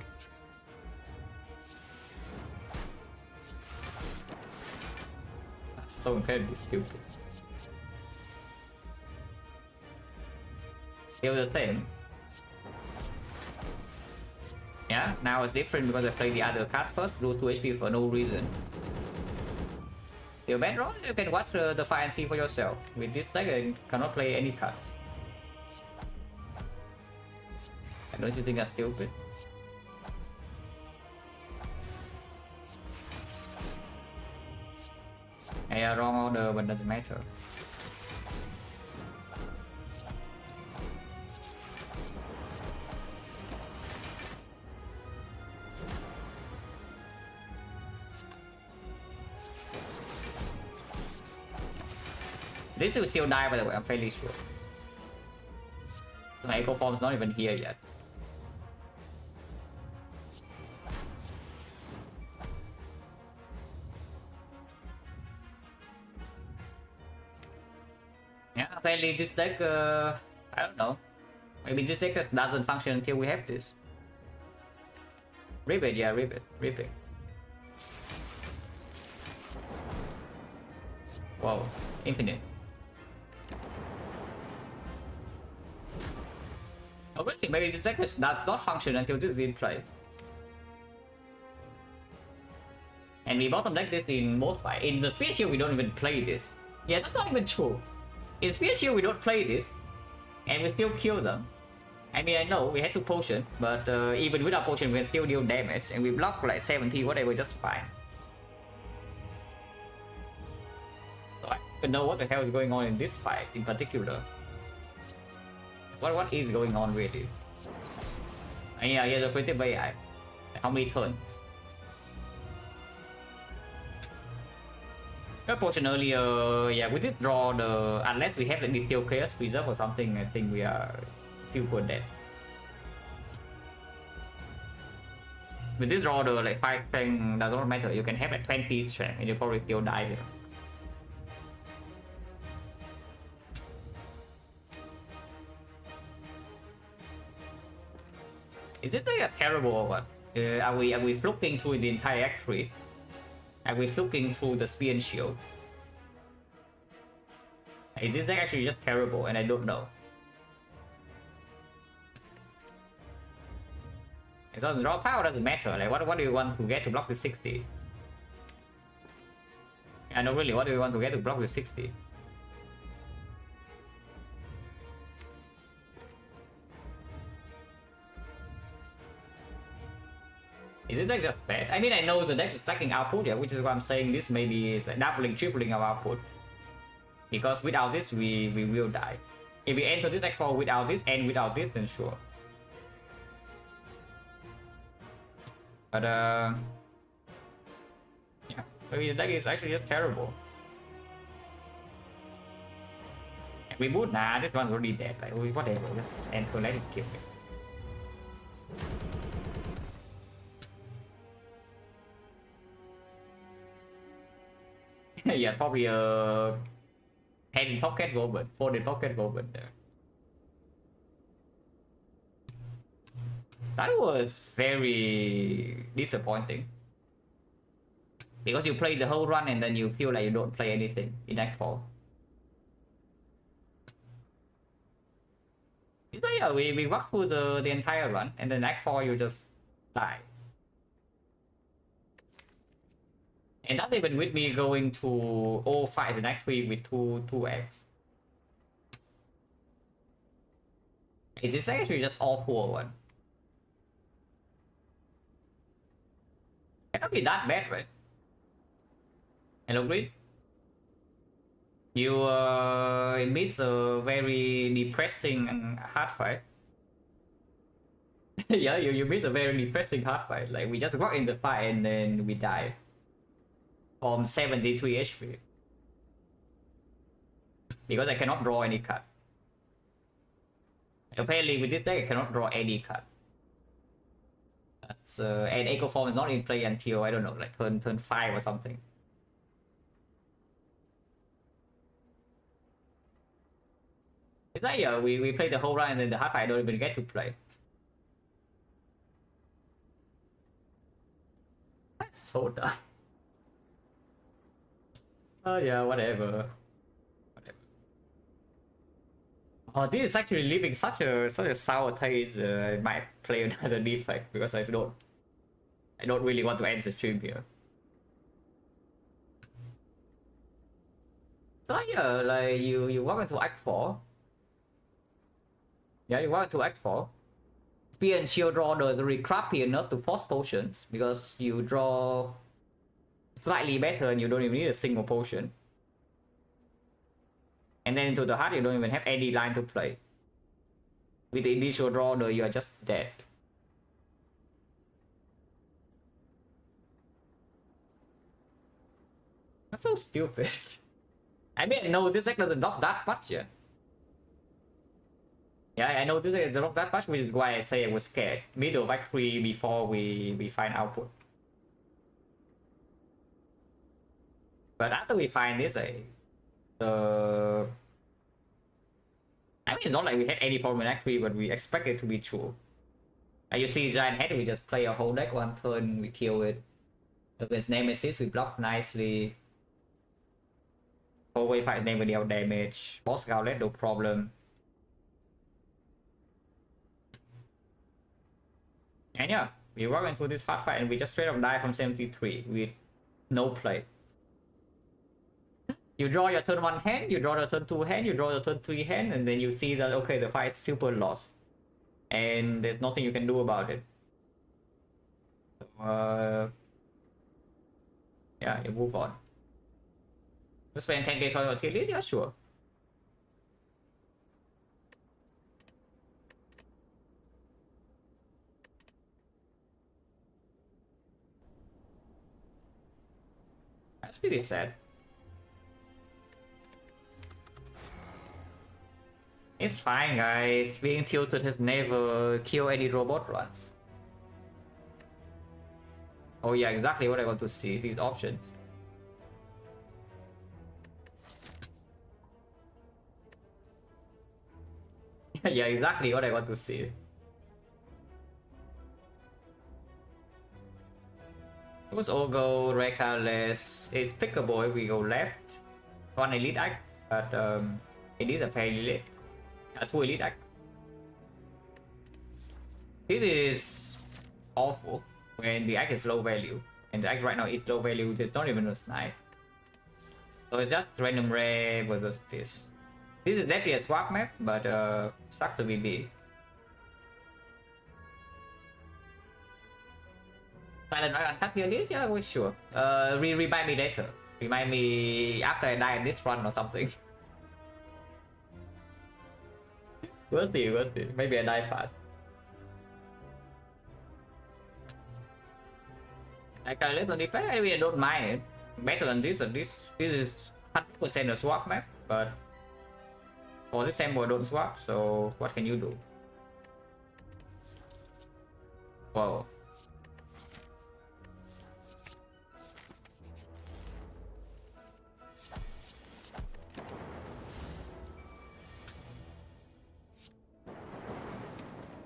That's so incredibly stupid. Still the same. Yeah, now it's different because I play the other cards first, lose 2 HP for no reason. Still bad roll, you can watch the fight and see for yourself. With this deck, I cannot play any cards. Don't you think that's stupid? Yeah, wrong order, but doesn't matter. This will still die, by the way, I'm fairly sure. My Echo Form's not even here yet. Yeah, apparently this deck, I don't know. Maybe this deck just doesn't function until we have this. Rip it, yeah, rip it, rip it. Whoa, infinite. Oh, really? Maybe this deck does not function until this is in play. And we bottom deck this in most fights. In the Sphere Shield, we don't even play this. Yeah, that's not even true. In Sphere Shield, we don't play this. And we still kill them. I mean, I know we had to potion, but even without potion, we can still deal damage. And we block like 70, whatever, just fine. So I don't even know what the hell is going on in this fight in particular. What is going on really? Yeah, here's a pretty AI. How many turns? Got potion earlier, yeah, we did draw the... Unless we have the Detail Chaos Preserve or something, I think we are still good dead. We did draw the like 5 strength, does not matter, you can have like 20 strength and you probably still die here. Is it like a terrible or what? Are we fluking through the entire act 3? Are we fluking through the Spear and Shield? Is this deck actually just terrible and I don't know? It doesn't draw power, doesn't matter. Like what do you want to get to block the 60? Yeah, no really, what do you want to get to block the 60? Is this deck just bad? I mean, I know the deck is sucking output, yeah, which is why I'm saying this maybe is like doubling, tripling our output. Because without this, we will die. If we enter this deck for without this and without this, then sure. But yeah, maybe the deck is actually just terrible. Reboot? Nah, this one's already dead. Like whatever, just enter, let it kill me. Yeah, probably a 10 pocket Goblin, 4 pocket Goblin there. That was very disappointing. Because you play the whole run and then you feel like you don't play anything in Act 4. So yeah, we walk through the entire run and then Act 4 you just die. And that's even with me going to all fights in Act 3 with 2 eggs. Is this actually just awful or what? Cannot be that bad, right? Hello, Green? You miss a very depressing hard fight. Yeah, you miss a very depressing hard fight. Like, we just got in the fight and then we die. From 73 HP. Because I cannot draw any cards. Apparently with this deck I cannot draw any card. That's, and Echo Form is not in play until, I don't know, like turn 5 or something. It's like, yeah, we play the whole round and then the hard fight I don't even get to play. That's so dumb. Oh yeah, whatever. Oh, this is actually leaving such a sour taste. I might play another defect because I don't really want to end the stream here. So yeah, like you walk into Act 4. Yeah, you walk into Act 4. Spear and Shield draw does really crappy enough to force potions because you draw slightly better and you don't even need a single potion. And then into the heart you don't even have any line to play. With the initial draw, you are just dead. That's so stupid. I mean, I know this deck doesn't block that much yet. Yeah, I know this deck doesn't block that much, which is why I say I was scared. Middle of Act 3 before we find output. But after we find this, I mean, it's not like we had any problem in Act 3, but we expect it to be true. You see Giant Head, we just play a whole deck one turn, we kill it. Against Nemesis, we block nicely. Hallway fight name without damage. Boss Gauntlet, no problem. And yeah, we walk into this hard fight and we just straight up die from 73 with no play. You draw your turn 1 hand, you draw your turn 2 hand, you draw your turn 3 hand, and then you see that okay, the fight is super lost. And there's nothing you can do about it. Yeah, you move on. You spend 10k for your tier list? Yeah, sure. That's pretty sad. It's fine, guys. Being tilted has never killed any robot runs. Oh yeah, exactly what I want to see. These options. Yeah, exactly what I want to see. Who's all go reckless? It's pickable if we go left. One elite act, but it is a fairly late. Two elite act. This is awful when the act is low value, and the act right now is low value. It's not even a snipe, so it's just random rare versus this. This is definitely a swap map, but sucks to be big. Silent right on top here, this? Yeah, well, sure. Remind me later. Remind me after I die in this run or something. We'll see, we'll see. Maybe I die fast. I can less on defense, I really don't mind it. Better than this, but this is 100% a swap map, but for this sample don't swap, so what can you do? Whoa.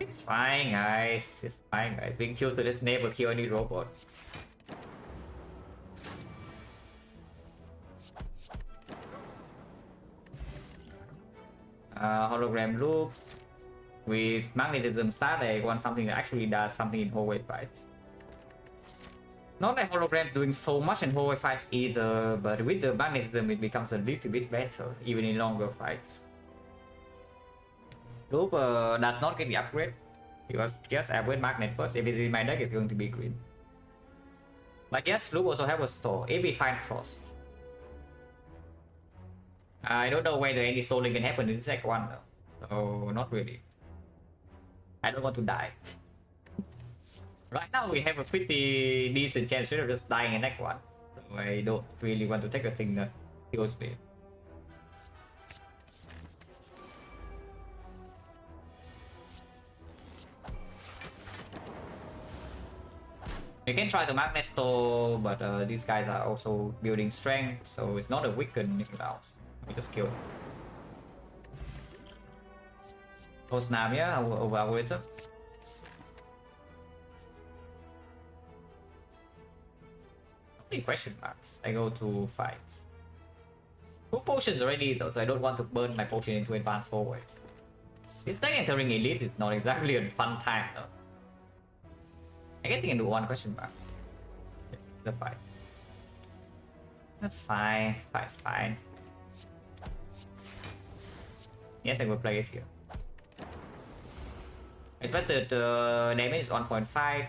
It's fine, guys. It's fine, guys. Being killed to this never kill any robot. Hologram loop with magnetism start. I want something that actually does something in hallway fights. Not that holograms doing so much in hallway fights either, but with the magnetism it becomes a little bit better, even in longer fights. Loop does not get the upgrade, because just upgrade magnet first. If it's in my deck, it's going to be green. But yes, Loop also have a store, if we find Frost. I don't know whether any stalling can happen in the second one though, so not really. I don't want to die. Right now we have a pretty decent chance of just dying in next one, so I don't really want to take a thing that kills me. You can try to Magnesto, but these guys are also building strength, so it's not a weaken Nicolaus. We just kill. Oh snap, yeah, over algorithm. How many question marks? I go to fights. 2 potions already though, so I don't want to burn my potion into advanced forwards. This deck entering elite is not exactly a fun time though. I guess you can do 1 question mark. The fight. That's fine. Fight's fine. Yes, I will play it here. I expected the damage is 1.5.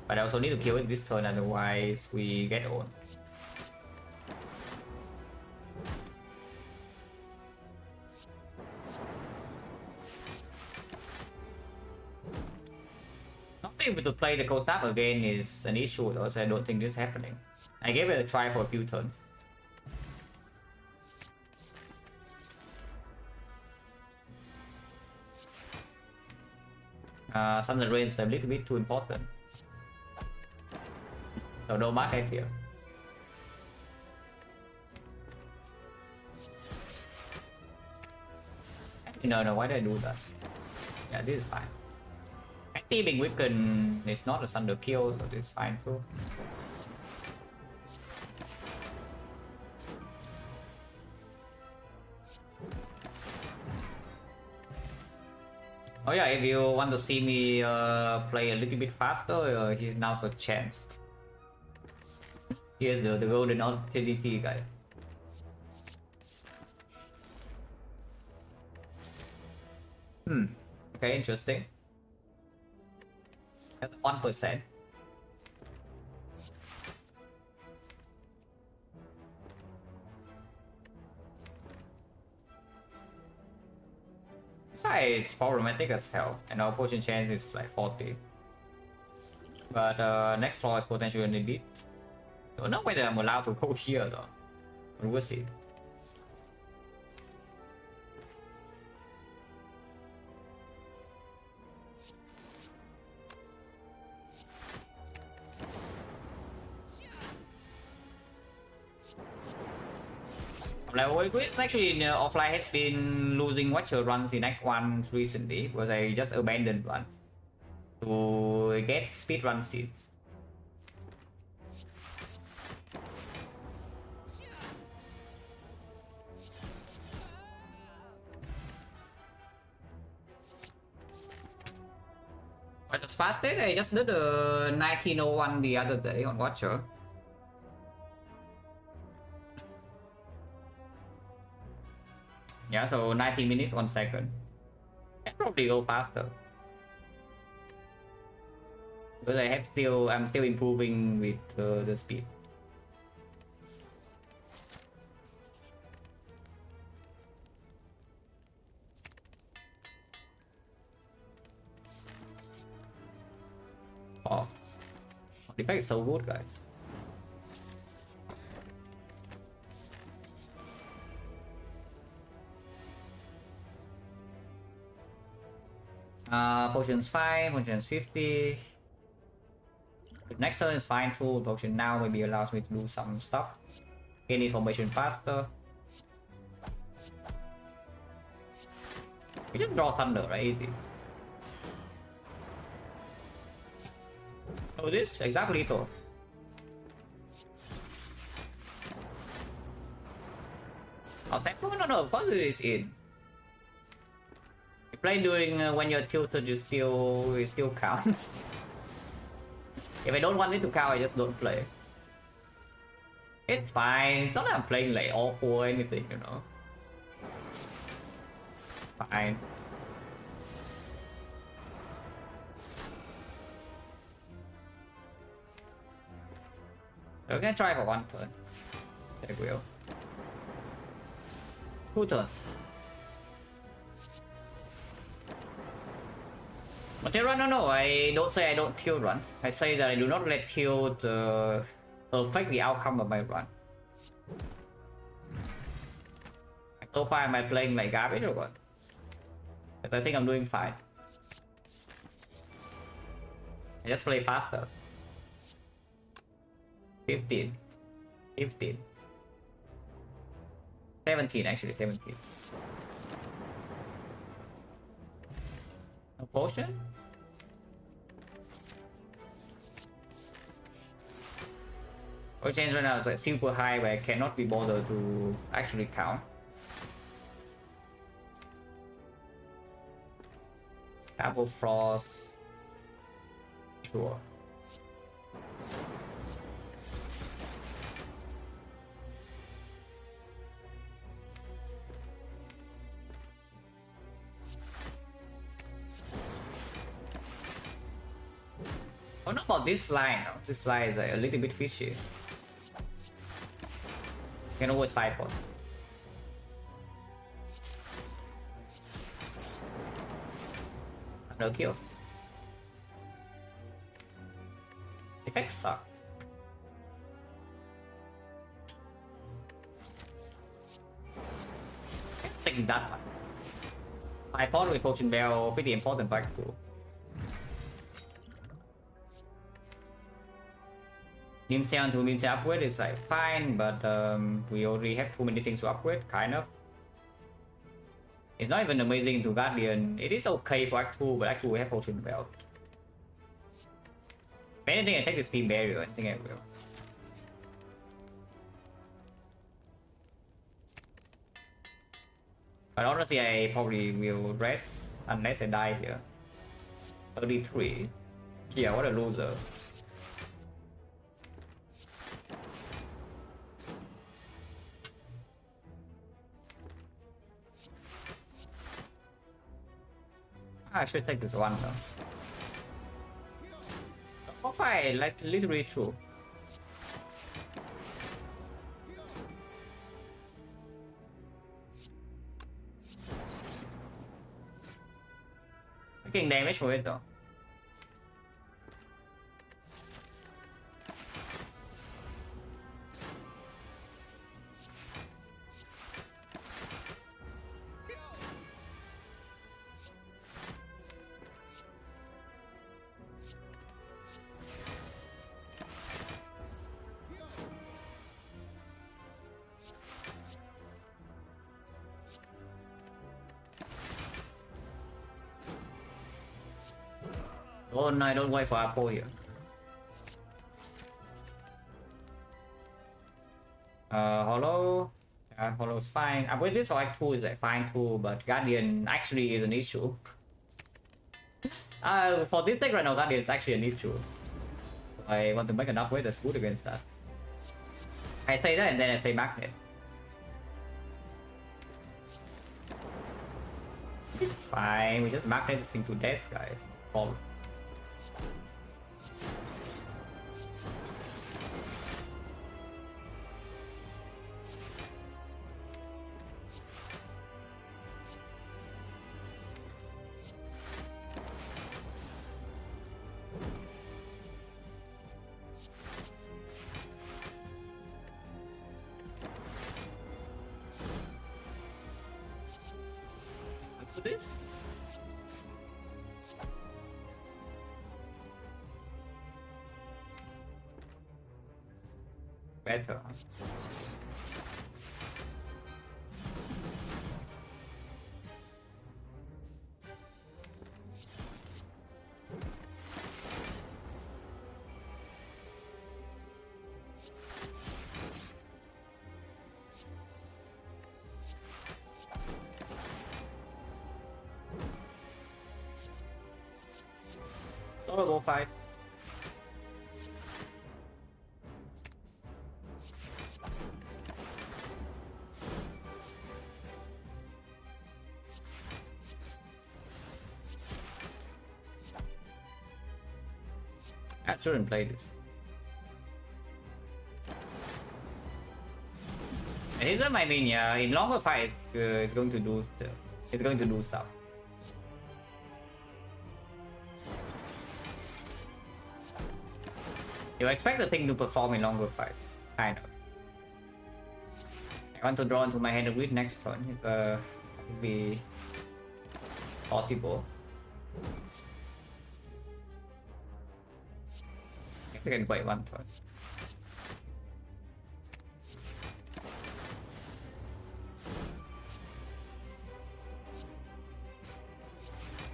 But I also need to kill it this turn, otherwise we get on. Not being able to play the cold snap again is an issue though, so I don't think this is happening. I gave it a try for a few turns. Some of the range is a little bit too important. So no mark right here. No, why did I do that? Yeah, this is fine. Anti being weakened is not a thunder kill, so this is fine too. Oh yeah, if you want to see me play a little bit faster, here's now's a chance. Here's the golden opportunity, guys. Okay, interesting. That's 1%. This guy is problematic as hell, and our potion chance is like 40. But next floor is potentially an elite. Don't know whether I'm allowed to go here though. We'll see. Like, it's actually offline has been losing Watcher runs in Act 1 recently because I just abandoned runs to get speedrun seeds. But as fast as I just did a 1901 the other day on Watcher. Yeah, so 90 minutes, 1 second. Can probably go faster. Because I'm still improving with the speed. Oh, Defect is so good, guys. Potion's fine, potion's 50. The next turn is fine too. Potion now maybe allows me to do some stuff. Gain information faster. We just draw Thunder, right? Easy. Oh, this? Exactly so. Oh, no, of course it is in. You play during when you're tilted, it still counts. If I don't want it to count, I just don't play. It's fine. It's not like I'm playing like awful or anything, you know. Fine. We're gonna try for 1 turn. There we go. 2 turns. But run, no, I don't say I don't tilt run. I say that I do not let tilt affect the outcome of my run. So far, am I playing like garbage or what? Because I think I'm doing fine. Just play faster. 15. 15. 17 actually, 17. No potion? Or change right now is like super high where I cannot be bothered to actually count. Apple Frost. Sure. Oh, not about this line. No. This line is like a little bit fishy. You can always fight for it. No kills. Defect sucks. Taking that much. I thought with Potion Bell pretty important back too. Mimseon to Mimse upgrade is like fine, but we already have too many things to upgrade, kind of. It's not even amazing to Guardian. It is okay for Act 2, but Act 2 we have Potion Belt. If anything, I take the Steam Barrier. I think I will. But honestly, I probably will rest unless I die here. 33. Yeah, what a loser. I should take this one though. How far I like literally true. Taking damage for it though. Oh no, I don't wait for Apple here. Hollow. Hollow's fine. With this Act 2 is like fine too, but Guardian actually is an issue. For this deck right now, Guardian is actually an issue. I want to make enough weight that's good against that. I say that and then I play Magnet. It's fine, we just Magnet this thing to death, guys. Problem. For this? Better. Tolerable fight. I shouldn't play this. And he's not my main, yeah. In longer fights, it's going to do it's going to do stuff. You expect the thing to perform in longer fights, kind of. I want to draw into my hand a grid next turn, if that would be possible. think we can wait one turn.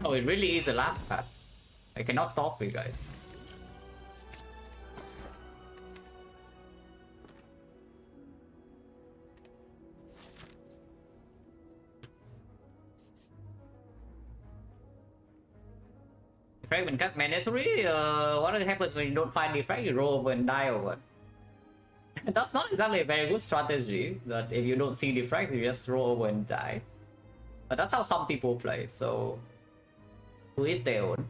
Oh, it really is the last path. I cannot stop you guys. Fragment cuts mandatory. What happens when you don't find defect? You roll over and die over. That's not exactly a very good strategy. That if you don't see defect, you just roll over and die. But that's how some people play. So, to each their own.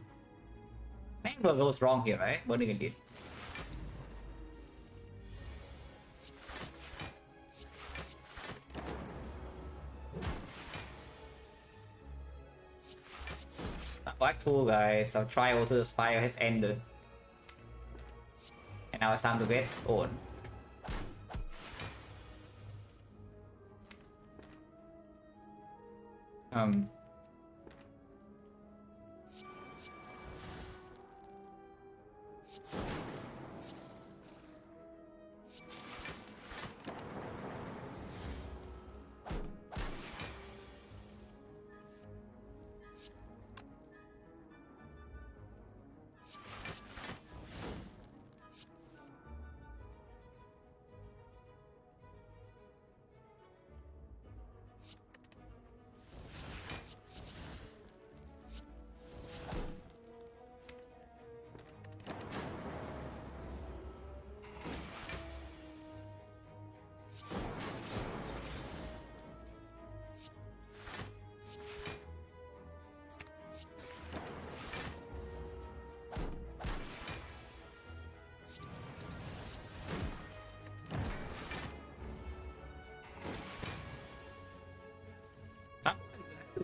Never goes wrong here, right? Burning Elite. Black tool, guys. Our trial to the Spire has ended. And now it's time to get on.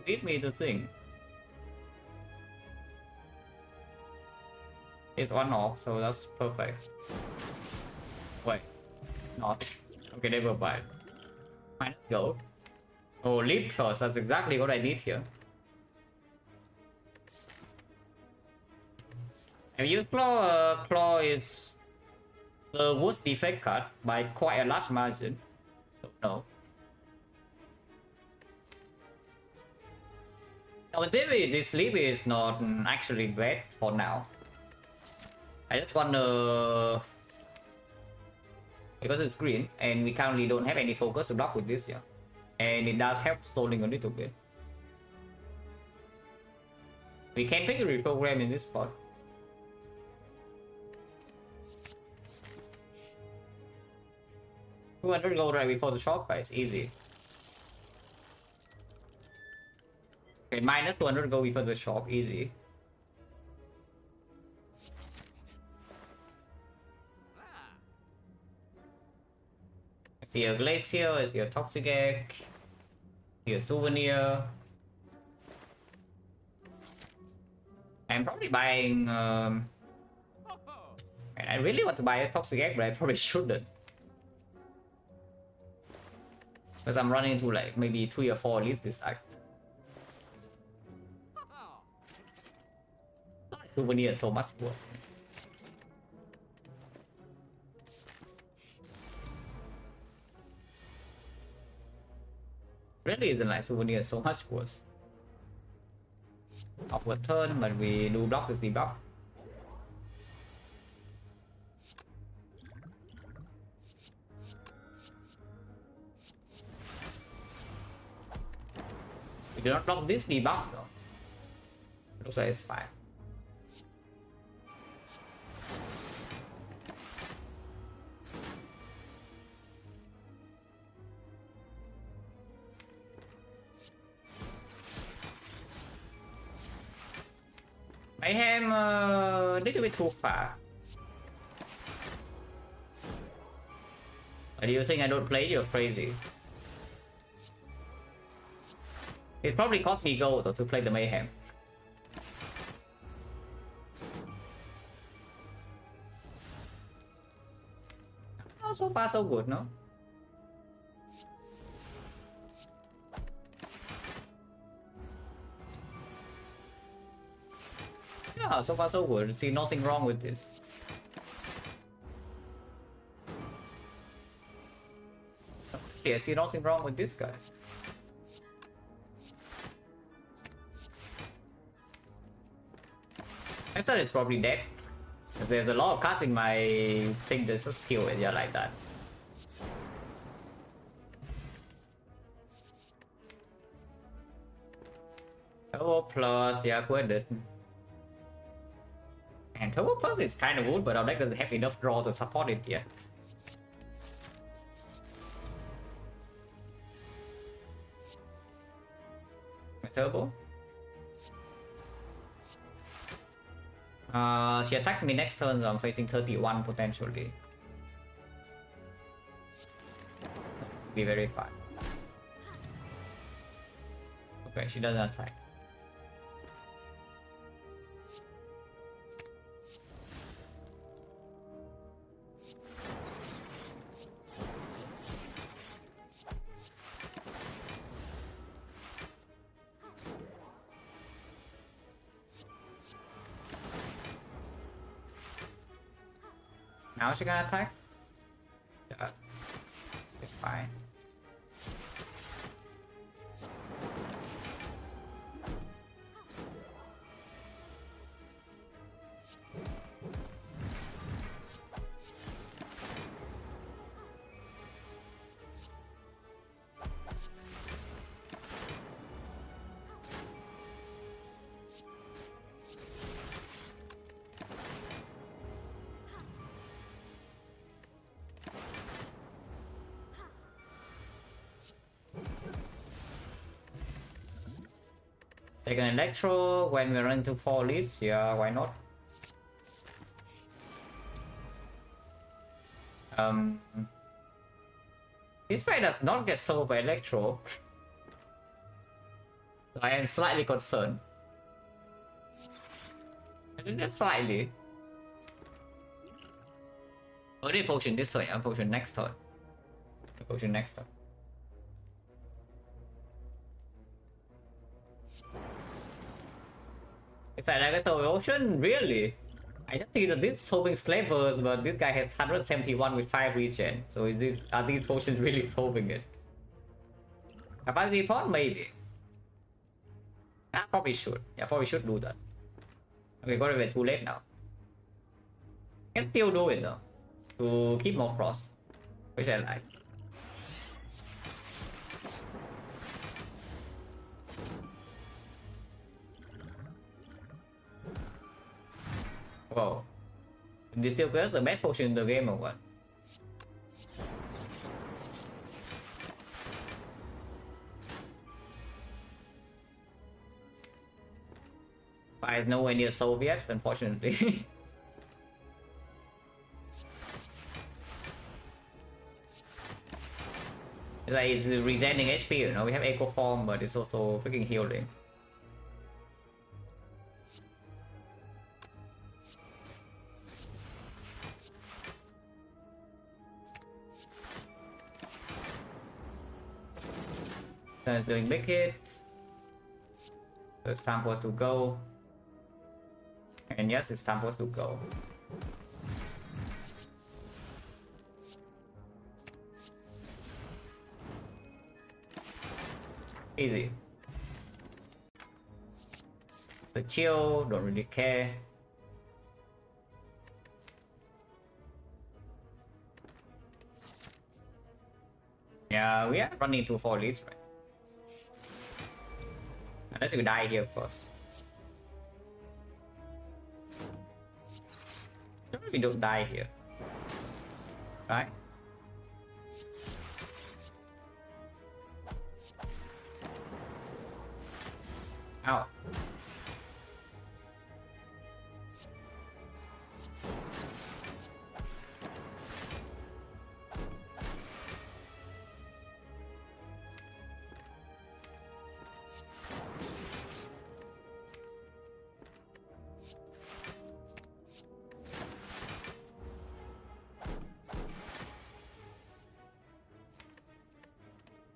Give me the thing. It's one off, so that's perfect. Wait, not. Okay, never mind. Fine, let's go. Oh, leap plus, that's exactly what I need here. Have you used Claw? Claw is the worst defect card by quite a large margin. So, no. Now, in theory, this sleep is not actually bad for now. I just wanna... Because it's green, and we currently don't have any focus to block with this, yeah. And it does help stalling a little bit. We can pick a reprogram in this spot. $200 gold right before the shop price, easy. Okay, minus 200 go before the shop, easy. I see a glacier, I see a toxic egg, I see a souvenir. I'm probably buying and I really want to buy a toxic egg, but I probably shouldn't. Because I'm running into like maybe 3 or 4 leads this act. Souvenir is so much worse. Really isn't like souvenir is so much worse. Upward turn, but we do block this debuff. We do not block this debuff though. Looks like it's fine. I am a little bit too far. But you think I don't play? You're crazy. It probably cost me gold though to play the Mayhem. Oh, so far so good, no? Yeah, so far so good. See nothing wrong with this. Honestly, I see nothing wrong with this guy. I thought it's probably dead. There's a lot of cards in my thing that just kill it, yeah, like that. Turbo Plus, yeah, quit it. And Turbo Plus is kind of good, but our deck doesn't have enough draw to support it yet. Turbo. She attacks me next turn, so I'm facing 31 potentially. Be very fun. Okay, she doesn't attack. Now she gonna attack? Yeah. It's fine. Take an Electro when we run into 4 leads, yeah, why not? This fight does not get solved by Electro. I am slightly concerned. I think that's slightly. Only potion this way, I'm potion next turn. Potion next turn. If I like a ocean, really? I just think that this solving slavers, but this guy has 171 with 5 regen. So are these potions really solving it? Capacity pot? Maybe. I probably should. Yeah, probably should do that. Okay, got it too late now. Can still do it though. To keep more cross. Which I like. Whoa. This still gets the best potion in the game or what? But it's nowhere near Soviet, unfortunately. It's like it's regening HP, you know, we have Echo Form, but it's also freaking healing. It's doing big hits. So it's time for us to go. And yes, it's time for us to go. Easy. The chill, don't really care. Yeah, we are running into 4 leads, right? Unless we die here first. We don't die here. Right? Ow.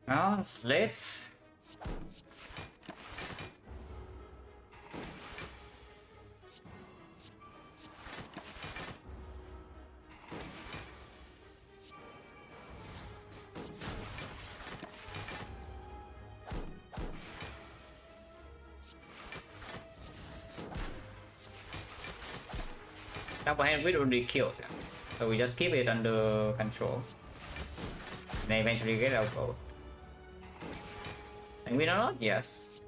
Now, slits. Double hand with already kills, yeah. So we just keep it under control. Then eventually get our goal. And win or not? Yes.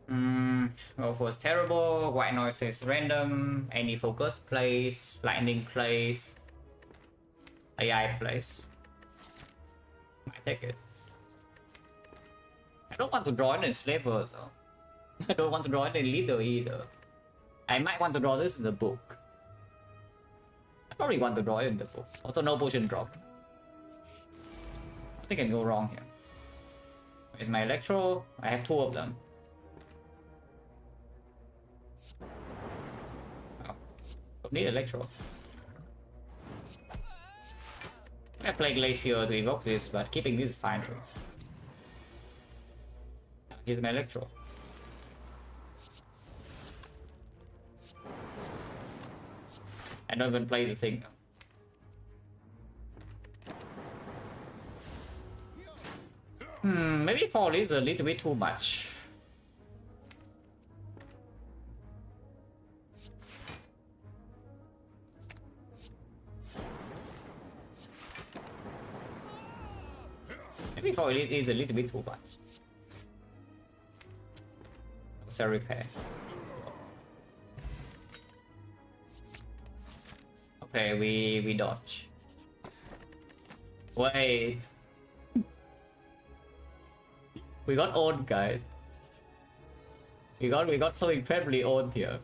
Well, was terrible. White noise is random. Any focus plays. Lightning plays. AI plays. I take it. I don't want to draw any slaver, so I don't want to draw any leader either. I might want to draw this in the book. I probably want to draw it in the book. Also, no potion drop. Nothing can go wrong here. Where's my Electro? I have 2 of them. Oh, don't need Electro. I play Glacier to evoke this, but keeping this is fine too. Here's my Electro. I don't even play the thing. Maybe fall is a little bit too much. Maybe fall is a little bit too much. So repair. Okay, we dodge. Wait. We got owned, guys. We got so incredibly owned here.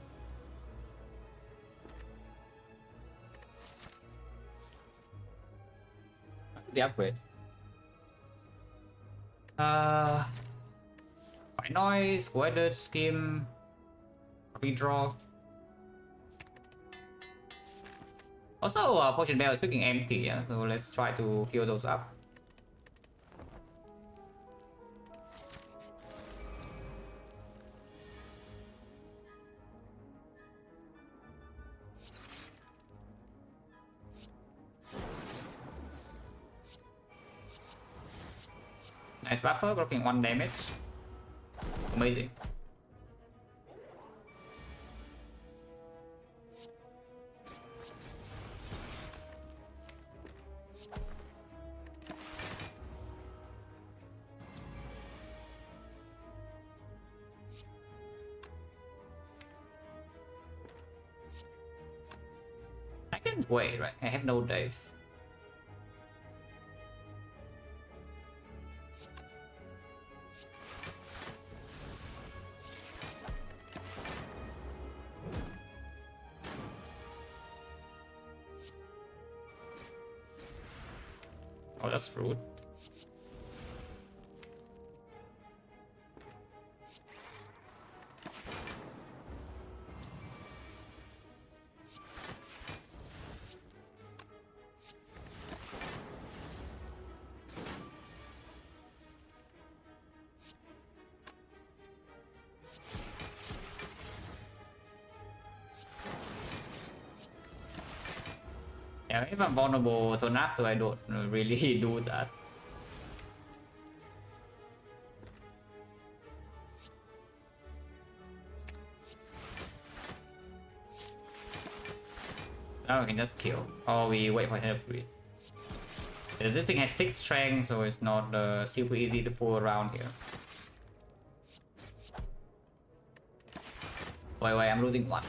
What's the upgrade? White noise, weather scheme, redraw. Also, potion bell is freaking empty, yeah. So let's try to fill those up. Nice buffer, blocking 1 damage. Amazing. I can't wait, right? I have no days. Oh, that's rude. Yeah, if I'm vulnerable to after I don't really do that. Now we can just kill. Or we wait for him to breathe. This thing has 6 strength, so it's not super easy to fool around here. Wait, I'm losing 1.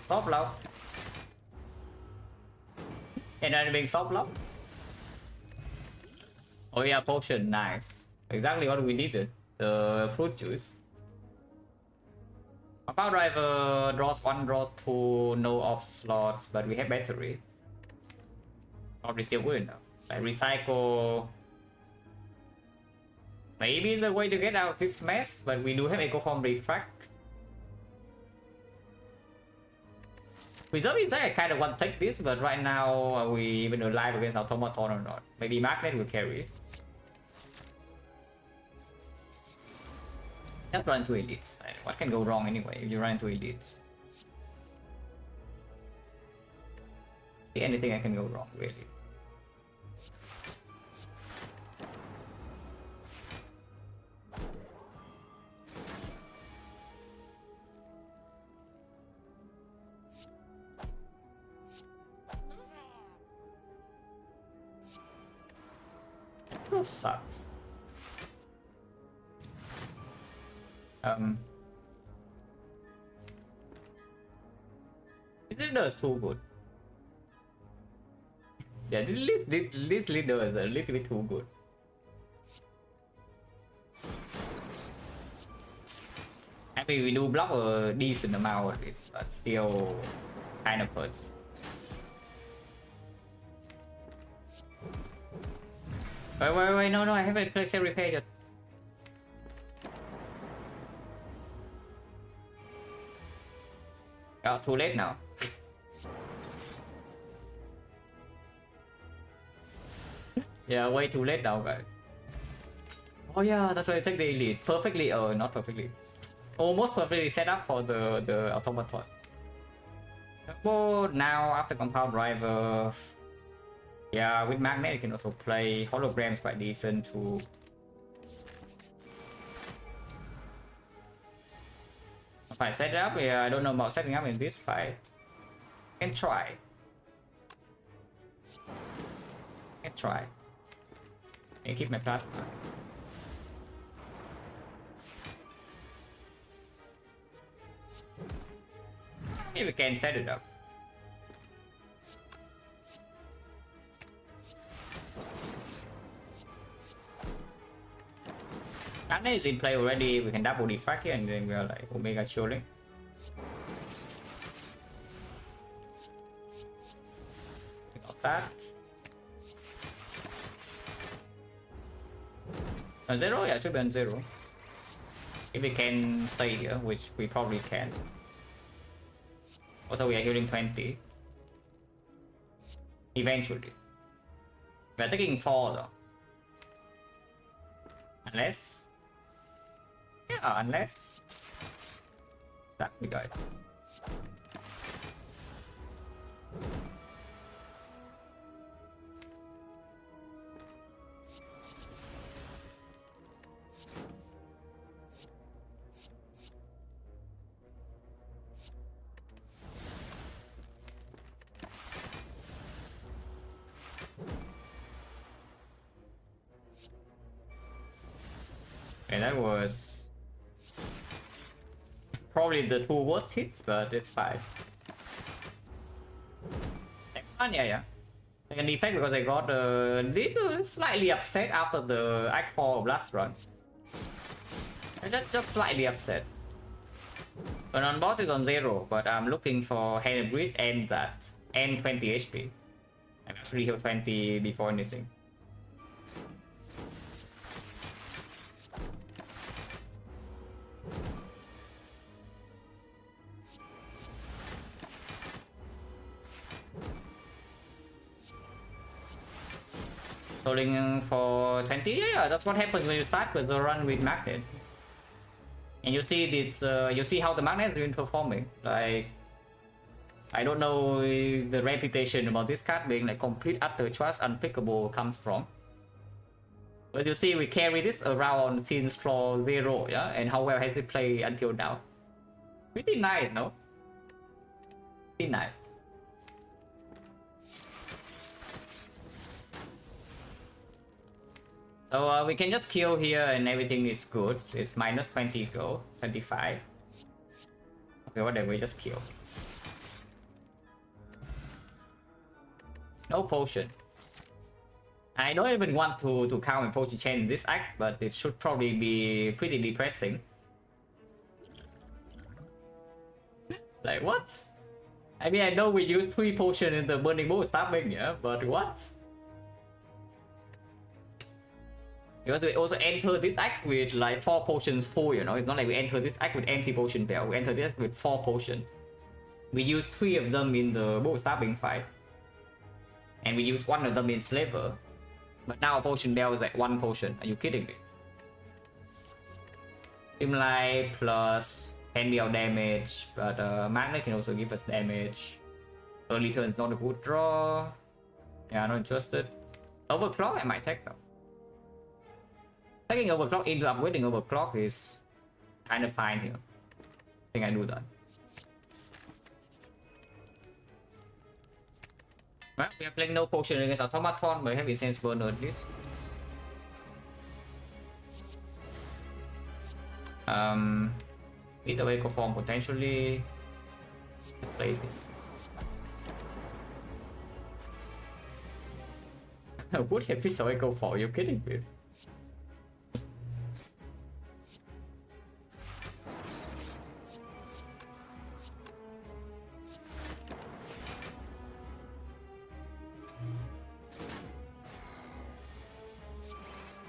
Sót lắm. And being soft lắm. Oh yeah, potion, nice. Exactly what we needed. The fruit juice. Power driver draws 1, draws 2, no off slots, but we have battery. Probably still good enough. Like recycle. Maybe it's a way to get out of this mess, but we do have Echo Form Defect. Reserve inside, I kind of want to take this, but right now, are we even alive against Automaton or not? Maybe Magnet will carry. Just run into elites. What can go wrong anyway if you run into elites? Anything can go wrong, really. That sucks. This leader is too good. Yeah, this leader is a little bit too good. I mean, we do block a decent amount of this, but still kind of hurts. Wait, no, I haven't clicked save repair yet. Oh, too late now. Yeah, way too late now, guys. Oh yeah, that's why I take the elite. Perfectly, not perfectly. Almost perfectly set up for the automaton. But now, after compound driver... Yeah, with magnet you can also play holograms quite decent too. If I set it up, yeah, I don't know about setting up in this fight. Can try. Can try. And keep my plasma. Maybe we can set it up. Magnet is in play already, we can double defect here and then we are like Omega chilling. Take out that. On 0? Yeah, it should be on 0. If we can stay here, which we probably can. Also, we are healing 20. Eventually. We are taking 4 though. Unless... Yeah, unless... That we guys. And that was probably the 2 worst hits, but it's fine. Yeah. I can defect because I got a little slightly upset after the Act 4 Blast Run. Just slightly upset. But on boss it's on 0, but I'm looking for Hand Breed and that, and 20 HP. I got 3 heal 20 before anything. Rolling for 20, yeah, that's what happens when you start with the run with magnet. And you see this, you see how the magnet has been performing. Like, I don't know the reputation about this card being like complete utter trash unpickable comes from. But you see, we carry this around since floor 0, yeah, and how well has it played until now? Pretty nice, no? Pretty nice. So we can just kill here and everything is good. It's minus 20 go, 25. Okay, whatever, we just kill. No potion. I don't even want to count my potion chain in this act, but it should probably be pretty depressing. Like what? I mean, I know we use 3 potions in the burning bull stabbing, yeah, but what? Because we also enter this act with like 4 potions full, you know. It's not like we enter this act with empty potion belt. We enter this with 4 potions. We use 3 of them in the bull stabbing fight, and we use 1 of them in Slaver. But now potion belt is like 1 potion. Are you kidding me? Stimlight plus 10 BL damage, but Magnet can also give us damage. Early turn is not a good draw. Yeah, not interested. Overclock, I might take though. Taking Overclock into upgrading Overclock is kind of fine here. I think I do that. Well, we are playing no potion against Automaton, but we have Incense Burner at least. This Awaken form potentially. Let's play this. What have this Awaken for? Are you kidding me?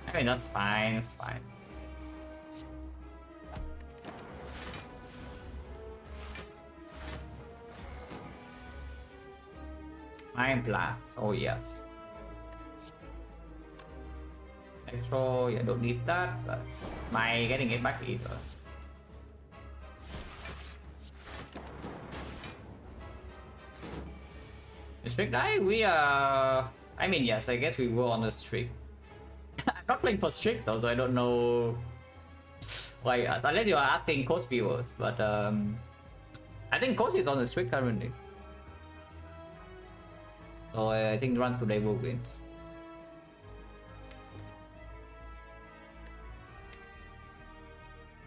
I mean, that's fine, it's fine. Mind Blast, oh yes. Electro, yeah, don't need that, but my getting it back either. The streak die, we are... I mean, yes, I guess we were on the streak. I'm not playing for streak though, so I don't know why you ask. Unless you are asking coach viewers, but I think coach is on the streak currently. So I think the run today will win.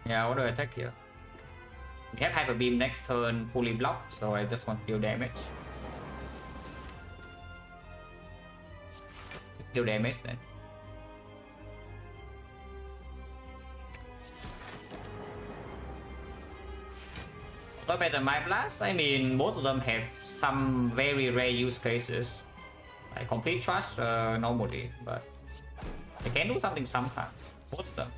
Yeah, what do I attack here? We have Hyper Beam next turn fully blocked, so I just want to deal damage. Deal damage then. Better Mind Blast, I mean, both of them have some very rare use cases. Like Complete Trust normally, but they can do something sometimes. Both of them.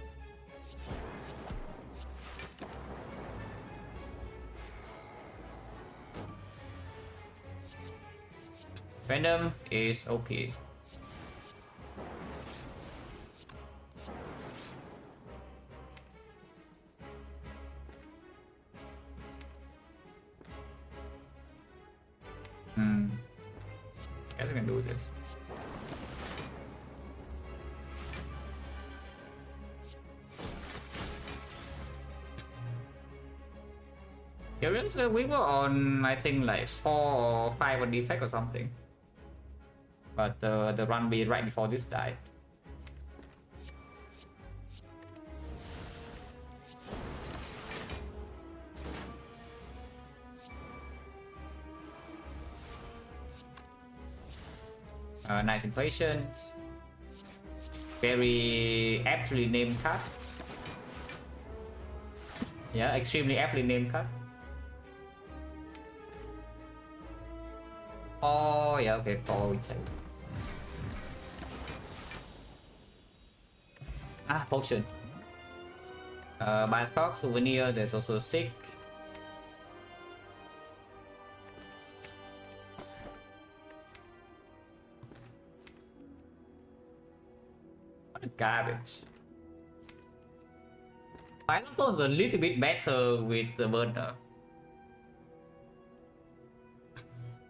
Random is OP. Guess I can do this. Yeah, we were on, I think, like 4 or 5 on Defect or something. But the run be right before this died. Nice inflation. Very aptly named card. Yeah, extremely aptly named card. Oh yeah, okay, 4 we take. Ah, potion. Bioscope, souvenir, there's also sick. Garbage. Final Zone is a little bit better with the burner.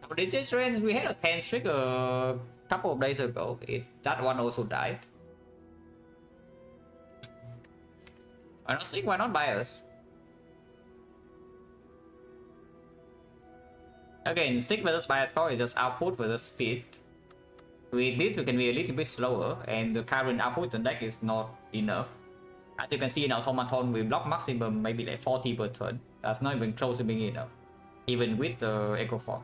Our digit range, we had a 10 streak a couple of days ago. That one also died. I don't think why not bias. Again, 6 versus bias score is just output versus speed. With this, we can be a little bit slower, and the current output on deck is not enough. As you can see in Automaton, we block maximum maybe like 40 per turn. That's not even close to being enough, even with the Echo Form.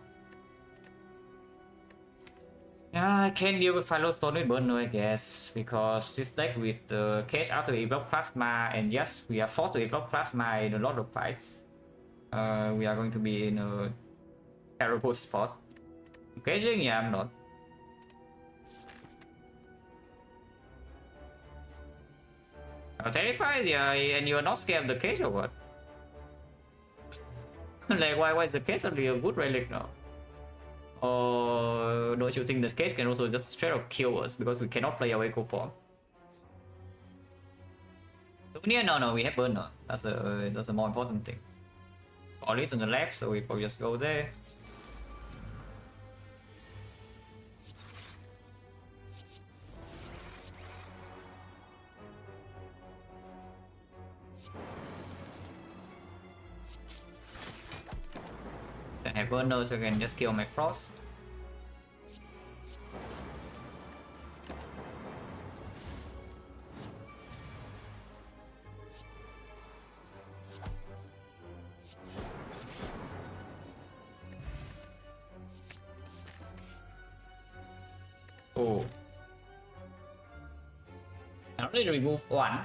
Yeah, I can deal with Firestone with Burner, I guess, because this deck with the Cage out to evoke Plasma, and yes, we are forced to evoke Plasma in a lot of fights. We are going to be in a terrible spot. Caging? Yeah, I'm not. Terrified? Yeah, and you are not scared of the cage or what? Like, why is the cage suddenly a good relic now? Or don't you think the cage can also just straight up kill us because we cannot play away form? No, we have burner. That's a more important thing. Ollie's on the left, so we probably just go there. Can have burner, so I can just kill my frost. Oh. I can only remove one.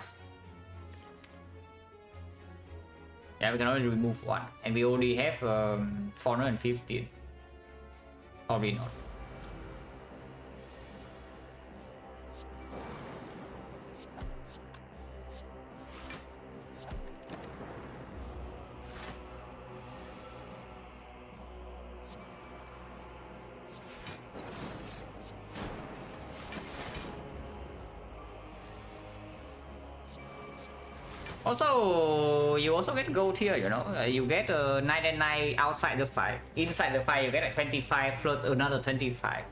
Yeah, we can only remove one. And we only have 415. Probably not. Also, you also get gold here, you know. You get 99 outside the fight. Inside the fight, you get 25 plus another 25.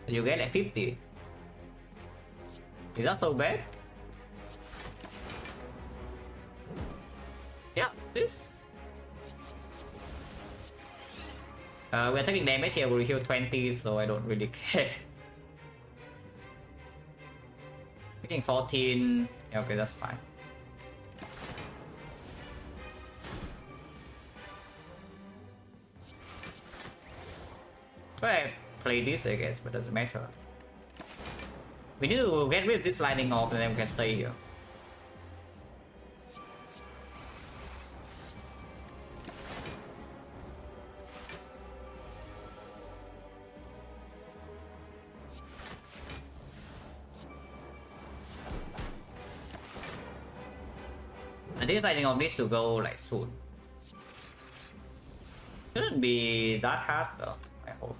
You get 50. Is that so bad? Yeah, this. We're taking damage here, we heal 20, so I don't really care. Getting 14. Yeah, okay, that's fine. I play this, I guess, but doesn't matter. We need to get rid of this lightning off and then we can stay here. And this lightning off needs to go like soon. Shouldn't be that hard though, I hope.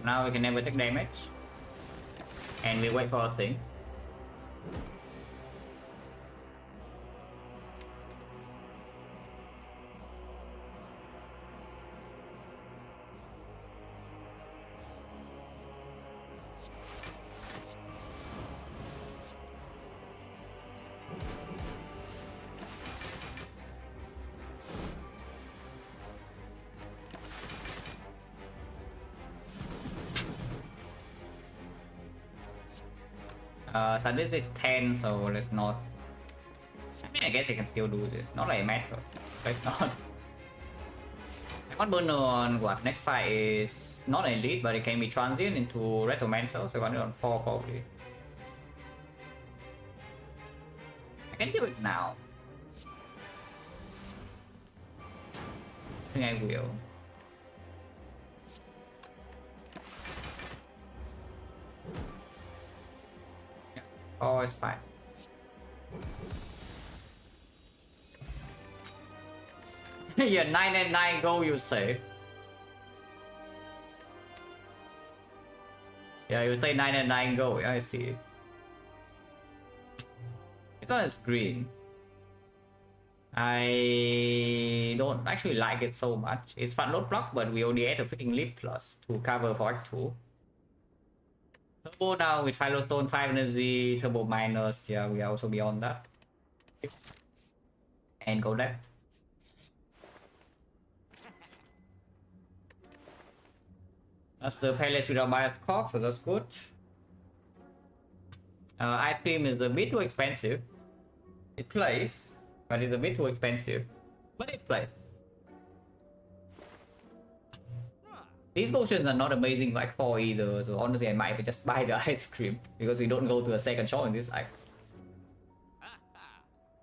Now we can never take damage. And we wait for a thing. So this is 10, so let's not. I mean, I guess I can still do this. Not like a matter. Let's not. I got burner on what? Next fight is not elite, but it can be transient into Retromancer, so I got it on 4 probably. I can do it now. I think I will. Oh, it's fine. Yeah, 9 and 9 go, you say. Yeah, you say 9 and 9 go. Yeah, I see. This one is green. I don't actually like it so much. It's front load block, but we only add a freaking leap plus to cover for Act 2. Turbo now with Firestone 5 energy, turbo minus, yeah, we are also beyond that. And go left. That's the palace without bias cock, so that's good. Ice cream is a bit too expensive. It plays, but it's a bit too expensive. But it plays. These potions are not amazing like 4 either, so honestly I might just buy the ice cream because we don't go to a second shop in this item.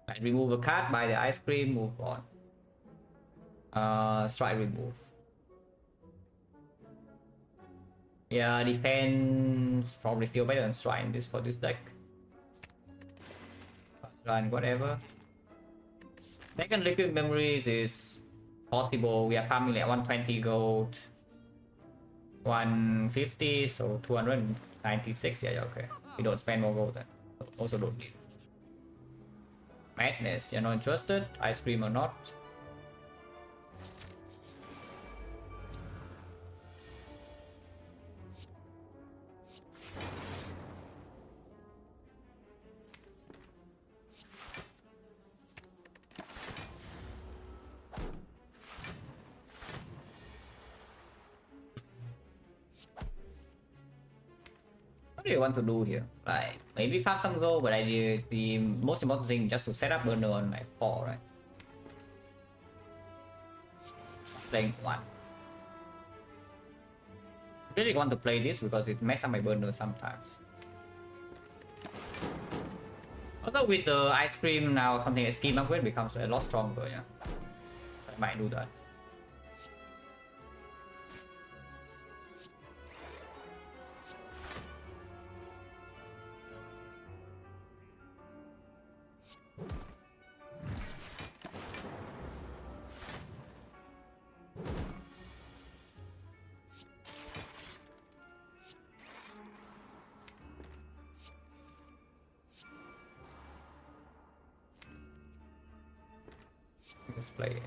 Right, remove a card, buy the ice cream, move on. Strike remove. Yeah, defense probably still better than strike in this for this deck. Run whatever. Second liquid memories is possible. We are farming like 120 gold. 150, so 296. Yeah, okay. We don't spend more gold then. Also don't need. Madness, you're not interested? Ice cream or not? What do you want to do here? Like, maybe farm some gold, but the most important thing is just to set up burner on like 4, right? Playing 1. I really want to play this because it messes up my burner sometimes. Also with the ice cream now, something like scheme upgrade becomes a lot stronger, yeah. I might do that. Let's play it.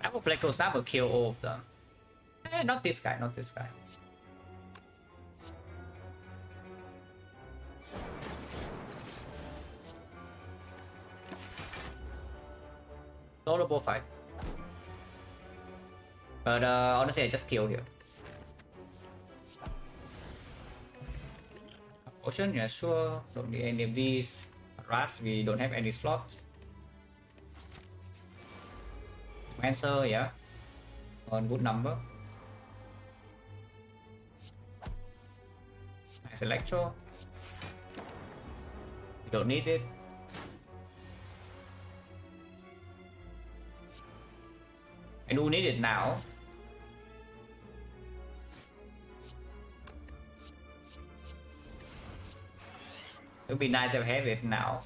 I will play close. I will kill all of them. Eh, not this guy, not this guy. Tolerable fight. But honestly, I just kill here. Potion, yeah, sure. Don't need any of these. Rush, we don't have any slots. Answer, yeah. On good number. Nice electro. We don't need it. I do need it now. It would be nice to have it now.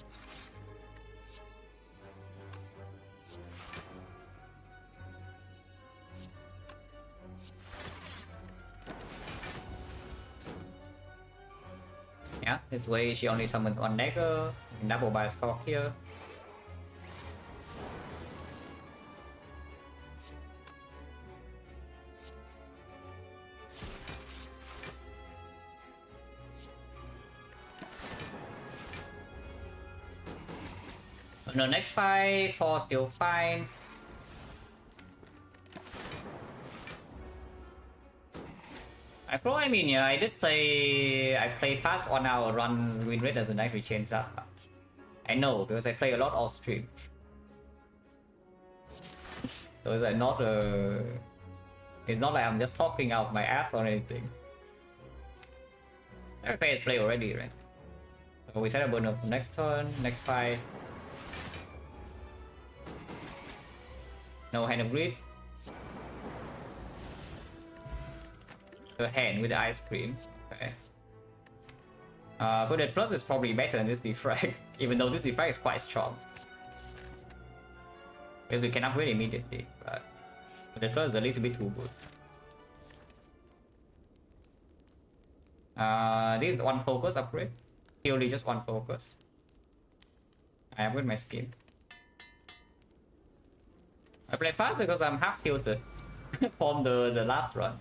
Yeah, this way she only summons one dagger, double by score here. No, next fight, 4 still fine. I mean, yeah, I did say I play fast on our run win rate doesn't actually change that much. I know, because I play a lot off stream. So it's like not it's not like I'm just talking out my ass or anything. Everybody has played already, right? So we set a burner for next turn, next fight. No hand of greed. The hand with the ice cream. Okay. But plus is probably better than this defect, even though this defect is quite strong. Because we can upgrade immediately, but the plus is a little bit too good. This is one focus upgrade. Purely just one focus. I upgrade my skin. I play fast because I'm half tilted from the last run.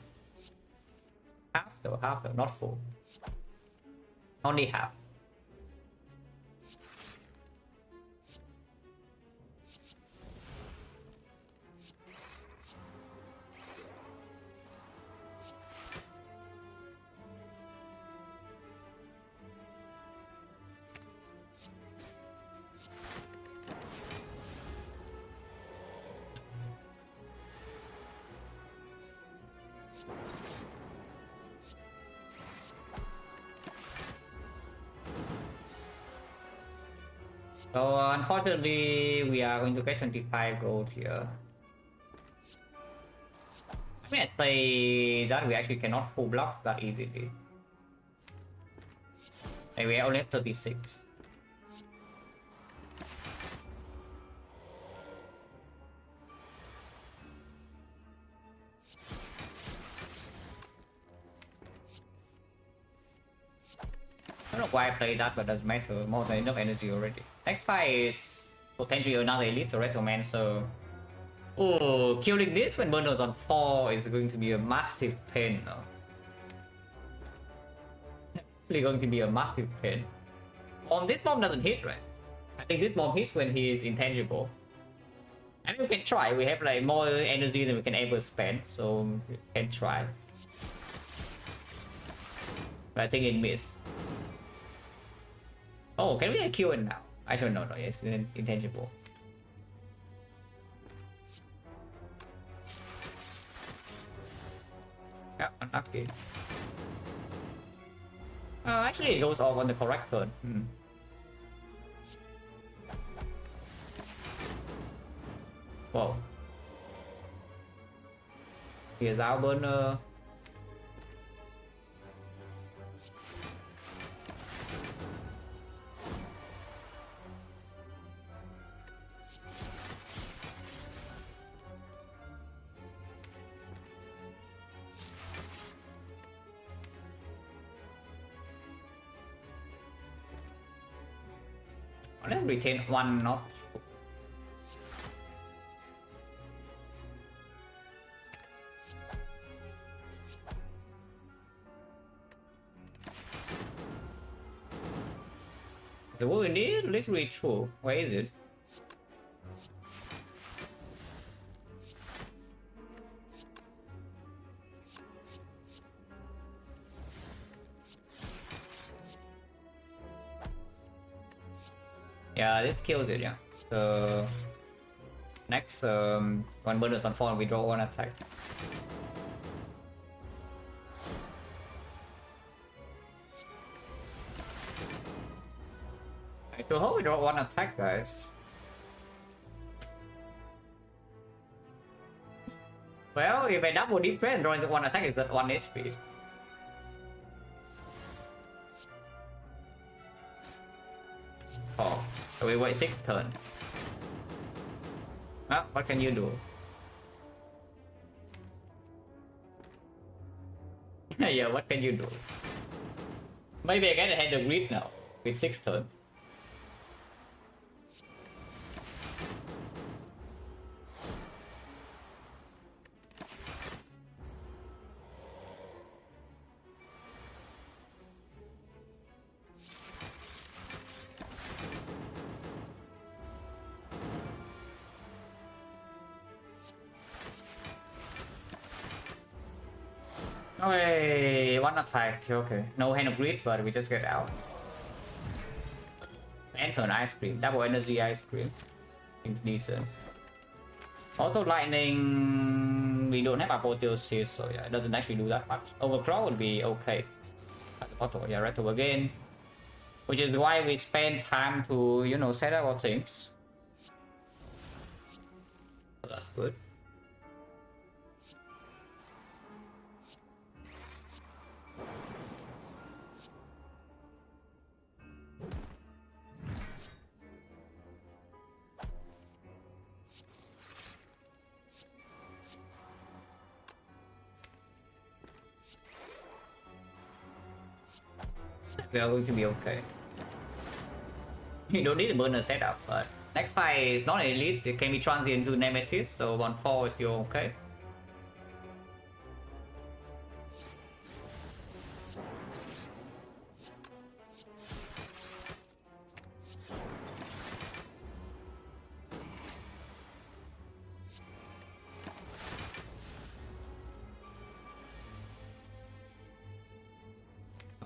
Half though, not full. Only half. So unfortunately, we are going to get 25 gold here. I mean, I'd say that we actually cannot full block that easily. And we only have 36. I don't know why I played that, but it doesn't matter. More than enough energy already. Next fight is potentially another elite Retromancer. Oh, killing this when Burner's on 4 is going to be a massive pain now. It's going to be a massive pain. This bomb doesn't hit, right? I think this bomb hits when he is intangible. I mean, we can try. We have like more energy than we can ever spend, so we can try. But I think it missed. Oh, can we kill it now? I don't know. No, it's intangible. Yeah, unlucky. Actually, it goes off on the correct turn. Whoa. Here's our burner. Let's retain one knot. The wood indeed literally true. Where is it? Yeah, this kills it, yeah. So next one bonus on 4 we draw one attack. So how we draw one attack, guys? Well, if I double defense, drawing one attack is at 1 HP. Oh, so we wait 6 turns. Ah, what can you do? Yeah, what can you do? Maybe I can handle grid now with 6 turns. Okay, one attack, okay. No hand of grid, but we just get out. Enter an ice cream, double energy ice cream. Seems decent. Auto lightning, we don't have apotheosis, so yeah, it doesn't actually do that much. Overclock would be okay. Auto, yeah, retro again. Which is why we spend time to, you know, set up our things. So that's good. We are going to be okay. You don't need a burner setup, but next fight is not elite, it can be transient to Nemesis, so 1-4 is still okay.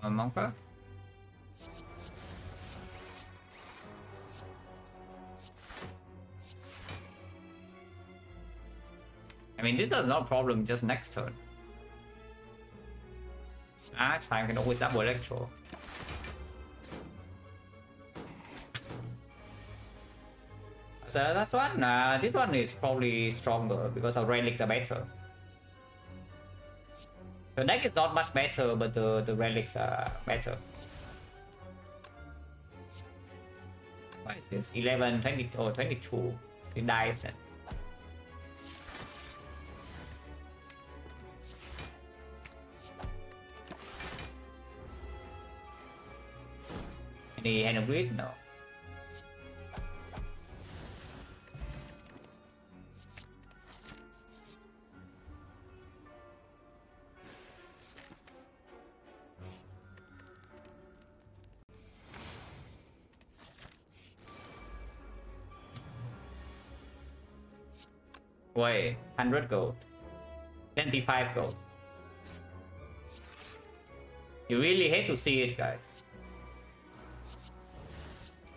Monka. I mean, this is not a problem just next turn. Ah, it's fine. I can always double electro. So that's one. This one is probably stronger because our relics are better. The deck is not much better, but the relics are better. What is this? 11, 20, or 22. It dies then. Any hand of grid? No. Wait, 100 gold. 25 gold. You really hate to see it, guys.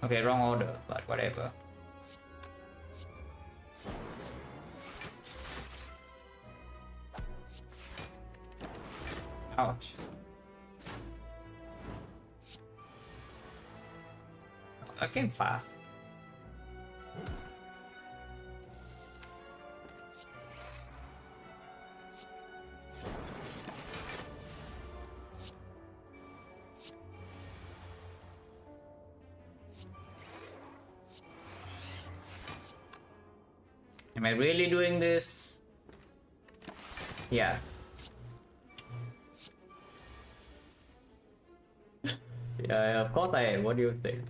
Okay, wrong order, but whatever. Ouch. That came fast. Am I really doing this? Yeah. Yeah, of course I am. What do you think?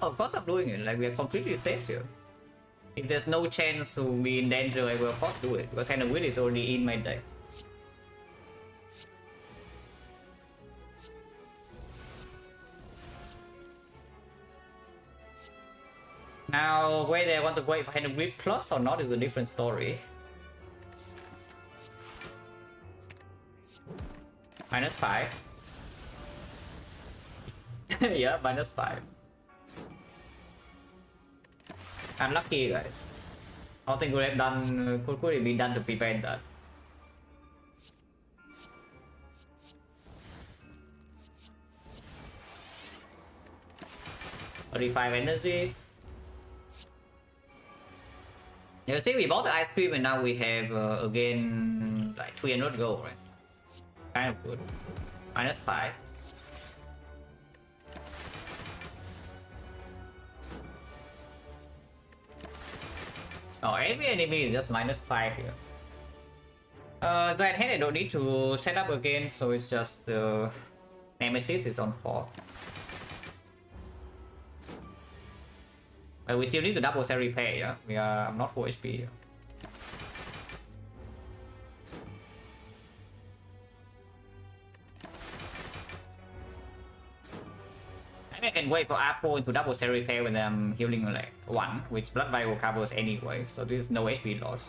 Of course I'm doing it. Like, we are completely safe here. If there's no chance to be in danger, I will of course do it. Because Hand of Wit is already in my deck. Now, whether I want to wait for Hand of Wit Plus or not is a different story. -5. Yeah, -5. Unlucky, guys. Nothing could have done, could have been done to prevent that. $35 energy. You see, we bought the ice cream and now we have again like 300 gold, right? Kind of good. -5. Oh, every enemy is just -5 here. Giant Head I don't need to set up again, so it's just the Nemesis is on 4. But we still need to double cell repair, yeah? I'm not full HP here. I can wait for Apple to double cell repair when I'm healing like 1, which Blood Vial covers anyway, so there's no HP loss.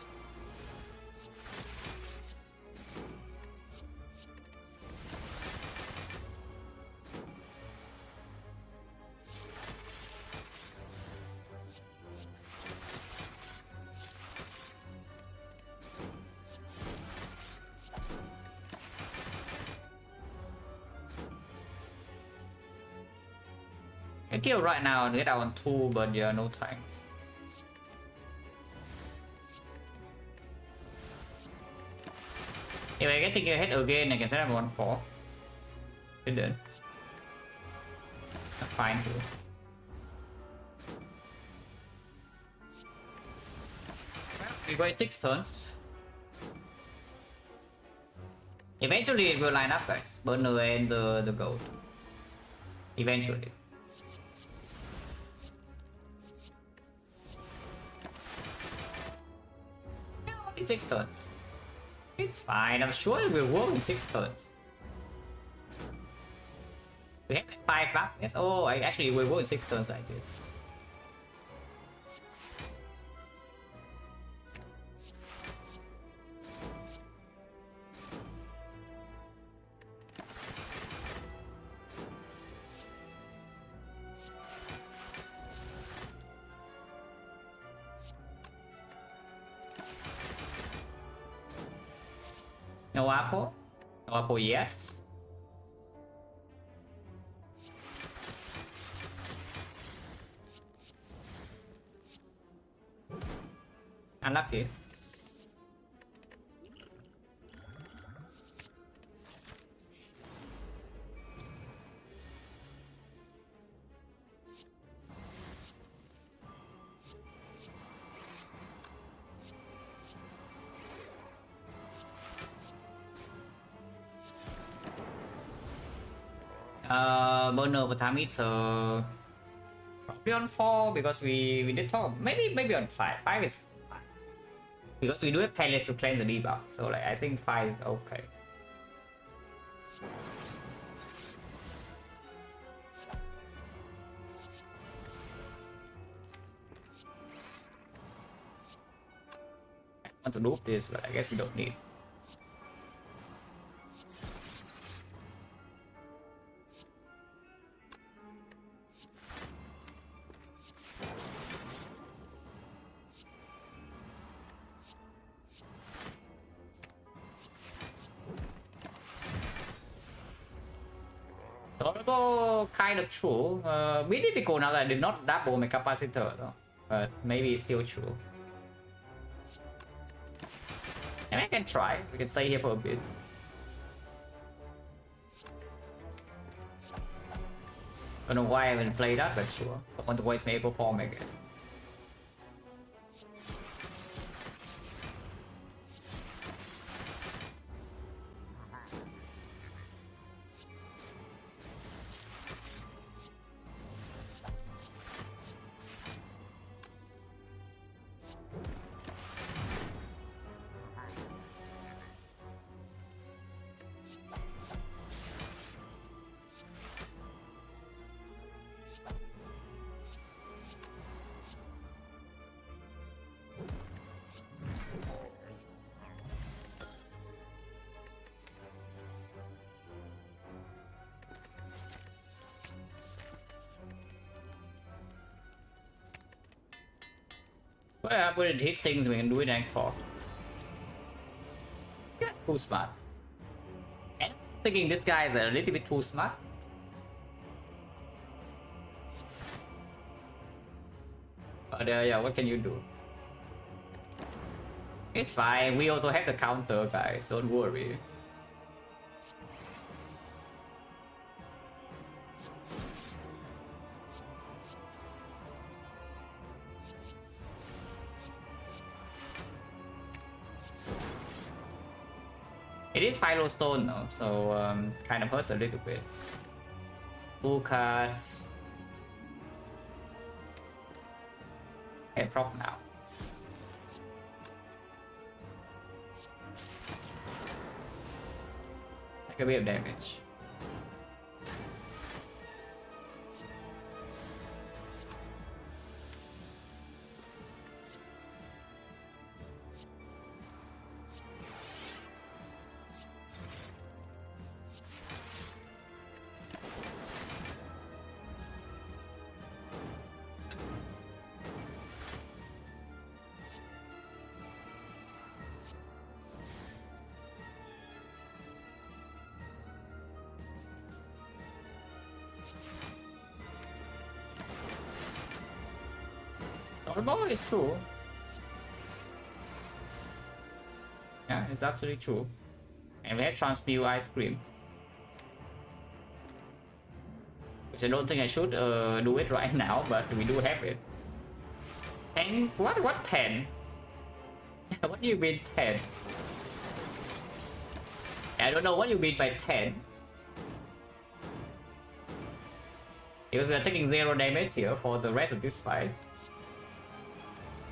I kill right now and get out on 2, but yeah, no time. If I get to get hit again, I can set up 1-4. It did. That's fine too. We wait 6 turns. Eventually it will line up, guys. Burner and the gold. Eventually. Only 6 turns. It's fine, I'm sure it will work in 6 turns. We have like 5 darkness. Oh, I actually will work in 6 turns like this. No apple? No apple yet? Unlucky. Burner over time is probably on 4 because we did talk. Maybe on 5. 5 is fine. Because we do have pellets to cleanse the debuff. So like I think 5 is okay. I want to loop this, but I guess we don't need. Although kind of true. Be difficult now that I did not double my capacitor though. But maybe it's still true. And I can try. We can stay here for a bit. Don't know why I haven't played that, but sure. I want to waste my echo form, I guess. Well, I put it his things, we can do it rank 4. Yeah, too smart. And I'm thinking this guy is a little bit too smart. But yeah, what can you do? It's fine, we also have the counter, guys, don't worry. It is Philo Stone though, so kind of hurts a little bit. 2 cards. And prop now. Take a bit of damage. Normal is true. Yeah, it's absolutely true. And we have Transpire Ice Cream. Which I don't think I should do it right now, but we do have it. And what pen? What do you mean pen? I don't know what you mean by pen. Because we are taking 0 damage here for the rest of this fight.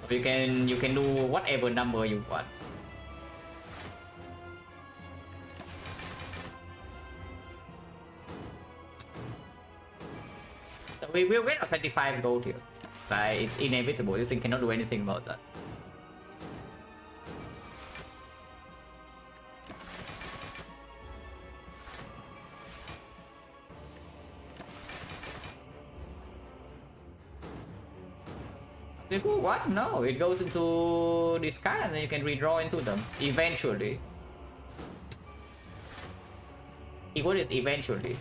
You can do whatever number you want. So we will wait on 25 gold here. But it's inevitable, this thing cannot do anything about that. What? No, it goes into this card and then you can redraw into them eventually. He would it eventually.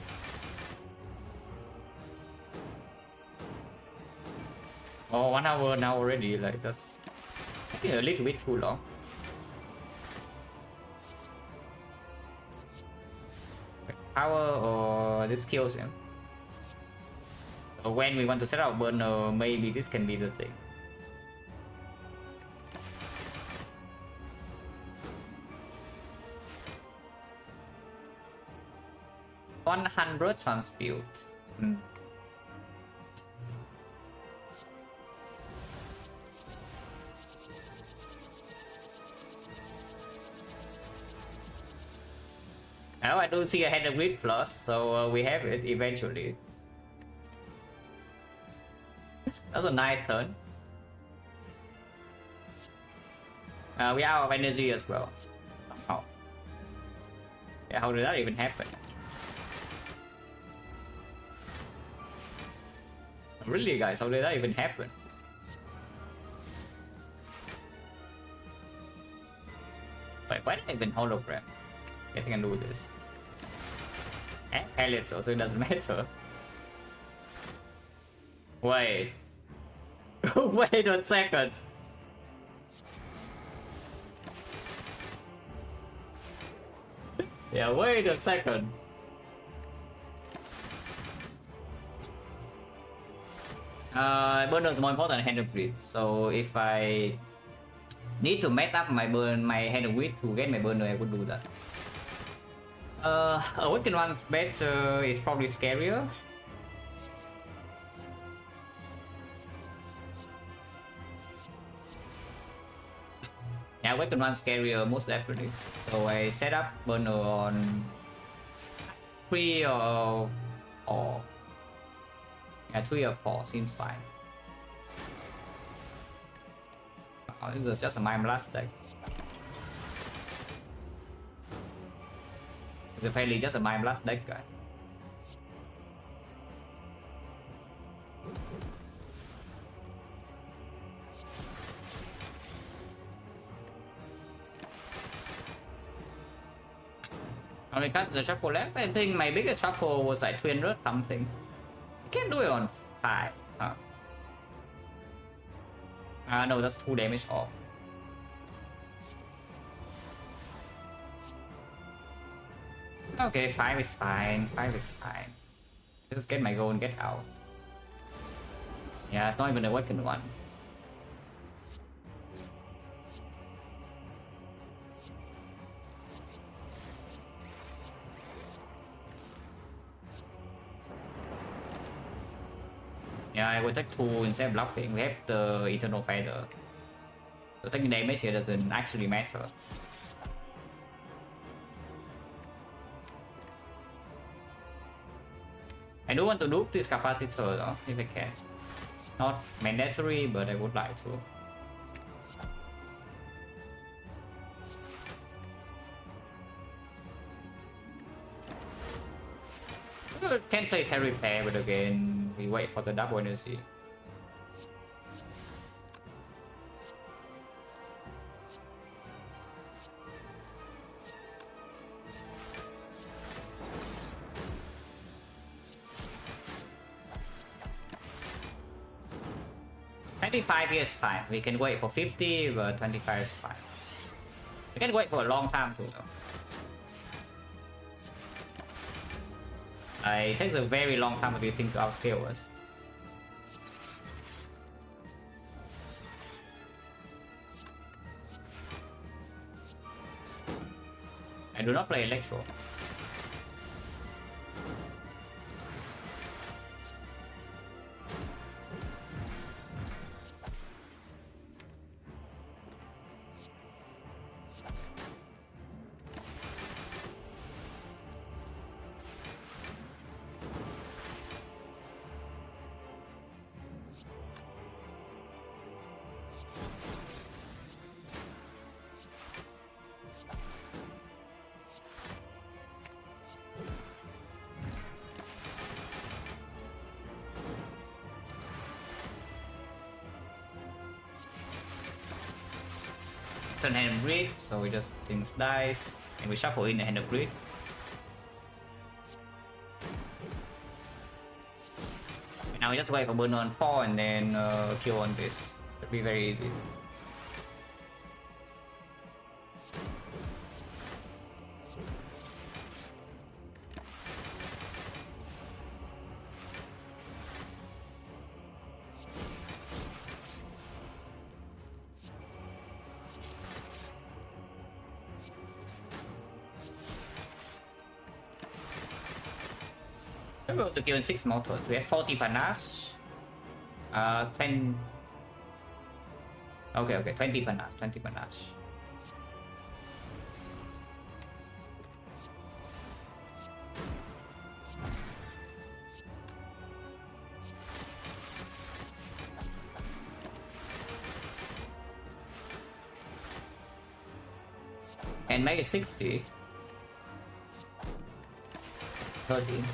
Oh, 1 hour now already. Like that's I think a little bit too long. Power or this kills him. So when we want to set up burner, maybe this can be the thing. $100 transmute. Now I do see a head of grid plus, so we have it eventually. That's a nice turn. We are out of energy as well. Oh. Yeah, how did that even happen? Really, guys, how did that even happen? Wait, why did I even hologram? I think I can do this. Pellets, so it doesn't matter. Wait. Wait a second. Yeah, wait a second. Burner is more important than hand of grid. So if I need to mess up my hand of grid to get my burner, I would do that. Awakened one's better is probably scarier. Yeah, Awakened one's scarier most definitely. So I set up burner on 3 or yeah, 3 or 4 seems fine. Oh, this is just a Mind Blast deck. It's apparently just a Mind Blast deck, guys. When it comes to the shuffle left, I think my biggest shuffle was like 300 something. Can't do it on 5. No, that's 2 damage off. Okay, 5 is fine. 5 is fine. Just get my goal and get out. Yeah, it's not even a Awakened one. Yeah, I will take 2 instead of blocking. We have the Eternal Feather. So taking damage here doesn't actually matter. I do want to loop this capacitor though, if I can. Not mandatory, but I would like to. Can play Harry Repair, but again, we wait for the double energy. $25 is fine. We can wait for 50, but 25 is fine. We can wait for a long time too, though. It takes a very long time for these things to outscale us. I do not play Electro. Turn hand of grid, so we just things dice and we shuffle in the hand of grid. Now we just wait for burn on 4 and then kill on this. It'll be very easy. We're able to kill in 6 more turns. We have 40 panache. 10. Okay, 20 panache. 20 panache. And make it 60. 30.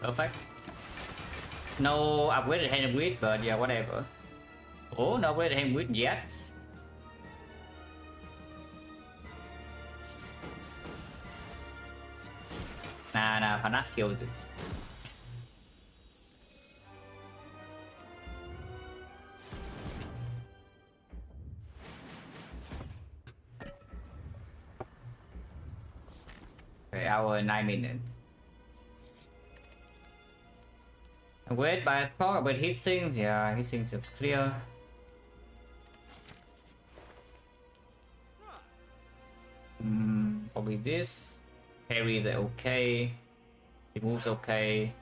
Perfect. No upgraded hand with, but yeah, whatever. Oh, no upgraded hand with yet. Nah, Panas killed it. Okay, our 9 minutes. Wait by a score, but he sings, yeah, he sings is clear. Probably this. Parry is okay. It moves okay.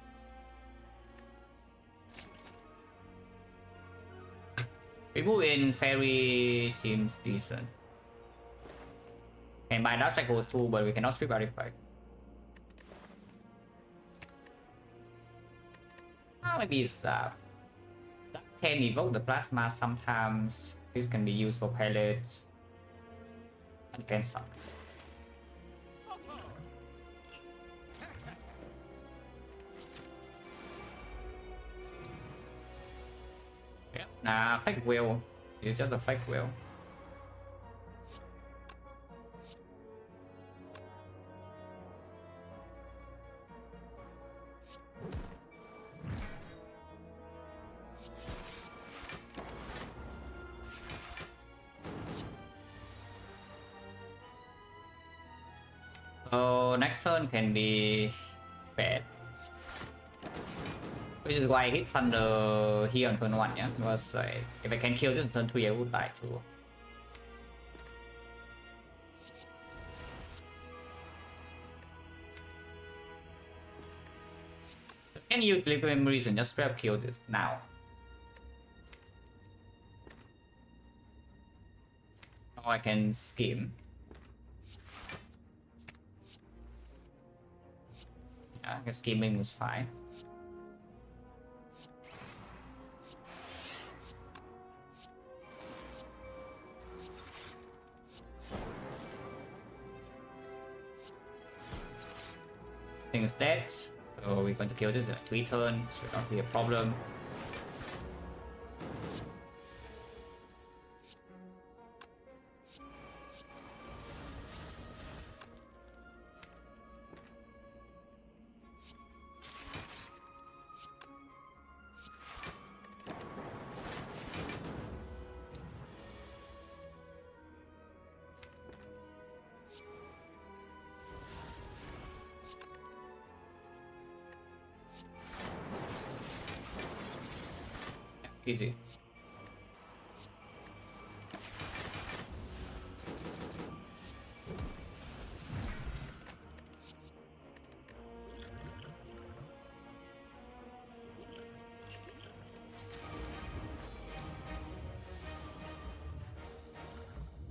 Remove in fairy seems decent. Can buy Dark Cycle too, but we cannot strip artifact. Maybe it's that can evoke the plasma sometimes. This can be used for pellets. And can suck. Yeah, nah, fake wheel. It's just a fake wheel. So next turn can be bad. Which is why I hit Thunder here on turn 1, yeah? Because if I can kill this on turn 3, I would die too. I can use Liquid Memories and just straight up kill this now. Or I can scheme. I guess scheming was fine. Thing's dead, so we're going to kill this in 3 turns, should not be a problem. Easy.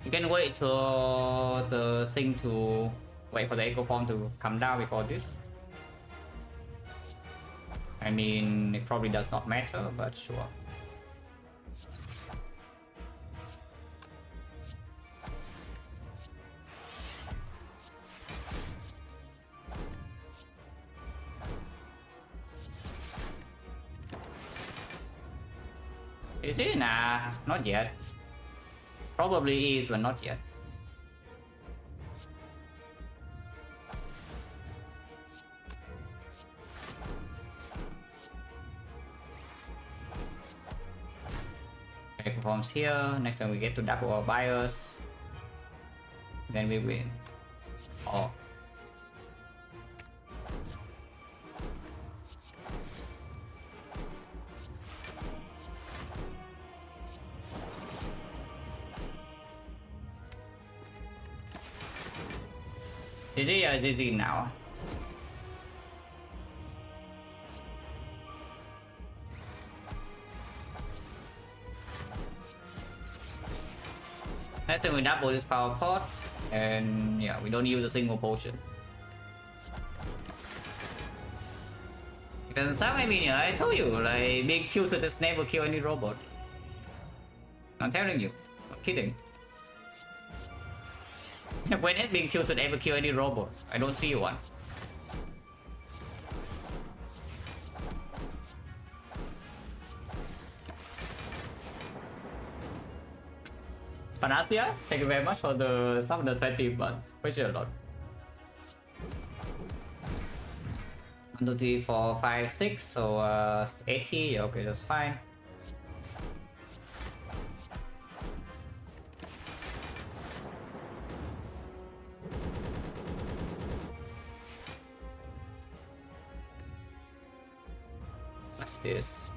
You can wait for the thing to wait for the echo form to come down before this. I mean, it probably does not matter, but sure. Is it? Nah, not yet. Probably is, but not yet. Okay, performs here. Next time we get to double our buyers. Then we win. Oh. Is he now? Next time we double this power pot, and yeah, we don't use a single potion. Because some, I mean, I told you, like, big tilted just never kill any robot. I'm telling you, I'm kidding. When has being tilted ever kill any robot? I don't see one. Panacea, thank you very much for the some of the 20 months. Appreciate a lot. 1, 2, 3, 4, 5, 6, so 80, okay, that's fine. What's this?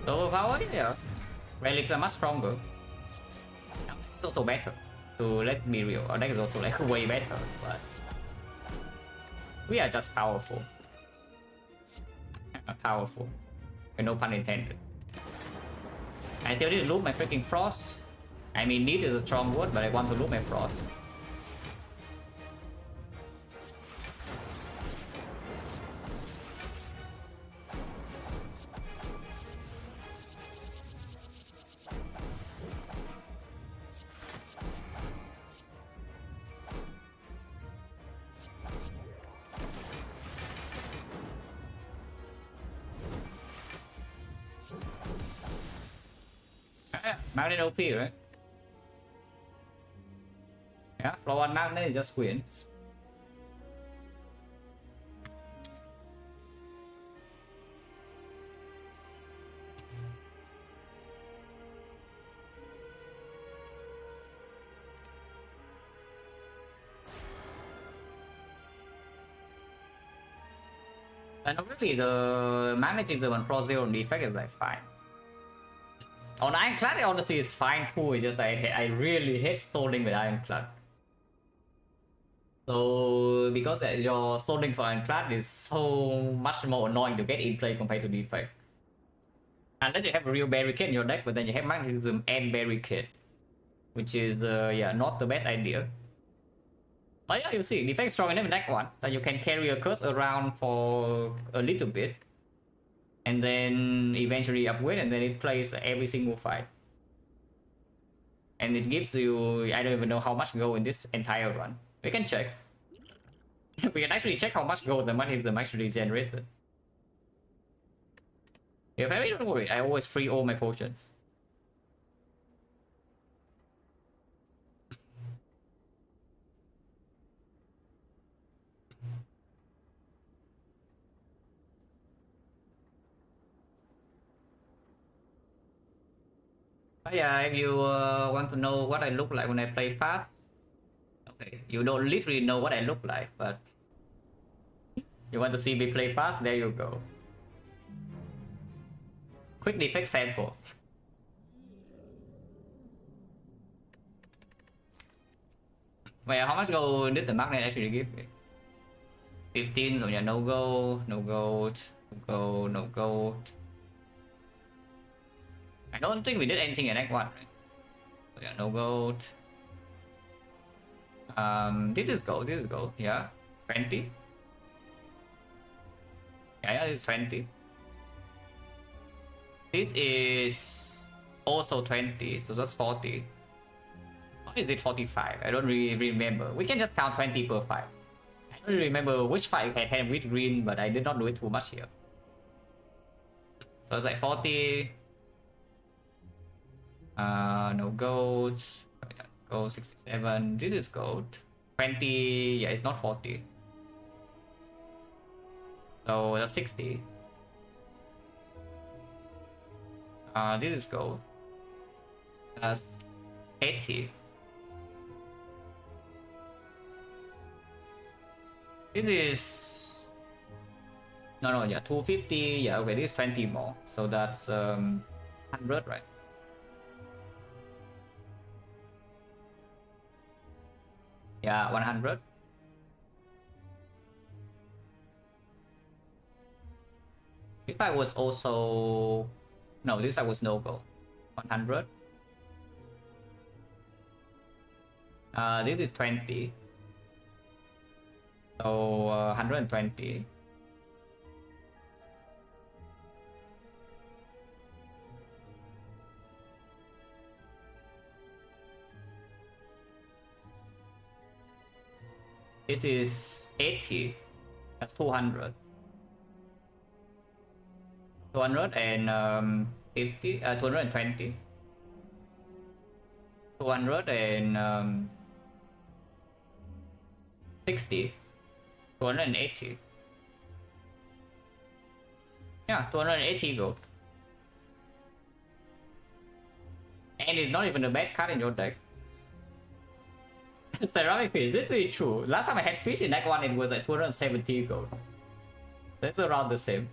Overpowered? Yeah. Relics are much stronger. It's also better. So let's be real. Our deck is also like way better, but we are just powerful. Powerful. And no pun intended. I still need to loop my freaking frost. I mean, need is a strong word, but I want to loop my frost. Magnet OP, right? Yeah, floor 1 magnet is just win. And really, the magnetism on Pro Zero defect is like fine. On Ironclad, honestly, it's fine too. It's just I really hate stalling with Ironclad. So because your stalling for Ironclad is so much more annoying to get in play compared to Defect. Unless you have a real barricade in your deck, but then you have magnetism and barricade, which is yeah, not the best idea. But yeah, you see, Defect strong enough in deck 1 that you can carry a curse around for a little bit. And then eventually upgrade, and then it plays every single fight. And it gives you, I don't even know how much gold in this entire run. We can check. We can actually check how much gold the magnetism actually generated. If I don't worry, I always free all my potions. But yeah, if you want to know what I look like when I play fast, okay, you don't literally know what I look like, but you want to see me play fast, there you go. Quick defect sample. Wait, how much gold did the magnet actually give me? 15, so yeah, no gold, no gold, no gold, no gold. I don't think we did anything in Act 1, right? Yeah, no gold. This is gold. This is gold. Yeah, 20. Yeah, it's 20. This is also 20, so that's 40. Or is it 45? I don't really remember. We can just count 20 per fight. I don't really remember which fight I had with green, but I did not do it too much here. So it's like 40. No gold. Gold 67. This is gold. 20. Yeah, it's not 40. So that's 60. This is gold. That's 80. This is no, yeah, 250. Yeah, okay, this is 20 more. So that's 100, right? Yeah, 100. If I was also no, this I was no gold. 100. This is 20. So 120. This is 80. That's 200. 250. 220. 260. 280. Yeah, 280 gold. And it's not even a bad card in your deck. Ceramic fish, this is true. Last time I had fish in deck 1, it was like 270 gold. That's around the same.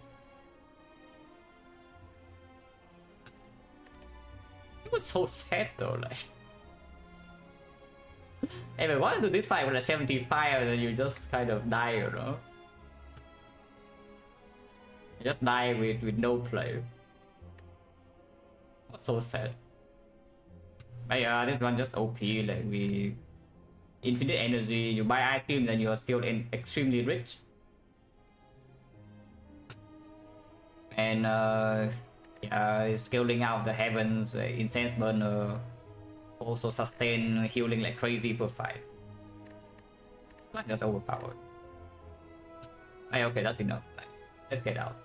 It was so sad though, like. Anyway, why do this fight with a 75 and then you just kind of die, you know? You just die with no play. That's so sad. But yeah, this one just OP, like we infinite energy, you buy item, then you are still extremely rich. And yeah, scaling out the heavens, incense burner, also sustain healing like crazy per fight. Not just overpowered. Hey, okay, that's enough. Like, let's get out.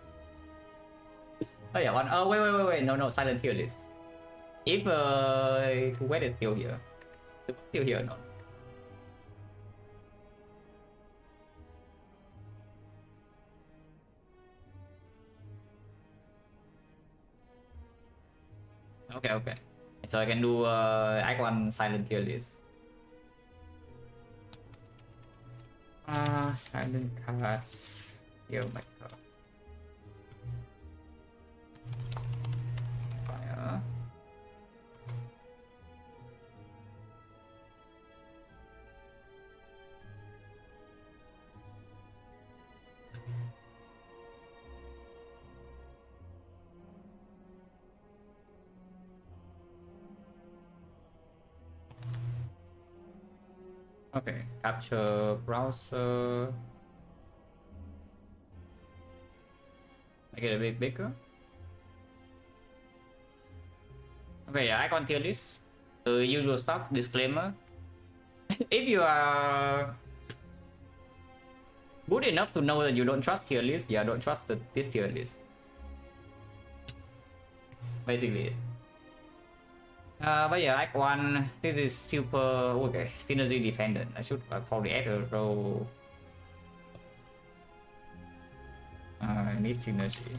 Oh yeah, one. Oh wait, no, silent tier list. If wait is still here. Still here or not? Okay. So I can do Act 1 silent tier list. Silent cards. Here, my god. Fire. Okay, capture browser. Make it a bit bigger. Okay, yeah, icon tier list. The usual stuff, disclaimer. If you are good enough to know that you don't trust tier list, yeah, don't trust this tier list. Basically. But yeah, Act 1, this is super, okay, synergy dependent. I should probably add a row. I need synergy.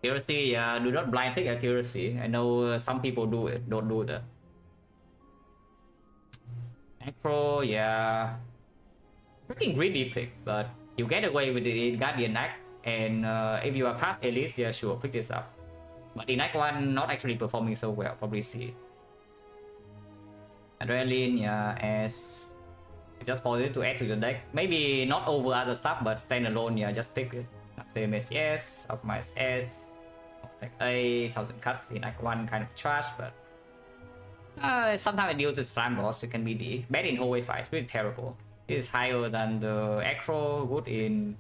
Accuracy, yeah, do not blind pick accuracy. I know some people do it, don't do that. Acro, yeah. Freaking greedy pick, but you get away with it in Guardian Act. And if you are past Elite, yeah, sure, pick this up. But in Act 1, not actually performing so well, probably see. Adrenaline, yeah, as just for it to add to the deck. Maybe not over other stuff, but stand alone, yeah, just pick it. Damage S, optimize S, like A, 1000 cuts in Act 1 kind of trash, but sometimes it uses Slime Boss, it can be the bad in hallway fight, really terrible. This is higher than the Acro, good in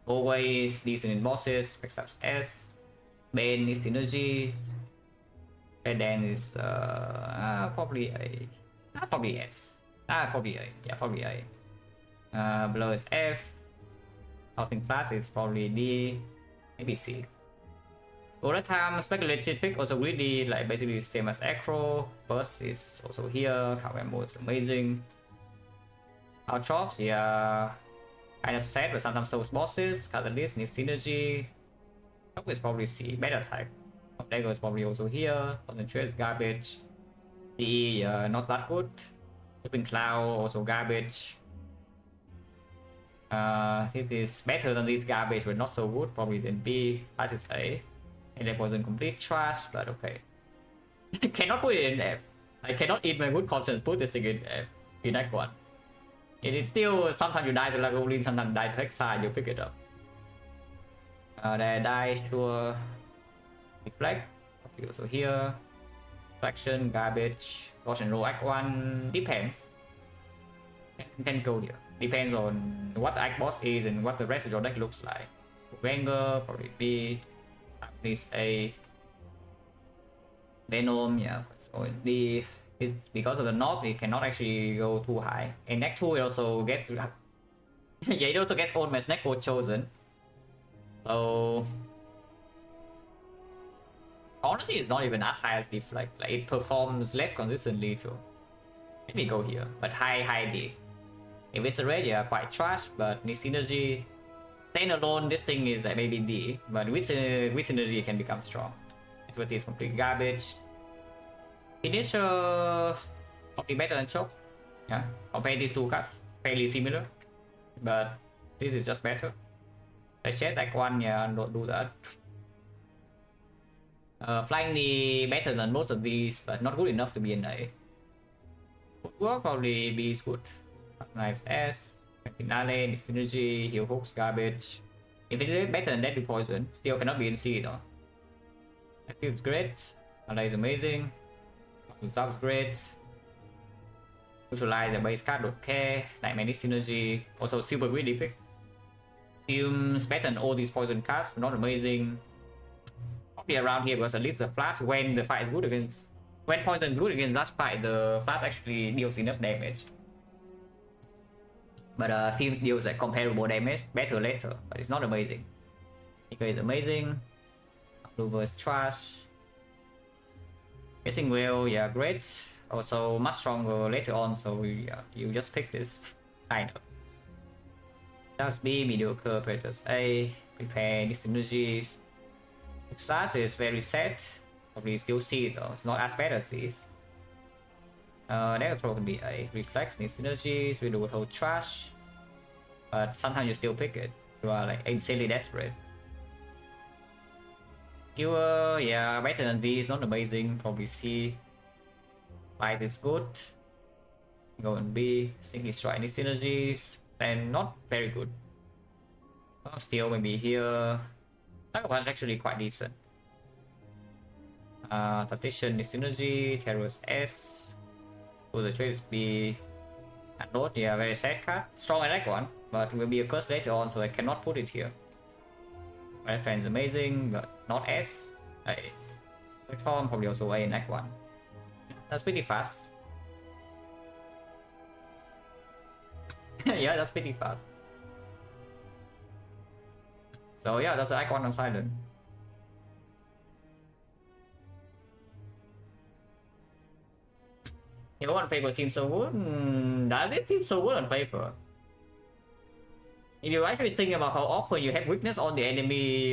hallways, decent in bosses, Backstabs S, Bane is synergies, and then is probably A, probably S, probably A, yeah, probably A. Below is F, Housing Plus is probably D, maybe C. All the time, speculated pick also greedy, like basically the same as Acro. Burst is also here, Cow Ammo is amazing. Our chops, yeah, kind of sad, but sometimes so is bosses. Catalyst needs synergy. Top is probably C, better type. Dagger is probably also here. Concentrate is garbage. DE, not that good. Flipping Cloud, also garbage. This is better than this garbage, but not so good. Probably then B, I should say. And that wasn't complete trash, but okay. Cannot put it in F. I cannot eat my good conscience put this thing in F. In Act 1. It is still, sometimes you die to Lagoblin, sometimes die to Hexside, you pick it up. There die, sure. Deflect, also here. Reflection, garbage, dodge and roll Act 1, depends. Can go here. Depends on what the Act boss is and what the rest of your deck looks like. Wenger, probably B. This A. Venom, yeah. So the is because of the knob, it cannot actually go too high. And Act 2 it also gets yeah, it also gets old as Neko chosen. So honestly it's not even as high as Deflect. Like it performs less consistently too. Let me go here, but high D. Eviscerate, yeah, quite trash, but needs synergy. Stand alone, this thing is like maybe D, but with synergy it can become strong. It's what is complete garbage. Initial probably better than choke. Yeah, compare these two cards, fairly similar, but this is just better. The chest Act 1, yeah, don't do that. Flying knee better than most of these, but not good enough to be an A. Footwork probably B is good. Knives S, Finale, synergy, heal hooks, garbage. If it is better than Deadly Poison, still cannot be in C though. That feels great. That is amazing. Subs great. Neutralize the base card, don't care. Nightmare synergy, also super greedy pick. Fumes better than all these poison cards, not amazing. Probably around here because at least the flash when the fight is good against. When poison is good against that fight, the flash actually deals enough damage. But Fumes deals like comparable damage, better later, but it's not amazing. Because it's amazing. Blue is trash. Guessing well, yeah, great. Also much stronger later on, so you just pick this kind of. Just B, mediocre, Predators A, prepare these synergies. Slash is very set. Probably still C though, it's not as bad as this. That throw can be A. Reflex needs synergies, we do a whole trash. But sometimes you still pick it. You are like insanely desperate. Cure, yeah, better than these, not amazing, probably C. Light is good. Go and B, Stinky Strike any synergies, and not very good. Still maybe here. Target Punch actually quite decent. Tactician is synergy, Terrorist S. So the trade is B. And Note, yeah, very sad card. Strong I like one, but will be a curse later on, so I cannot put it here. Red Fan is amazing, but not S. A. Platform probably also A in Act 1. That's pretty fast. Yeah, that's pretty fast. So yeah, that's Act 1 on Silent. You know, on paper seems so good. Does it seem so good on paper? If you actually think about how often you have weakness on the enemy,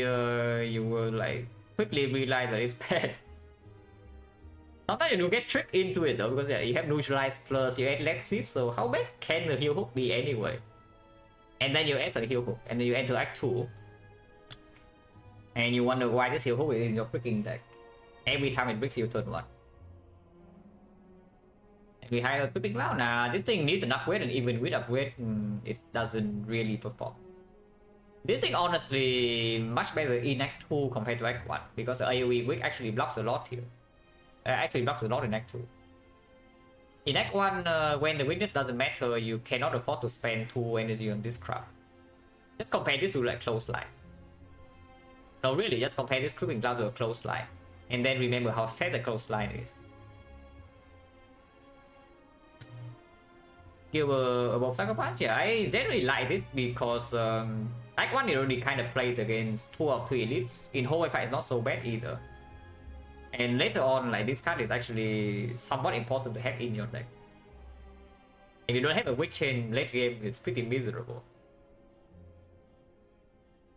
you will like quickly realize that it's bad. Sometimes you do get tricked into it though, because yeah, you have neutralize plus you add leg sweep, so how bad can the heal hook be anyway? And then you add the heal hook, and then you enter Act 2. And you wonder why this heal hook is in your freaking deck. Every time it breaks you turn 1. And we hire Flipping Cloud. Nah, this thing needs an upgrade, and even with upgrade, it doesn't really perform. This thing honestly much better in Act 2 compared to Act 1 because the AoE Wick actually blocks a lot here. Actually blocks a lot in Act 2. In Act 1, when the weakness doesn't matter, you cannot afford to spend 2 energy on this crap. Just compare this to like close line. No, really, just compare this creeping cloud to a close line. And then remember how set the close line is. Give a Bob Sucker Punch? Yeah, I generally like this because Act 1 it already kind of plays against 2 of 3 elites. In whole fight it's not so bad either. And later on, like this card is actually somewhat important to have in your deck. If you don't have a Witch Chain late game, it's pretty miserable.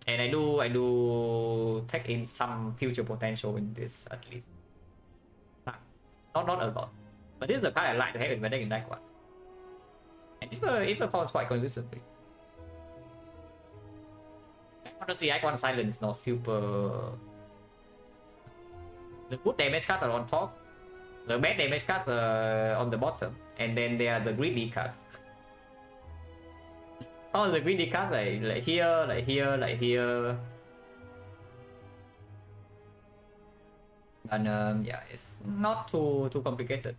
And I do take in some future potential in this at least. Not a lot. But this is the card I like to have in my deck in Act 1. And it performs quite consistently. Honestly, Act 1 Silent is not super. The good damage cards are on top, the bad damage cards are on the bottom, and then there are the greedy cards. All the greedy cards like here, like here, like here. And yeah, it's not too complicated.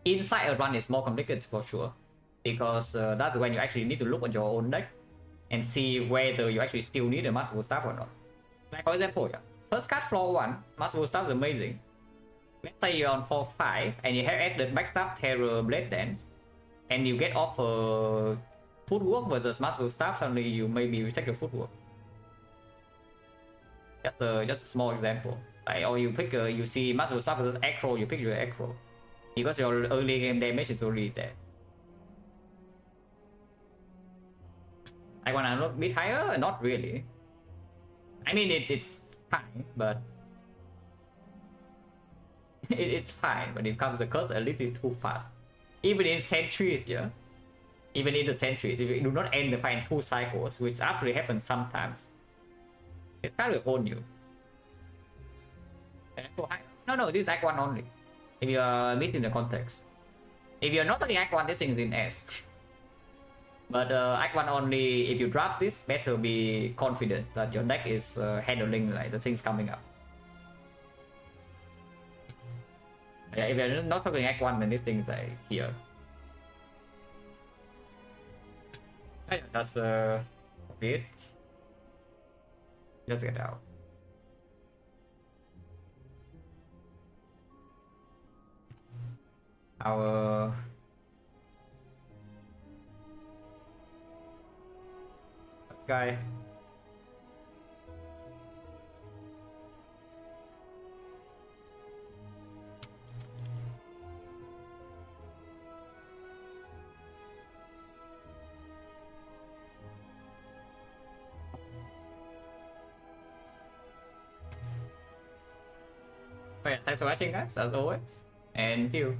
Inside a run is more complicated for sure, because that's when you actually need to look at your own deck and see whether you actually still need a Masterful Staff or not. Like for example, yeah. First card floor 1, Masterful Staff is amazing. Let's say you're on floor 5 and you have added Backstab, Terror, Blade Dance, and you get off Footwork versus Masterful Staff, suddenly you maybe take the Footwork. Just a small example. Like, or you pick you see Masterful Staff versus Acro, you pick your Acro. Because your early game damage is already there. I wanna look a bit higher? Not really. I mean it's fine, but it's fine, but it comes across a little too fast. Even in centuries, yeah. Even in the centuries, if you do not end the fight in 2 cycles, which actually happens sometimes, it's kind of own you. No, this is Act 1 only. If you are missing the context. If you're not talking Act 1, this thing is in S. But Act 1 only, if you draft this, better be confident that your deck is handling like the things coming up. Yeah, if you're not talking Act 1, then this thing is like here. That's a bit. Let's get out. Our guy. Oh yeah, thanks for watching guys, as always, and see you.